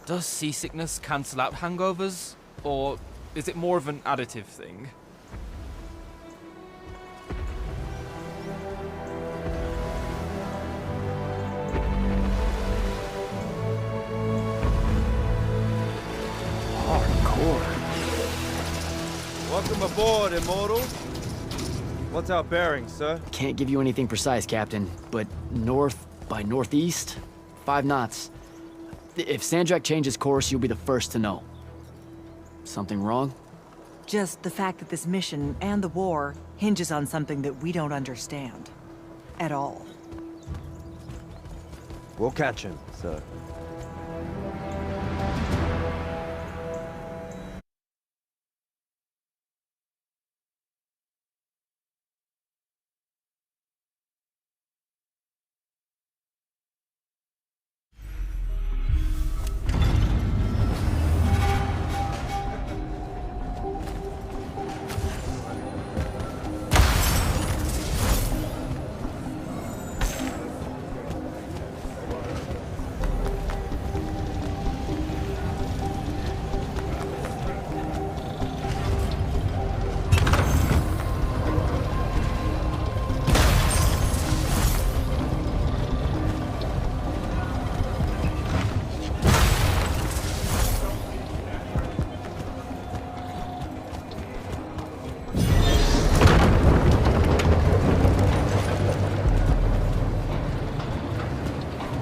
Does seasickness cancel out hangovers? Or is it more of an additive thing? Welcome aboard, Immortal. What's our bearing, sir? Can't give you anything precise, Captain, but north by northeast, 5 knots. If Sandrak changes course, you'll be the first to know. Something wrong? Just the fact that this mission and the war hinges on something that we don't understand. At all. We'll catch him, sir.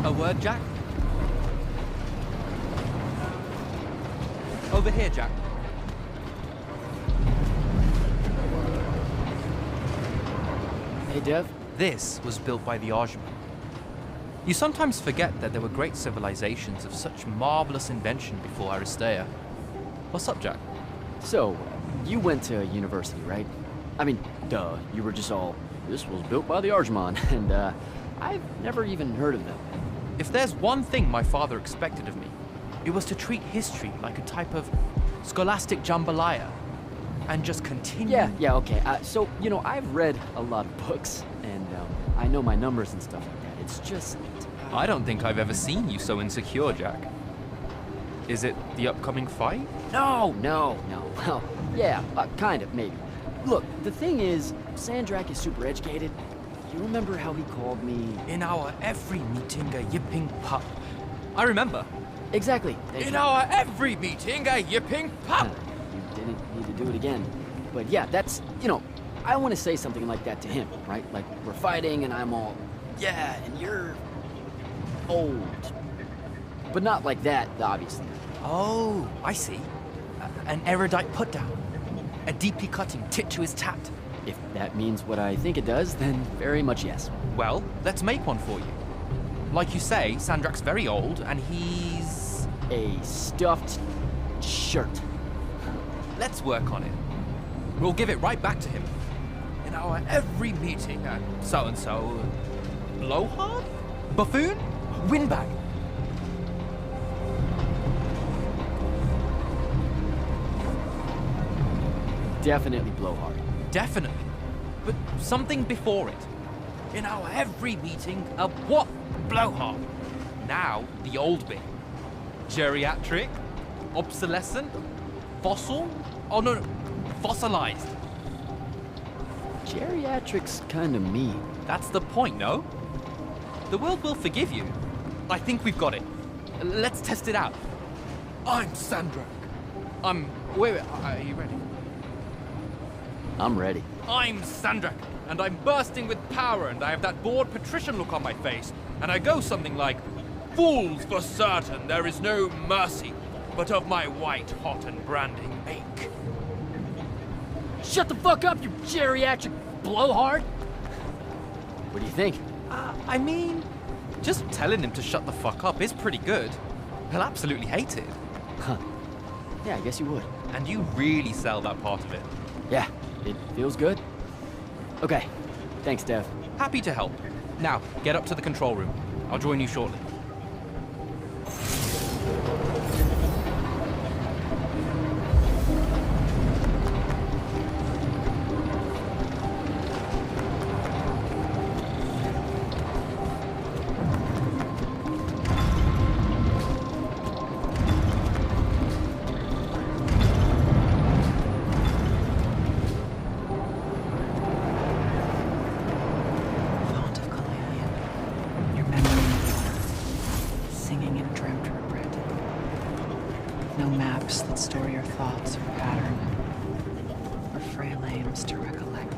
A word, Jack? Over here, Jack. Hey, Dev. This was built by the Ajman. You sometimes forget that there were great civilizations of such marvelous invention before Aristea. What's up, Jack? So, you went to university, right? I mean, duh, you were just all, this was built by the Ajman, and I've never even heard of them. If there's one thing my father expected of me, it was to treat history like a type of scholastic jambalaya, and just continue. Yeah, okay. So, you know, I've read a lot of books, and I know my numbers and stuff like that. It's just... I don't think I've ever seen you so insecure, Jack. Is it the upcoming fight? No. Well, yeah, kind of, maybe. Look, the thing is, Sandrak is super educated. You remember how he called me... In our every meeting, a yipping pup. I remember. Exactly. In our every meeting, a yipping pup! You didn't need to do it again. But yeah, that's, you know, I want to say something like that to him, right? Like, we're fighting and I'm all, yeah, and you're... old. But not like that, obviously. Oh, I see. An erudite put-down. A deeply cutting tit to his tat. If that means what I think it does, then very much yes. Well, let's make one for you. Like you say, Sandrak's very old, and he's... a stuffed shirt. Let's work on it. We'll give it right back to him. In our every meeting, so-and-so... blowhard? Buffoon? Windbag? Definitely blowhard. Definitely. But something before it. In our every meeting, a what? Blowhard. Now, the old bit. Geriatric? Obsolescent? Fossil? Oh, no. Fossilized. Geriatric's kinda mean. That's the point, no? The world will forgive you. I think we've got it. Let's test it out. I'm Sandrak. Wait, are you ready? I'm ready. I'm Sandrak, and I'm bursting with power, and I have that bored patrician look on my face, and I go something like, "Fools, for certain, there is no mercy, but of my white hot and branding make." Shut the fuck up, you geriatric blowhard! What do you think? I mean, just telling him to shut the fuck up is pretty good. He'll absolutely hate it. Huh. Yeah, I guess you would. And you really sell that part of it. Yeah, it feels good. Okay, thanks, Dev. Happy to help. Now, get up to the control room. I'll join you shortly. No maps that store your thoughts or pattern, or frail aims to recollect.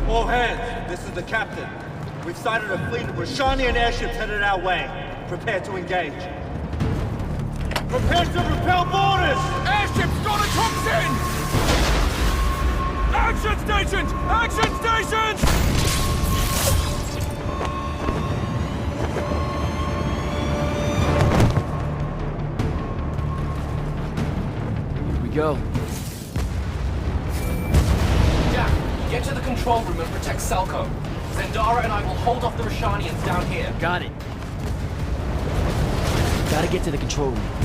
All hands, this is the captain. We've sighted a fleet of Rashanian airships headed our way. Prepare to engage. Prepare to repel boarders! Airships got a toxin! Action stations! Action stations! Here we go. Jack, get to the control room and protect Selco. Zendara and I will hold off the Rashanians down here. Got it. Gotta get to the control room.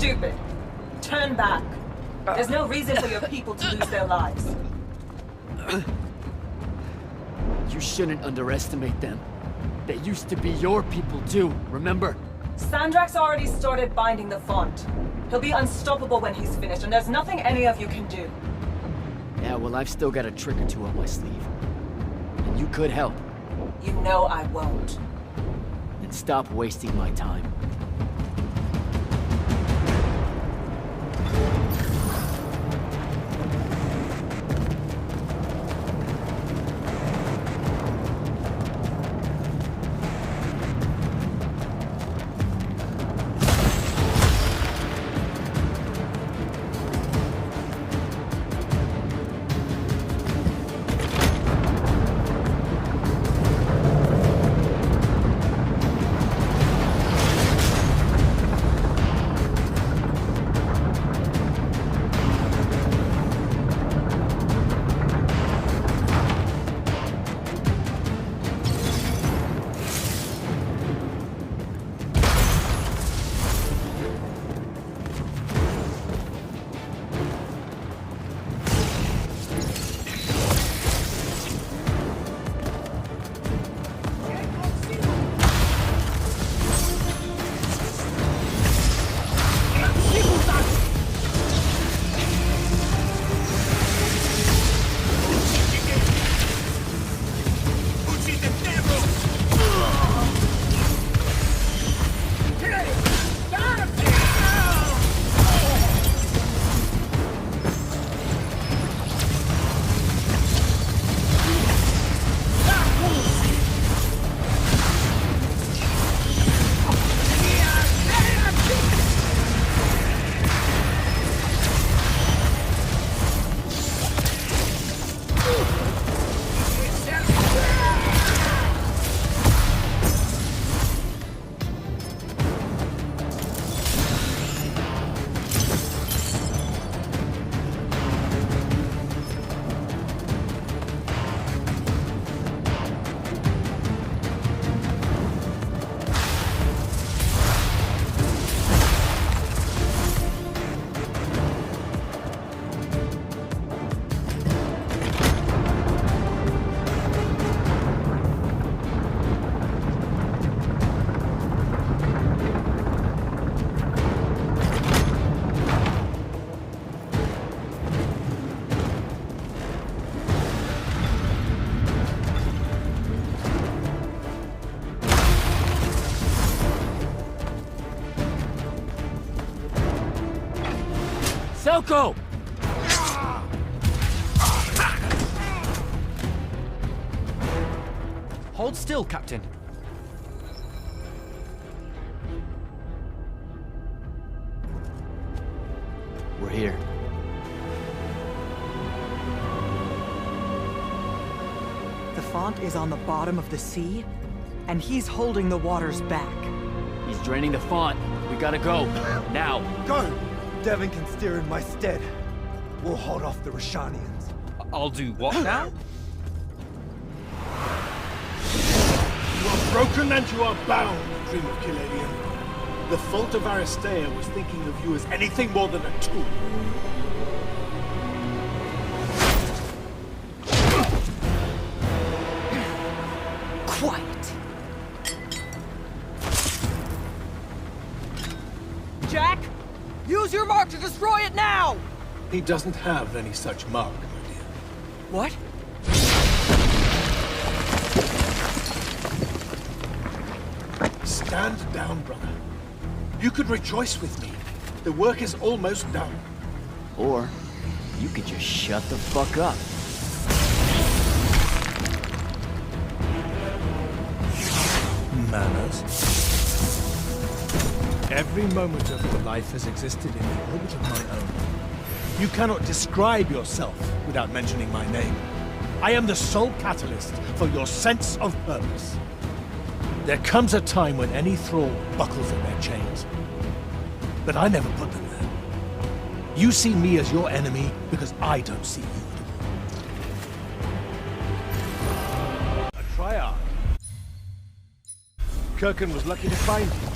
stupid. Turn back. There's no reason for your people to lose their lives. You shouldn't underestimate them. They used to be your people too, remember? Sandrak's already started binding the font. He'll be unstoppable when he's finished, and there's nothing any of you can do. Yeah, well, I've still got a trick or two up my sleeve. And you could help. You know I won't. Then stop wasting my time. Selko! Hold still, Captain. We're here. The font is on the bottom of the sea, and he's holding the waters back. He's draining the font. We gotta go. Now. Go! Devon can steer in my stead. We'll hold off the Rashanians. I'll do what now? You are broken and you are bound, Dream of Kiladian. The fault of Aristea was thinking of you as anything more than a tool. Quiet. Jack! Use your mark to destroy it now! He doesn't have any such mark, my dear. What? Stand down, brother. You could rejoice with me. The work is almost done. Or you could just shut the fuck up. Manners. Every moment of your life has existed in the orbit of my own. You cannot describe yourself without mentioning my name. I am the sole catalyst for your sense of purpose. There comes a time when any thrall buckles in their chains. But I never put them there. You see me as your enemy because I don't see you at all. A triarch. Kirkin was lucky to find you.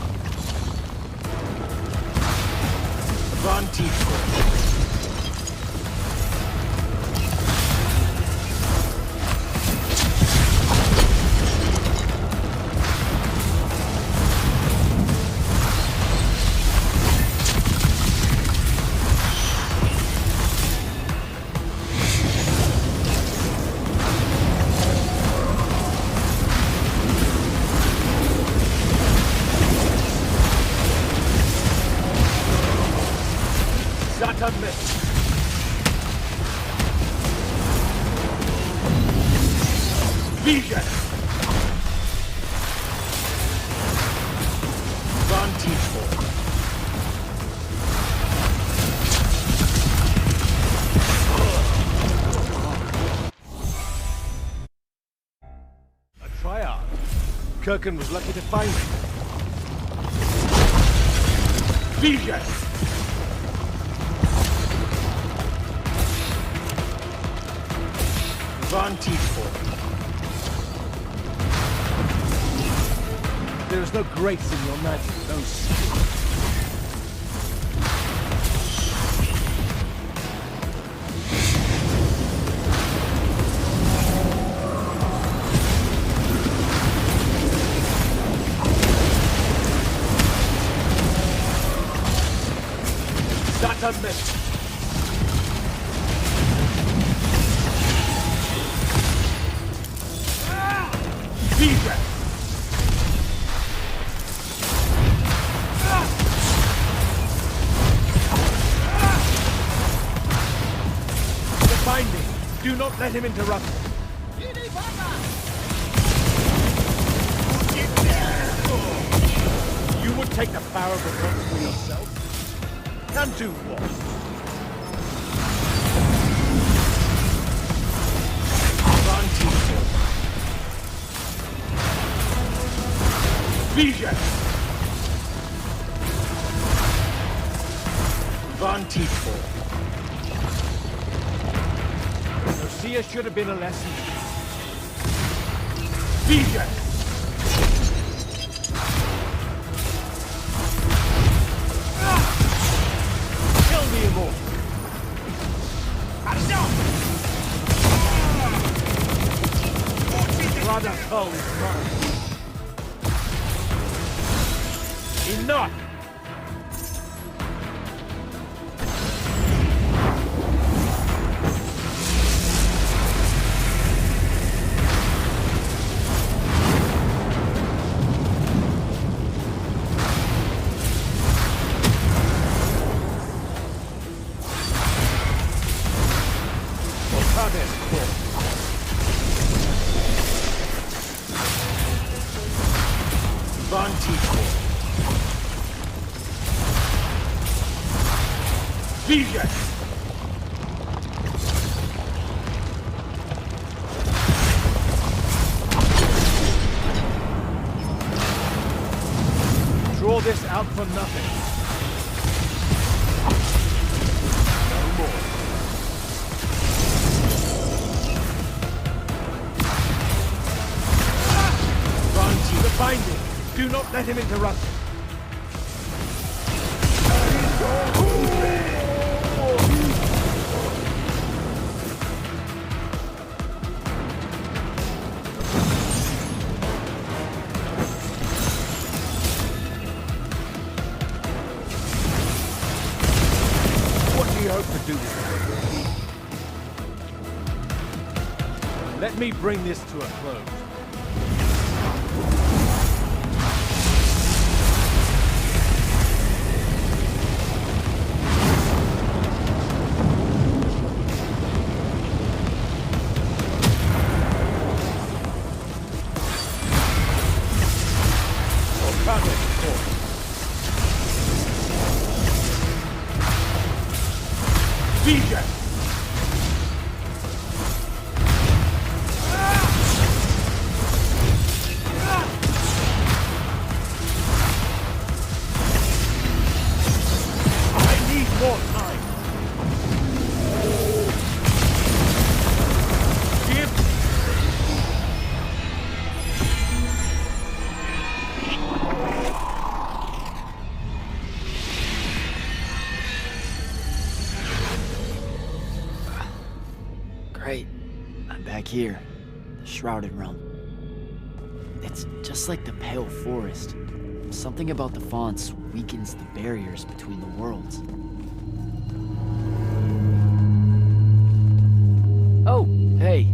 Kirkin was lucky to find me. Vision! Vantage point. There is no grace in your magic, no skill. Miss. Vision! The binding. Do not let him interrupt. You would take the power of the gods for yourself? And do what? Vision! Vantage point. Lucia should have been a lesson. Vision! Kill the immortal! Brother Cole is mine. Enough! Vision! Draw this out for nothing. No more. Run to the binding. Do not let him interrupt. Hope to do with it. Let me bring this to a close. Vision! Back here, the Shrouded Realm. It's just like the Pale Forest. Something about the fonts weakens the barriers between the worlds. Oh, hey.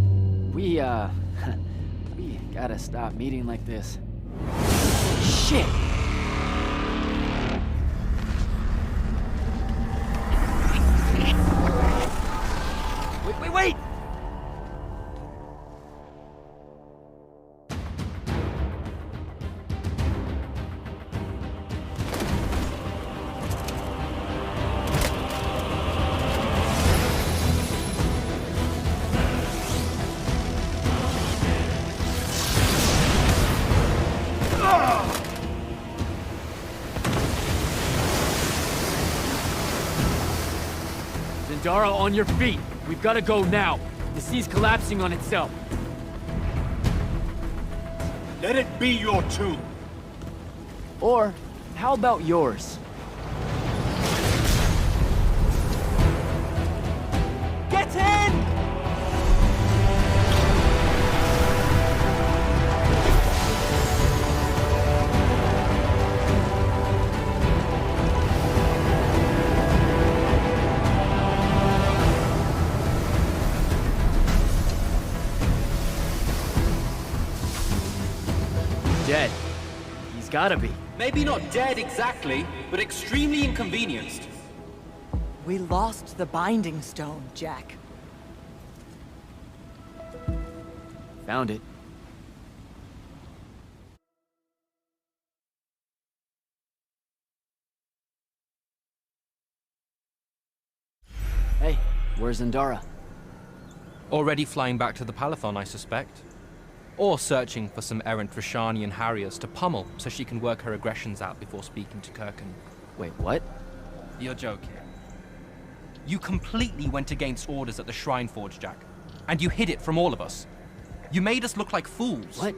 We gotta stop meeting like this. Shit! Wait! Zendara, on your feet! We've got to go now! The sea's collapsing on itself. Let it be your tomb. Or, how about yours? Get in! Dead. He's gotta be. Maybe not dead exactly, but extremely inconvenienced. We lost the Binding Stone, Jack. Found it. Hey, where's Zendara? Already flying back to the Palathon, I suspect. Or searching for some errant Rashanian Harriers to pummel so she can work her aggressions out before speaking to Kirkan. Wait, what? You're joking. You completely went against orders at the Shrine Forge, Jack. And you hid it from all of us. You made us look like fools. What?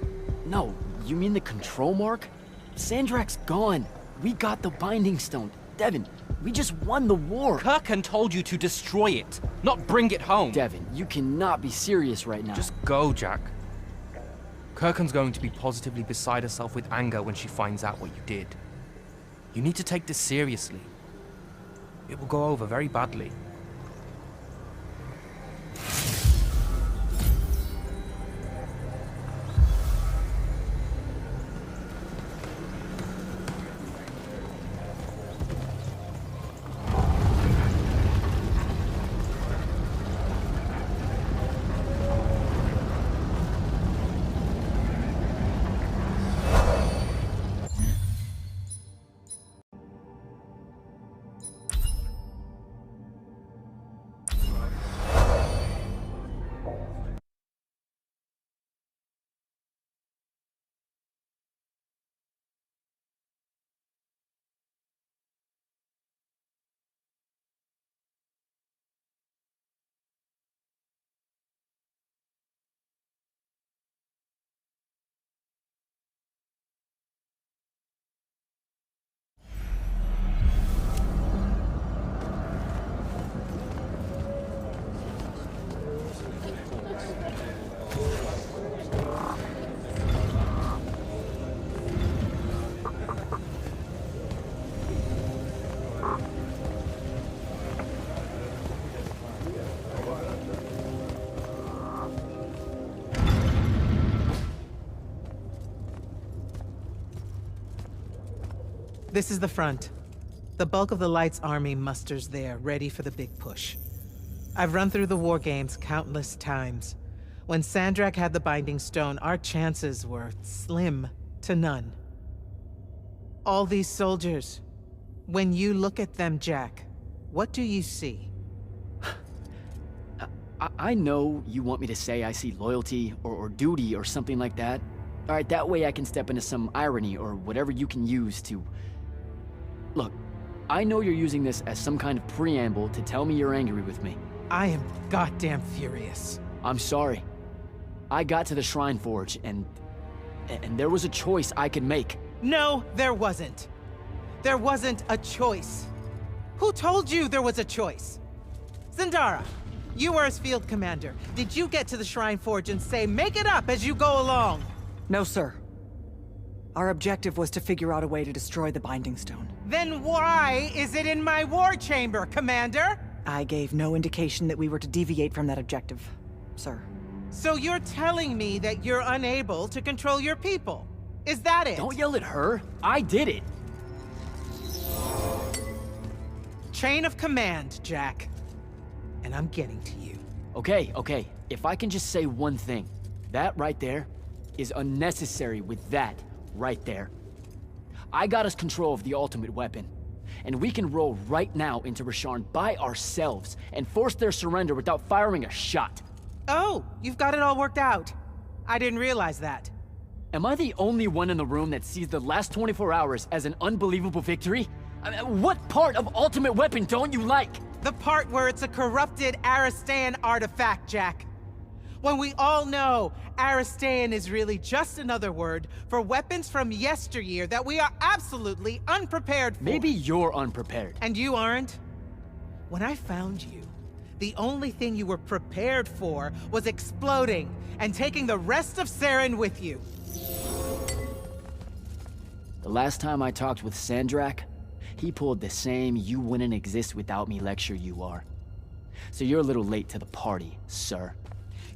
No, you mean the control mark? Sandrak's gone. We got the Binding Stone. Devin, we just won the war. Kirkan told you to destroy it, not bring it home. Devin, you cannot be serious right now. Just go, Jack. Kirkan's going to be positively beside herself with anger when she finds out what you did. You need to take this seriously. It will go over very badly. This is the front. The bulk of the Light's army musters there, ready for the big push. I've run through the war games countless times. When Sandrak had the Binding Stone, our chances were slim to none. All these soldiers, when you look at them, Jack, what do you see? I know you want me to say I see loyalty or duty or something like that. All right, that way I can step into some irony or whatever you can use to... Look, I know you're using this as some kind of preamble to tell me you're angry with me. I am goddamn furious. I'm sorry. I got to the Shrine Forge and there was a choice I could make. No, there wasn't. There wasn't a choice. Who told you there was a choice? Zendara, You were as field commander. Did you get to the Shrine Forge and say, make it up as you go along? No, sir. Our objective was to figure out a way to destroy the Binding Stone. Then why is it in my war chamber, Commander? I gave no indication that we were to deviate from that objective, sir. So you're telling me that you're unable to control your people? Is that it? Don't yell at her. I did it. Chain of command, Jack. And I'm getting to you. Okay. If I can just say one thing. That right there is unnecessary with that right there. I got us control of the ultimate weapon. And we can roll right now into Rasharn by ourselves and force their surrender without firing a shot. Oh, you've got it all worked out. I didn't realize that. Am I the only one in the room that sees the last 24 hours as an unbelievable victory? I mean, what part of Ultimate Weapon don't you like? The part where it's a corrupted Aristean artifact, Jack. When we all know Aristean is really just another word for weapons from yesteryear that we are absolutely unprepared for. Maybe you're unprepared. And you aren't? When I found you, the only thing you were prepared for was exploding and taking the rest of Saren with you. The last time I talked with Sandrak, he pulled the same "you wouldn't exist without me" lecture you are. So you're a little late to the party, sir.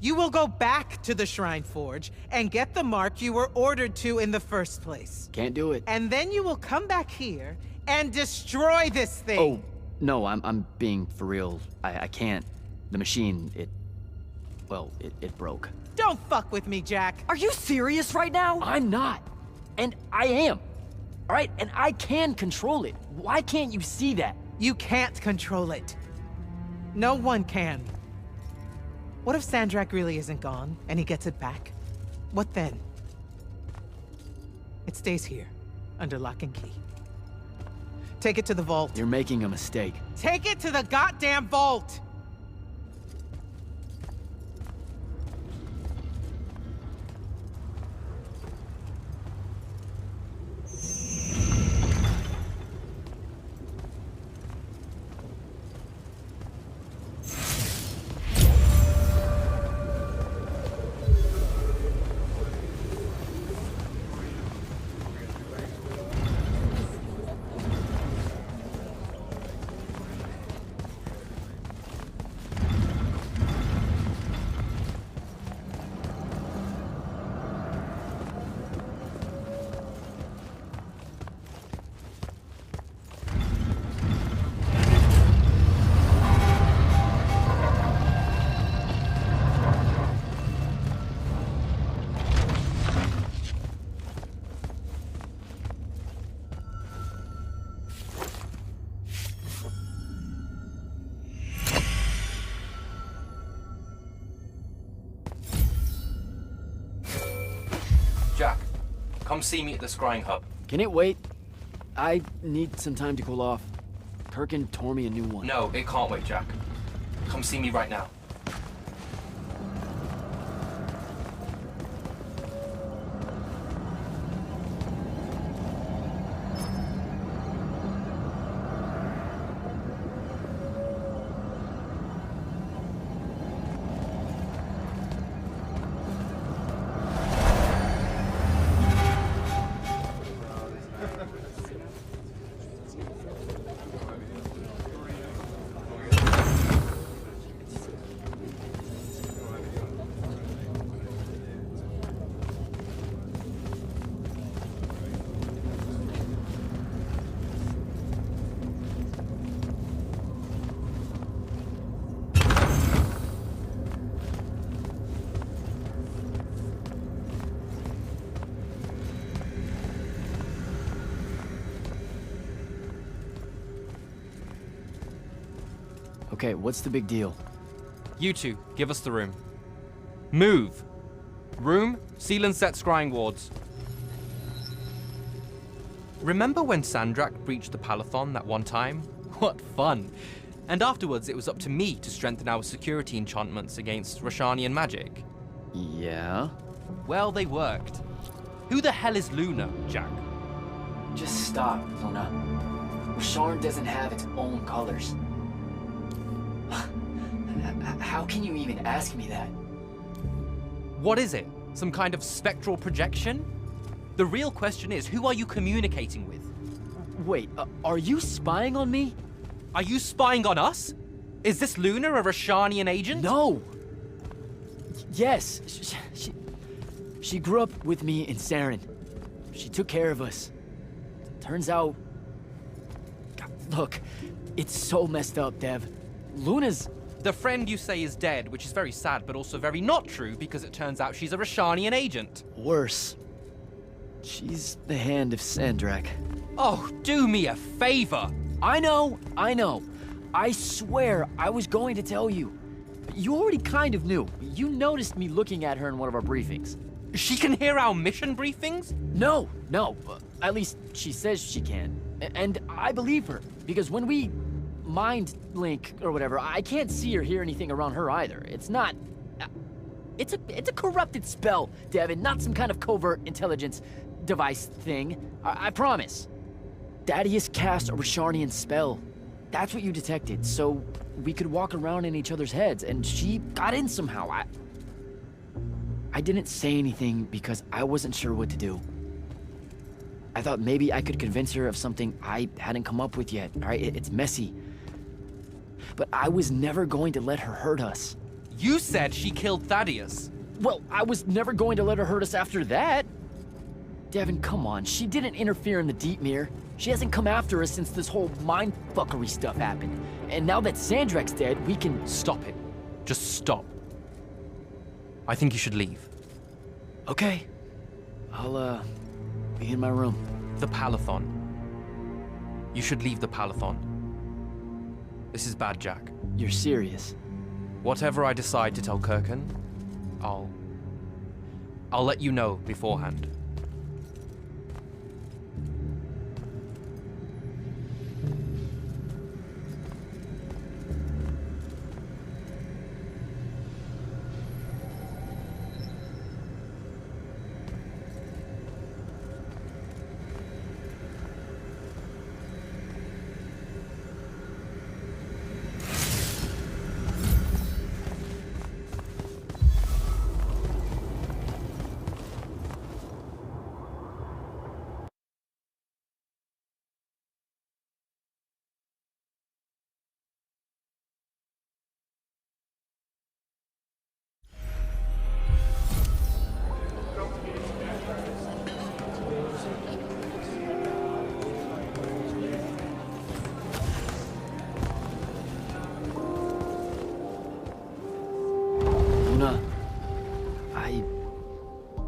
You will go back to the Shrine Forge and get the mark you were ordered to in the first place. Can't do it. And then you will come back here and destroy this thing. Oh, no, I'm being for real. I can't. The machine, it broke. Don't fuck with me, Jack. Are you serious right now? I'm not. And I am. All right, and I can control it. Why can't you see that? You can't control it. No one can. What if Sandrak really isn't gone, and he gets it back? What then? It stays here, under lock and key. Take it to the vault. You're making a mistake. Take it to the goddamn vault! Jack, come see me at the scrying hub. Can it wait? I need some time to cool off. Kirkin tore me a new one. No, it can't wait, Jack. Come see me right now. Okay, what's the big deal? You two, give us the room. Move! Room, seal and set scrying wards. Remember when Sandrak breached the Palathon that one time? What fun! And afterwards, it was up to me to strengthen our security enchantments against Rashanian magic. Yeah? Well, they worked. Who the hell is Luna, Jack? Just stop, Luna. Rasharn doesn't have its own colors. How can you even ask me that? What is it? Some kind of spectral projection? The real question is, who are you communicating with? Wait, are you spying on me? Are you spying on us? Is this Luna a Rashanian agent? No! Yes, she grew up with me in Saren. She took care of us. Turns out... God, look, it's so messed up, Dev. Luna's... The friend you say is dead, which is very sad, but also very not true, because it turns out she's a Rashanian agent. Worse. She's the hand of Sandrak. Oh, do me a favor! I know. I swear I was going to tell you. You already kind of knew. You noticed me looking at her in one of our briefings. She can hear our mission briefings? No. At least she says she can. And I believe her, because when we mind link or whatever, I can't see or hear anything around her either. It's not... It's a corrupted spell, Devin, not some kind of covert intelligence device thing. I promise. Thaddeus cast a Rashanian spell. That's what you detected, so we could walk around in each other's heads, and she got in somehow. I didn't say anything because I wasn't sure what to do. I thought maybe I could convince her of something I hadn't come up with yet, all right? It's messy. But I was never going to let her hurt us. You said she killed Thaddeus. Well, I was never going to let her hurt us after that. Devin, come on. She didn't interfere in the Deep Mirror. She hasn't come after us since this whole mindfuckery stuff happened. And now that Sandrak's dead, we can... Stop it. Just stop. I think you should leave. Okay. I'll, be in my room. The Palathon. You should leave the Palathon. This is bad, Jack. You're serious? Whatever I decide to tell Kirkan, I'll let you know beforehand.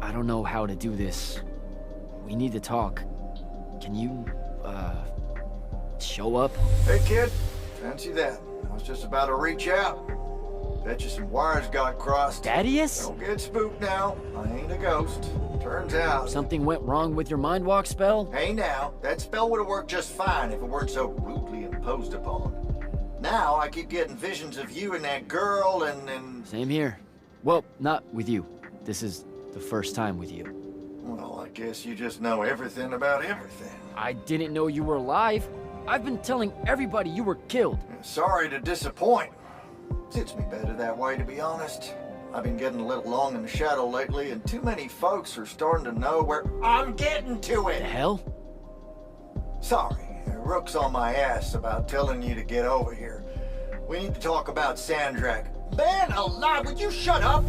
I don't know how to do this. We need to talk. Can you, show up? Hey, kid. Fancy that. I was just about to reach out. Bet you some wires got crossed. Thaddeus? Don't get spooked now. I ain't a ghost. Turns out... Something went wrong with your mind walk spell? Hey now, that spell would have worked just fine if it weren't so rudely imposed upon. Now I keep getting visions of you and that girl and... Same here. Well, not with you. This is the first time with you. Well, I guess you just know everything about everything. I didn't know you were alive. I've been telling everybody you were killed. Sorry to disappoint. Suits me better that way, to be honest. I've been getting a little long in the shadow lately, and too many folks are starting to know where I'm getting to it. The hell? Sorry, Rook's on my ass about telling you to get over here. We need to talk about Sandrak. Man alive, would you shut up?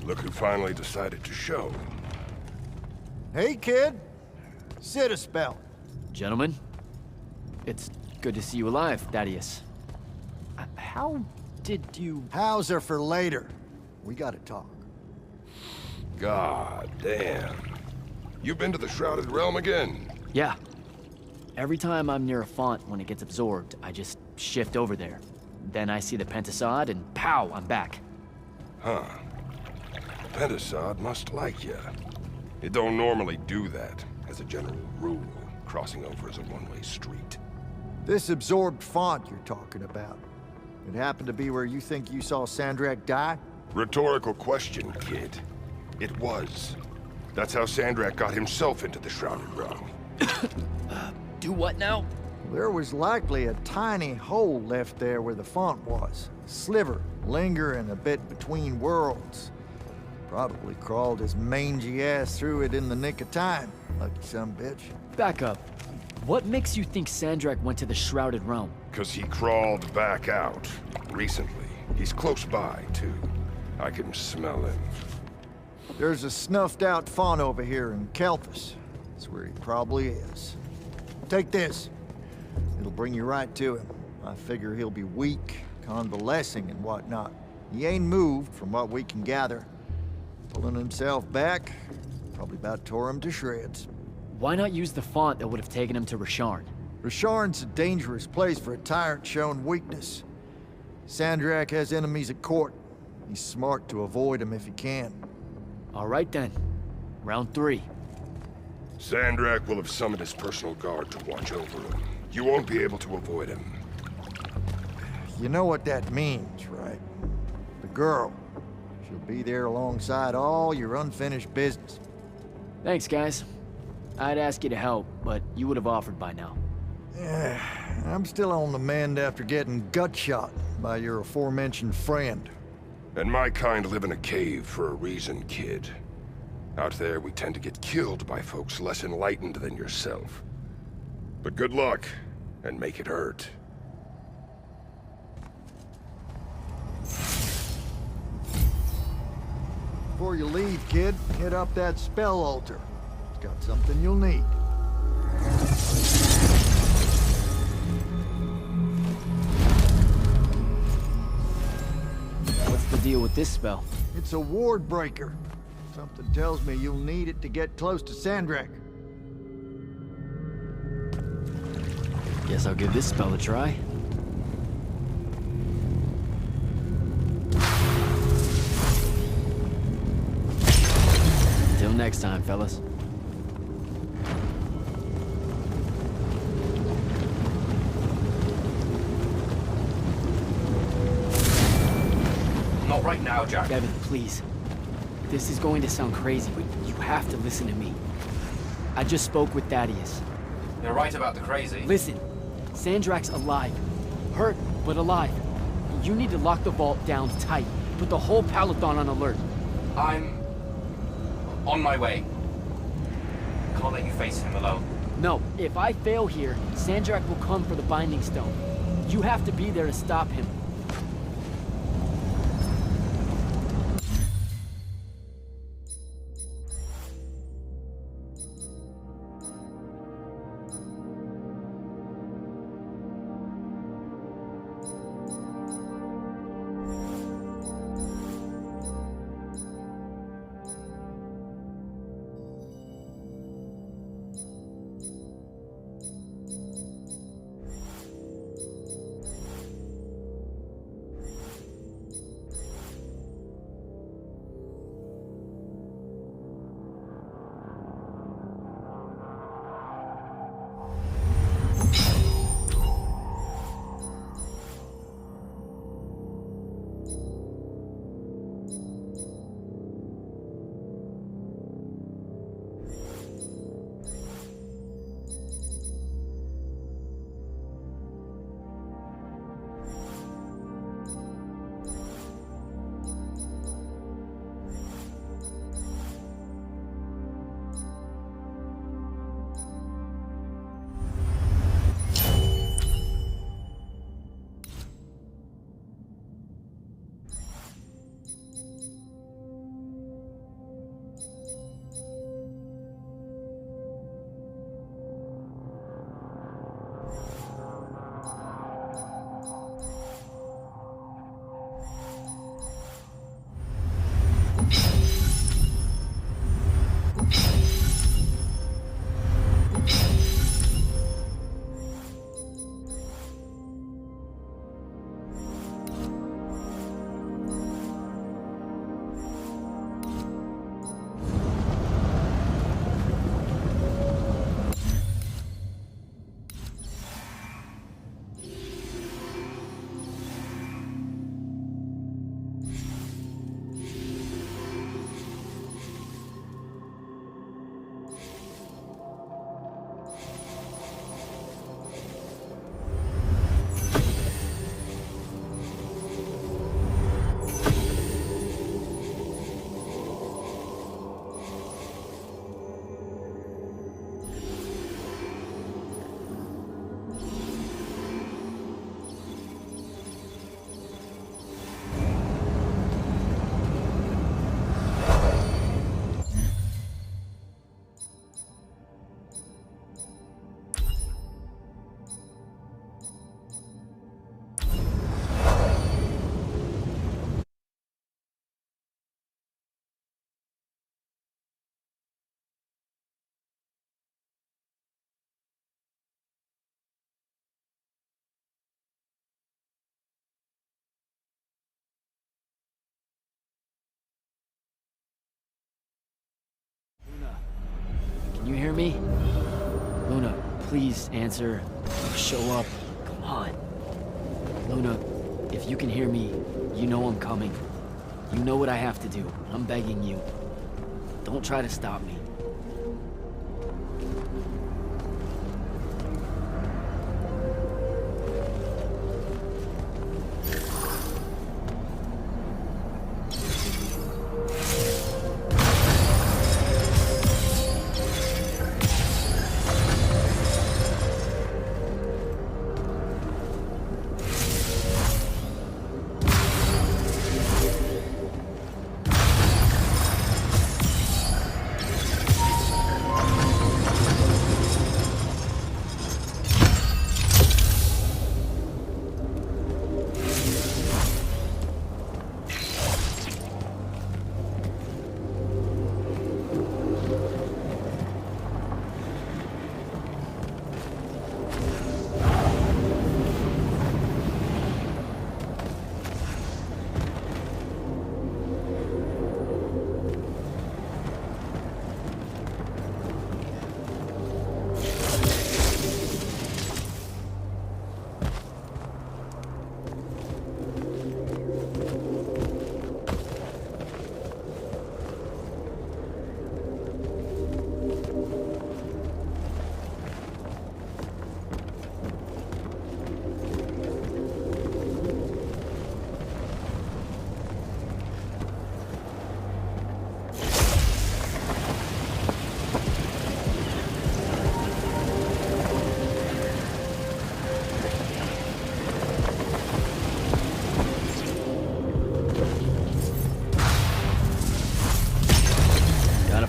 Look who finally decided to show. Hey, kid. Sit a spell. Gentlemen, it's good to see you alive, Thaddeus. How did you... How's are for later. We gotta talk. God damn. You've been to the Shrouded Realm again? Yeah. Every time I'm near a font when it gets absorbed, I just shift over there. Then I see the Pentasod and pow, I'm back. Huh. Pentasod must like ya. It don't normally do that, as a general rule. Crossing over is a one-way street. This absorbed font you're talking about, it happened to be where you think you saw Sandrak die? Rhetorical question, kid. It was. That's how Sandrak got himself into the Shrouded Realm. Do what now? There was likely a tiny hole left there where the font was. A sliver, lingering a bit between worlds. Probably crawled his mangy ass through it in the nick of time. Lucky some bitch. Back up. What makes you think Sandrak went to the Shrouded Realm? 'Cause he crawled back out. Recently. He's close by, too. I can smell him. There's a snuffed-out font over here in Kelthus. That's where he probably is. Take this. It'll bring you right to him. I figure he'll be weak, convalescing and whatnot. He ain't moved, from what we can gather. Pulling himself back, probably about tore him to shreds. Why not use the font that would have taken him to Rasharn? Rasharn's a dangerous place for a tyrant showing weakness. Sandrak has enemies at court. He's smart to avoid them if he can. All right then. Round 3. Sandrak will have summoned his personal guard to watch over him. You won't be able to avoid him. You know what that means, right? The girl. She'll be there alongside all your unfinished business. Thanks, guys. I'd ask you to help, but you would have offered by now. Yeah, I'm still on the mend after getting gut-shot by your aforementioned friend. And my kind live in a cave for a reason, kid. Out there, we tend to get killed by folks less enlightened than yourself. But good luck, and make it hurt. Before you leave, kid, hit up that spell altar. It's got something you'll need. What's the deal with this spell? It's a ward breaker. Something tells me you'll need it to get close to Sandrak. Guess I'll give this spell a try. Till next time, fellas. Not right now, Jack. Devin, please. This is going to sound crazy, but you have to listen to me. I just spoke with Thaddeus. You're right about the crazy. Listen, Sandrak's alive. Hurt, but alive. You need to lock the vault down tight. Put the whole Paladon on alert. I'm... on my way. Can't let you face him alone. No, if I fail here, Sandrak will come for the Binding Stone. You have to be there to stop him. me? Luna, please answer. Show up. Come on. Luna, if you can hear me, you know I'm coming. You know what I have to do. I'm begging you. Don't try to stop me.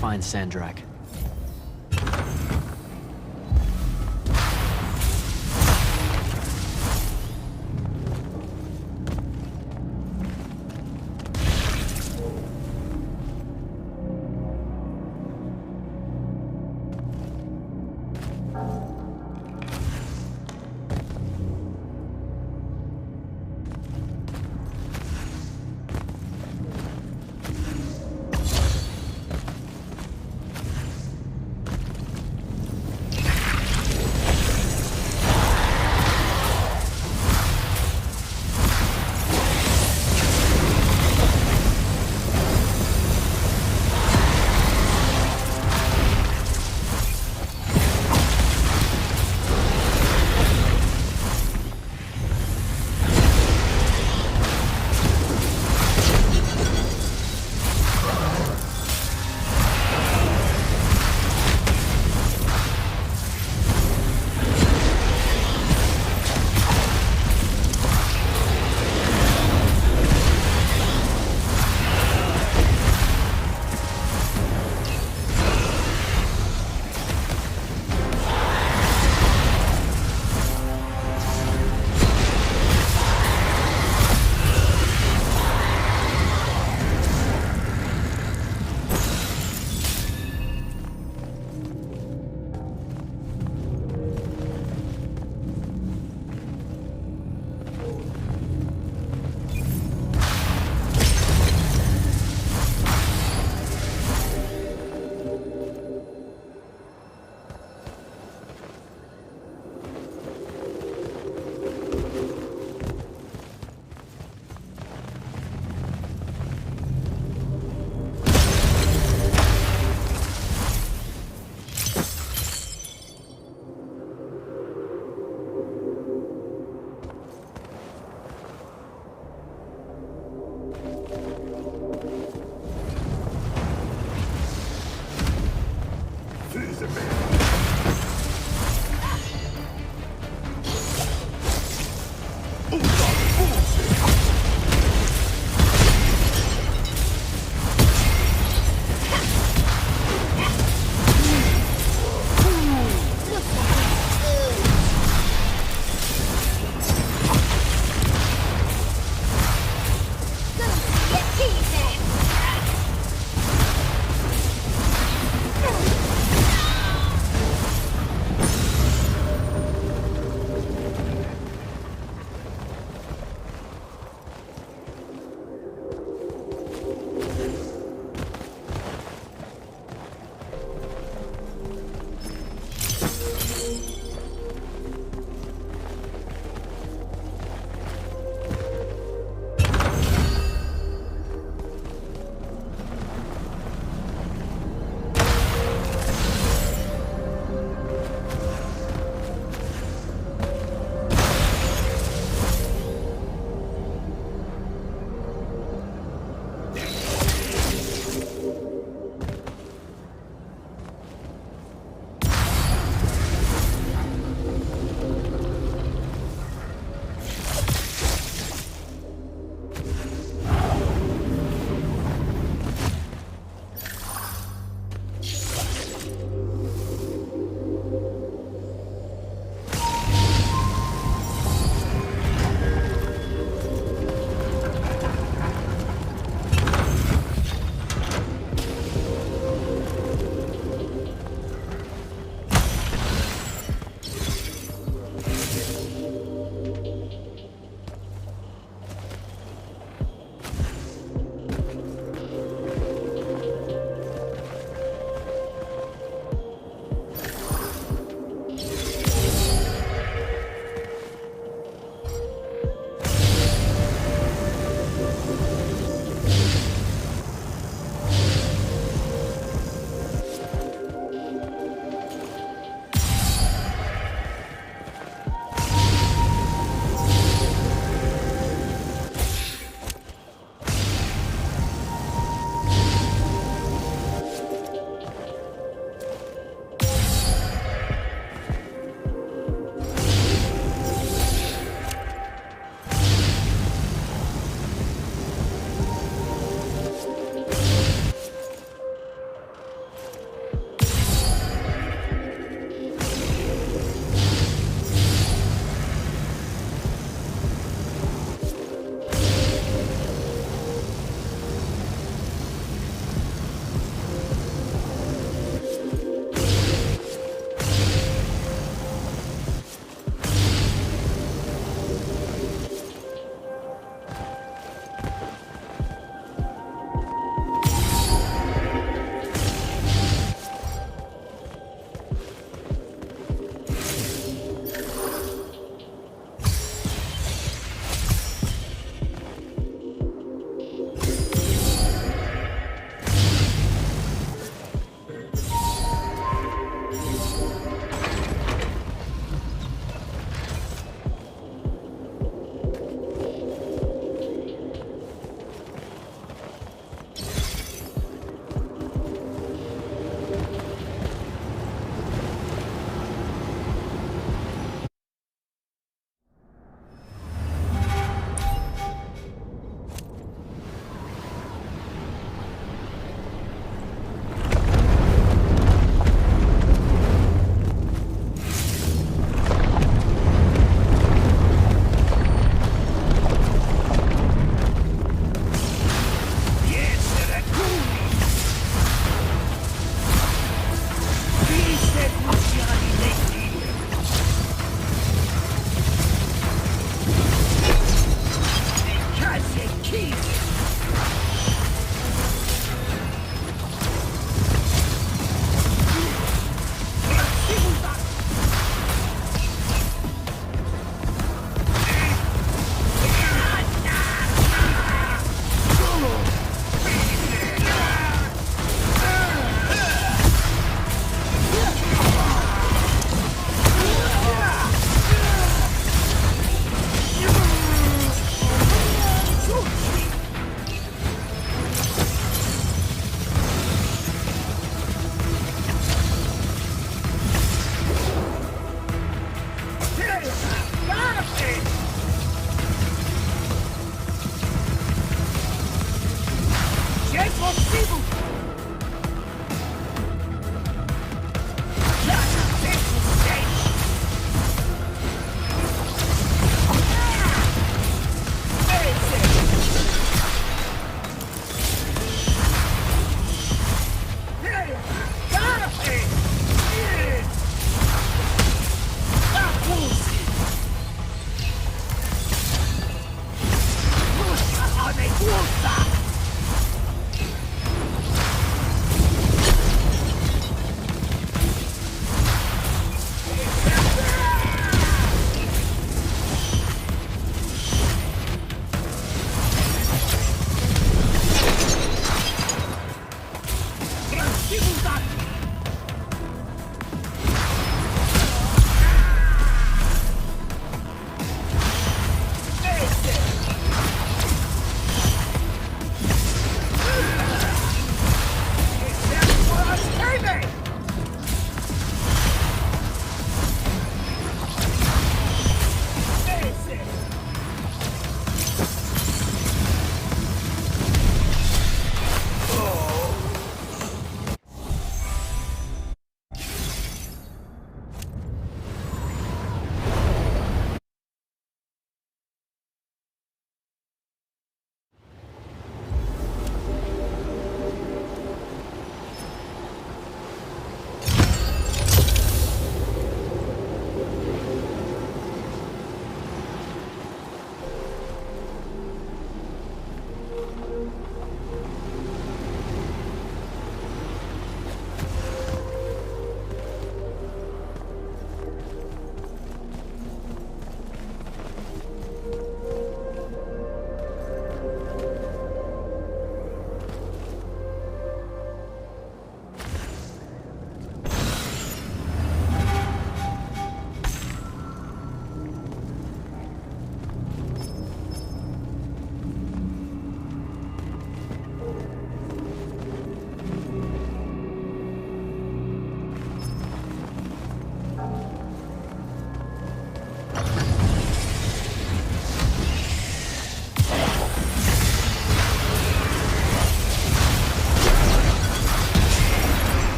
Find Sandrak.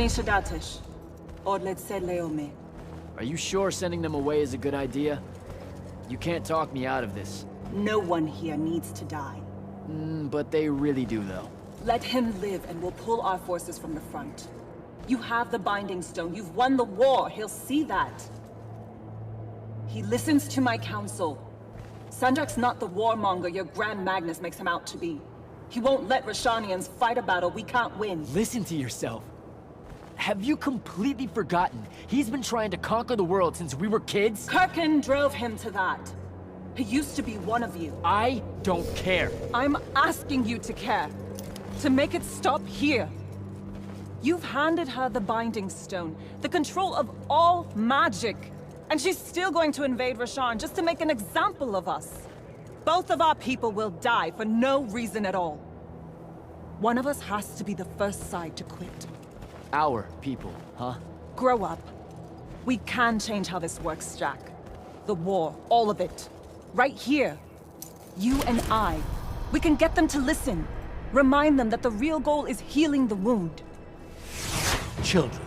Shadatish. Odlet said Leome. Are you sure sending them away is a good idea? You can't talk me out of this. No one here needs to die. But they really do, though. Let him live and we'll pull our forces from the front. You have the Binding Stone. You've won the war. He'll see that. He listens to my counsel. Sandrak's not the warmonger your Grand Magnus makes him out to be. He won't let Rashanians fight a battle we can't win. Listen to yourself. Have you completely forgotten? He's been trying to conquer the world since we were kids? Kirkin drove him to that. He used to be one of you. I don't care. I'm asking you to care. To make it stop here. You've handed her the Binding Stone, the control of all magic. And she's still going to invade Rasharn just to make an example of us. Both of our people will die for no reason at all. One of us has to be the first side to quit. Our people, huh? Grow up. We can change how this works, Jack. The war, all of it. Right here. You and I. We can get them to listen. Remind them that the real goal is healing the wound. Children.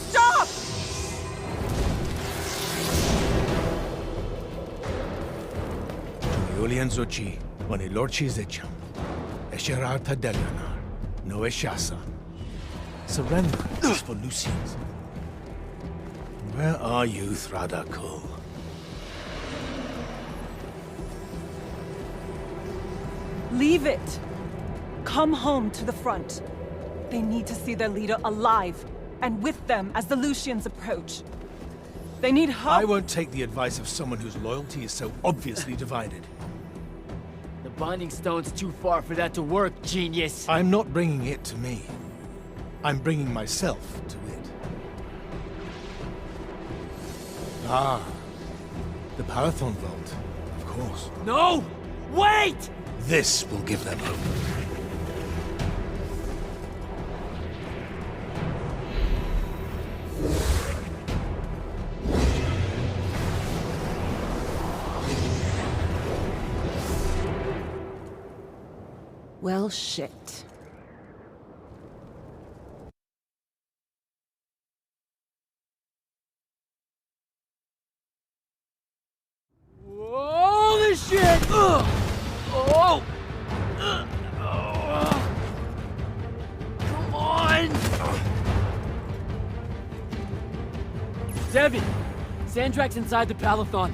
Stop! Julian Zochi, Oni Lorchi Zecham, Esherar Tadelianar, no Eshasa. Surrender is for Lucians. Where are you, Thradakul? Leave it. Come home to the front. They need to see their leader alive, and with them as the Lucians approach. They need help. I won't take the advice of someone whose loyalty is so obviously divided. The Binding Stone's too far for that to work, genius. I'm not bringing it to me. I'm bringing myself to it. Ah, the Parathon Vault, of course. No! Wait! This will give them hope. Well, shit. Holy shit! Ugh. Oh! Come on! Devin! Sandrak's inside the Palathon.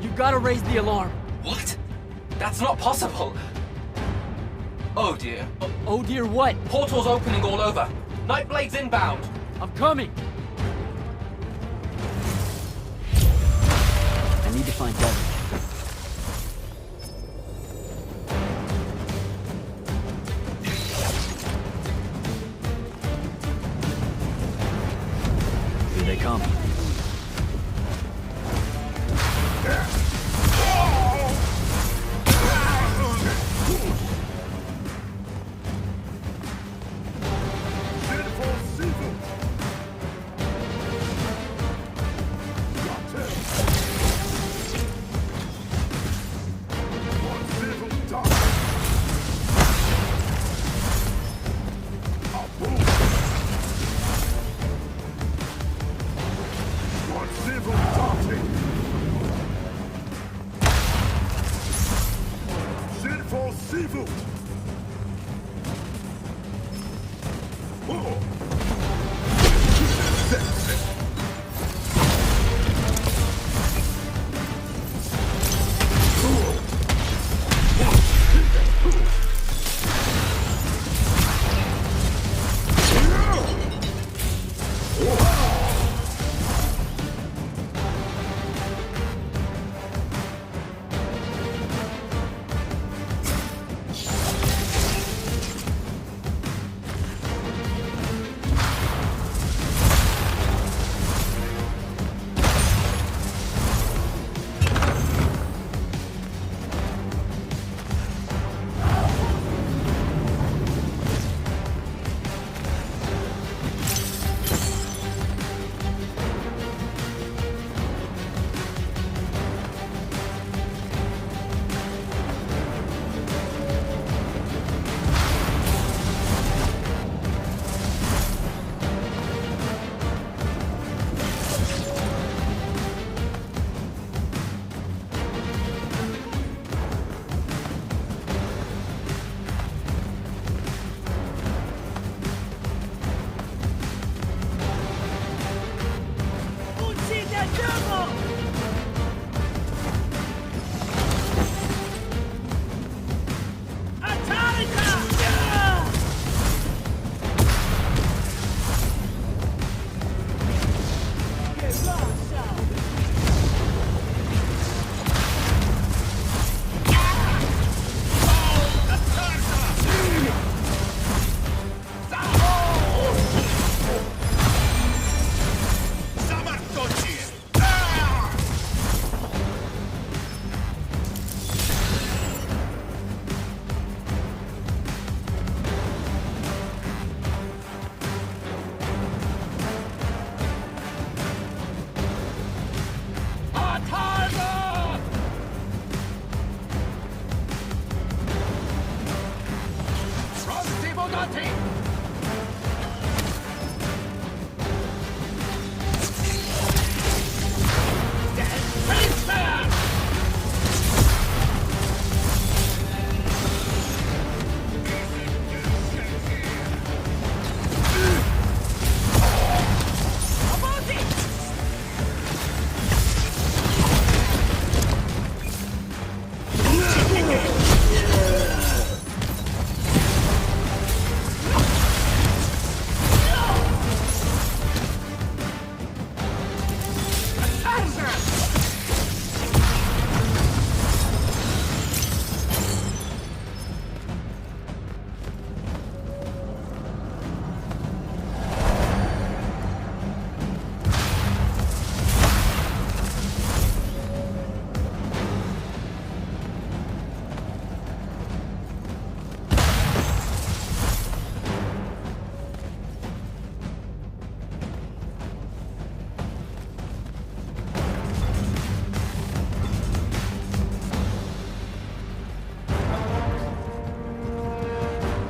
You gotta raise the alarm. What? That's not possible. Oh dear. Oh dear what? Portals opening all over. Nightblade's inbound. I'm coming! I need to find Devin. Here they come.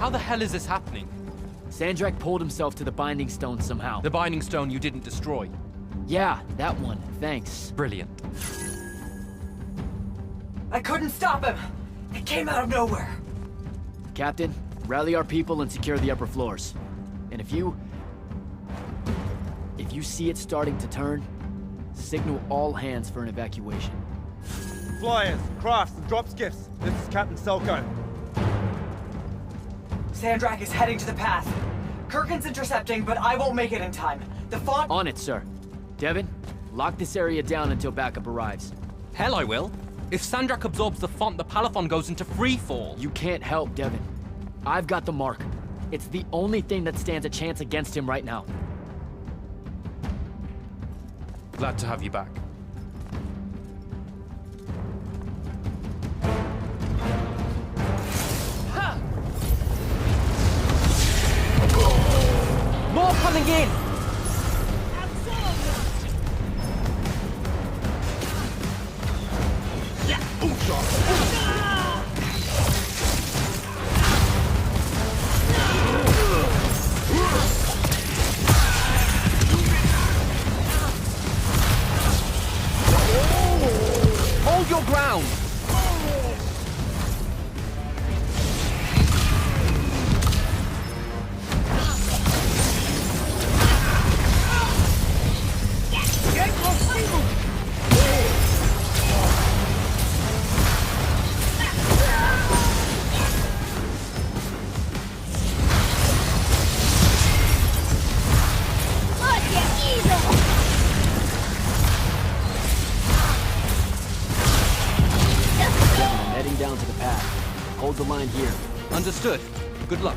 How the hell is this happening? Sandrak pulled himself to the Binding Stone somehow. The Binding Stone you didn't destroy? Yeah, that one. Thanks. Brilliant. I couldn't stop him! It came out of nowhere! Captain, rally our people and secure the upper floors. And if you see it starting to turn, signal all hands for an evacuation. Flyers, crafts, and drop skiffs. This is Captain Selko. Sandrak is heading to the path. Kirkin's intercepting, but I won't make it in time. The font— On it, sir. Devin, lock this area down until backup arrives. Hell I will. If Sandrak absorbs the font, the Palathon goes into free fall. You can't help, Devin. I've got the mark. It's the only thing that stands a chance against him right now. Glad to have you back. More coming in! Hold your ground! Heading down to the path. Hold the line here. Understood. Good luck.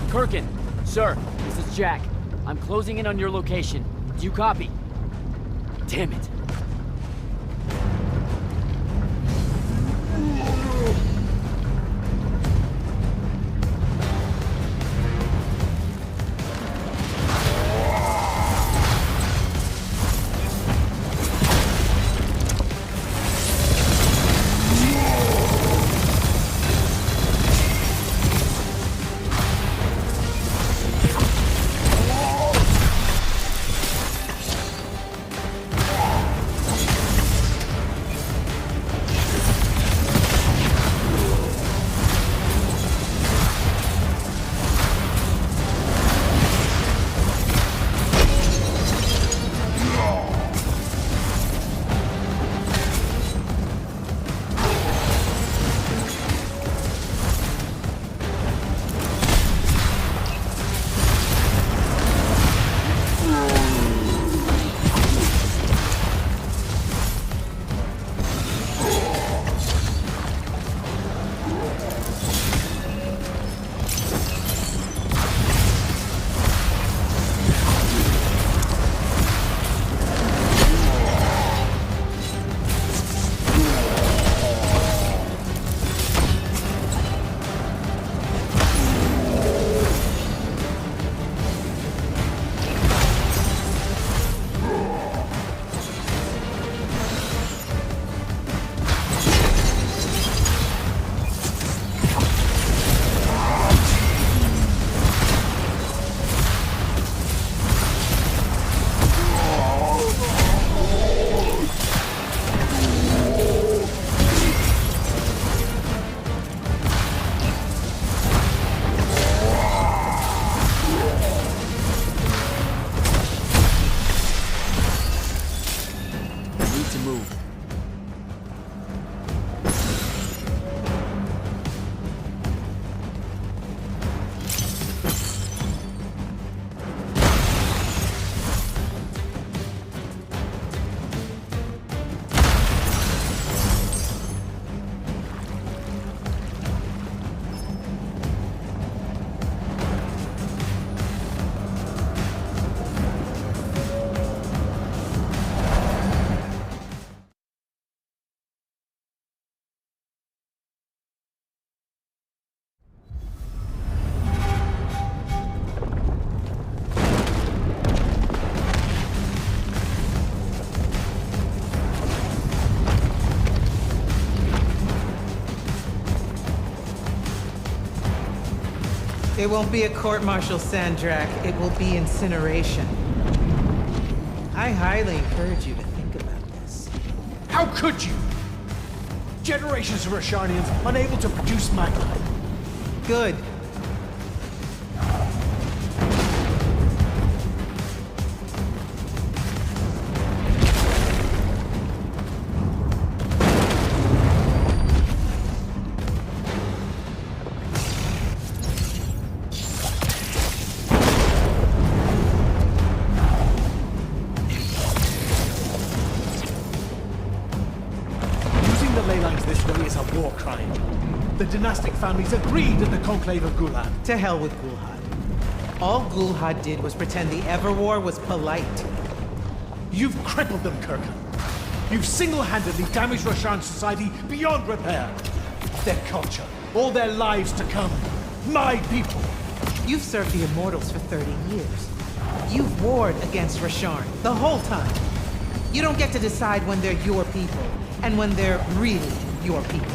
Kirkin, sir, this is Jack. I'm closing in on your location. Do you copy? Damn it. It won't be a court-martial, Sandrak. It will be incineration. I highly encourage you to think about this. How could you? Generations of Rosharnians unable to produce magma. Good. The dynastic families agreed at the Conclave of Gul'ad. To hell with Gul'ad. All Gul'ad did was pretend the Everwar was polite. You've crippled them, Kirkan. You've single-handedly damaged Roshan society beyond repair. Their culture, all their lives to come. My people. You've served the Immortals for 30 years. You've warred against Rasharn the whole time. You don't get to decide when they're your people, and when they're really your people.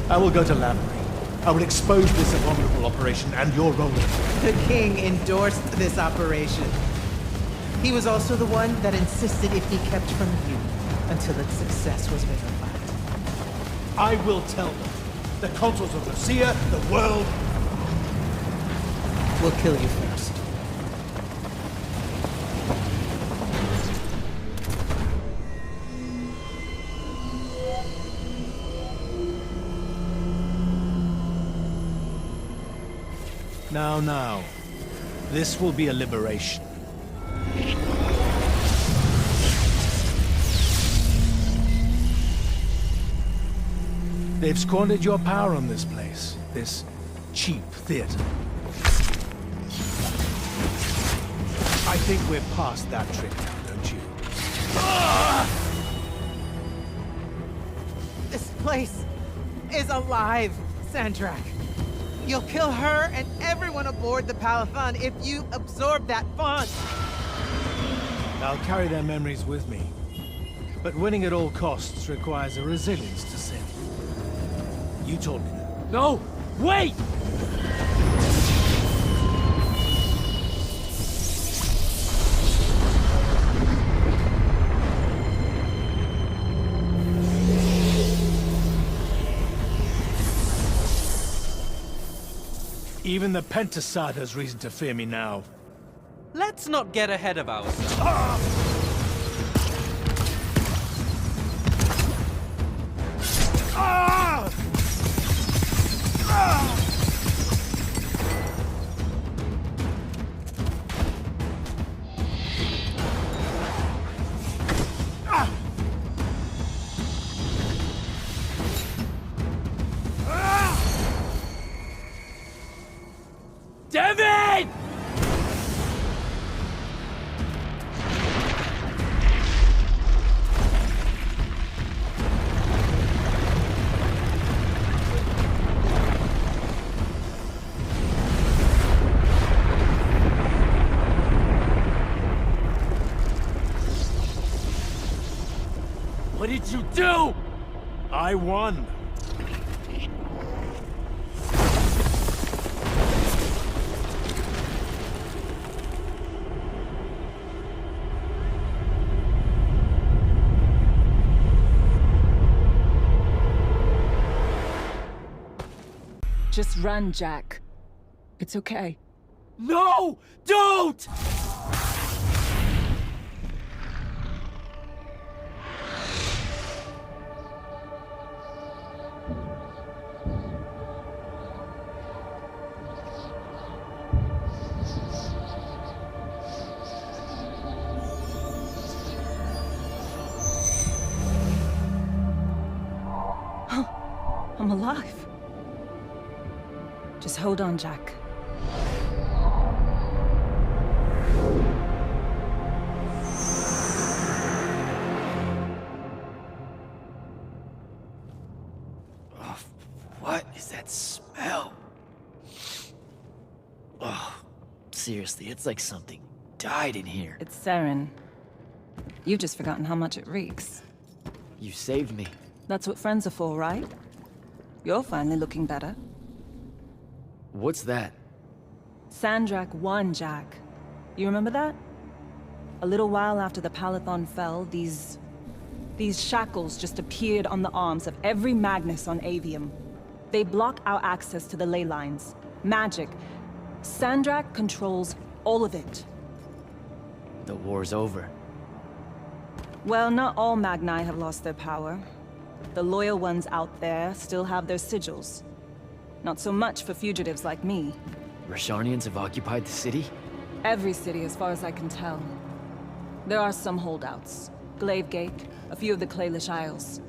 I will go to Lavary. I will expose this abominable operation and your role in it. The king endorsed this operation. He was also the one that insisted it be kept from you until its success was verified. I will tell them. The consuls of Lucia, the world. We'll kill you first. Now. This will be a liberation. They've squandered your power on this place. This cheap theater. I think we're past that trick now, don't you? This place is alive, Sandrak. You'll kill her and everyone aboard the Palathon if you absorb that font. I'll carry their memories with me. But winning at all costs requires a resilience to sin. You told me that. No! Wait! Even the Pentasad has reason to fear me now. Let's not get ahead of ourselves. Devin! What did you do? I won. just run, Jack. It's okay. No! Don't! I'm alive. Just hold on, Jack. What is that smell? Oh, seriously, it's like something died in here. It's sarin. You've just forgotten how much it reeks. You saved me. That's what friends are for, right? You're finally looking better. What's that? Sandrak won, Jack. You remember that? A little while after the Palathon fell, these shackles just appeared on the arms of every Magnus on Aveum. They block our access to the ley lines. Magic. Sandrak controls all of it. The war's over. Well, not all Magni have lost their power. The loyal ones out there still have their sigils. Not so much for fugitives like me. Rasharnians have occupied the city? Every city, as far as I can tell. There are some holdouts. Glavegate, a few of the Claylish Isles.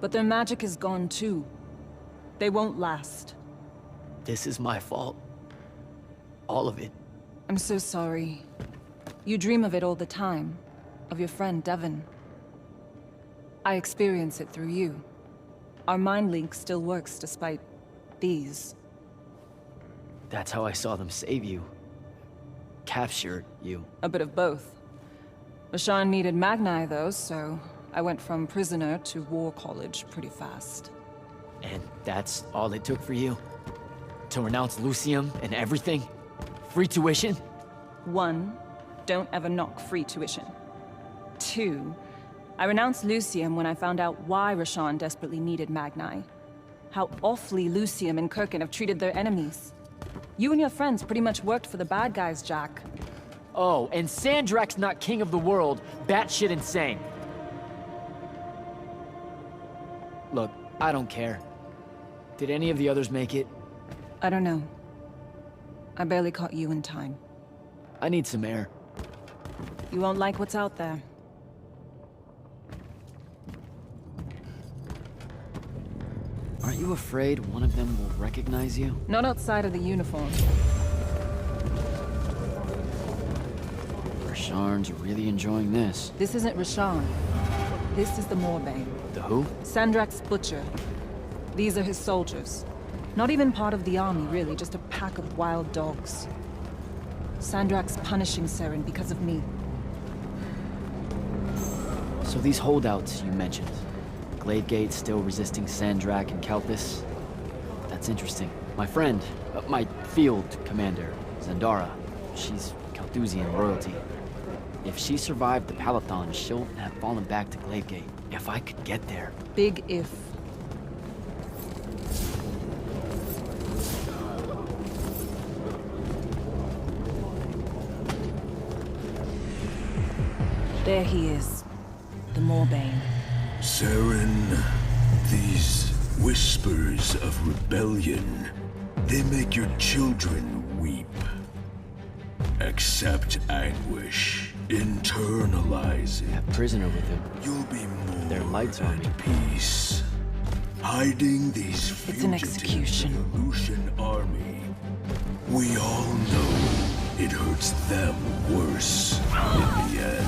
But their magic is gone too. They won't last. This is my fault. All of it. I'm so sorry. You dream of it all the time. Of your friend, Devon. I experience it through you. Our mind link still works despite these. That's how I saw them save you. Capture you. A bit of both. Rasharn needed Magni, though, so I went from prisoner to war college pretty fast. And that's all it took for you? To renounce Lucium and everything? Free tuition? 1, don't ever knock free tuition. 2, I renounced Lucium when I found out why Rasharn desperately needed Magni. How awfully Lucium and Kirkin have treated their enemies. You and your friends pretty much worked for the bad guys, Jack. Oh, and Sandrak's not king of the world. Batshit insane. Look, I don't care. Did any of the others make it? I don't know. I barely caught you in time. I need some air. You won't like what's out there. Aren't you afraid one of them will recognize you? Not outside of the uniform. Rasharn's really enjoying this. This isn't Rasharn. This is the Moorbane. The who? Sandrak's butcher. These are his soldiers. Not even part of the army, really, just a pack of wild dogs. Sandrak's punishing Seren because of me. So these holdouts you mentioned, Glavegate still resisting Sandrak and Kelpis? That's interesting. My friend, my field commander, Zendara, she's Kalthusian royalty. If she survived the Palathon, she'll have fallen back to Glavegate. If I could get there. Big if. There he is. The Moorbane. Seren, these whispers of rebellion, they make your children weep. Accept anguish. Internalize it. That prisoner with him. You'll be more Their lights on me. peace. Hiding these It's an fugitives execution. in the Lucian army. We all know it hurts them worse in the end.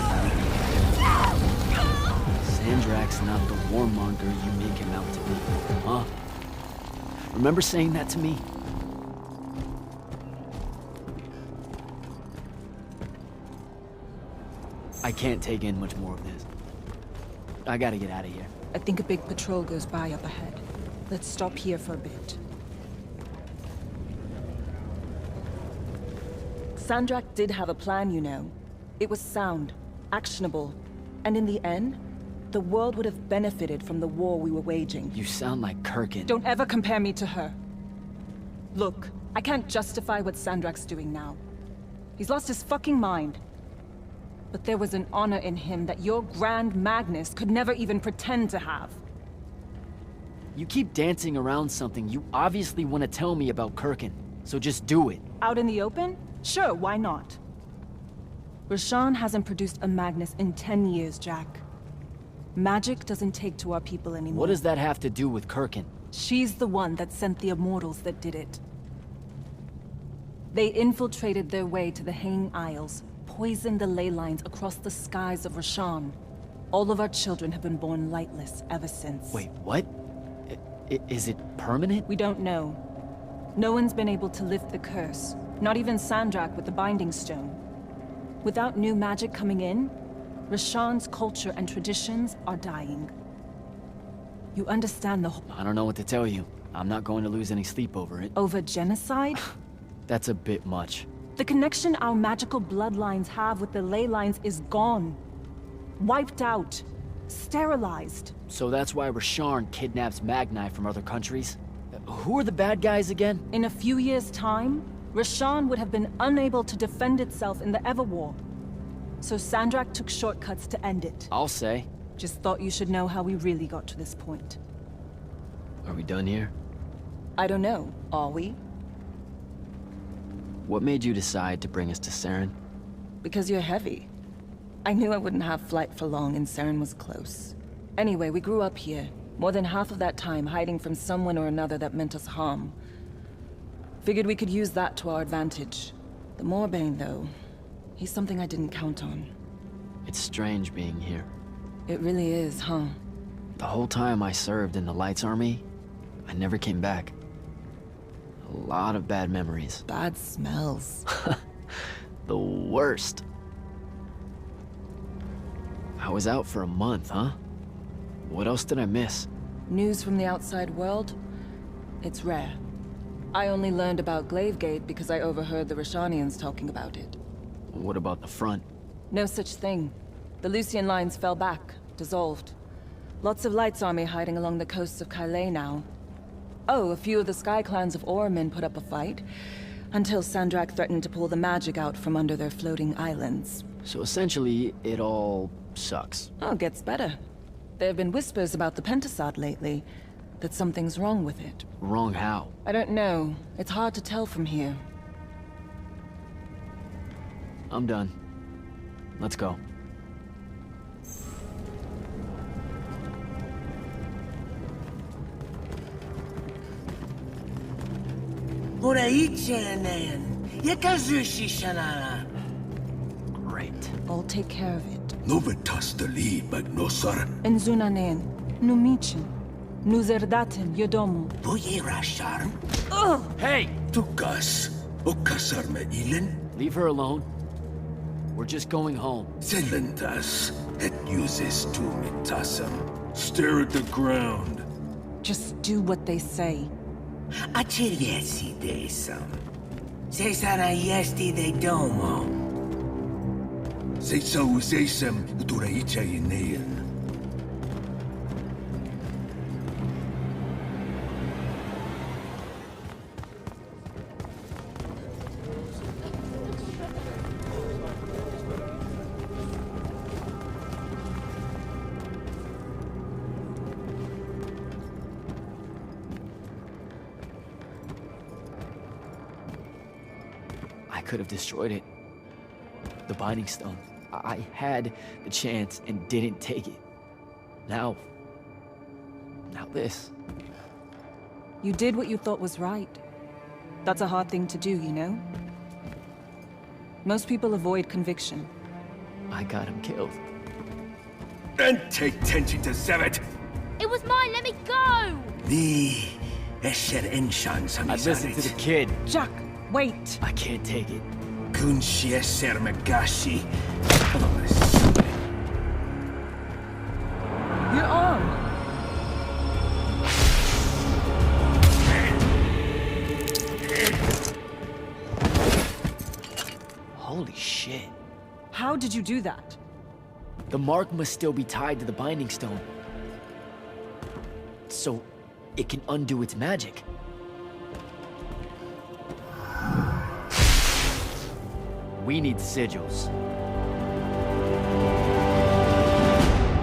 Sandrak's not the warmonger you make him out to be, huh? Remember saying that to me? I can't take in much more of this. I gotta get out of here. I think a big patrol goes by up ahead. Let's stop here for a bit. Sandrak did have a plan, you know. It was sound, actionable, and in the end, the world would have benefited from the war we were waging. You sound like Kirkin. Don't ever compare me to her. Look, I can't justify what Sandrak's doing now. He's lost his fucking mind. But there was an honor in him that your Grand Magnus could never even pretend to have. You keep dancing around something you obviously want to tell me about Kirkin, so just do it. Out in the open? Sure, why not? Rasharn hasn't produced a Magnus in 10 years, Jack. Magic doesn't take to our people anymore. What does that have to do with Kirkin? She's the one that sent the Immortals that did it. They infiltrated their way to the Hanging Isles, poisoned the ley lines across the skies of Rasharn. All of our children have been born lightless ever since. Wait, what? Is it permanent? We don't know. No one's been able to lift the curse. Not even Sandrak with the Binding Stone. Without new magic coming in, Rasharn's culture and traditions are dying. You understand the whole— I don't know what to tell you. I'm not going to lose any sleep over it. Over genocide? That's a bit much. The connection our magical bloodlines have with the ley lines is gone. Wiped out. Sterilized. So that's why Rasharn kidnaps Magni from other countries? Who are the bad guys again? In a few years' time, Rasharn would have been unable to defend itself in the Everwar. So Sandrak took shortcuts to end it. I'll say. Just thought you should know how we really got to this point. Are we done here? I don't know. Are we? What made you decide to bring us to Saren? Because you're heavy. I knew I wouldn't have flight for long and Saren was close. Anyway, we grew up here. More than half of that time hiding from someone or another that meant us harm. Figured we could use that to our advantage. The Moorbane, though, he's something I didn't count on. It's strange being here. It really is, huh? The whole time I served in the Lights Army, I never came back. A lot of bad memories. Bad smells. The worst. I was out for a month, huh? What else did I miss? News from the outside world? It's rare. I only learned about Glavegate because I overheard the Rashanians talking about it. What about the front? No such thing. The Lucian lines fell back, dissolved. Lots of Lights Army hiding along the coasts of Kylé now. Oh, a few of the Sky Clans of Orman put up a fight, until Sandrak threatened to pull the magic out from under their floating islands. So essentially, it all sucks. Oh, gets better. There have been whispers about the Pentasod lately, that something's wrong with it. Wrong how? I don't know. It's hard to tell from here. I'm done. Let's go. Great. I'll take care of it. Novitastali magnosar. Enzunanen, numichin, nuzerdaten yodomu. Voye rashar. Hey! Tukas. Okasar me ilen. Leave her alone. We're just going home. Zelentas. Et uses tu mitasam. Stare at the ground. Just do what they say. Achiriesi desam. Cesara yesti de domo. Sesa usesam uturaicha inean. I could have destroyed it. The Binding Stone. I had the chance and didn't take it. Now this. You did what you thought was right. That's a hard thing to do, you know? Most people avoid conviction. I got him killed. And take tension to Zevet. It was mine, let me go! I listened to the kid. Jack, wait! I can't take it. Your arm! Holy shit. How did you do that? The mark must still be tied to the Binding Stone. So, it can undo its magic. We need sigils.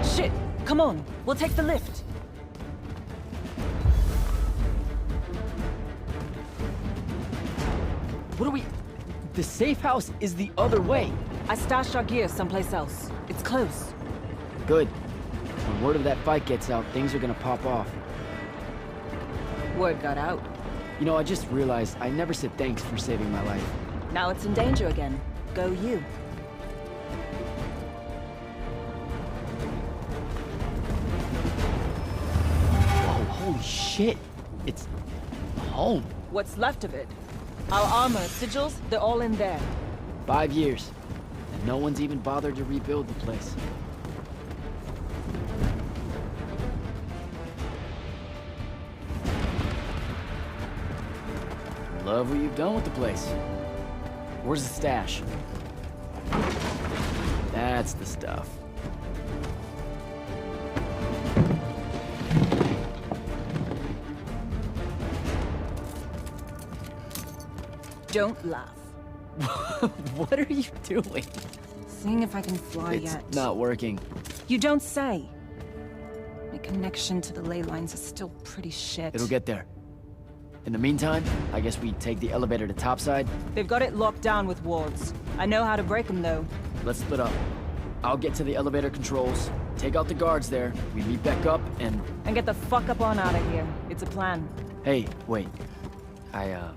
Shit! Come on, we'll take the lift. What are we... The safe house is the other way. I stashed our gear someplace else. It's close. Good. When word of that fight gets out, things are gonna pop off. Word got out. You know, I just realized I never said thanks for saving my life. Now it's in danger again. Go you. Whoa, holy shit. It's... home. What's left of it? Our armor, sigils, they're all in there. 5 years. And no one's even bothered to rebuild the place. Love what you've done with the place. Where's the stash? That's the stuff. Don't laugh. What are you doing? Seeing if I can fly It's yet. not working. You don't say. My connection to the ley lines is still pretty shit. It'll get there. In the meantime, I guess we take the elevator to topside. They've got it locked down with wards. I know how to break them, though. Let's split up. I'll get to the elevator controls, take out the guards there, we meet back up, and... And get the fuck up on out of here. It's a plan. Hey, wait. I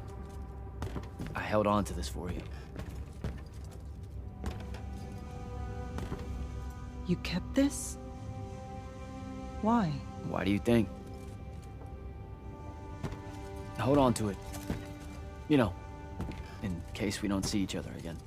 held on to this for you. You kept this? Why? Why do you think? Hold on to it. You know, in case we don't see each other again.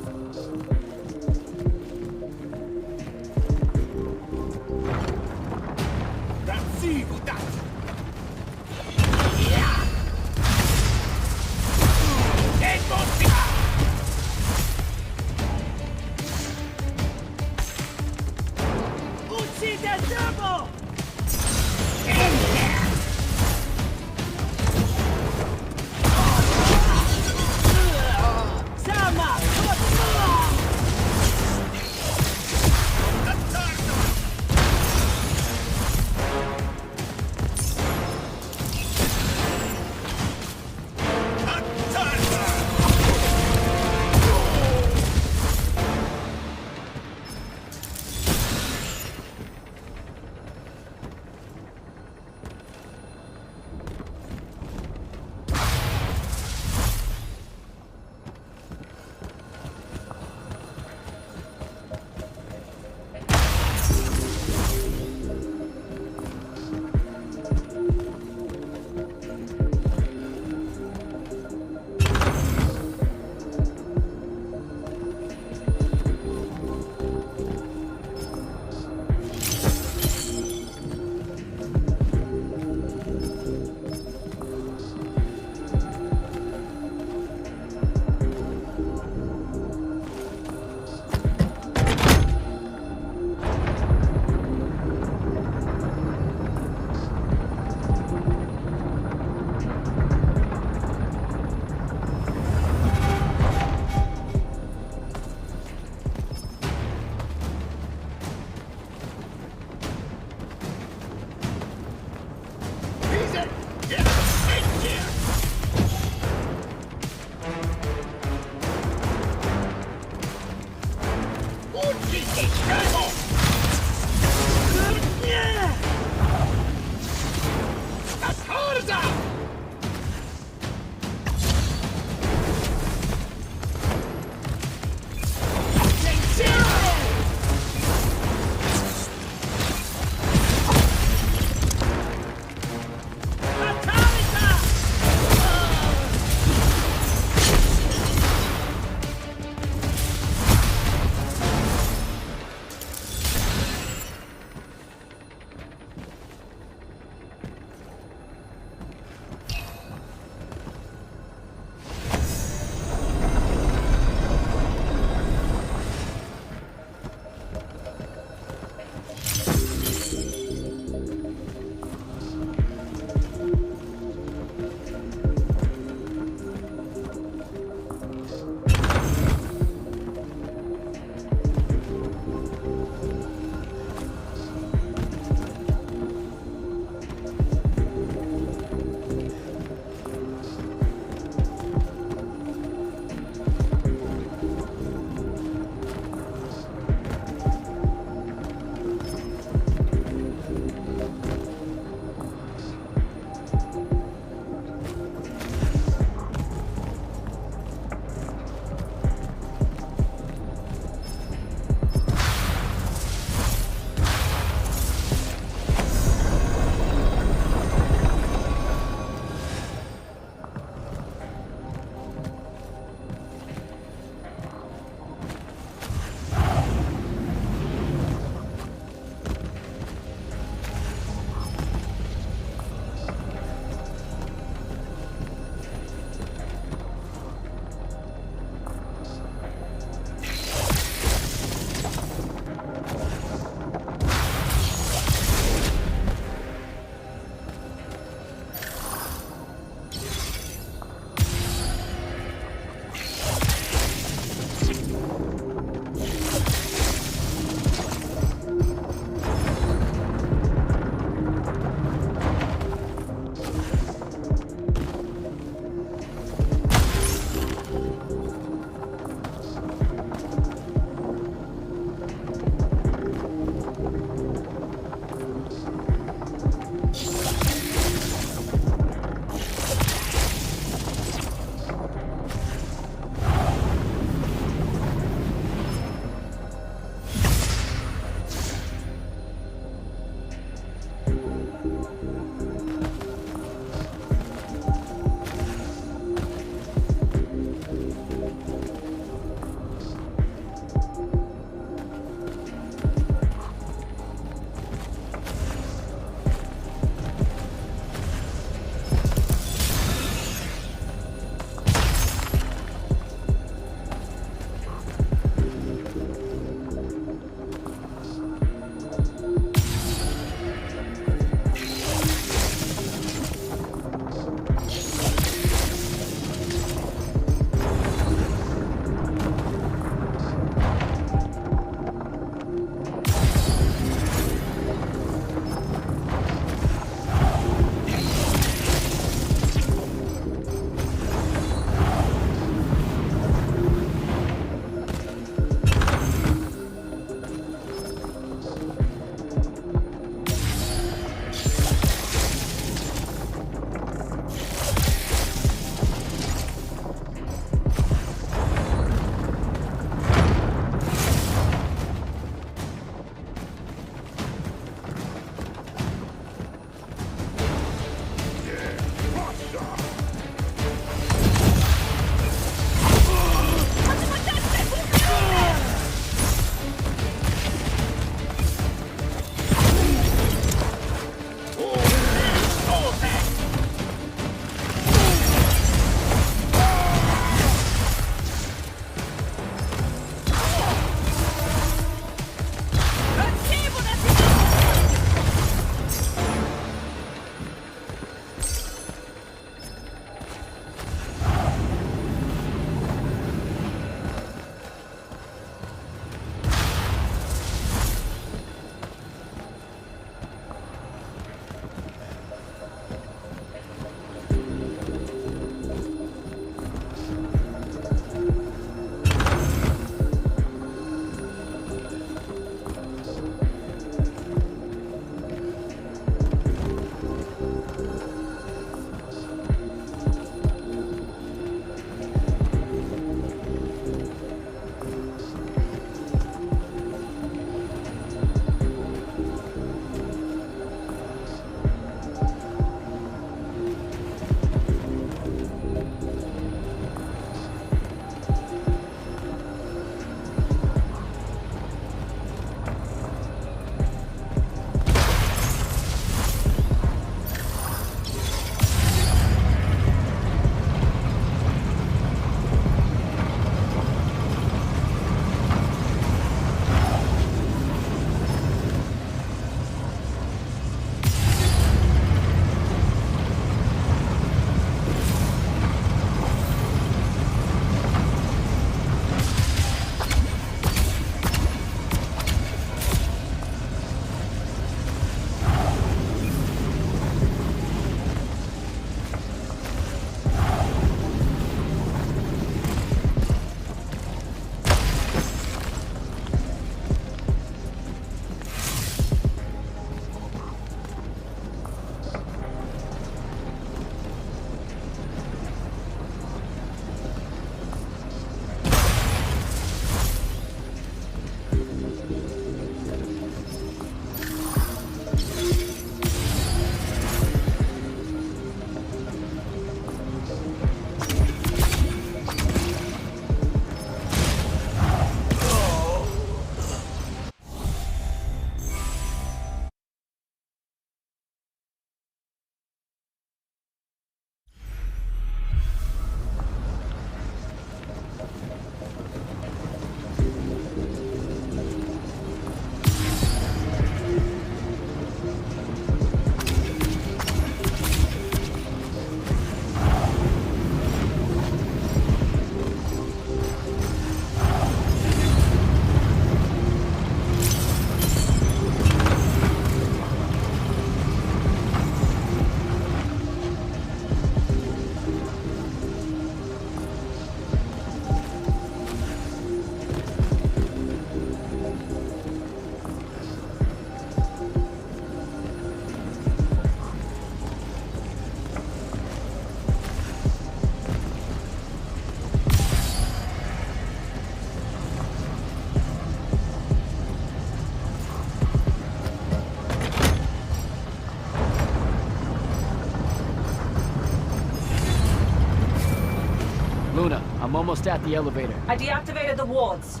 I'm almost at the elevator. I deactivated the wards.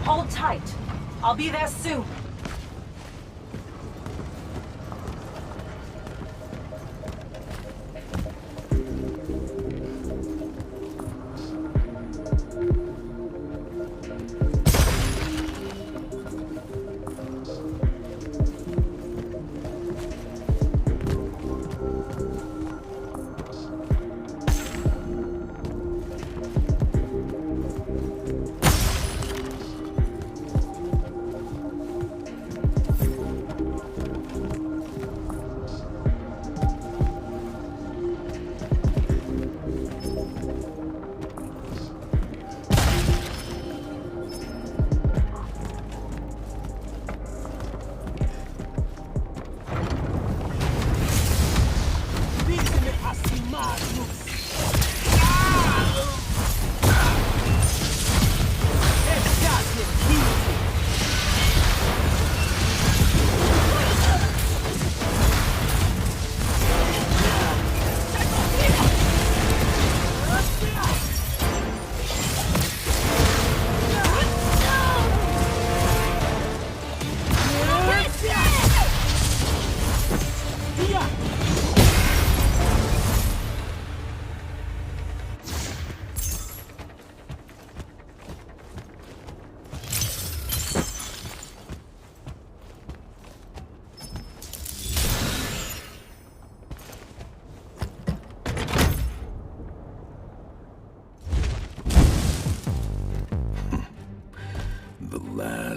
Hold tight. I'll be there soon.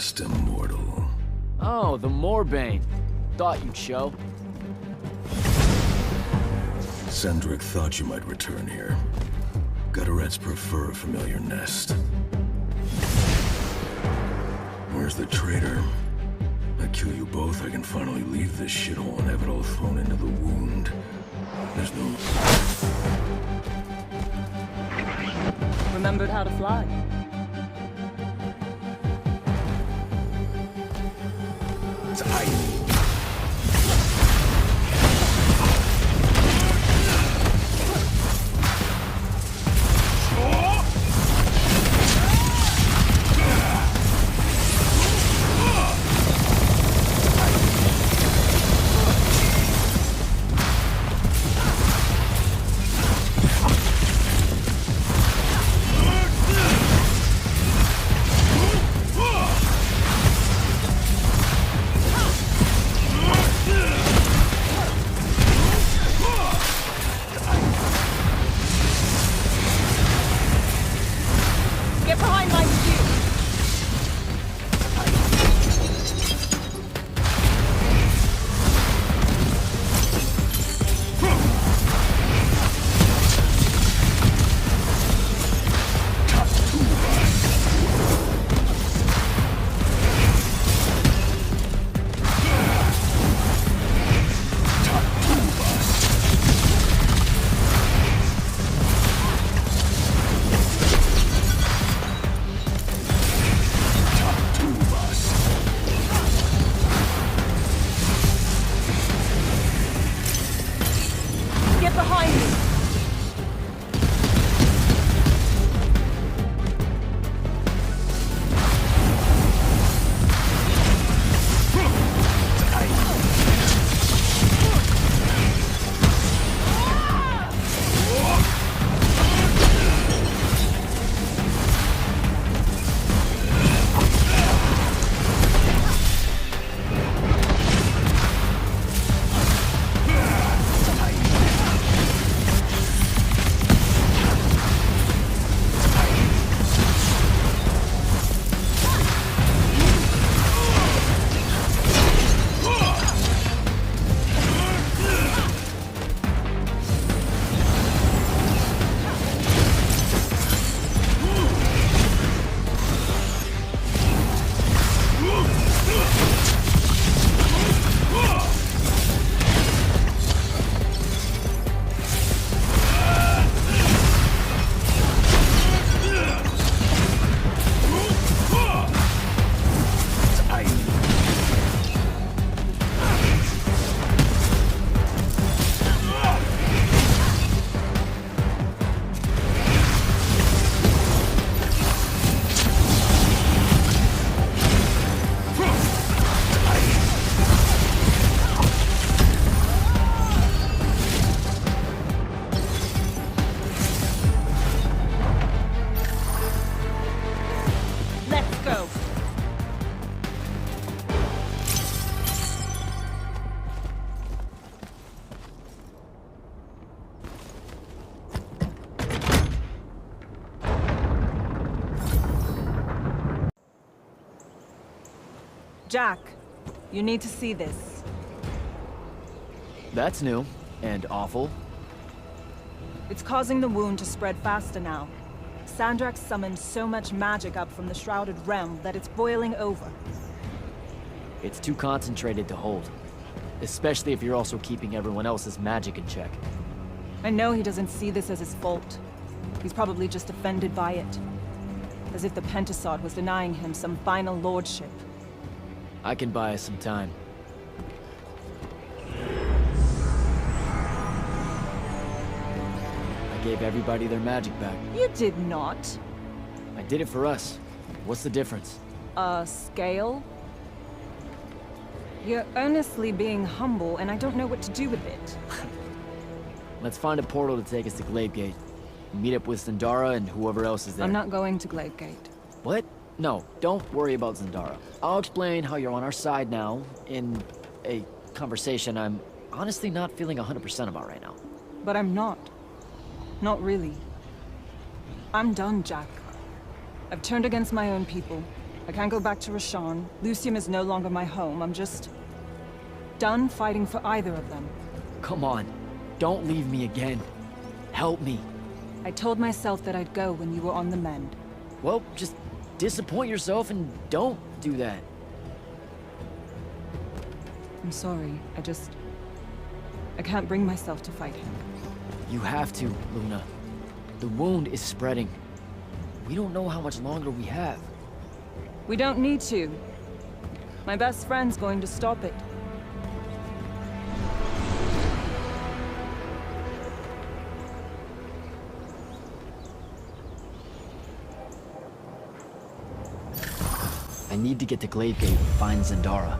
Last immortal. Oh, the Moorbane. Thought you'd show. Sendrick thought you might return here. Gutterets prefer a familiar nest. Where's the traitor? I kill you both, I can finally leave this shithole and have it all thrown into the wound. There's no... Remembered how to fly. Jack, you need to see this. That's new and awful. It's causing the wound to spread faster now. Sandrak summoned so much magic up from the Shrouded Realm that it's boiling over. It's too concentrated to hold. Especially if you're also keeping everyone else's magic in check. I know he doesn't see this as his fault. He's probably just offended by it. As if the Pentasod was denying him some final lordship. I can buy us some time. I gave everybody their magic back. You did not. I did it for us. What's the difference? Scale? You're earnestly being humble, and I don't know what to do with it. Let's find a portal to take us to Gladegate. Meet up with Zendara and whoever else is there. I'm not going to Gladegate. What? No, don't worry about Zendara. I'll explain how you're on our side now, in a conversation I'm honestly not feeling 100% about right now. But I'm not. Not really. I'm done, Jack. I've turned against my own people. I can't go back to Rashawn. Lucium is no longer my home. I'm just... done fighting for either of them. Come on. Don't leave me again. Help me. I told myself that I'd go when you were on the mend. Well, just disappoint yourself and don't do that. I'm sorry. I can't bring myself to fight him. You have to, Luna. The wound is spreading. We don't know how much longer we have. We don't need to. My best friend's going to stop it. I need to get to Gladegate and find Zendara.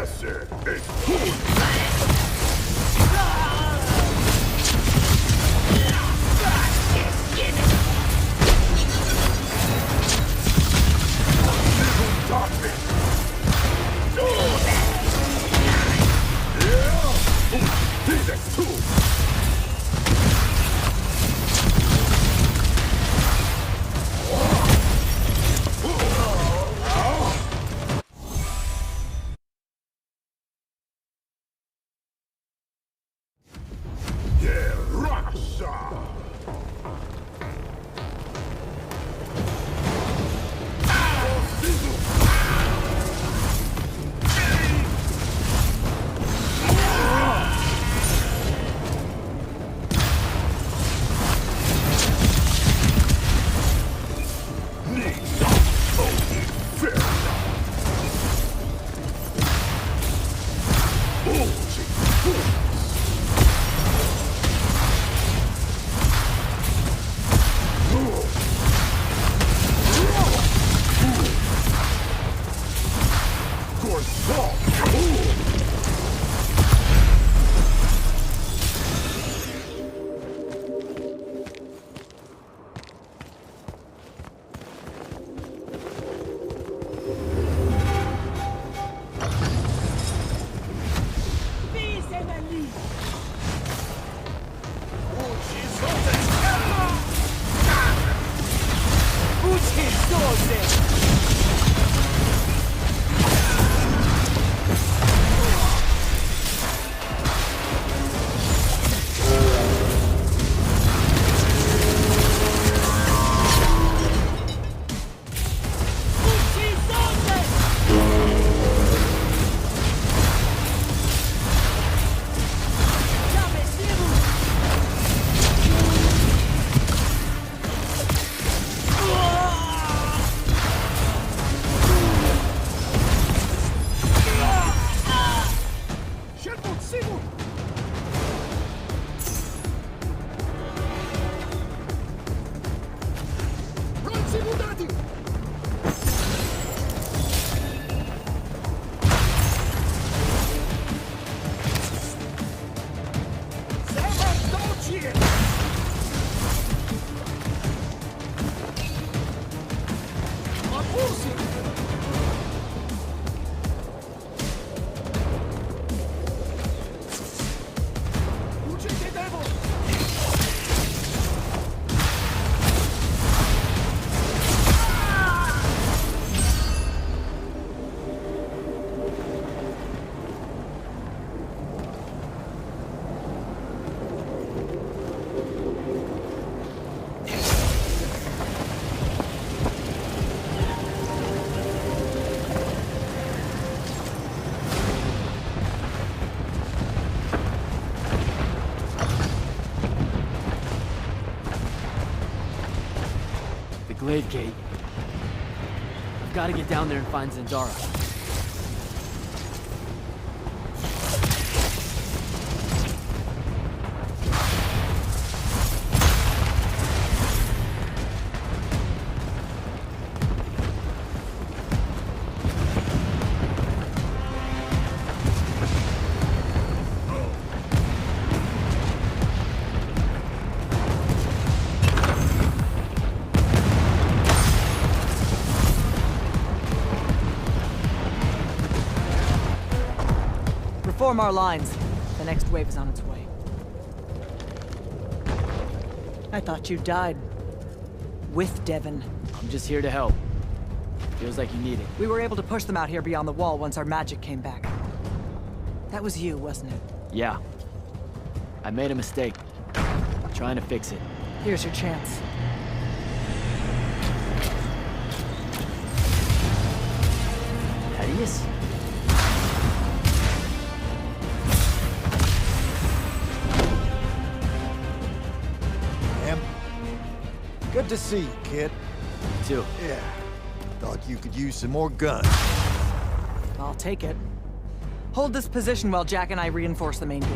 Esse é Glade Gate. I've got to get down there and find Zendara. Form our lines. The next wave is on its way. I thought you died. With Devon. I'm just here to help. Feels like you need it. We were able to push them out here beyond the wall once our magic came back. That was you, wasn't it? Yeah. I made a mistake. I'm trying to fix it. Here's your chance. Thaddeus? Good to see you, kid. You too. Yeah. Thought you could use some more guns. I'll take it. Hold this position while Jack and I reinforce the main gate.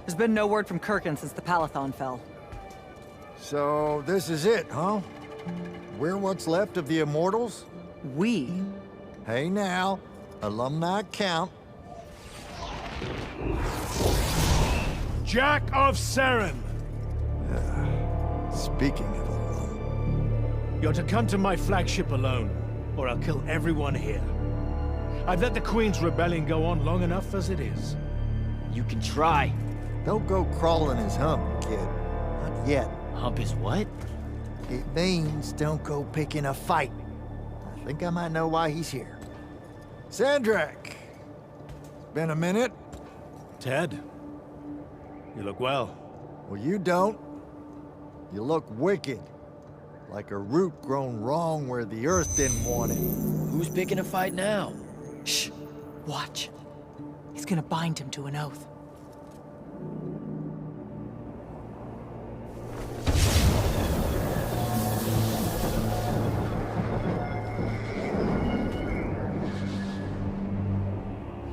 There's been no word from Kirkin since the Palathon fell. So, this is it, huh? We're what's left of the Immortals? We? Hey now, alumni count. Jack of Seren! Speaking of alum... You're to come to my flagship alone, or I'll kill everyone here. I've let the Queen's rebellion go on long enough as it is. You can try. Don't go crawling his hump, kid. Not yet. Hump his what? It means don't go picking a fight. I think I might know why he's here. Sandrak! Been a minute. Ted, you look well. Well, you don't. You look wicked. Like a root grown wrong where the earth didn't want it. Who's picking a fight now? Shh. Watch. He's gonna bind him to an oath.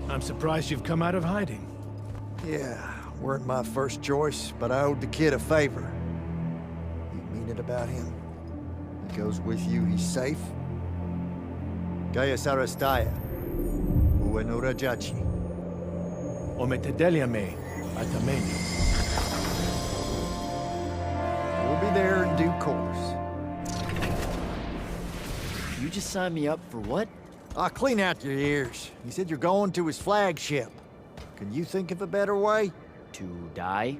I'm surprised you've come out of hiding. Yeah, weren't my first choice, but I owed the kid a favor. You mean it about him? He goes with you, he's safe? Gaya Sarastaya. Uenurajachi. Ometedeliame Atameni. We'll be there in due course. You just signed me up for what? I'll clean out your ears. He said you're going to his flagship. Can you think of a better way? To die?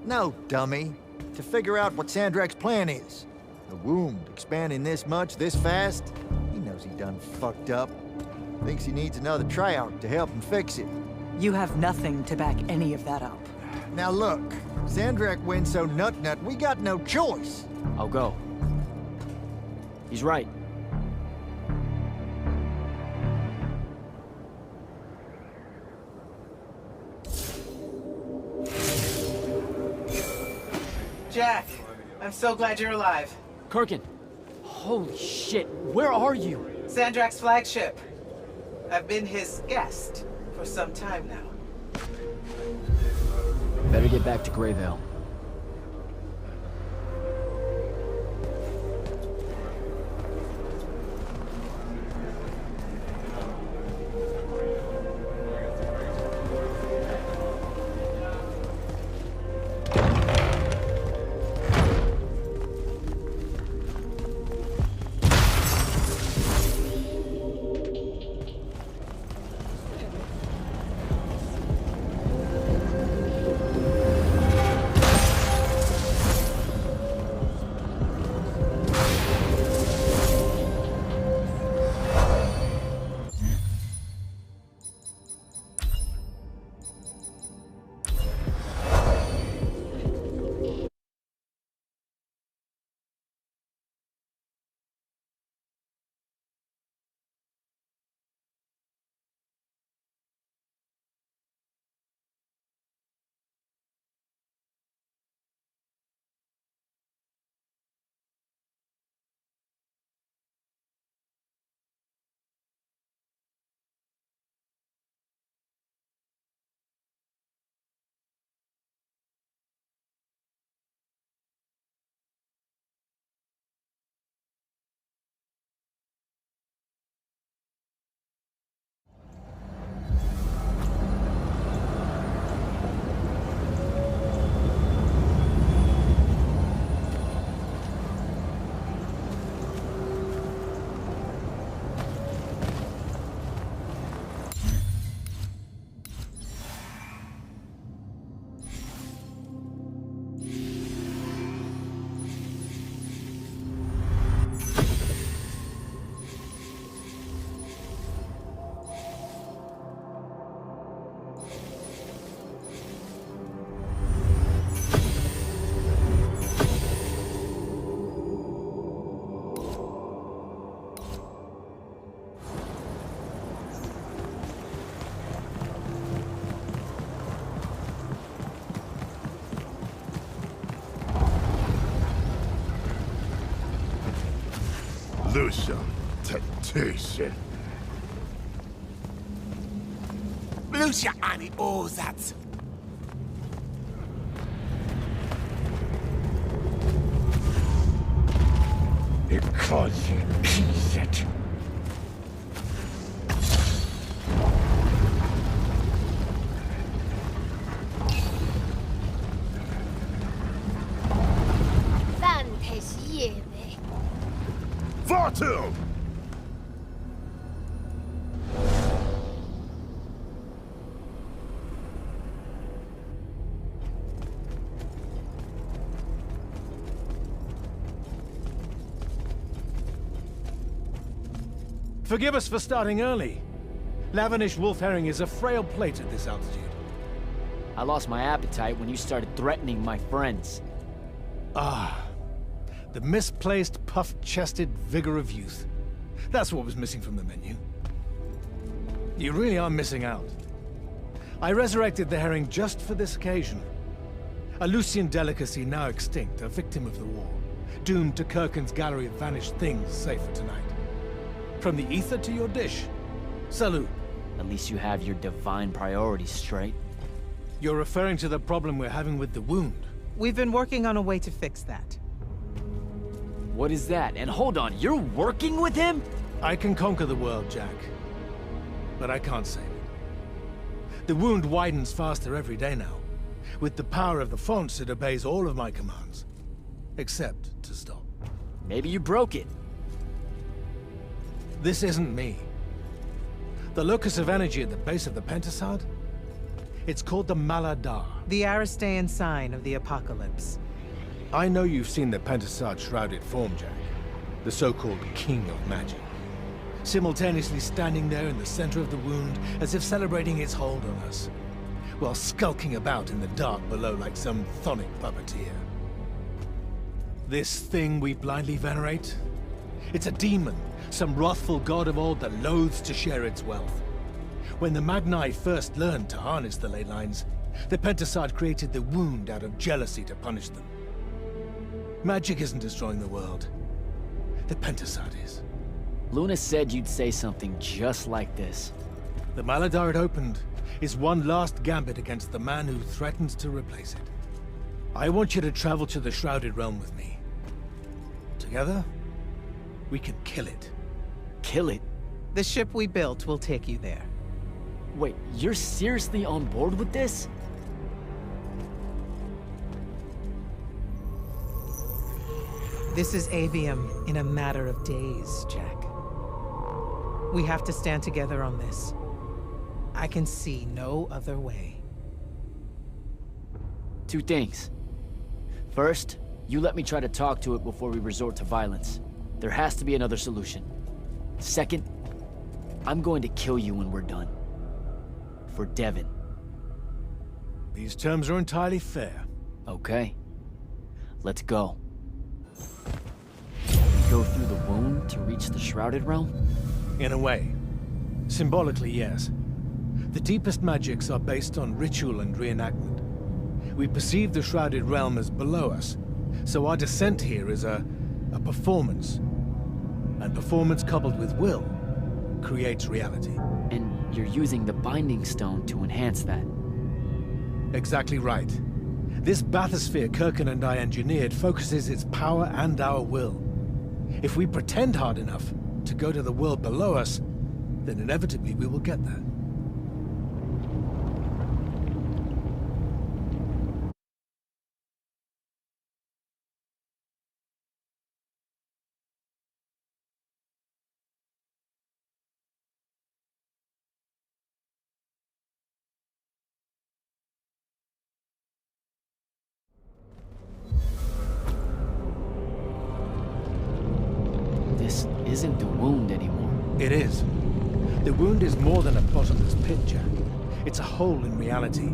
No, dummy. To figure out what Sandrak's plan is. The wound expanding this much, this fast? He knows he done fucked up. Thinks he needs another tryout to help him fix it. You have nothing to back any of that up. Now look, Sandrak wins so nut-nut, we got no choice. I'll go. He's right. Jack, I'm so glad you're alive. Kirkin! Holy shit, where are you? Sandrak's flagship. I've been his guest for some time now. Better get back to Greyvale. temptation. Lucia ani ozat. Because you tease it. Vartum! Forgive us for starting early. Lavinish wolf herring is a frail plate at this altitude. I lost my appetite when you started threatening my friends. Ah, the misplaced, puff-chested vigor of youth. That's what was missing from the menu. You really are missing out. I resurrected the herring just for this occasion. A Lucian delicacy now extinct, a victim of the war, doomed to Kirkin's gallery of vanished things, save for tonight. From the ether to your dish. Salute. At least you have your divine priorities straight. You're referring to the problem we're having with the wound. We've been working on a way to fix that. What is that? And hold on, you're working with him? I can conquer the world, Jack. But I can't save it. The wound widens faster every day now. With the power of the fonts, it obeys all of my commands. Except to stop. Maybe you broke it. This isn't me. The locus of energy at the base of the Pentasad? It's called the Maladar. The Aristean sign of the apocalypse. I know you've seen the Pentasad shrouded form, Jack. The so-called King of Magic. Simultaneously standing there in the center of the wound, as if celebrating its hold on us, while skulking about in the dark below like some chthonic puppeteer. This thing we blindly venerate? It's a demon, some wrathful god of old that loathes to share its wealth. When the Magni first learned to harness the ley lines, the Pentasad created the wound out of jealousy to punish them. Magic isn't destroying the world. The Pentasad is. Luna said you'd say something just like this. The Maladar it opened is one last gambit against the man who threatens to replace it. I want you to travel to the Shrouded Realm with me. Together, we can kill it. Kill it? The ship we built will take you there. Wait, you're seriously on board with this? This is Aveum in a matter of days, Jack. We have to stand together on this. I can see no other way. Two things. First, you let me try to talk to it before we resort to violence. There has to be another solution. Second, I'm going to kill you when we're done. For Devon. These terms are entirely fair. Okay. Let's go. We go through the wound to reach the Shrouded Realm? In a way. Symbolically, yes. The deepest magics are based on ritual and reenactment. We perceive the Shrouded Realm as below us, so our descent here is a performance. And performance coupled with will creates reality. And you're using the Binding Stone to enhance that. Exactly right. This bathysphere Kirkin and I engineered focuses its power and our will. If we pretend hard enough to go to the world below us, then inevitably we will get there. This isn't the wound anymore. It is. The wound is more than a bottomless pit, Jack. It's a hole in reality.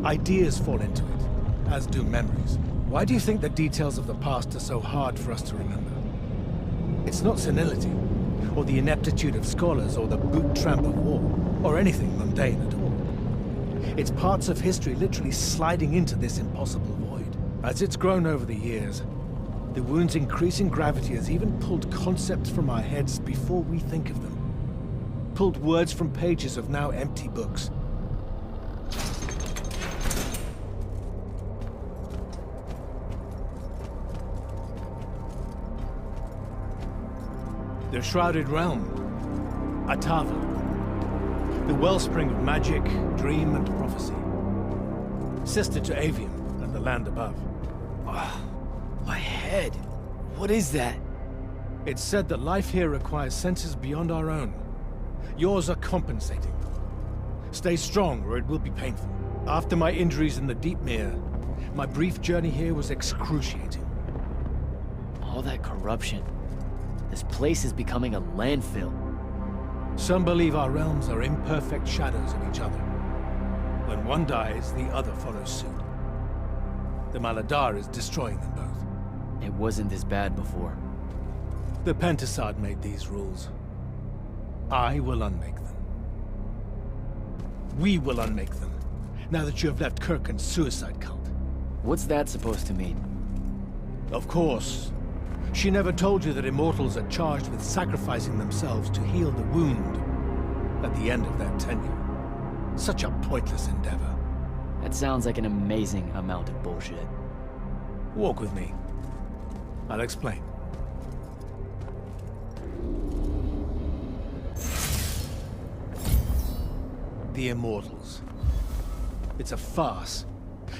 Ideas fall into it, as do memories. Why do you think the details of the past are so hard for us to remember? It's not senility, or the ineptitude of scholars, or the boot tramp of war, or anything mundane at all. It's parts of history literally sliding into this impossible void. As it's grown over the years, The wound's increasing gravity has even pulled concepts from our heads before we think of them. Pulled words from pages of now empty books. The Shrouded Realm. Atava. The wellspring of magic, dream, and prophecy. Sister to Aveum and the land above. My head. What is that? It's said that life here requires senses beyond our own. Yours are compensating. Stay strong, or it will be painful. After my injuries in the Deep Mere, my brief journey here was excruciating. All that corruption. This place is becoming a landfill. Some believe our realms are imperfect shadows of each other. When one dies, the other follows suit. The Maladar is destroying them both. It wasn't this bad before. The Pentasad made these rules. I will unmake them. We will unmake them, now that you have left Kirken's suicide cult. What's that supposed to mean? Of course. She never told you that immortals are charged with sacrificing themselves to heal the wound at the end of their tenure. Such a pointless endeavor. That sounds like an amazing amount of bullshit. Walk with me. I'll explain. The Immortals. It's a farce.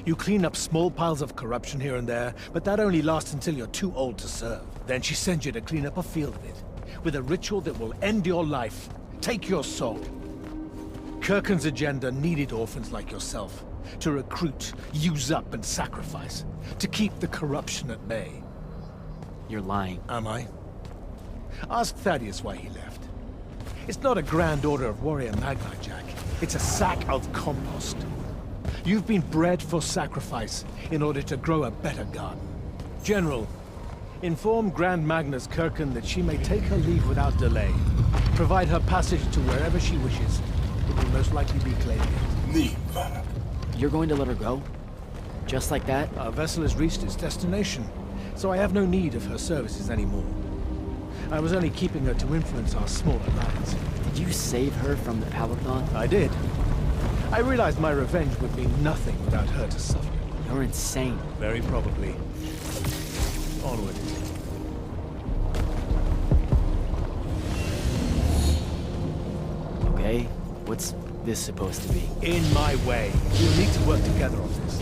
You clean up small piles of corruption here and there, but that only lasts until you're too old to serve. Then she sends you to clean up a field of it, with a ritual that will end your life, take your soul. Kirken's agenda needed orphans like yourself, to recruit, use up, and sacrifice, to keep the corruption at bay. You're lying. Am I? Ask Thaddeus why he left. It's not a grand order of warrior Magni, Jack. It's a sack of compost. You've been bred for sacrifice in order to grow a better garden. General, inform Grand Magnus Kirken that she may take her leave without delay. Provide her passage to wherever she wishes. It will most likely be Clavius. You're going to let her go? Just like that? Our vessel has reached its destination, so I have no need of her services anymore. I was only keeping her to influence our small alliance. Did you save her from the Paladon? I did. I realized my revenge would mean nothing without her to suffer. You're insane. Very probably. Onward. Okay, what's this supposed to be? In my way. We'll need to work together on this.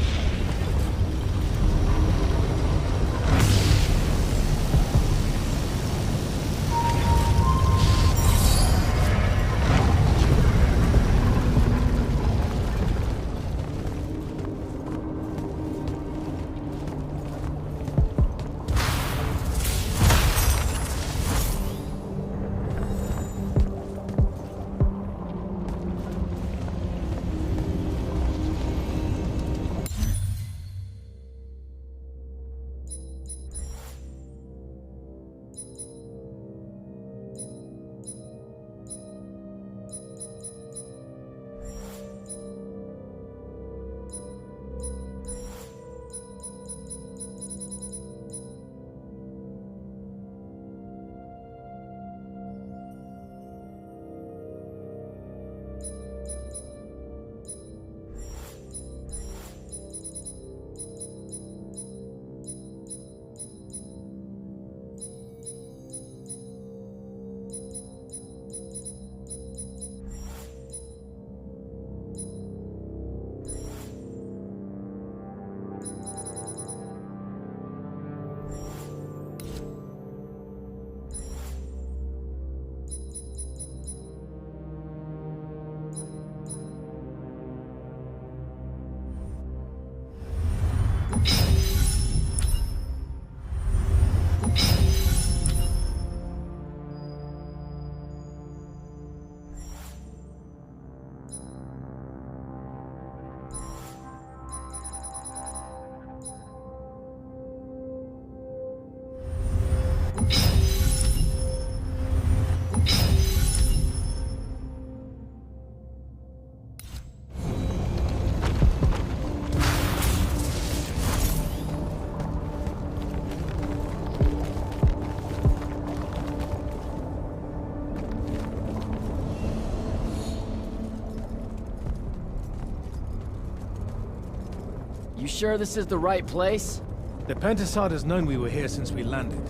You sure this is the right place? The Pentasod has known we were here since we landed.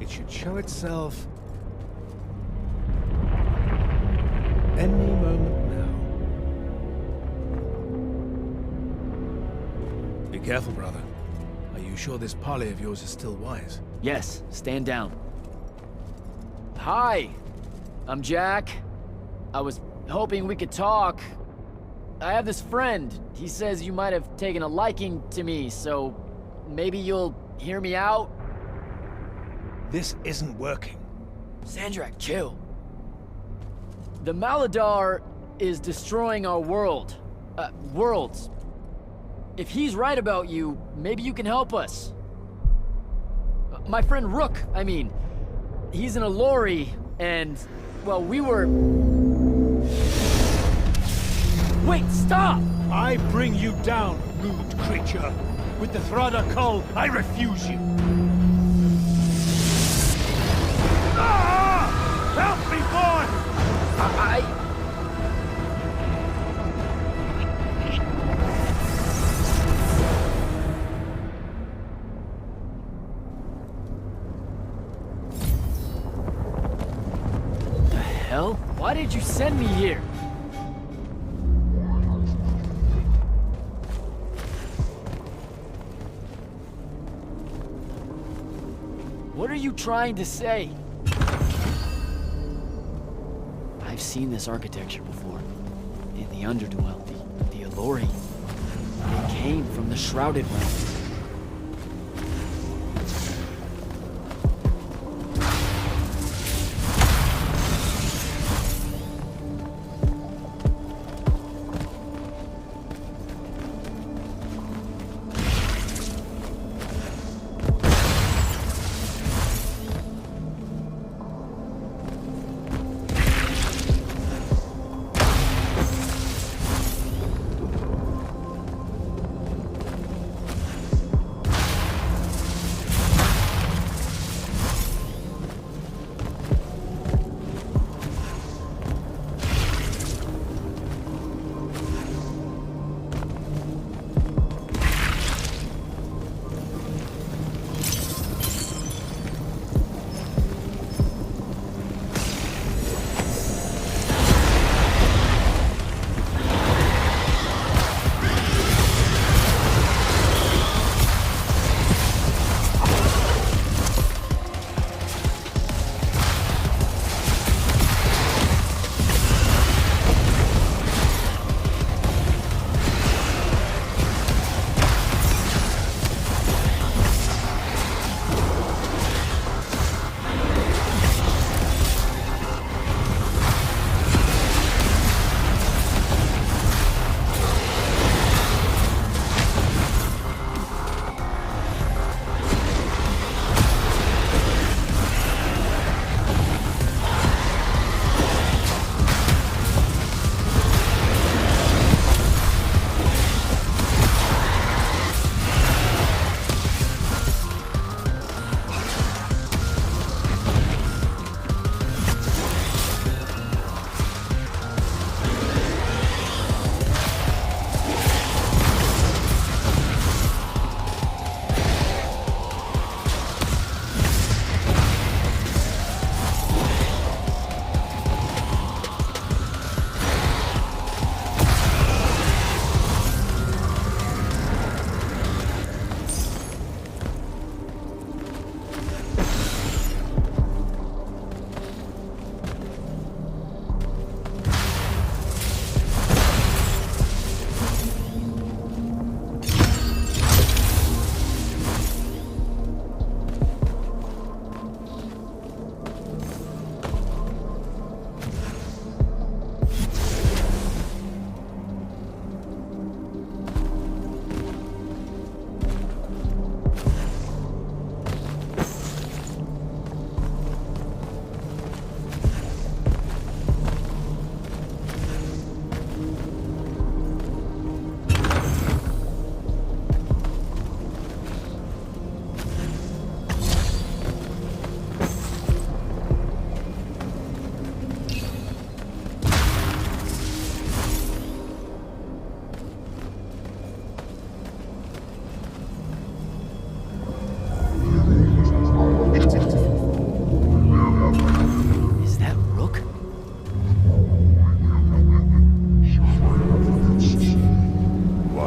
It should show itself any moment now. Be careful, brother. Are you sure this parley of yours is still wise? Yes, stand down. Hi, I'm Jack. I was hoping we could talk. I have this friend. He says you might have taken a liking to me, so maybe you'll hear me out? This isn't working. Sandrak, chill. The Maladar is destroying our world. Worlds. If he's right about you, maybe you can help us. My friend Rook, I mean. He's an Allori, and, well, we were... Wait, stop! I bring you down, rude creature. With the Thrada Cull, I refuse you. Ah! Help me, boy! The hell? Why did you send me here? What are you trying to say? I've seen this architecture before. In the Underdwell, the Allori. They came from the Shrouded Realm.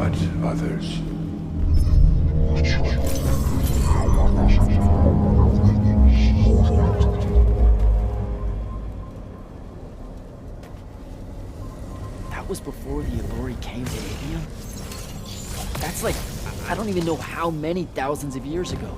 but others. That was before the Alluri came to Aveum? That's like, I don't even know how many thousands of years ago.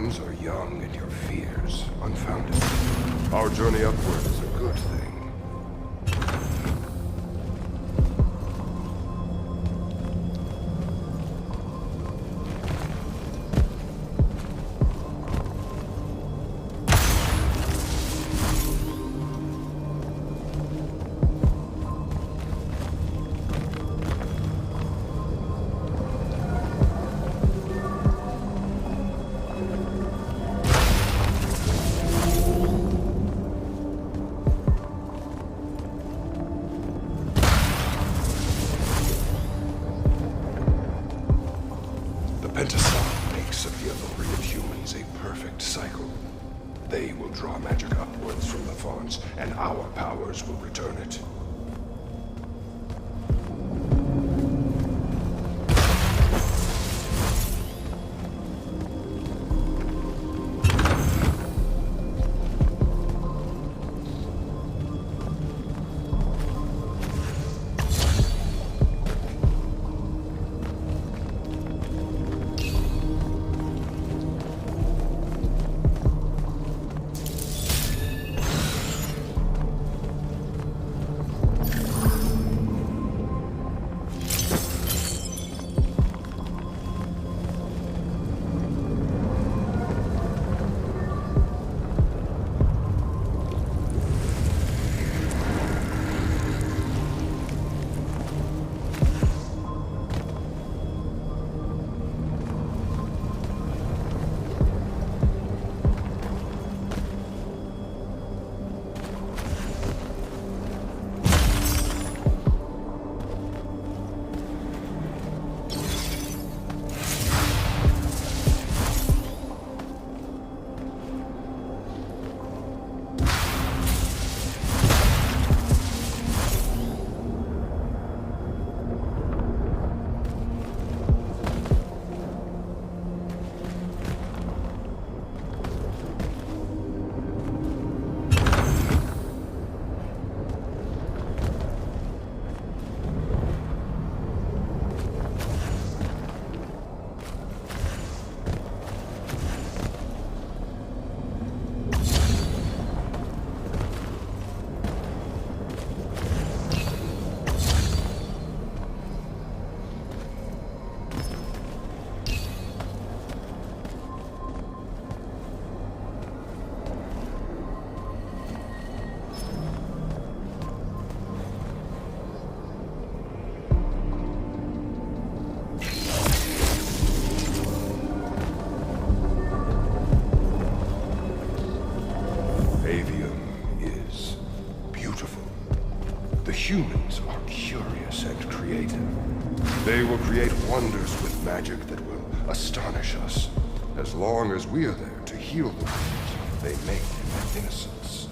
plans are young and your fears unfounded. Our journey upward is a good thing. Pentasol makes of the authority of humans a perfect cycle. They will draw magic upwards from the fawns, and our powers will return it. Aveum is beautiful. The humans are curious and creative. They will create wonders with magic that will astonish us. As long as we are there to heal the wounds they make in their innocence.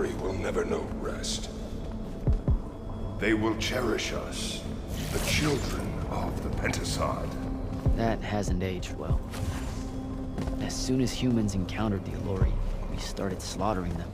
glory will never know rest. They will cherish us, the children of the Pentasod. That hasn't aged well. As soon as humans encountered the Allori, we started slaughtering them.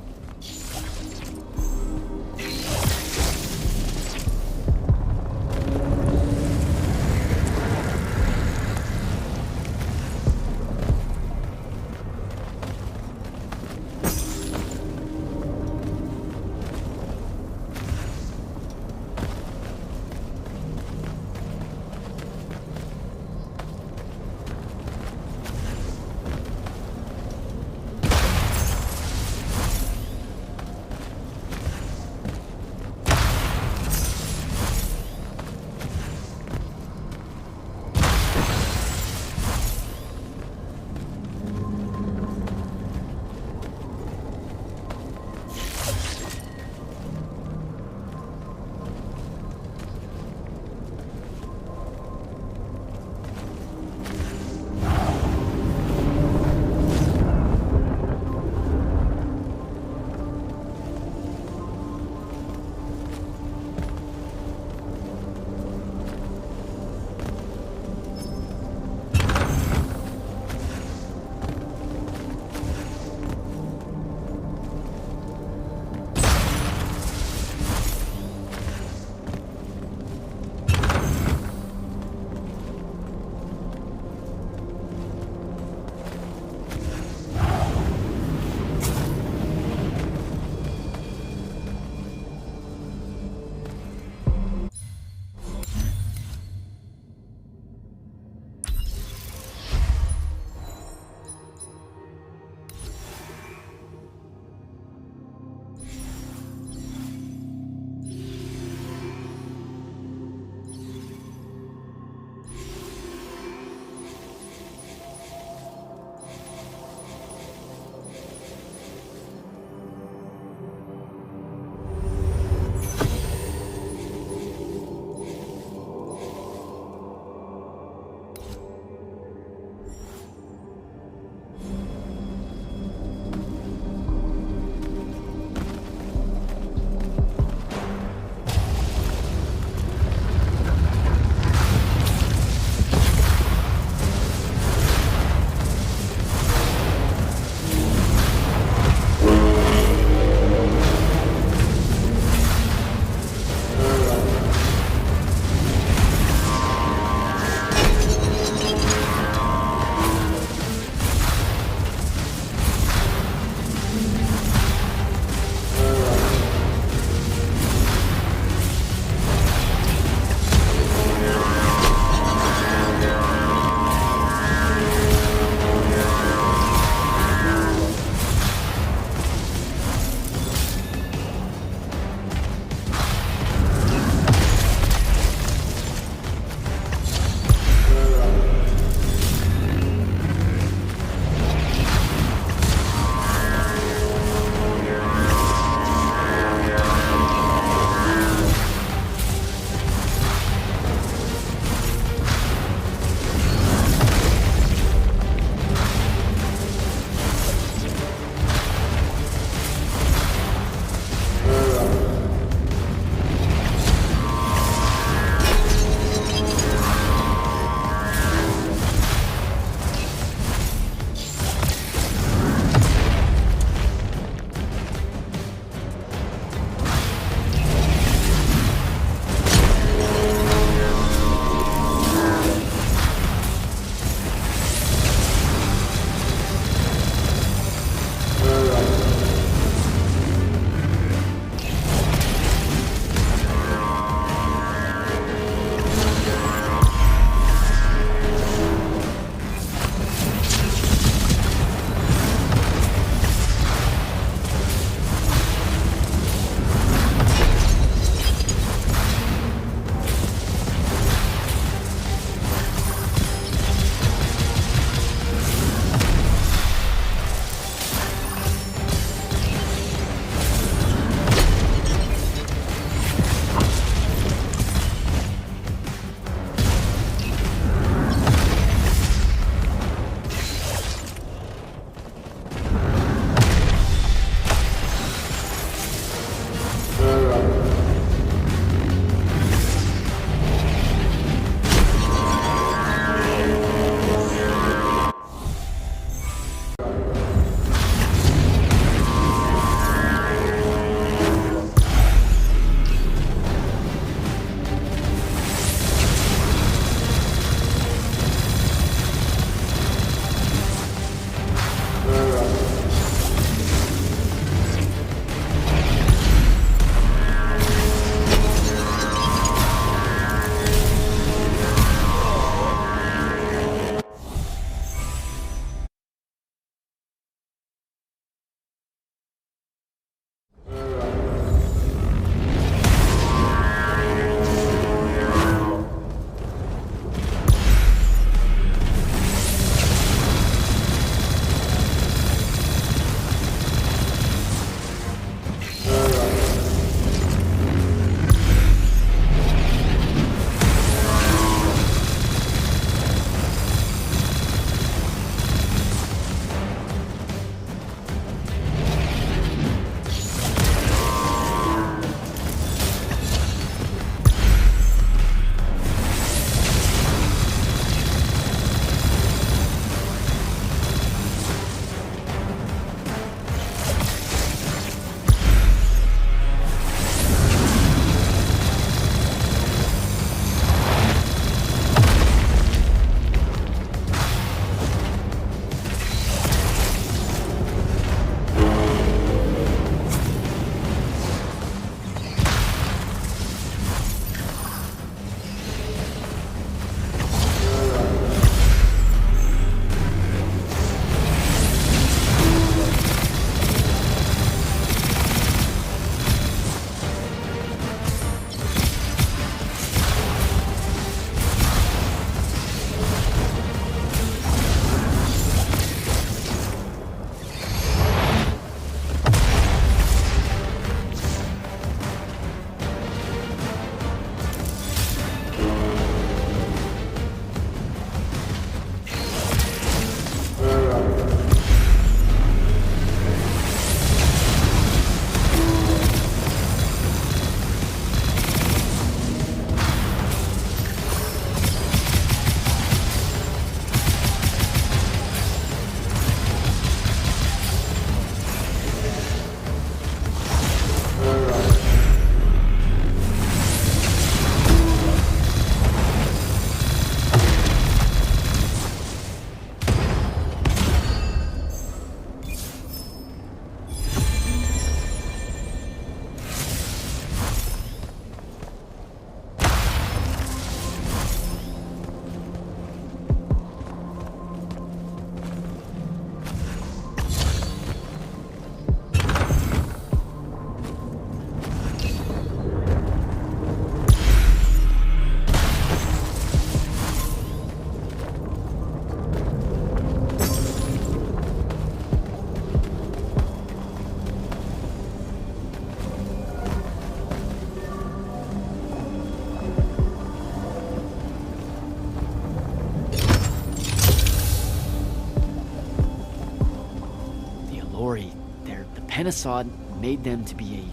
Allori, the Penasod made them to be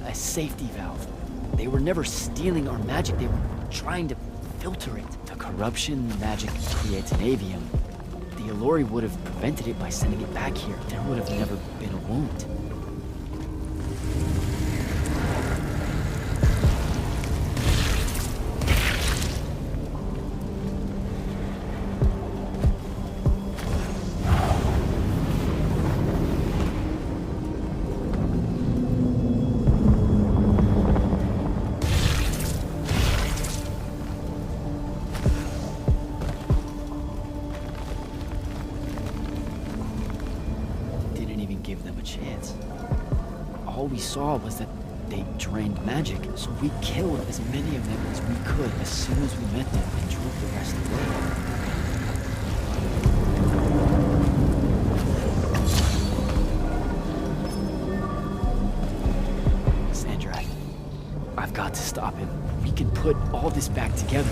a safety valve. They were never stealing our magic, they were trying to filter it. The corruption magic creates in Aveum, the Allori would have prevented it by sending it back here. There would have never been a wound. Give them a chance. All we saw was that they drained magic, so we killed as many of them as we could as soon as we met them and drove the rest away. Sandra, I've got to stop him. We can put all this back together.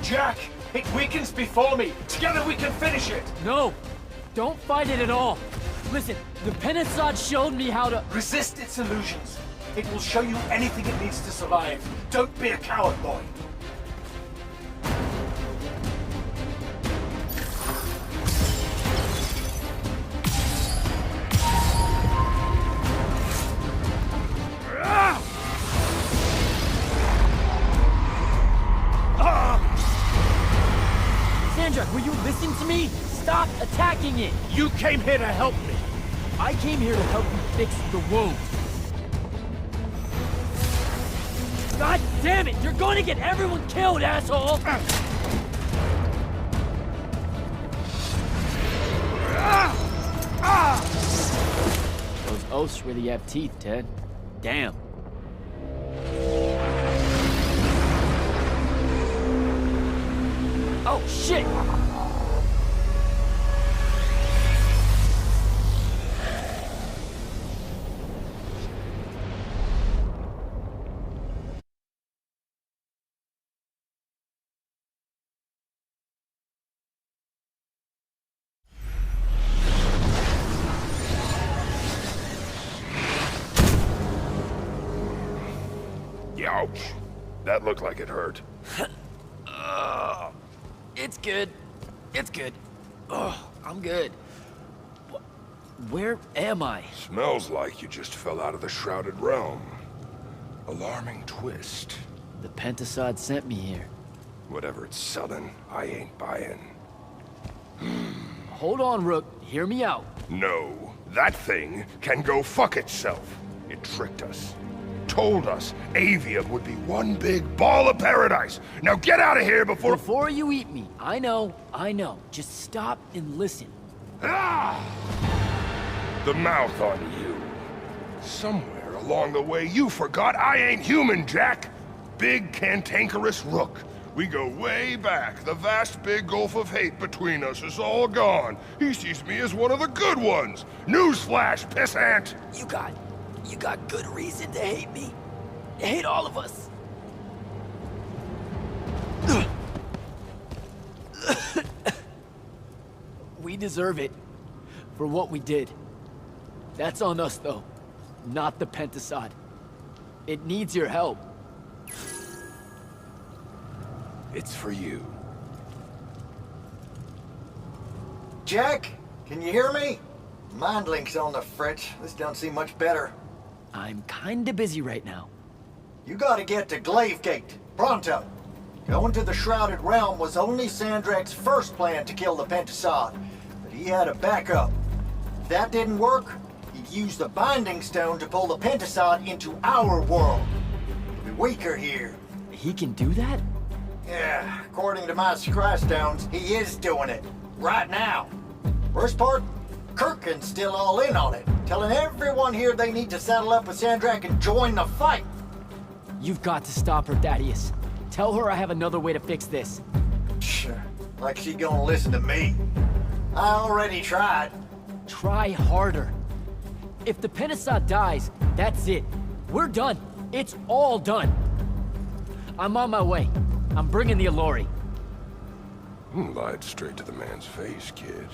Jack! It weakens before me! Together we can finish it! No! Don't fight it at all! Listen, the Penasod showed me how to— Resist its illusions. It will show you anything it needs to survive. Don't be a coward, boy. Sandra, will you listen to me? Stop attacking it! You came here to help me. I came here to help you fix the wound. God damn it! You're going to get everyone killed, asshole! Those oaths really have teeth, Ted. Damn. Oh, shit! Ouch. That looked like it hurt. It's good. It's good. Oh, I'm good. Where am I? Smells like you just fell out of the Shrouded Realm. Alarming twist. The Pentasod sent me here. Whatever it's selling, I ain't buying. Hold on, Rook. Hear me out. No. That thing can go fuck itself. It tricked us. Told us Aveum would be one big ball of paradise. Now get out of here before— Before you eat me. I know. Just stop and listen. Ah! The mouth on you. Somewhere along the way you forgot I ain't human, Jack. Big cantankerous Rook. We go way back. The vast big gulf of hate between us is all gone. He sees me as one of the good ones. Newsflash, pissant! You got good reason to hate me. Hate all of us. We deserve it. For what we did. That's on us, though. Not the Pentasod. It needs your help. It's for you. Jack, can you hear me? Mind link's on the fritz. This don't seem much better. I'm kinda busy right now. You gotta get to Glavegate, pronto. Going to the Shrouded Realm was only Sandrak's first plan to kill the Pentasod, but he had a backup. If that didn't work, he'd use the Binding Stone to pull the Pentasod into our world. We're weaker here. He can do that? Yeah, according to my Scry Stones, he is doing it. Right now. Worst part? Kirkin's still all in on it, telling everyone here they need to saddle up with Sandrak and join the fight. You've got to stop her, Thaddeus. Tell her I have another way to fix this. Sure. Like she gonna listen to me. I already tried. Try harder. If the Pentasod dies, that's it. We're done. It's all done. I'm on my way. I'm bringing the Allori. Lied straight to the man's face, kid.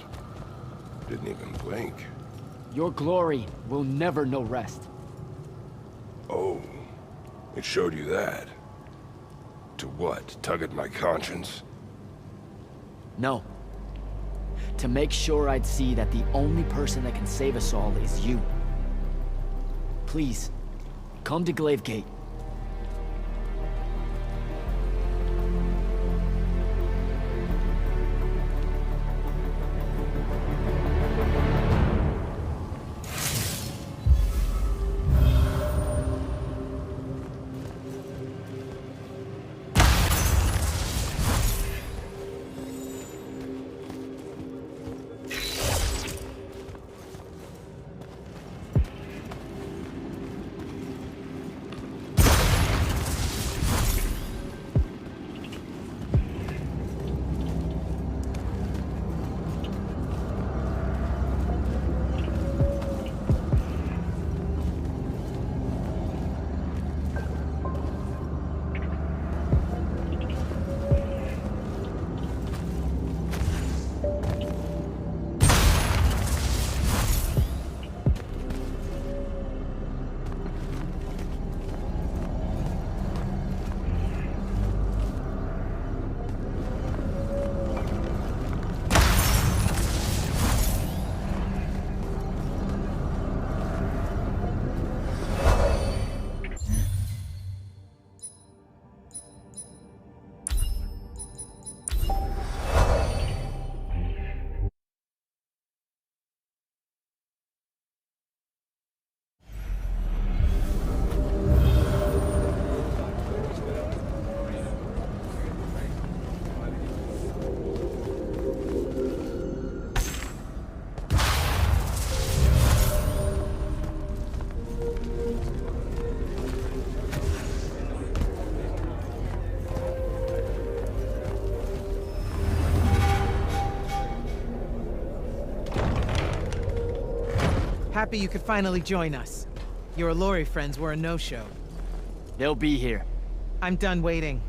Didn't even blink. Your glory will never know rest. Oh, it showed you that. To what? Tug at my conscience? No. To make sure I'd see that the only person that can save us all is you. Please, come to Glavegate. Happy you could finally join us. Your Allori friends were a no-show. They'll be here. I'm done waiting.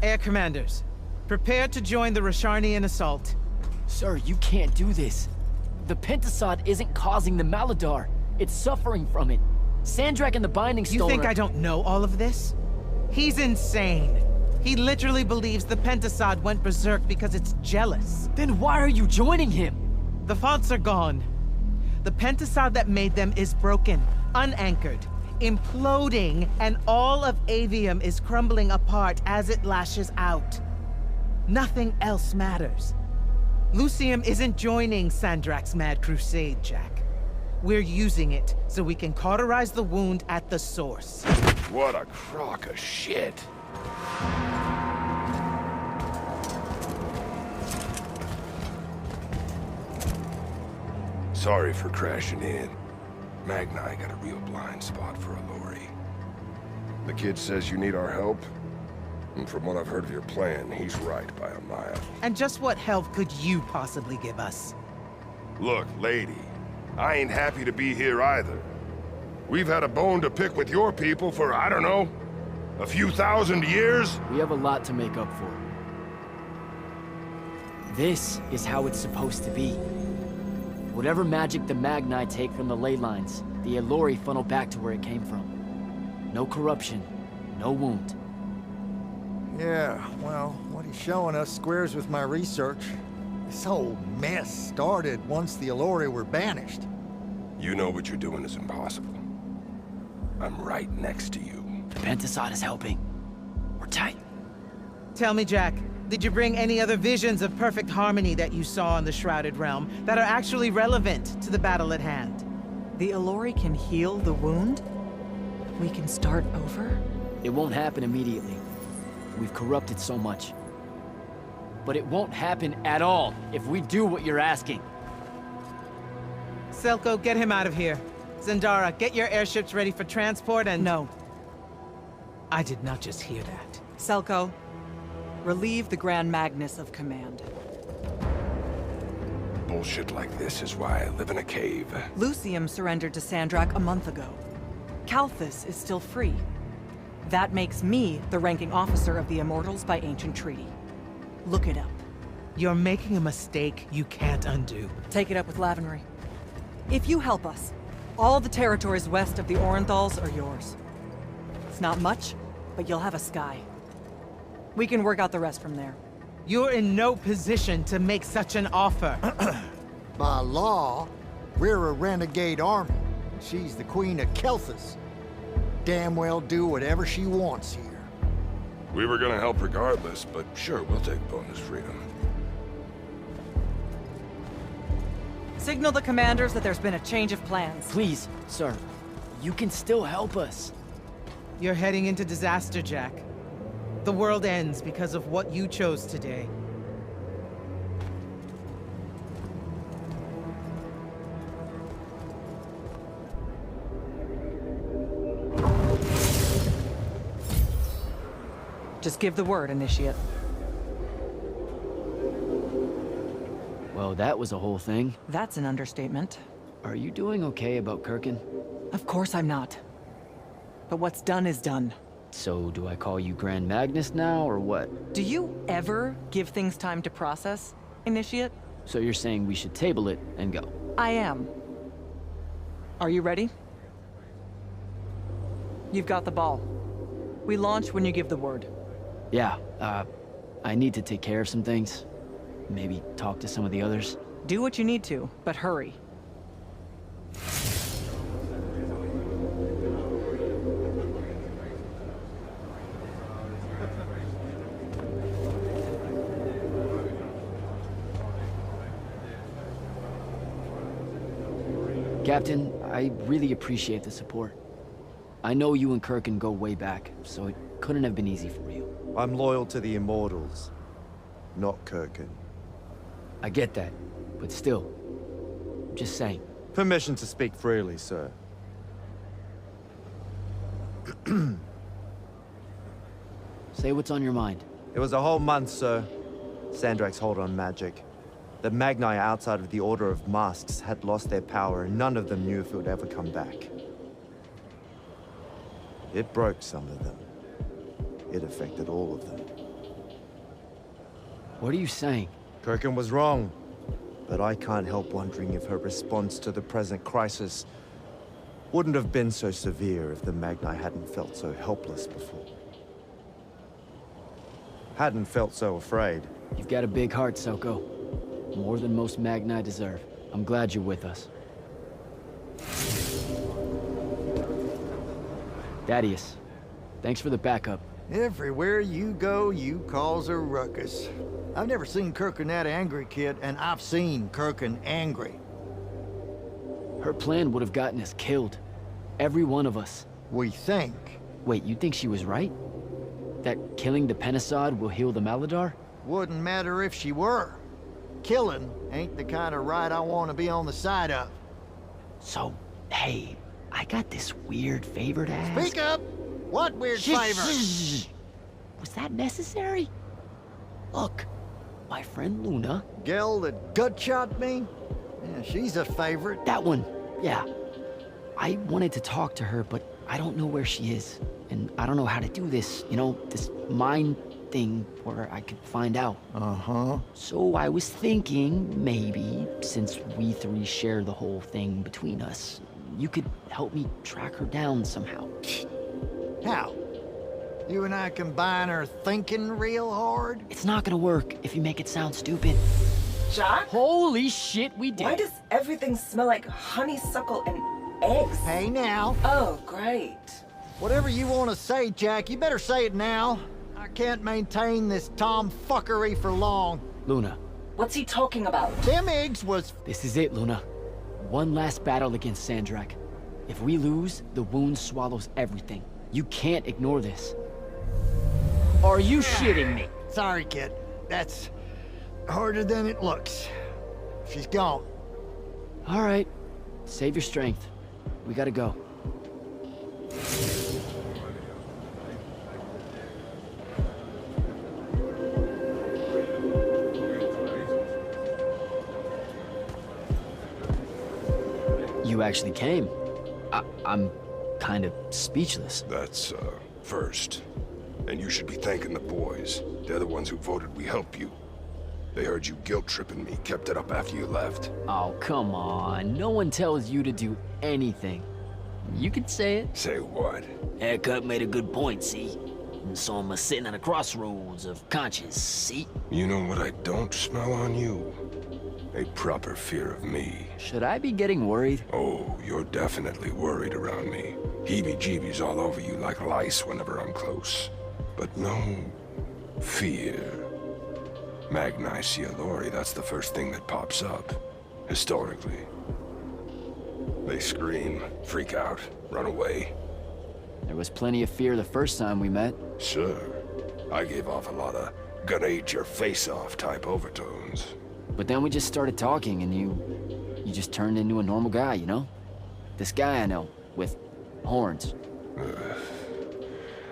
Air Commanders, prepare to join the Rasharnian assault. Sir, you can't do this. The Pentasod isn't causing the Maladar. It's suffering from it. Sandrak and the Binding Stone You think I don't know all of this? He's insane. He literally believes the Pentasod went berserk because it's jealous. Then why are you joining him? The fonts are gone. The Pentasod that made them is broken, unanchored, imploding, and all of Aveum is crumbling apart as it lashes out. Nothing else matters. Lucium isn't joining Sandrak's mad crusade, Jack. We're using it so we can cauterize the wound at the source. What a crock of shit. Sorry for crashing in. Magna got a real blind spot for Allori. The kid says you need our help. And from what I've heard of your plan, he's right by a mile. And just what help could you possibly give us? Look, lady, I ain't happy to be here either. We've had a bone to pick with your people for, I don't know, a few thousand years? We have a lot to make up for. This is how it's supposed to be. Whatever magic the Magni take from the ley lines, the Elori funnel back to where it came from. No corruption, no wound. Yeah, well, what he's showing us squares with my research. This whole mess started once the Elori were banished. You know what you're doing is impossible. I'm right next to you. The Pentasod is helping. We're tight. Tell me, Jack, did you bring any other visions of perfect harmony that you saw in the Shrouded Realm that are actually relevant to the battle at hand? The Elori can heal the wound? We can start over? It won't happen immediately. We've corrupted so much. But it won't happen at all if we do what you're asking. Selko, get him out of here. Zendara, get your airships ready for transport and... No. I did not just hear that. Selko, relieve the Grand Magnus of command. Bullshit like this is why I live in a cave. Lucium surrendered to Sandrak a month ago. Kalthus is still free. That makes me the ranking officer of the Immortals by ancient treaty. Look it up. You're making a mistake you can't undo. Take it up with Lavenry. If you help us, all the territories west of the Orenthals are yours. It's not much, but you'll have a sky. We can work out the rest from there. You're in no position to make such an offer. By law, we're a renegade army. She's the Queen of Kelthus. Damn well do whatever she wants here. We were gonna help regardless, but sure, we'll take bonus freedom. Signal the commanders that there's been a change of plans. Please, sir. You can still help us. You're heading into disaster, Jack. The world ends because of what you chose today. Just give the word, Initiate. Well, that was a whole thing. That's an understatement. Are you doing okay about Kirkin? Of course I'm not. But what's done is done. So, do I call you Grand Magnus now, or what? Do you ever give things time to process, Initiate? So you're saying we should table it and go? I am. Are you ready? You've got the ball. We launch when you give the word. Yeah, I need to take care of some things. Maybe talk to some of the others. Do what you need to, but hurry. Captain, I really appreciate the support. I know you and Kirkin go way back, so it couldn't have been easy for you. I'm loyal to the Immortals, not Kirkin. I get that, but still, I'm just saying. Permission to speak freely, sir. Say what's on your mind. It was a whole month, sir. Sandrak's hold on magic. The Magni outside of the Order of Masks had lost their power, and none of them knew if it would ever come back. It broke some of them. It affected all of them. What are you saying? Kirkin was wrong, but I can't help wondering if her response to the present crisis wouldn't have been so severe if the Magni hadn't felt so helpless before. Hadn't felt so afraid. You've got a big heart, Selko. More than most Magni deserve. I'm glad you're with us. Thaddeus, thanks for the backup. Everywhere you go, you cause a ruckus. I've never seen Kirkin that angry, kid, and I've seen Kirkin angry. Her plan would have gotten us killed. Every one of us. We think. Wait, you think she was right? That killing the Penasod will heal the Maladar? Wouldn't matter if she were. Killing ain't the kind of right I want to be on the side of. So, hey, I got this weird favor to ask. Speak up! What weird favor? Was that necessary? Look, my friend Luna... Gel that gut-shot me? Yeah, she's a favorite. That one, yeah. I wanted to talk to her, but I don't know where she is. And I don't know how to do this, you know, this mind something where I could find out. Uh-huh. So I was thinking, maybe, since we three share the whole thing between us, you could help me track her down somehow. How? You and I combine our thinking real hard? It's not gonna work if you make it sound stupid. Jack? Holy shit, we did. Why does everything smell like honeysuckle and eggs? Hey now. Oh, great. Whatever you want to say, Jack, you better say it now. I can't maintain this tomfuckery for long. Luna. What's he talking about? Them eggs was... This is it, Luna. One last battle against Sandrak. If we lose, the wound swallows everything. You can't ignore this. Are you shitting me? Sorry, kid. That's harder than it looks. She's gone. All right. Save your strength. We gotta go. You actually came. I'm kind of speechless. That's, first. And you should be thanking the boys. They're the ones who voted we help you. They heard you guilt-tripping me, kept it up after you left. Oh, come on. No one tells you to do anything. You can say it. Say what? Haircut made a good point, see? And so I'm sitting at a crossroads of conscience, see? You know what I don't smell on you? A proper fear of me. Should I be getting worried? Oh, you're definitely worried around me. Heebie-jeebies all over you like lice whenever I'm close. But no fear. Magni Cielori, that's the first thing that pops up, historically. They scream, freak out, run away. There was plenty of fear the first time we met. Sure. I gave off a lot of gonna eat your face off type overtones. But then we just started talking and you just turned into a normal guy, you know? This guy I know, with horns.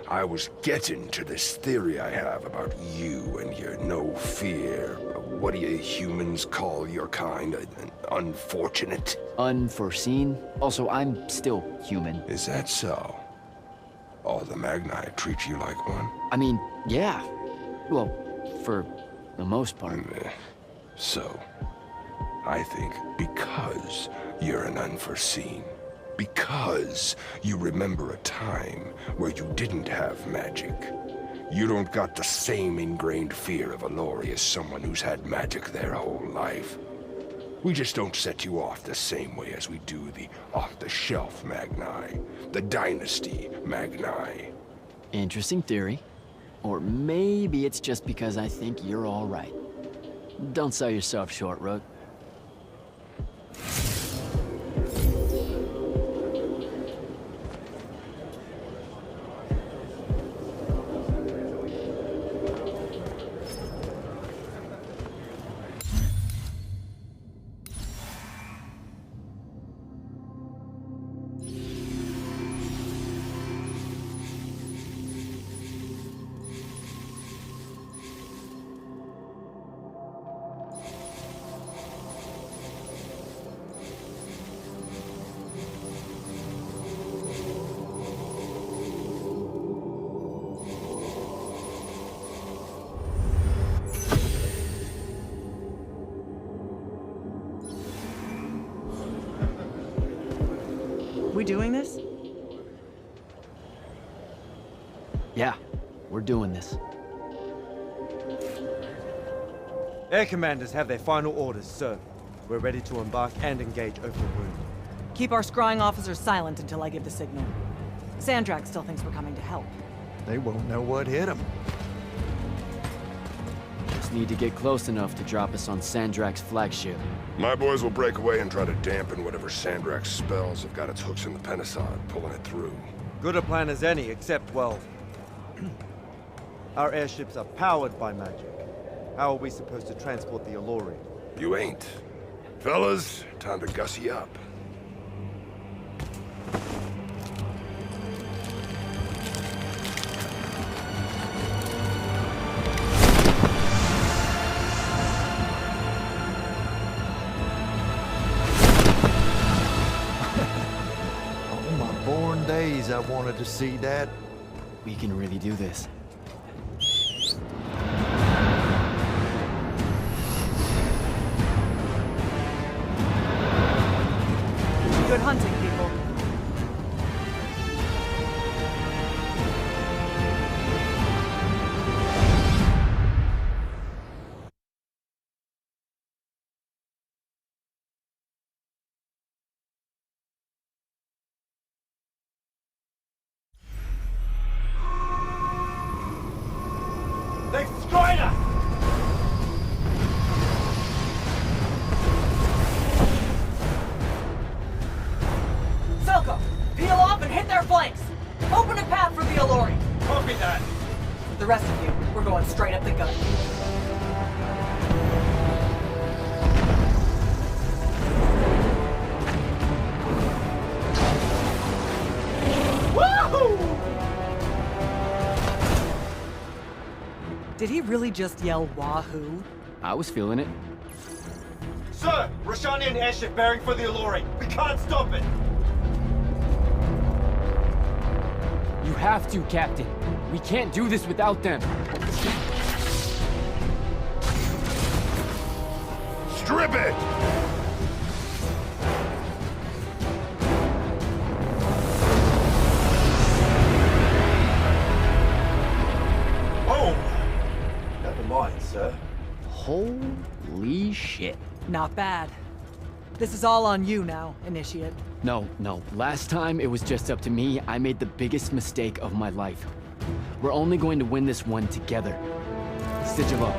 I was getting to this theory I have about you and your no fear. What do you humans call your kind? Unfortunate? Unforeseen? Also, I'm still human. Is that so? All the Magni treat you like one? I mean, yeah. Well, for the most part. So, I think because you're an unforeseen, because you remember a time where you didn't have magic, you don't got the same ingrained fear of Alori as someone who's had magic their whole life. We just don't set you off the same way as we do the off-the-shelf Magni, the Dynasty Magni. Interesting theory. Or maybe it's just because I think you're all right. Don't sell yourself short, Rook. We doing this? Yeah, we're doing this. Air commanders have their final orders, sir. We're ready to embark and engage over the wound. Keep our scrying officers silent until I give the signal. Sandrak still thinks we're coming to help. They won't know what hit them. Just need to get close enough to drop us on Sandrak's flagship. My boys will break away and try to dampen whatever Sandrak's spells have got its hooks in the Penasod, pulling it through. Good a plan as any, except, well... our airships are powered by magic. How are we supposed to transport the Alori? You ain't. Fellas, time to gussy up. I wanted to see that. We can really do this. rest of you, we're going straight up the gut. Did he really just yell wahoo? I was feeling it. Sir, Roshanian airship bearing for the Allure. We can't stop it. You have to, Captain. We can't do this without them. Strip it! Oh! Never mind, sir. Holy shit. Not bad. This is all on you now, Initiate. No. Last time it was just up to me. I made the biggest mistake of my life. We're only going to win this one together. Sigil up.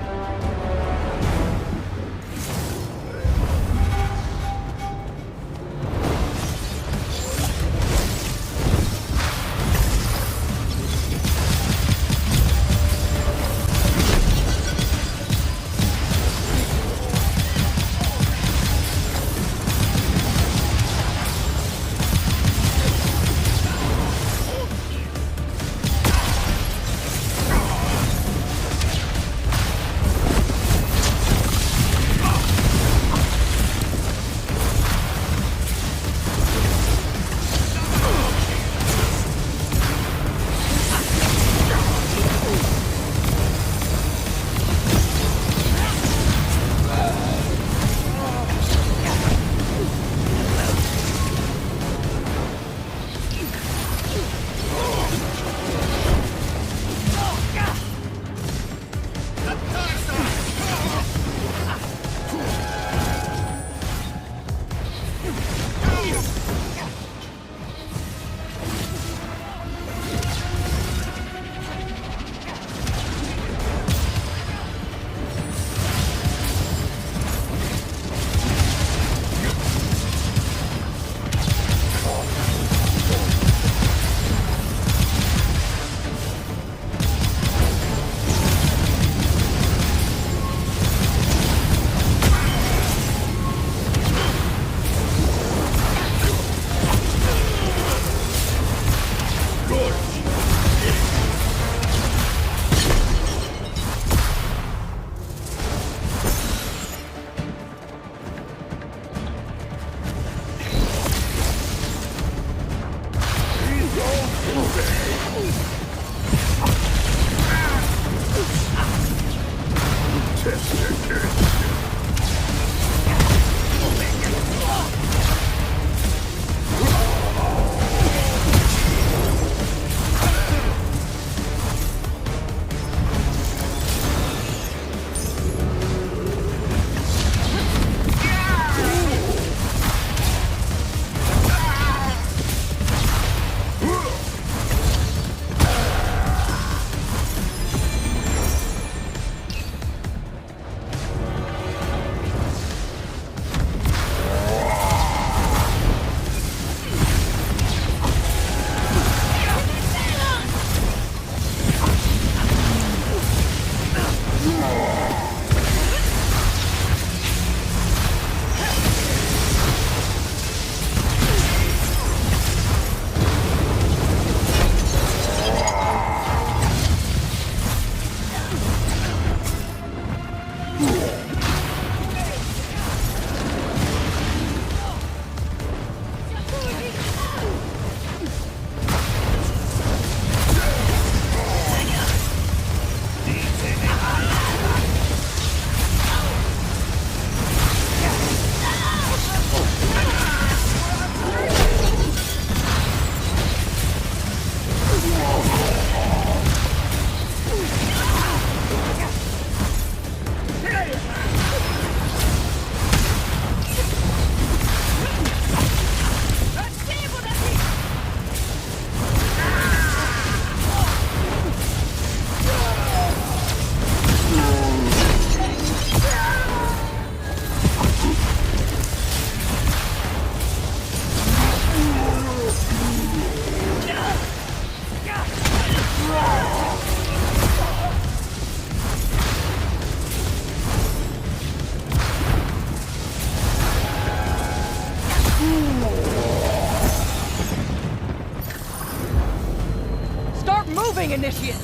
Training initiate!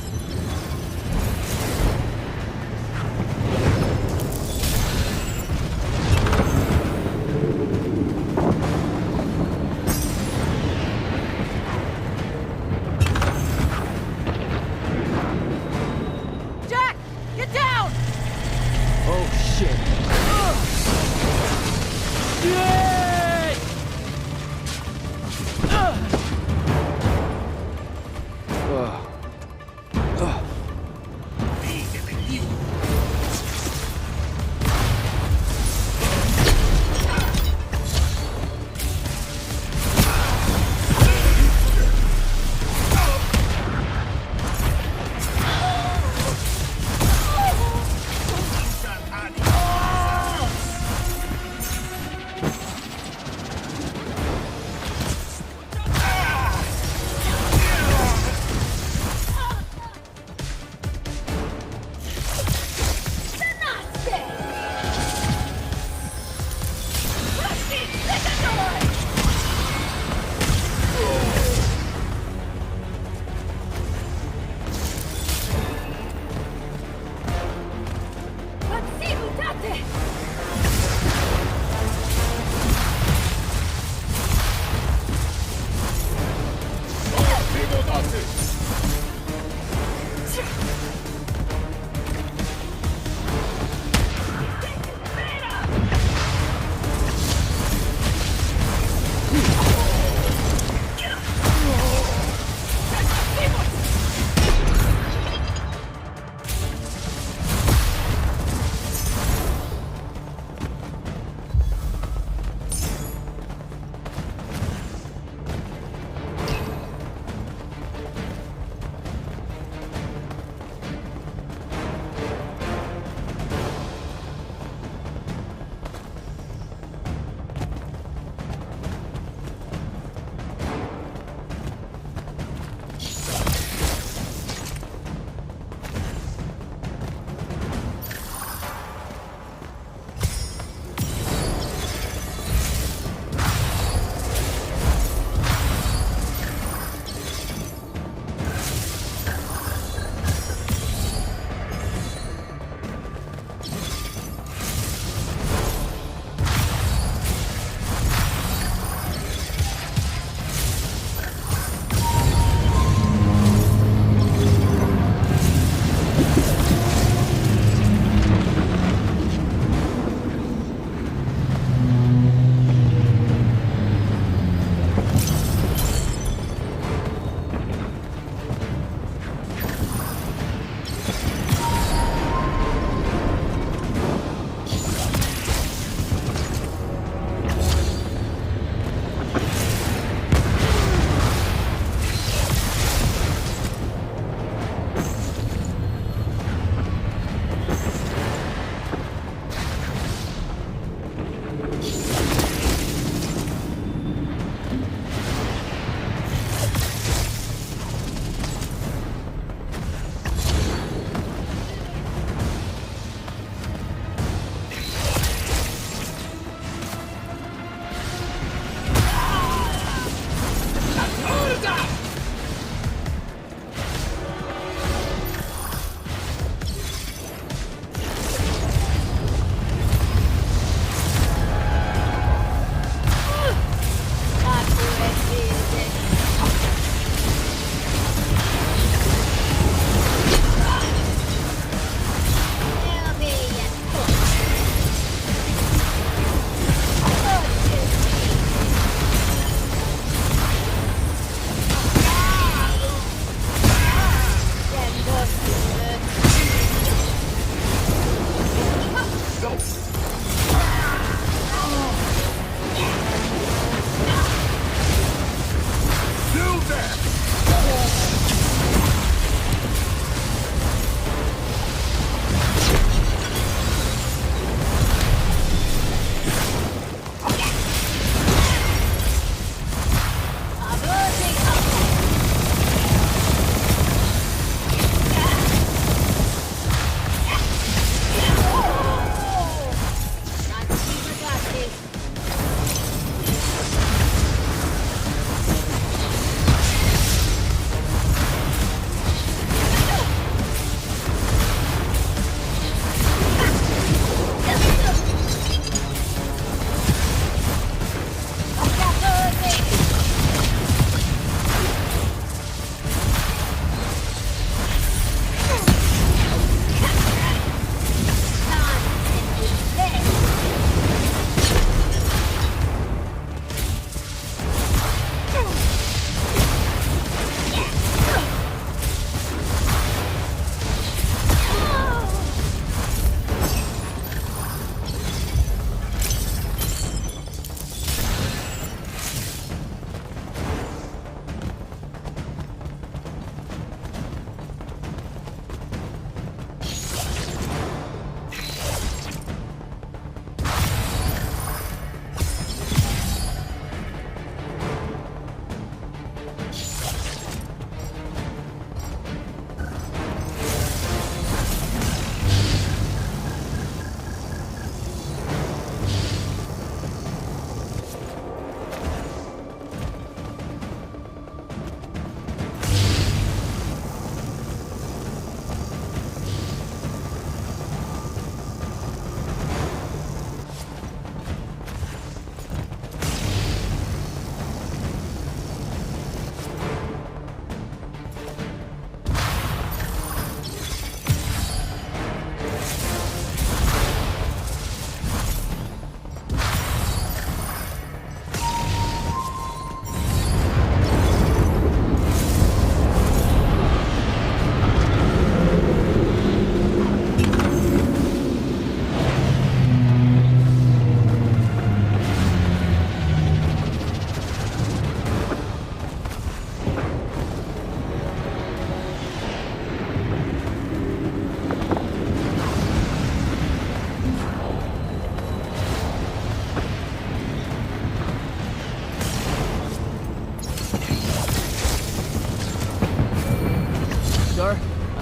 Jack! Get down! Oh, shit.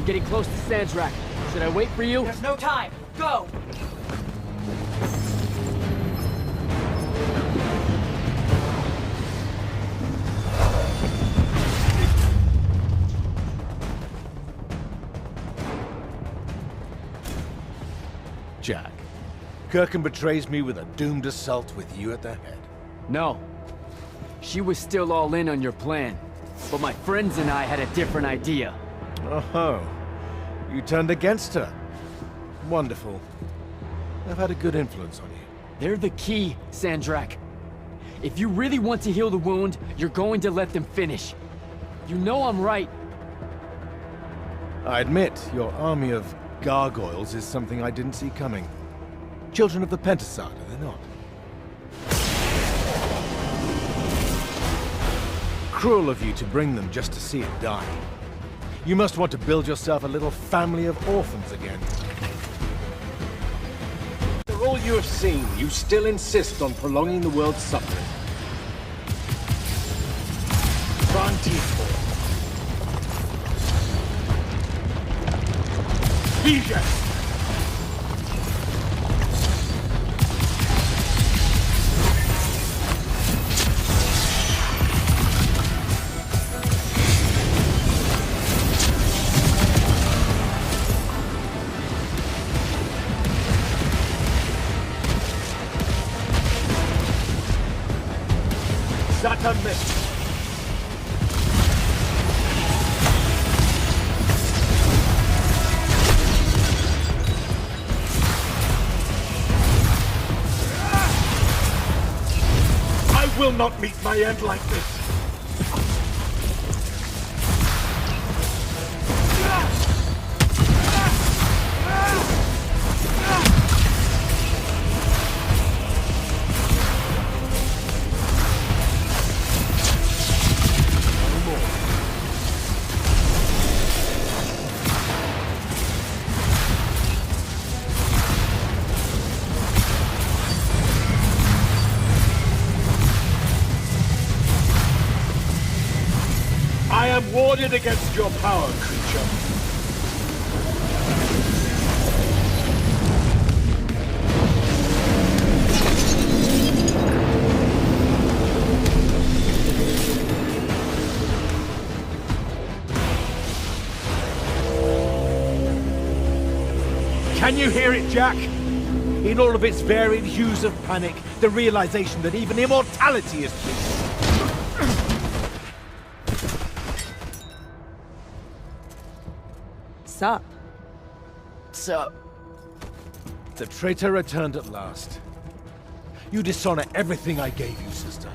I'm getting close to Sandrak. Should I wait for you? There's no time. Go! Jack, Kirkin betrays me with a doomed assault with you at the head. No. She was still all in on your plan. But my friends and I had a different idea. Oh, you turned against her. Wonderful. I've had a good influence on you. They're the key, Sandrak. If you really want to heal the wound, you're going to let them finish. You know I'm right. I admit, your army of gargoyles is something I didn't see coming. Children of the Pentasad, are they not? Cruel of you to bring them just to see it die. You must want to build yourself a little family of orphans again. After all you have seen, you still insist on prolonging the world's suffering. Frantifo. Vision! Satan missed. I will not meet my end like this. I am warded against your power, creature. Can you hear it, Jack? In all of its varied hues of panic, the realization that even immortality is peace. Sup? Sup? The traitor returned at last. You dishonor everything I gave you, sister.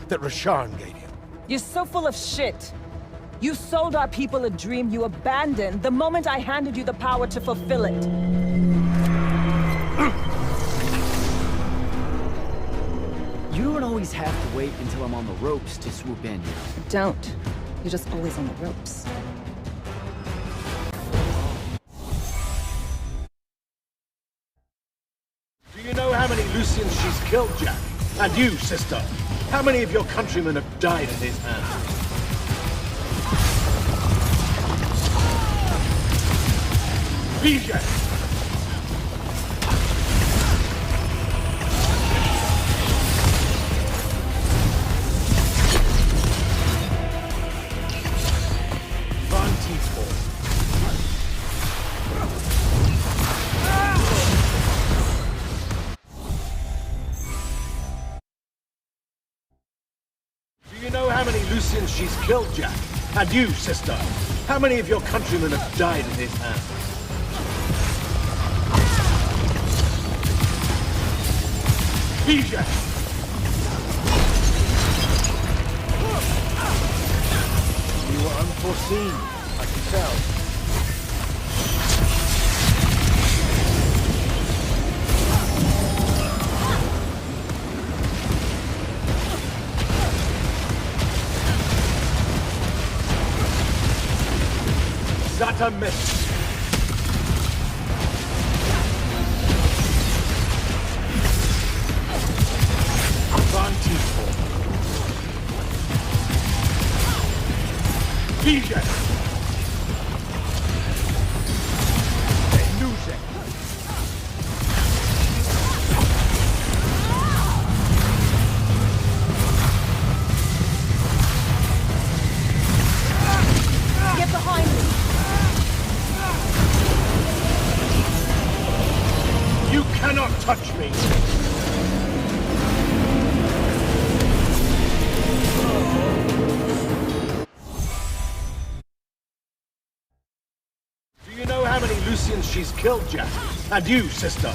That Rasharn gave you. You're so full of shit. You sold our people a dream you abandoned the moment I handed you the power to fulfill it. You don't always have to wait until I'm on the ropes to swoop in. Don't. You're just always on the ropes. Do you know how many Lucians she's killed, Jack? And you, sister? How many of your countrymen have died at his hand? Vision! Do you know how many Lucians she's killed, Jack? And you, sister? How many of your countrymen have died at his hand? Vision! You were unforeseen, I can tell. Satan missed. Vision! she's killed, Jack. And you, sister.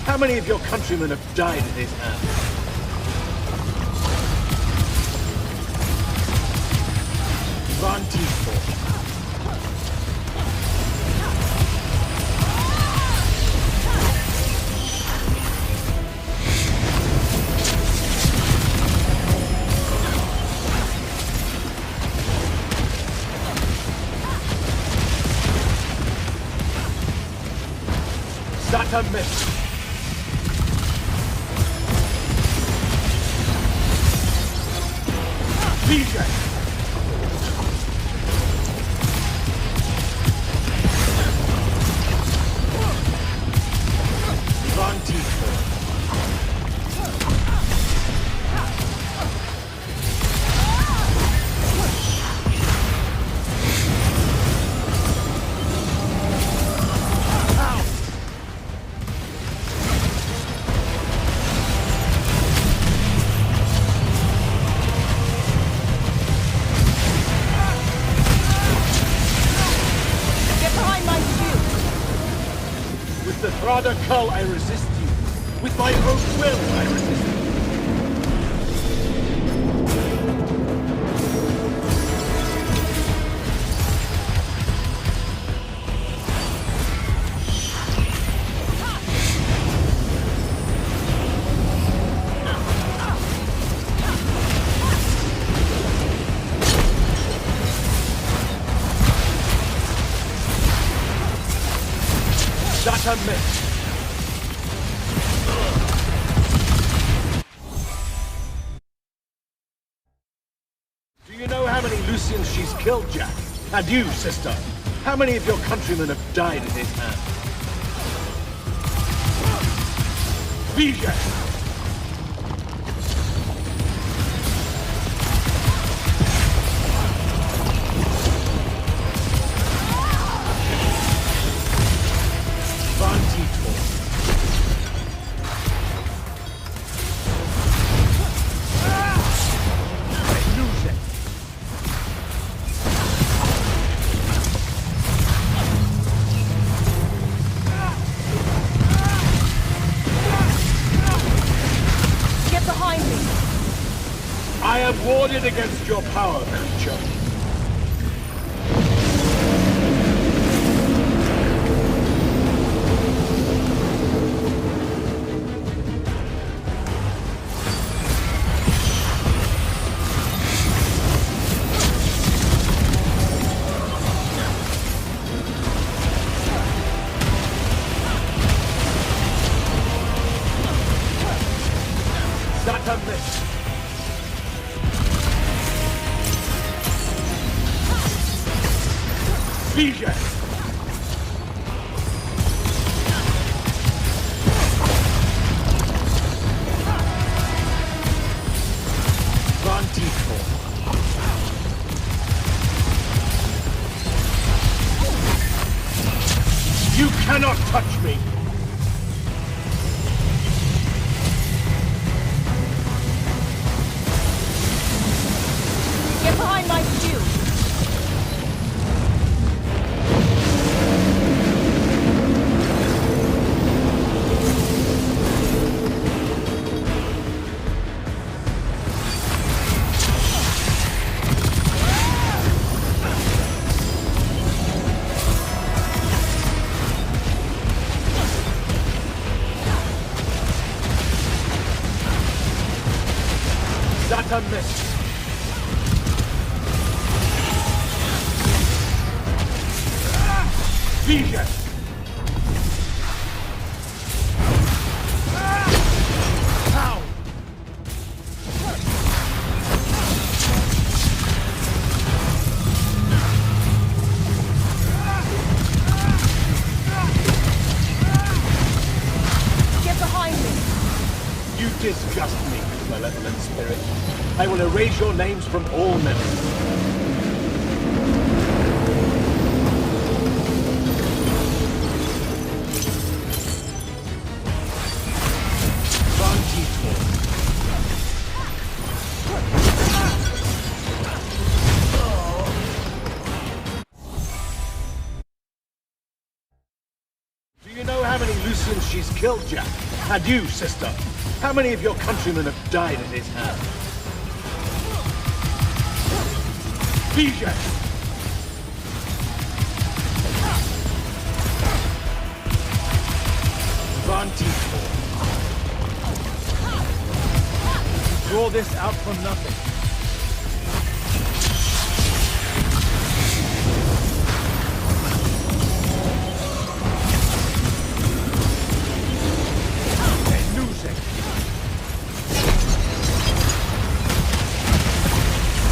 How many of your countrymen have died at his hands? Van Tiefel. Satan miss. DJ. With the Thrada Cull, I resist you. With my own will, I resist you. That's a miss. Do you know how many Lucians she's killed, Jack? And you, sister? How many of your countrymen have died at his hand? Vijay! I am warded against your power, creature. That's a miss. Vijay! Van Tiefel. You cannot touch me! Get behind my shield! That's a miss. Vijay! Ow! Get behind me! You disgust me, malevolent spirit. I will erase your names from all memory. killed Jack? And you, sister? How many of your countrymen have died at his hand? BJ! Draw this out for nothing.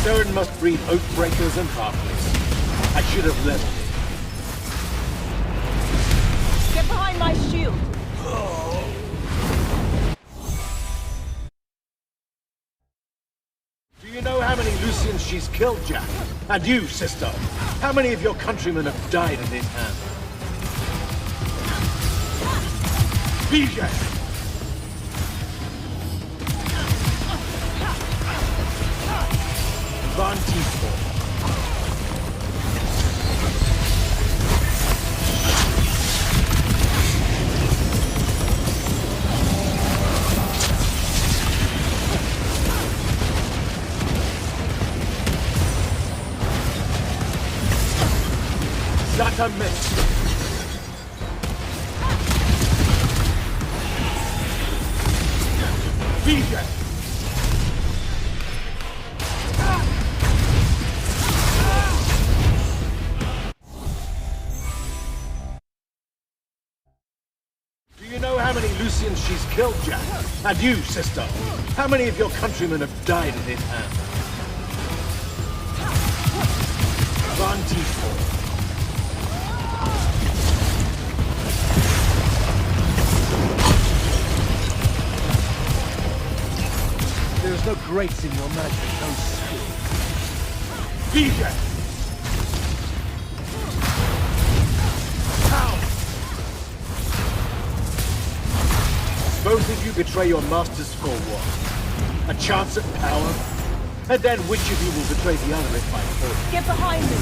Saren must breed oathbreakers and halflings. I should have leveled it. Get behind my shield. Do you know how many Lucians she's killed, Jack? And you, sister? How many of your countrymen have died at his hand? BJ! Van Tiefel. Zata miss. BJ! How many Lucians she's killed, Jack? And you, sister? How many of your countrymen have died at his hand? Van Tiefel. There's no grace in your magic, no skill. BJ! Both of you betray your masters for what? A chance at power? And then which of you will betray the other if I fall? Get behind me!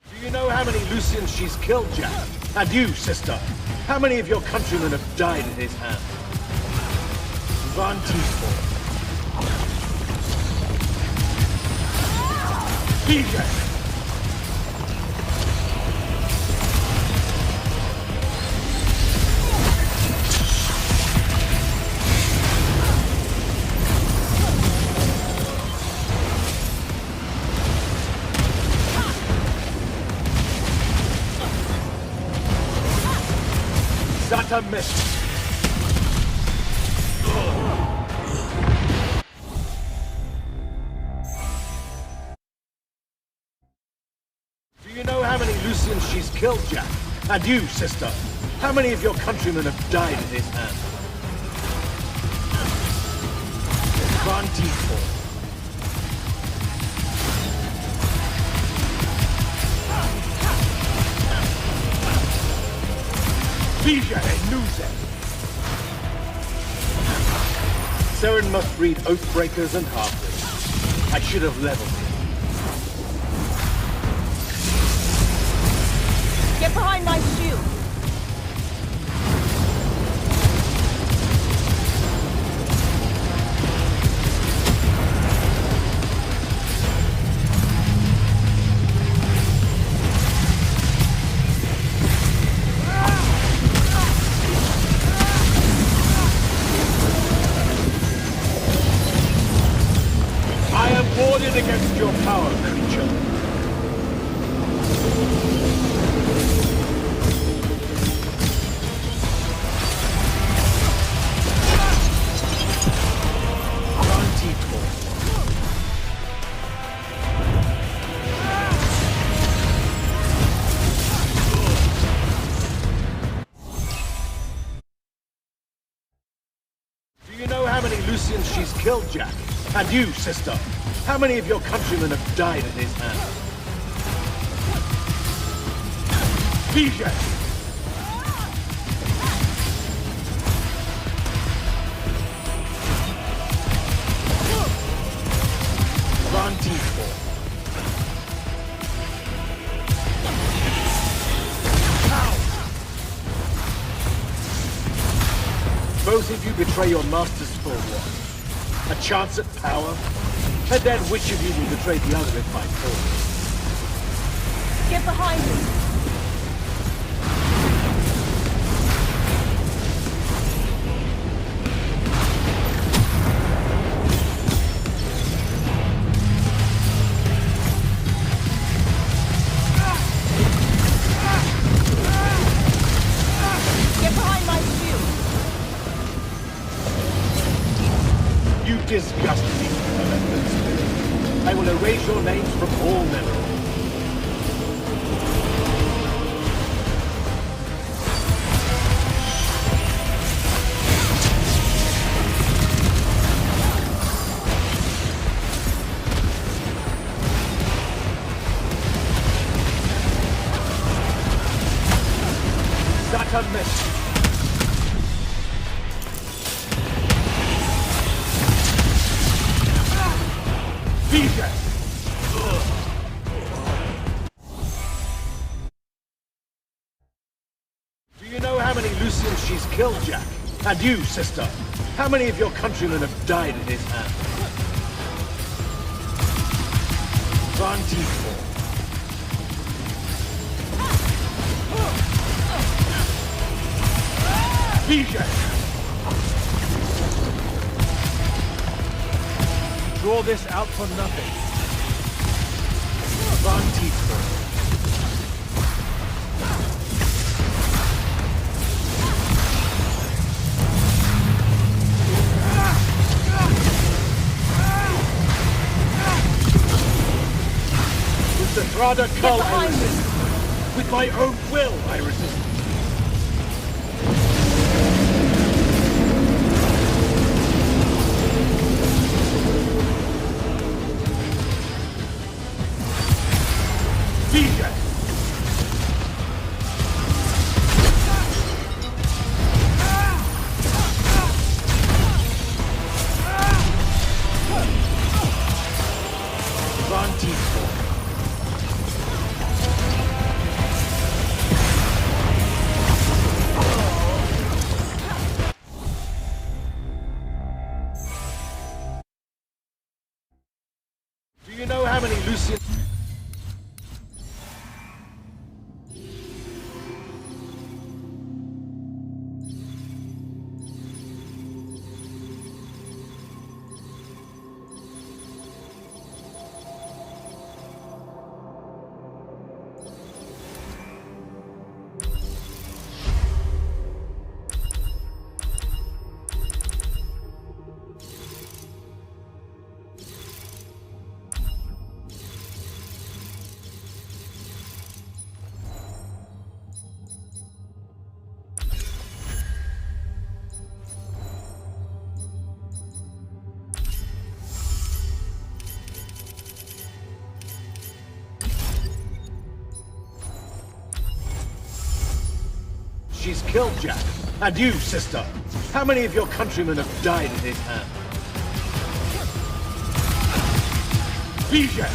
Do you know how many Lucians she's killed, Jack? And you, sister? How many of your countrymen have died at his hand? Van Tiefel. BJ! Zata missed. Do you know how many Lucians she's killed, Jack? And you, sister? How many of your countrymen have died at his hand? Van Tiefel. BJ Nuze. Saren must breed oathbreakers and halflings. I should have leveled it. Get behind my shield! Against your power, creature. Do you know how many Lucians she's killed, Jack? And you, sister? How many of your countrymen have died at his hand? Vision! Both of you betray your masters for what? A chance at power? And then which of you will betray the other if by force? Get behind me! Disgust me, relentless spirit. I will erase your names from all memory. Such a mess. Do you know how many Lucians she's killed, Jack? And you, sister? How many of your countrymen have died at his hand? 24. Vision! Draw this out for nothing. 24. The Strada Cull I resist. With my own will I resist. Vision! Do you know how many Lucian... She's killed Jack. And you, sister. How many of your countrymen have died at his hand? Vision!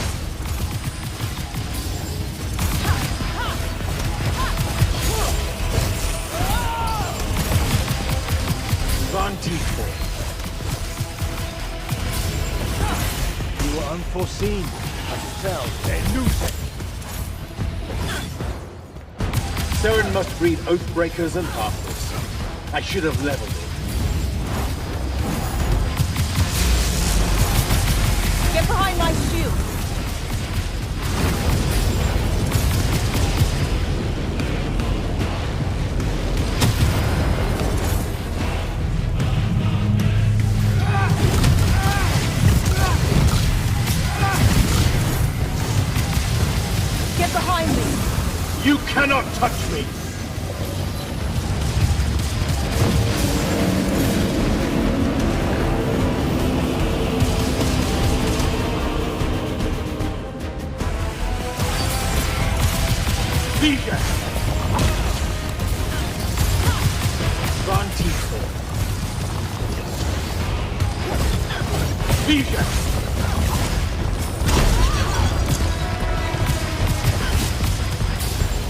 You were unforeseen. I can tell. They're losing. Seren must breed Oathbreakers and Heartless. I should have leveled it. Get behind my shield! Get behind me! You cannot touch me! Vision! Vision!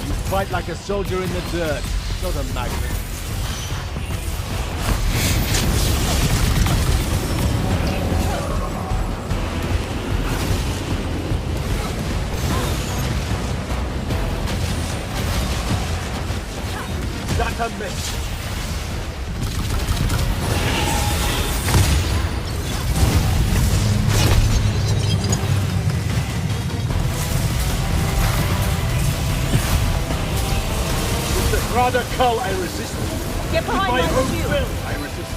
You fight like a soldier in the dirt, not a magnet. That's a miss. Rather cull, I resist. Get behind With my own shield. will, I resist.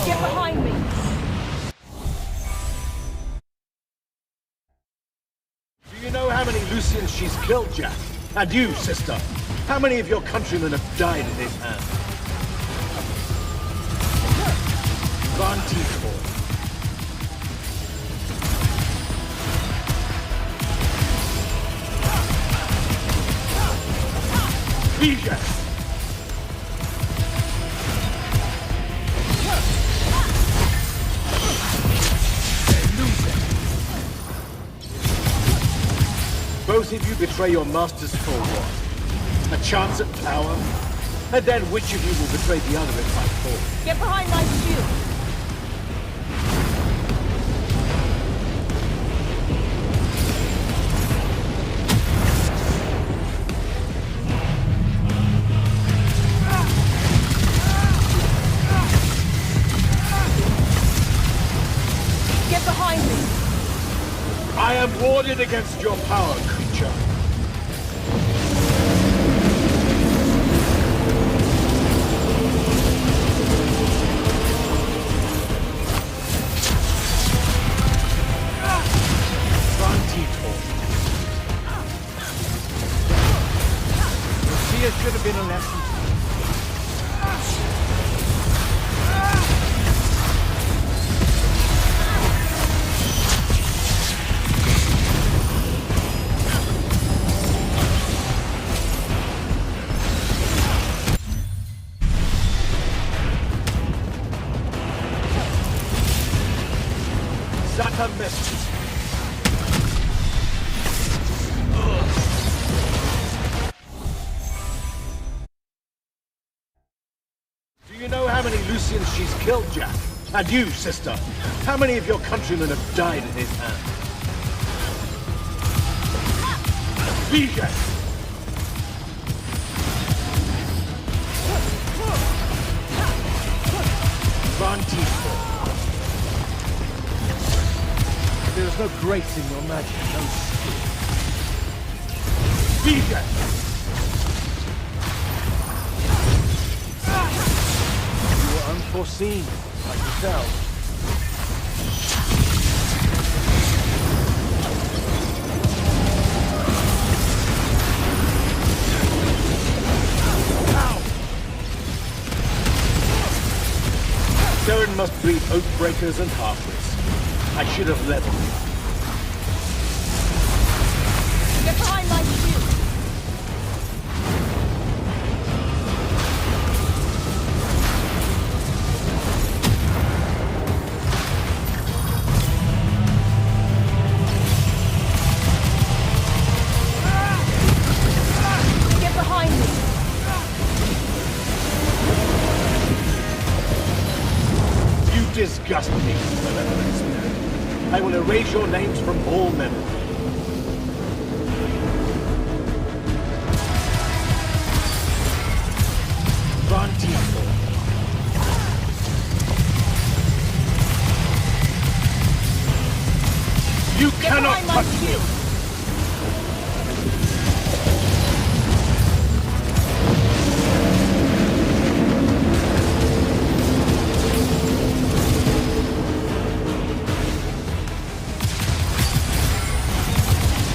Get behind me. Do you know how many Lucians she's killed, Jack? And you, sister? How many of your countrymen have died in his hand? Von Tiefort. Vision! Both of you betray your masters for what? A chance at power? And then which of you will betray the other if I fall? Get behind my shield. Get behind me. I am warded against your power, creature. Von Tiefort. Lucia should have been a lesson. Such a miss. Do you know how many Lucians she's killed, Jack? And you, sister? How many of your countrymen have died in his hand? Vision! Von Tiefort. There is no grace in your magic, no skill. Vision! You were unforeseen, like yourself. Saren must breed oathbreakers and half-wits. I should have led them. Get behind my shield. Get behind me. You disgust me, malevolent spirit. I will erase your names from all memory. Von Tiefort. You cannot touch me!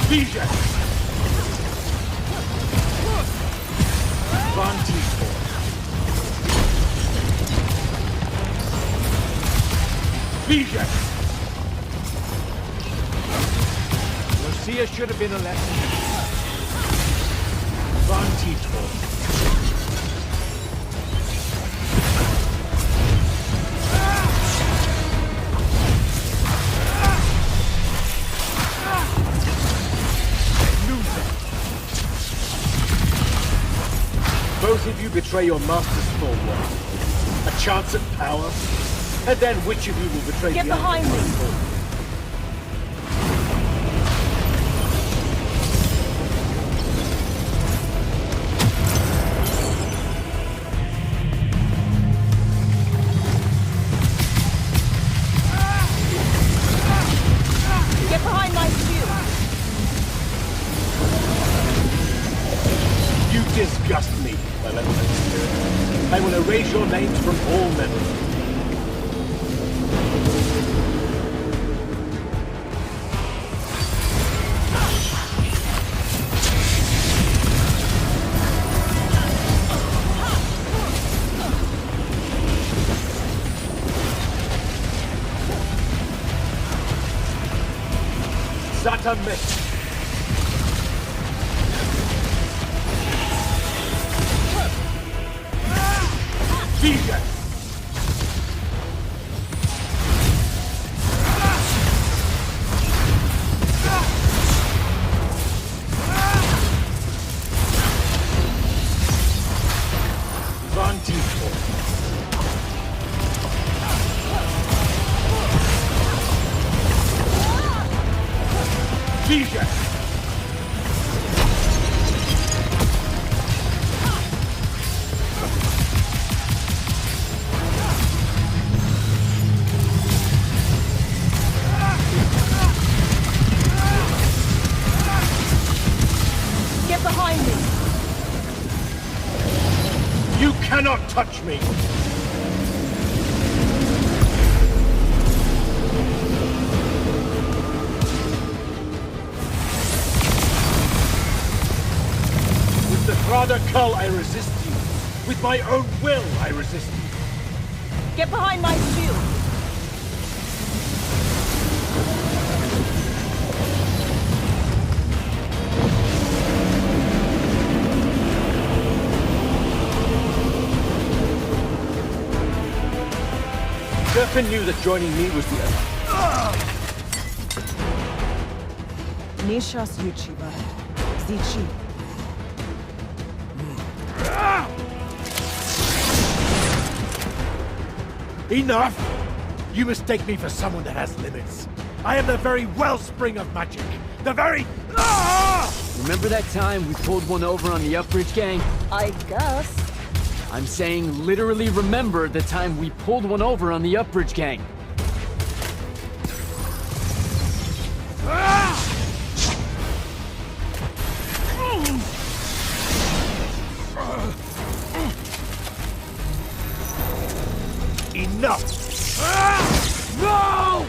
Vision! Bija! Lucia should have been a lesson. Vantitor. Both of you betray your master's for what? A chance at power? And then which of you will betray Get the other? behind me! Get behind my shield! You disgust me, malevolent spirit. I will erase your names from all memory. Satan missed. Bija! Vantitor. Bija! Get behind me! You cannot touch me! With the Thrada Kull, I resist you. With my own will, I resist you. Get behind my shield! Durfin knew that joining me was the end. Nishas Yuchiba. Zichi. Enough! You mistake me for someone that has limits. I am the very wellspring of magic. The very... Remember that time we pulled one over on the Upbridge gang? I guess. I'm saying literally remember the time we pulled one over on the Upbridge gang. Enough! No!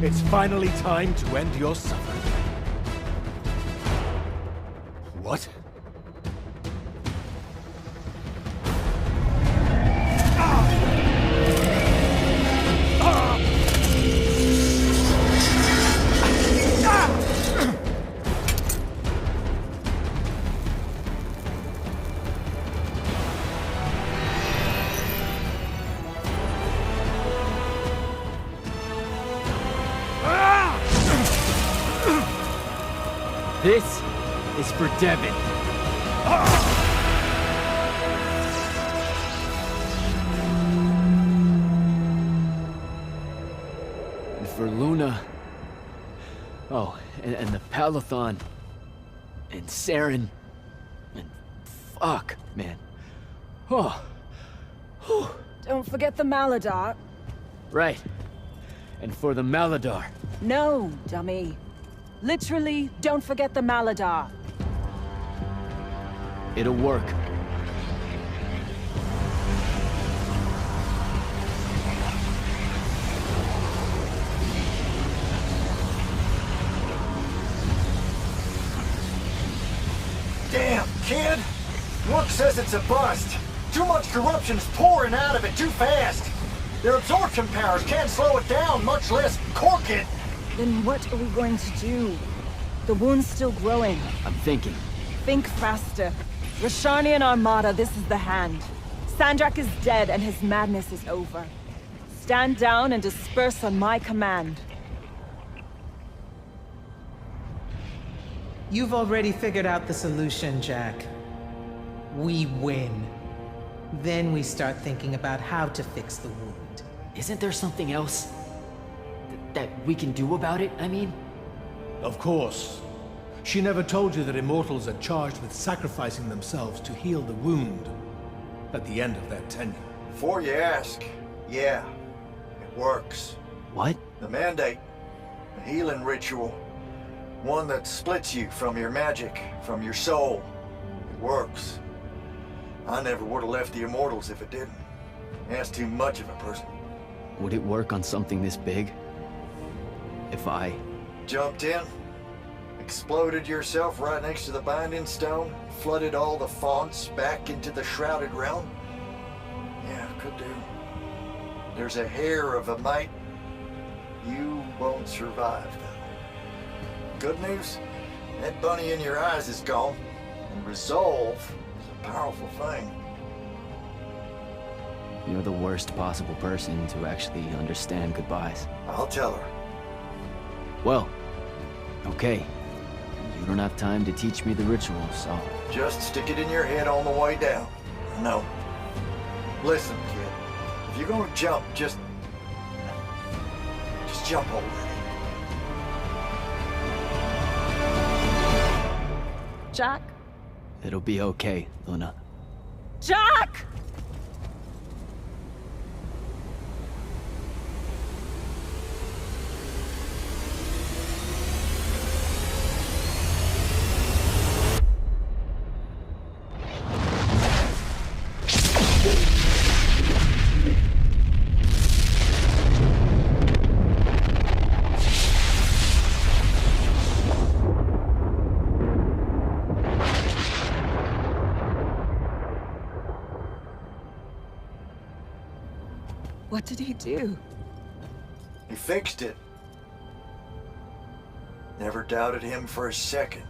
It's finally time to end your suffering. What? This is for Devin. And for Luna. Oh, and the Palathon. And Saren. And fuck, man. Oh. Whew. Don't forget the Maladar. Right. And for the Maladar. No, dummy. Literally, don't forget the Maladar. It'll work. Damn, kid! Rook says it's a bust. Too much corruption's pouring out of it too fast. Their absorption powers can't slow it down, much less cork it. Then what are we going to do? The wound's still growing. I'm thinking. Think faster. Rashanian Armada, this is the hand. Sandrak is dead and his madness is over. Stand down and disperse on my command. You've already figured out the solution, Jack. We win. Then we start thinking about how to fix the wound. Isn't there something else that we can do about it, I mean? Of course. She never told you that Immortals are charged with sacrificing themselves to heal the wound at the end of their tenure. Before you ask, yeah, it works. What? The Mandate. A healing ritual. One that splits you from your magic, from your soul. It works. I never would have left the Immortals if it didn't. That's too much of a person. Would it work on something this big? If I... Jumped in, exploded yourself right next to the Binding Stone, flooded all the fonts back into the Shrouded Realm? Yeah, could do. There's a hair of a mite. You won't survive, though. Good news? That bunny in your eyes is gone, and resolve is a powerful thing. You're the worst possible person to actually understand goodbyes. I'll tell her. Well, okay. You don't have time to teach me the ritual, so... Just stick it in your head on the way down. No. Listen, kid. If you're gonna jump, just jump already. Jack? It'll be okay, Luna. Jack! What did he do? He fixed it. Never doubted him for a second.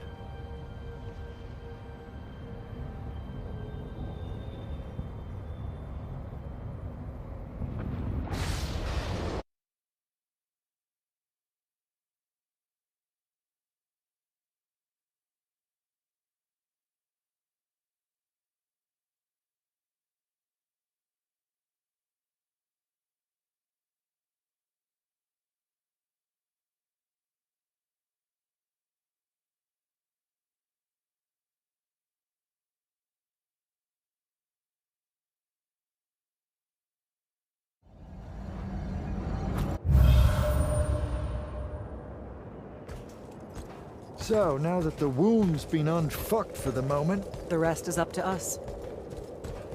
So, now that the wound's been unfucked for the moment... The rest is up to us.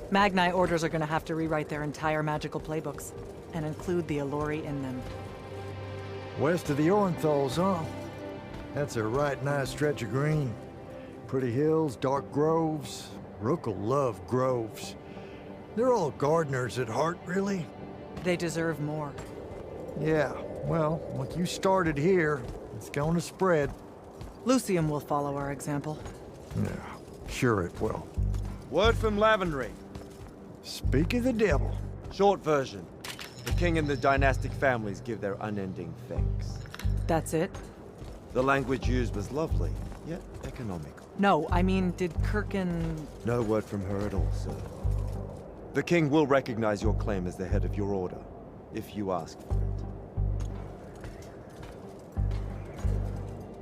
Magni orders are gonna have to rewrite their entire magical playbooks, and include the Alluri in them. West of the Orenthals, huh? That's a right nice stretch of green. Pretty hills, dark groves. Rook'll love groves. They're all gardeners at heart, really. They deserve more. Yeah, well, what you started here, it's gonna spread. Lucium will follow our example. Yeah, sure it will. Word from Lavendry. Speak of the devil. Short version. The king and the dynastic families give their unending thanks. That's it? The language used was lovely, yet economical. No, I mean, did Kirkin... No word from her at all, sir. The king will recognize your claim as the head of your order, if you ask for it.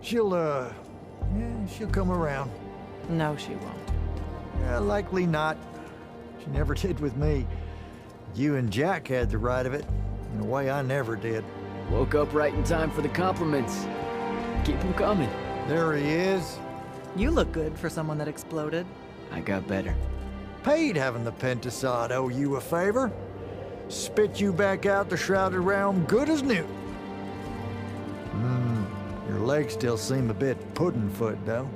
She'll come around. No, she won't. Yeah, likely not. She never did with me. You and Jack had the right of it, in a way I never did. Woke up right in time for the compliments. Keep them coming. There he is. You look good for someone that exploded. I got better. Paid having the Pentasod owe you a favor. Spit you back out the Shrouded Realm good as new. Your legs still seem a bit pudding-foot, though.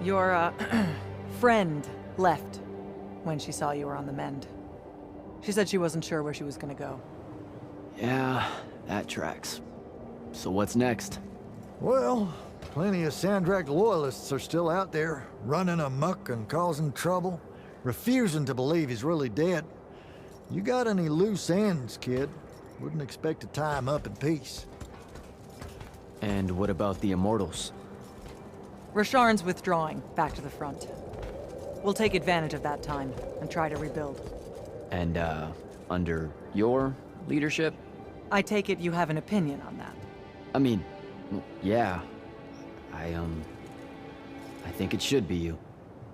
Your, friend left when she saw you were on the mend. She said she wasn't sure where she was gonna go. Yeah, that tracks. So what's next? Well, plenty of Sandrak loyalists are still out there, running amok and causing trouble, refusing to believe he's really dead. You got any loose ends, kid? Wouldn't expect to tie him up in peace. And what about the Immortals? Rasharn's withdrawing back to the front. We'll take advantage of that time and try to rebuild. And, under your leadership? I take it you have an opinion on that. I mean, yeah. I think it should be you.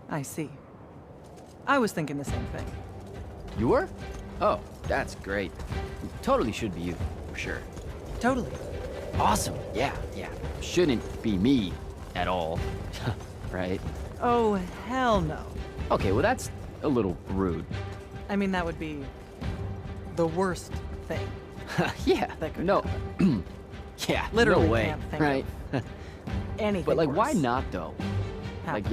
I see. I was thinking the same thing. You were? Oh, that's great. Totally should be you, for sure. Totally. Awesome, yeah. Shouldn't be me at all, right? Oh, hell no. Okay, well that's a little rude. I mean, that would be the worst thing. Yeah, that could no. Yeah, literally no way, can't think right? of anything But like, worse. why not though? Happened. Like,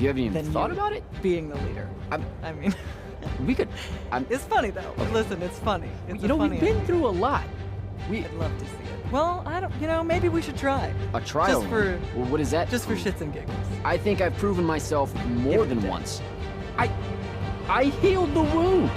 you haven't even Than thought you about it? Being the leader. I mean, we could. It's funny though. Listen, it's funny. It's You know, we've been through a lot. I'd love to see it. Well, I don't. You know, maybe we should try. A trial? Just for. Well, what is that? Just for shits and giggles. I think I've proven myself more than once. I healed the wound.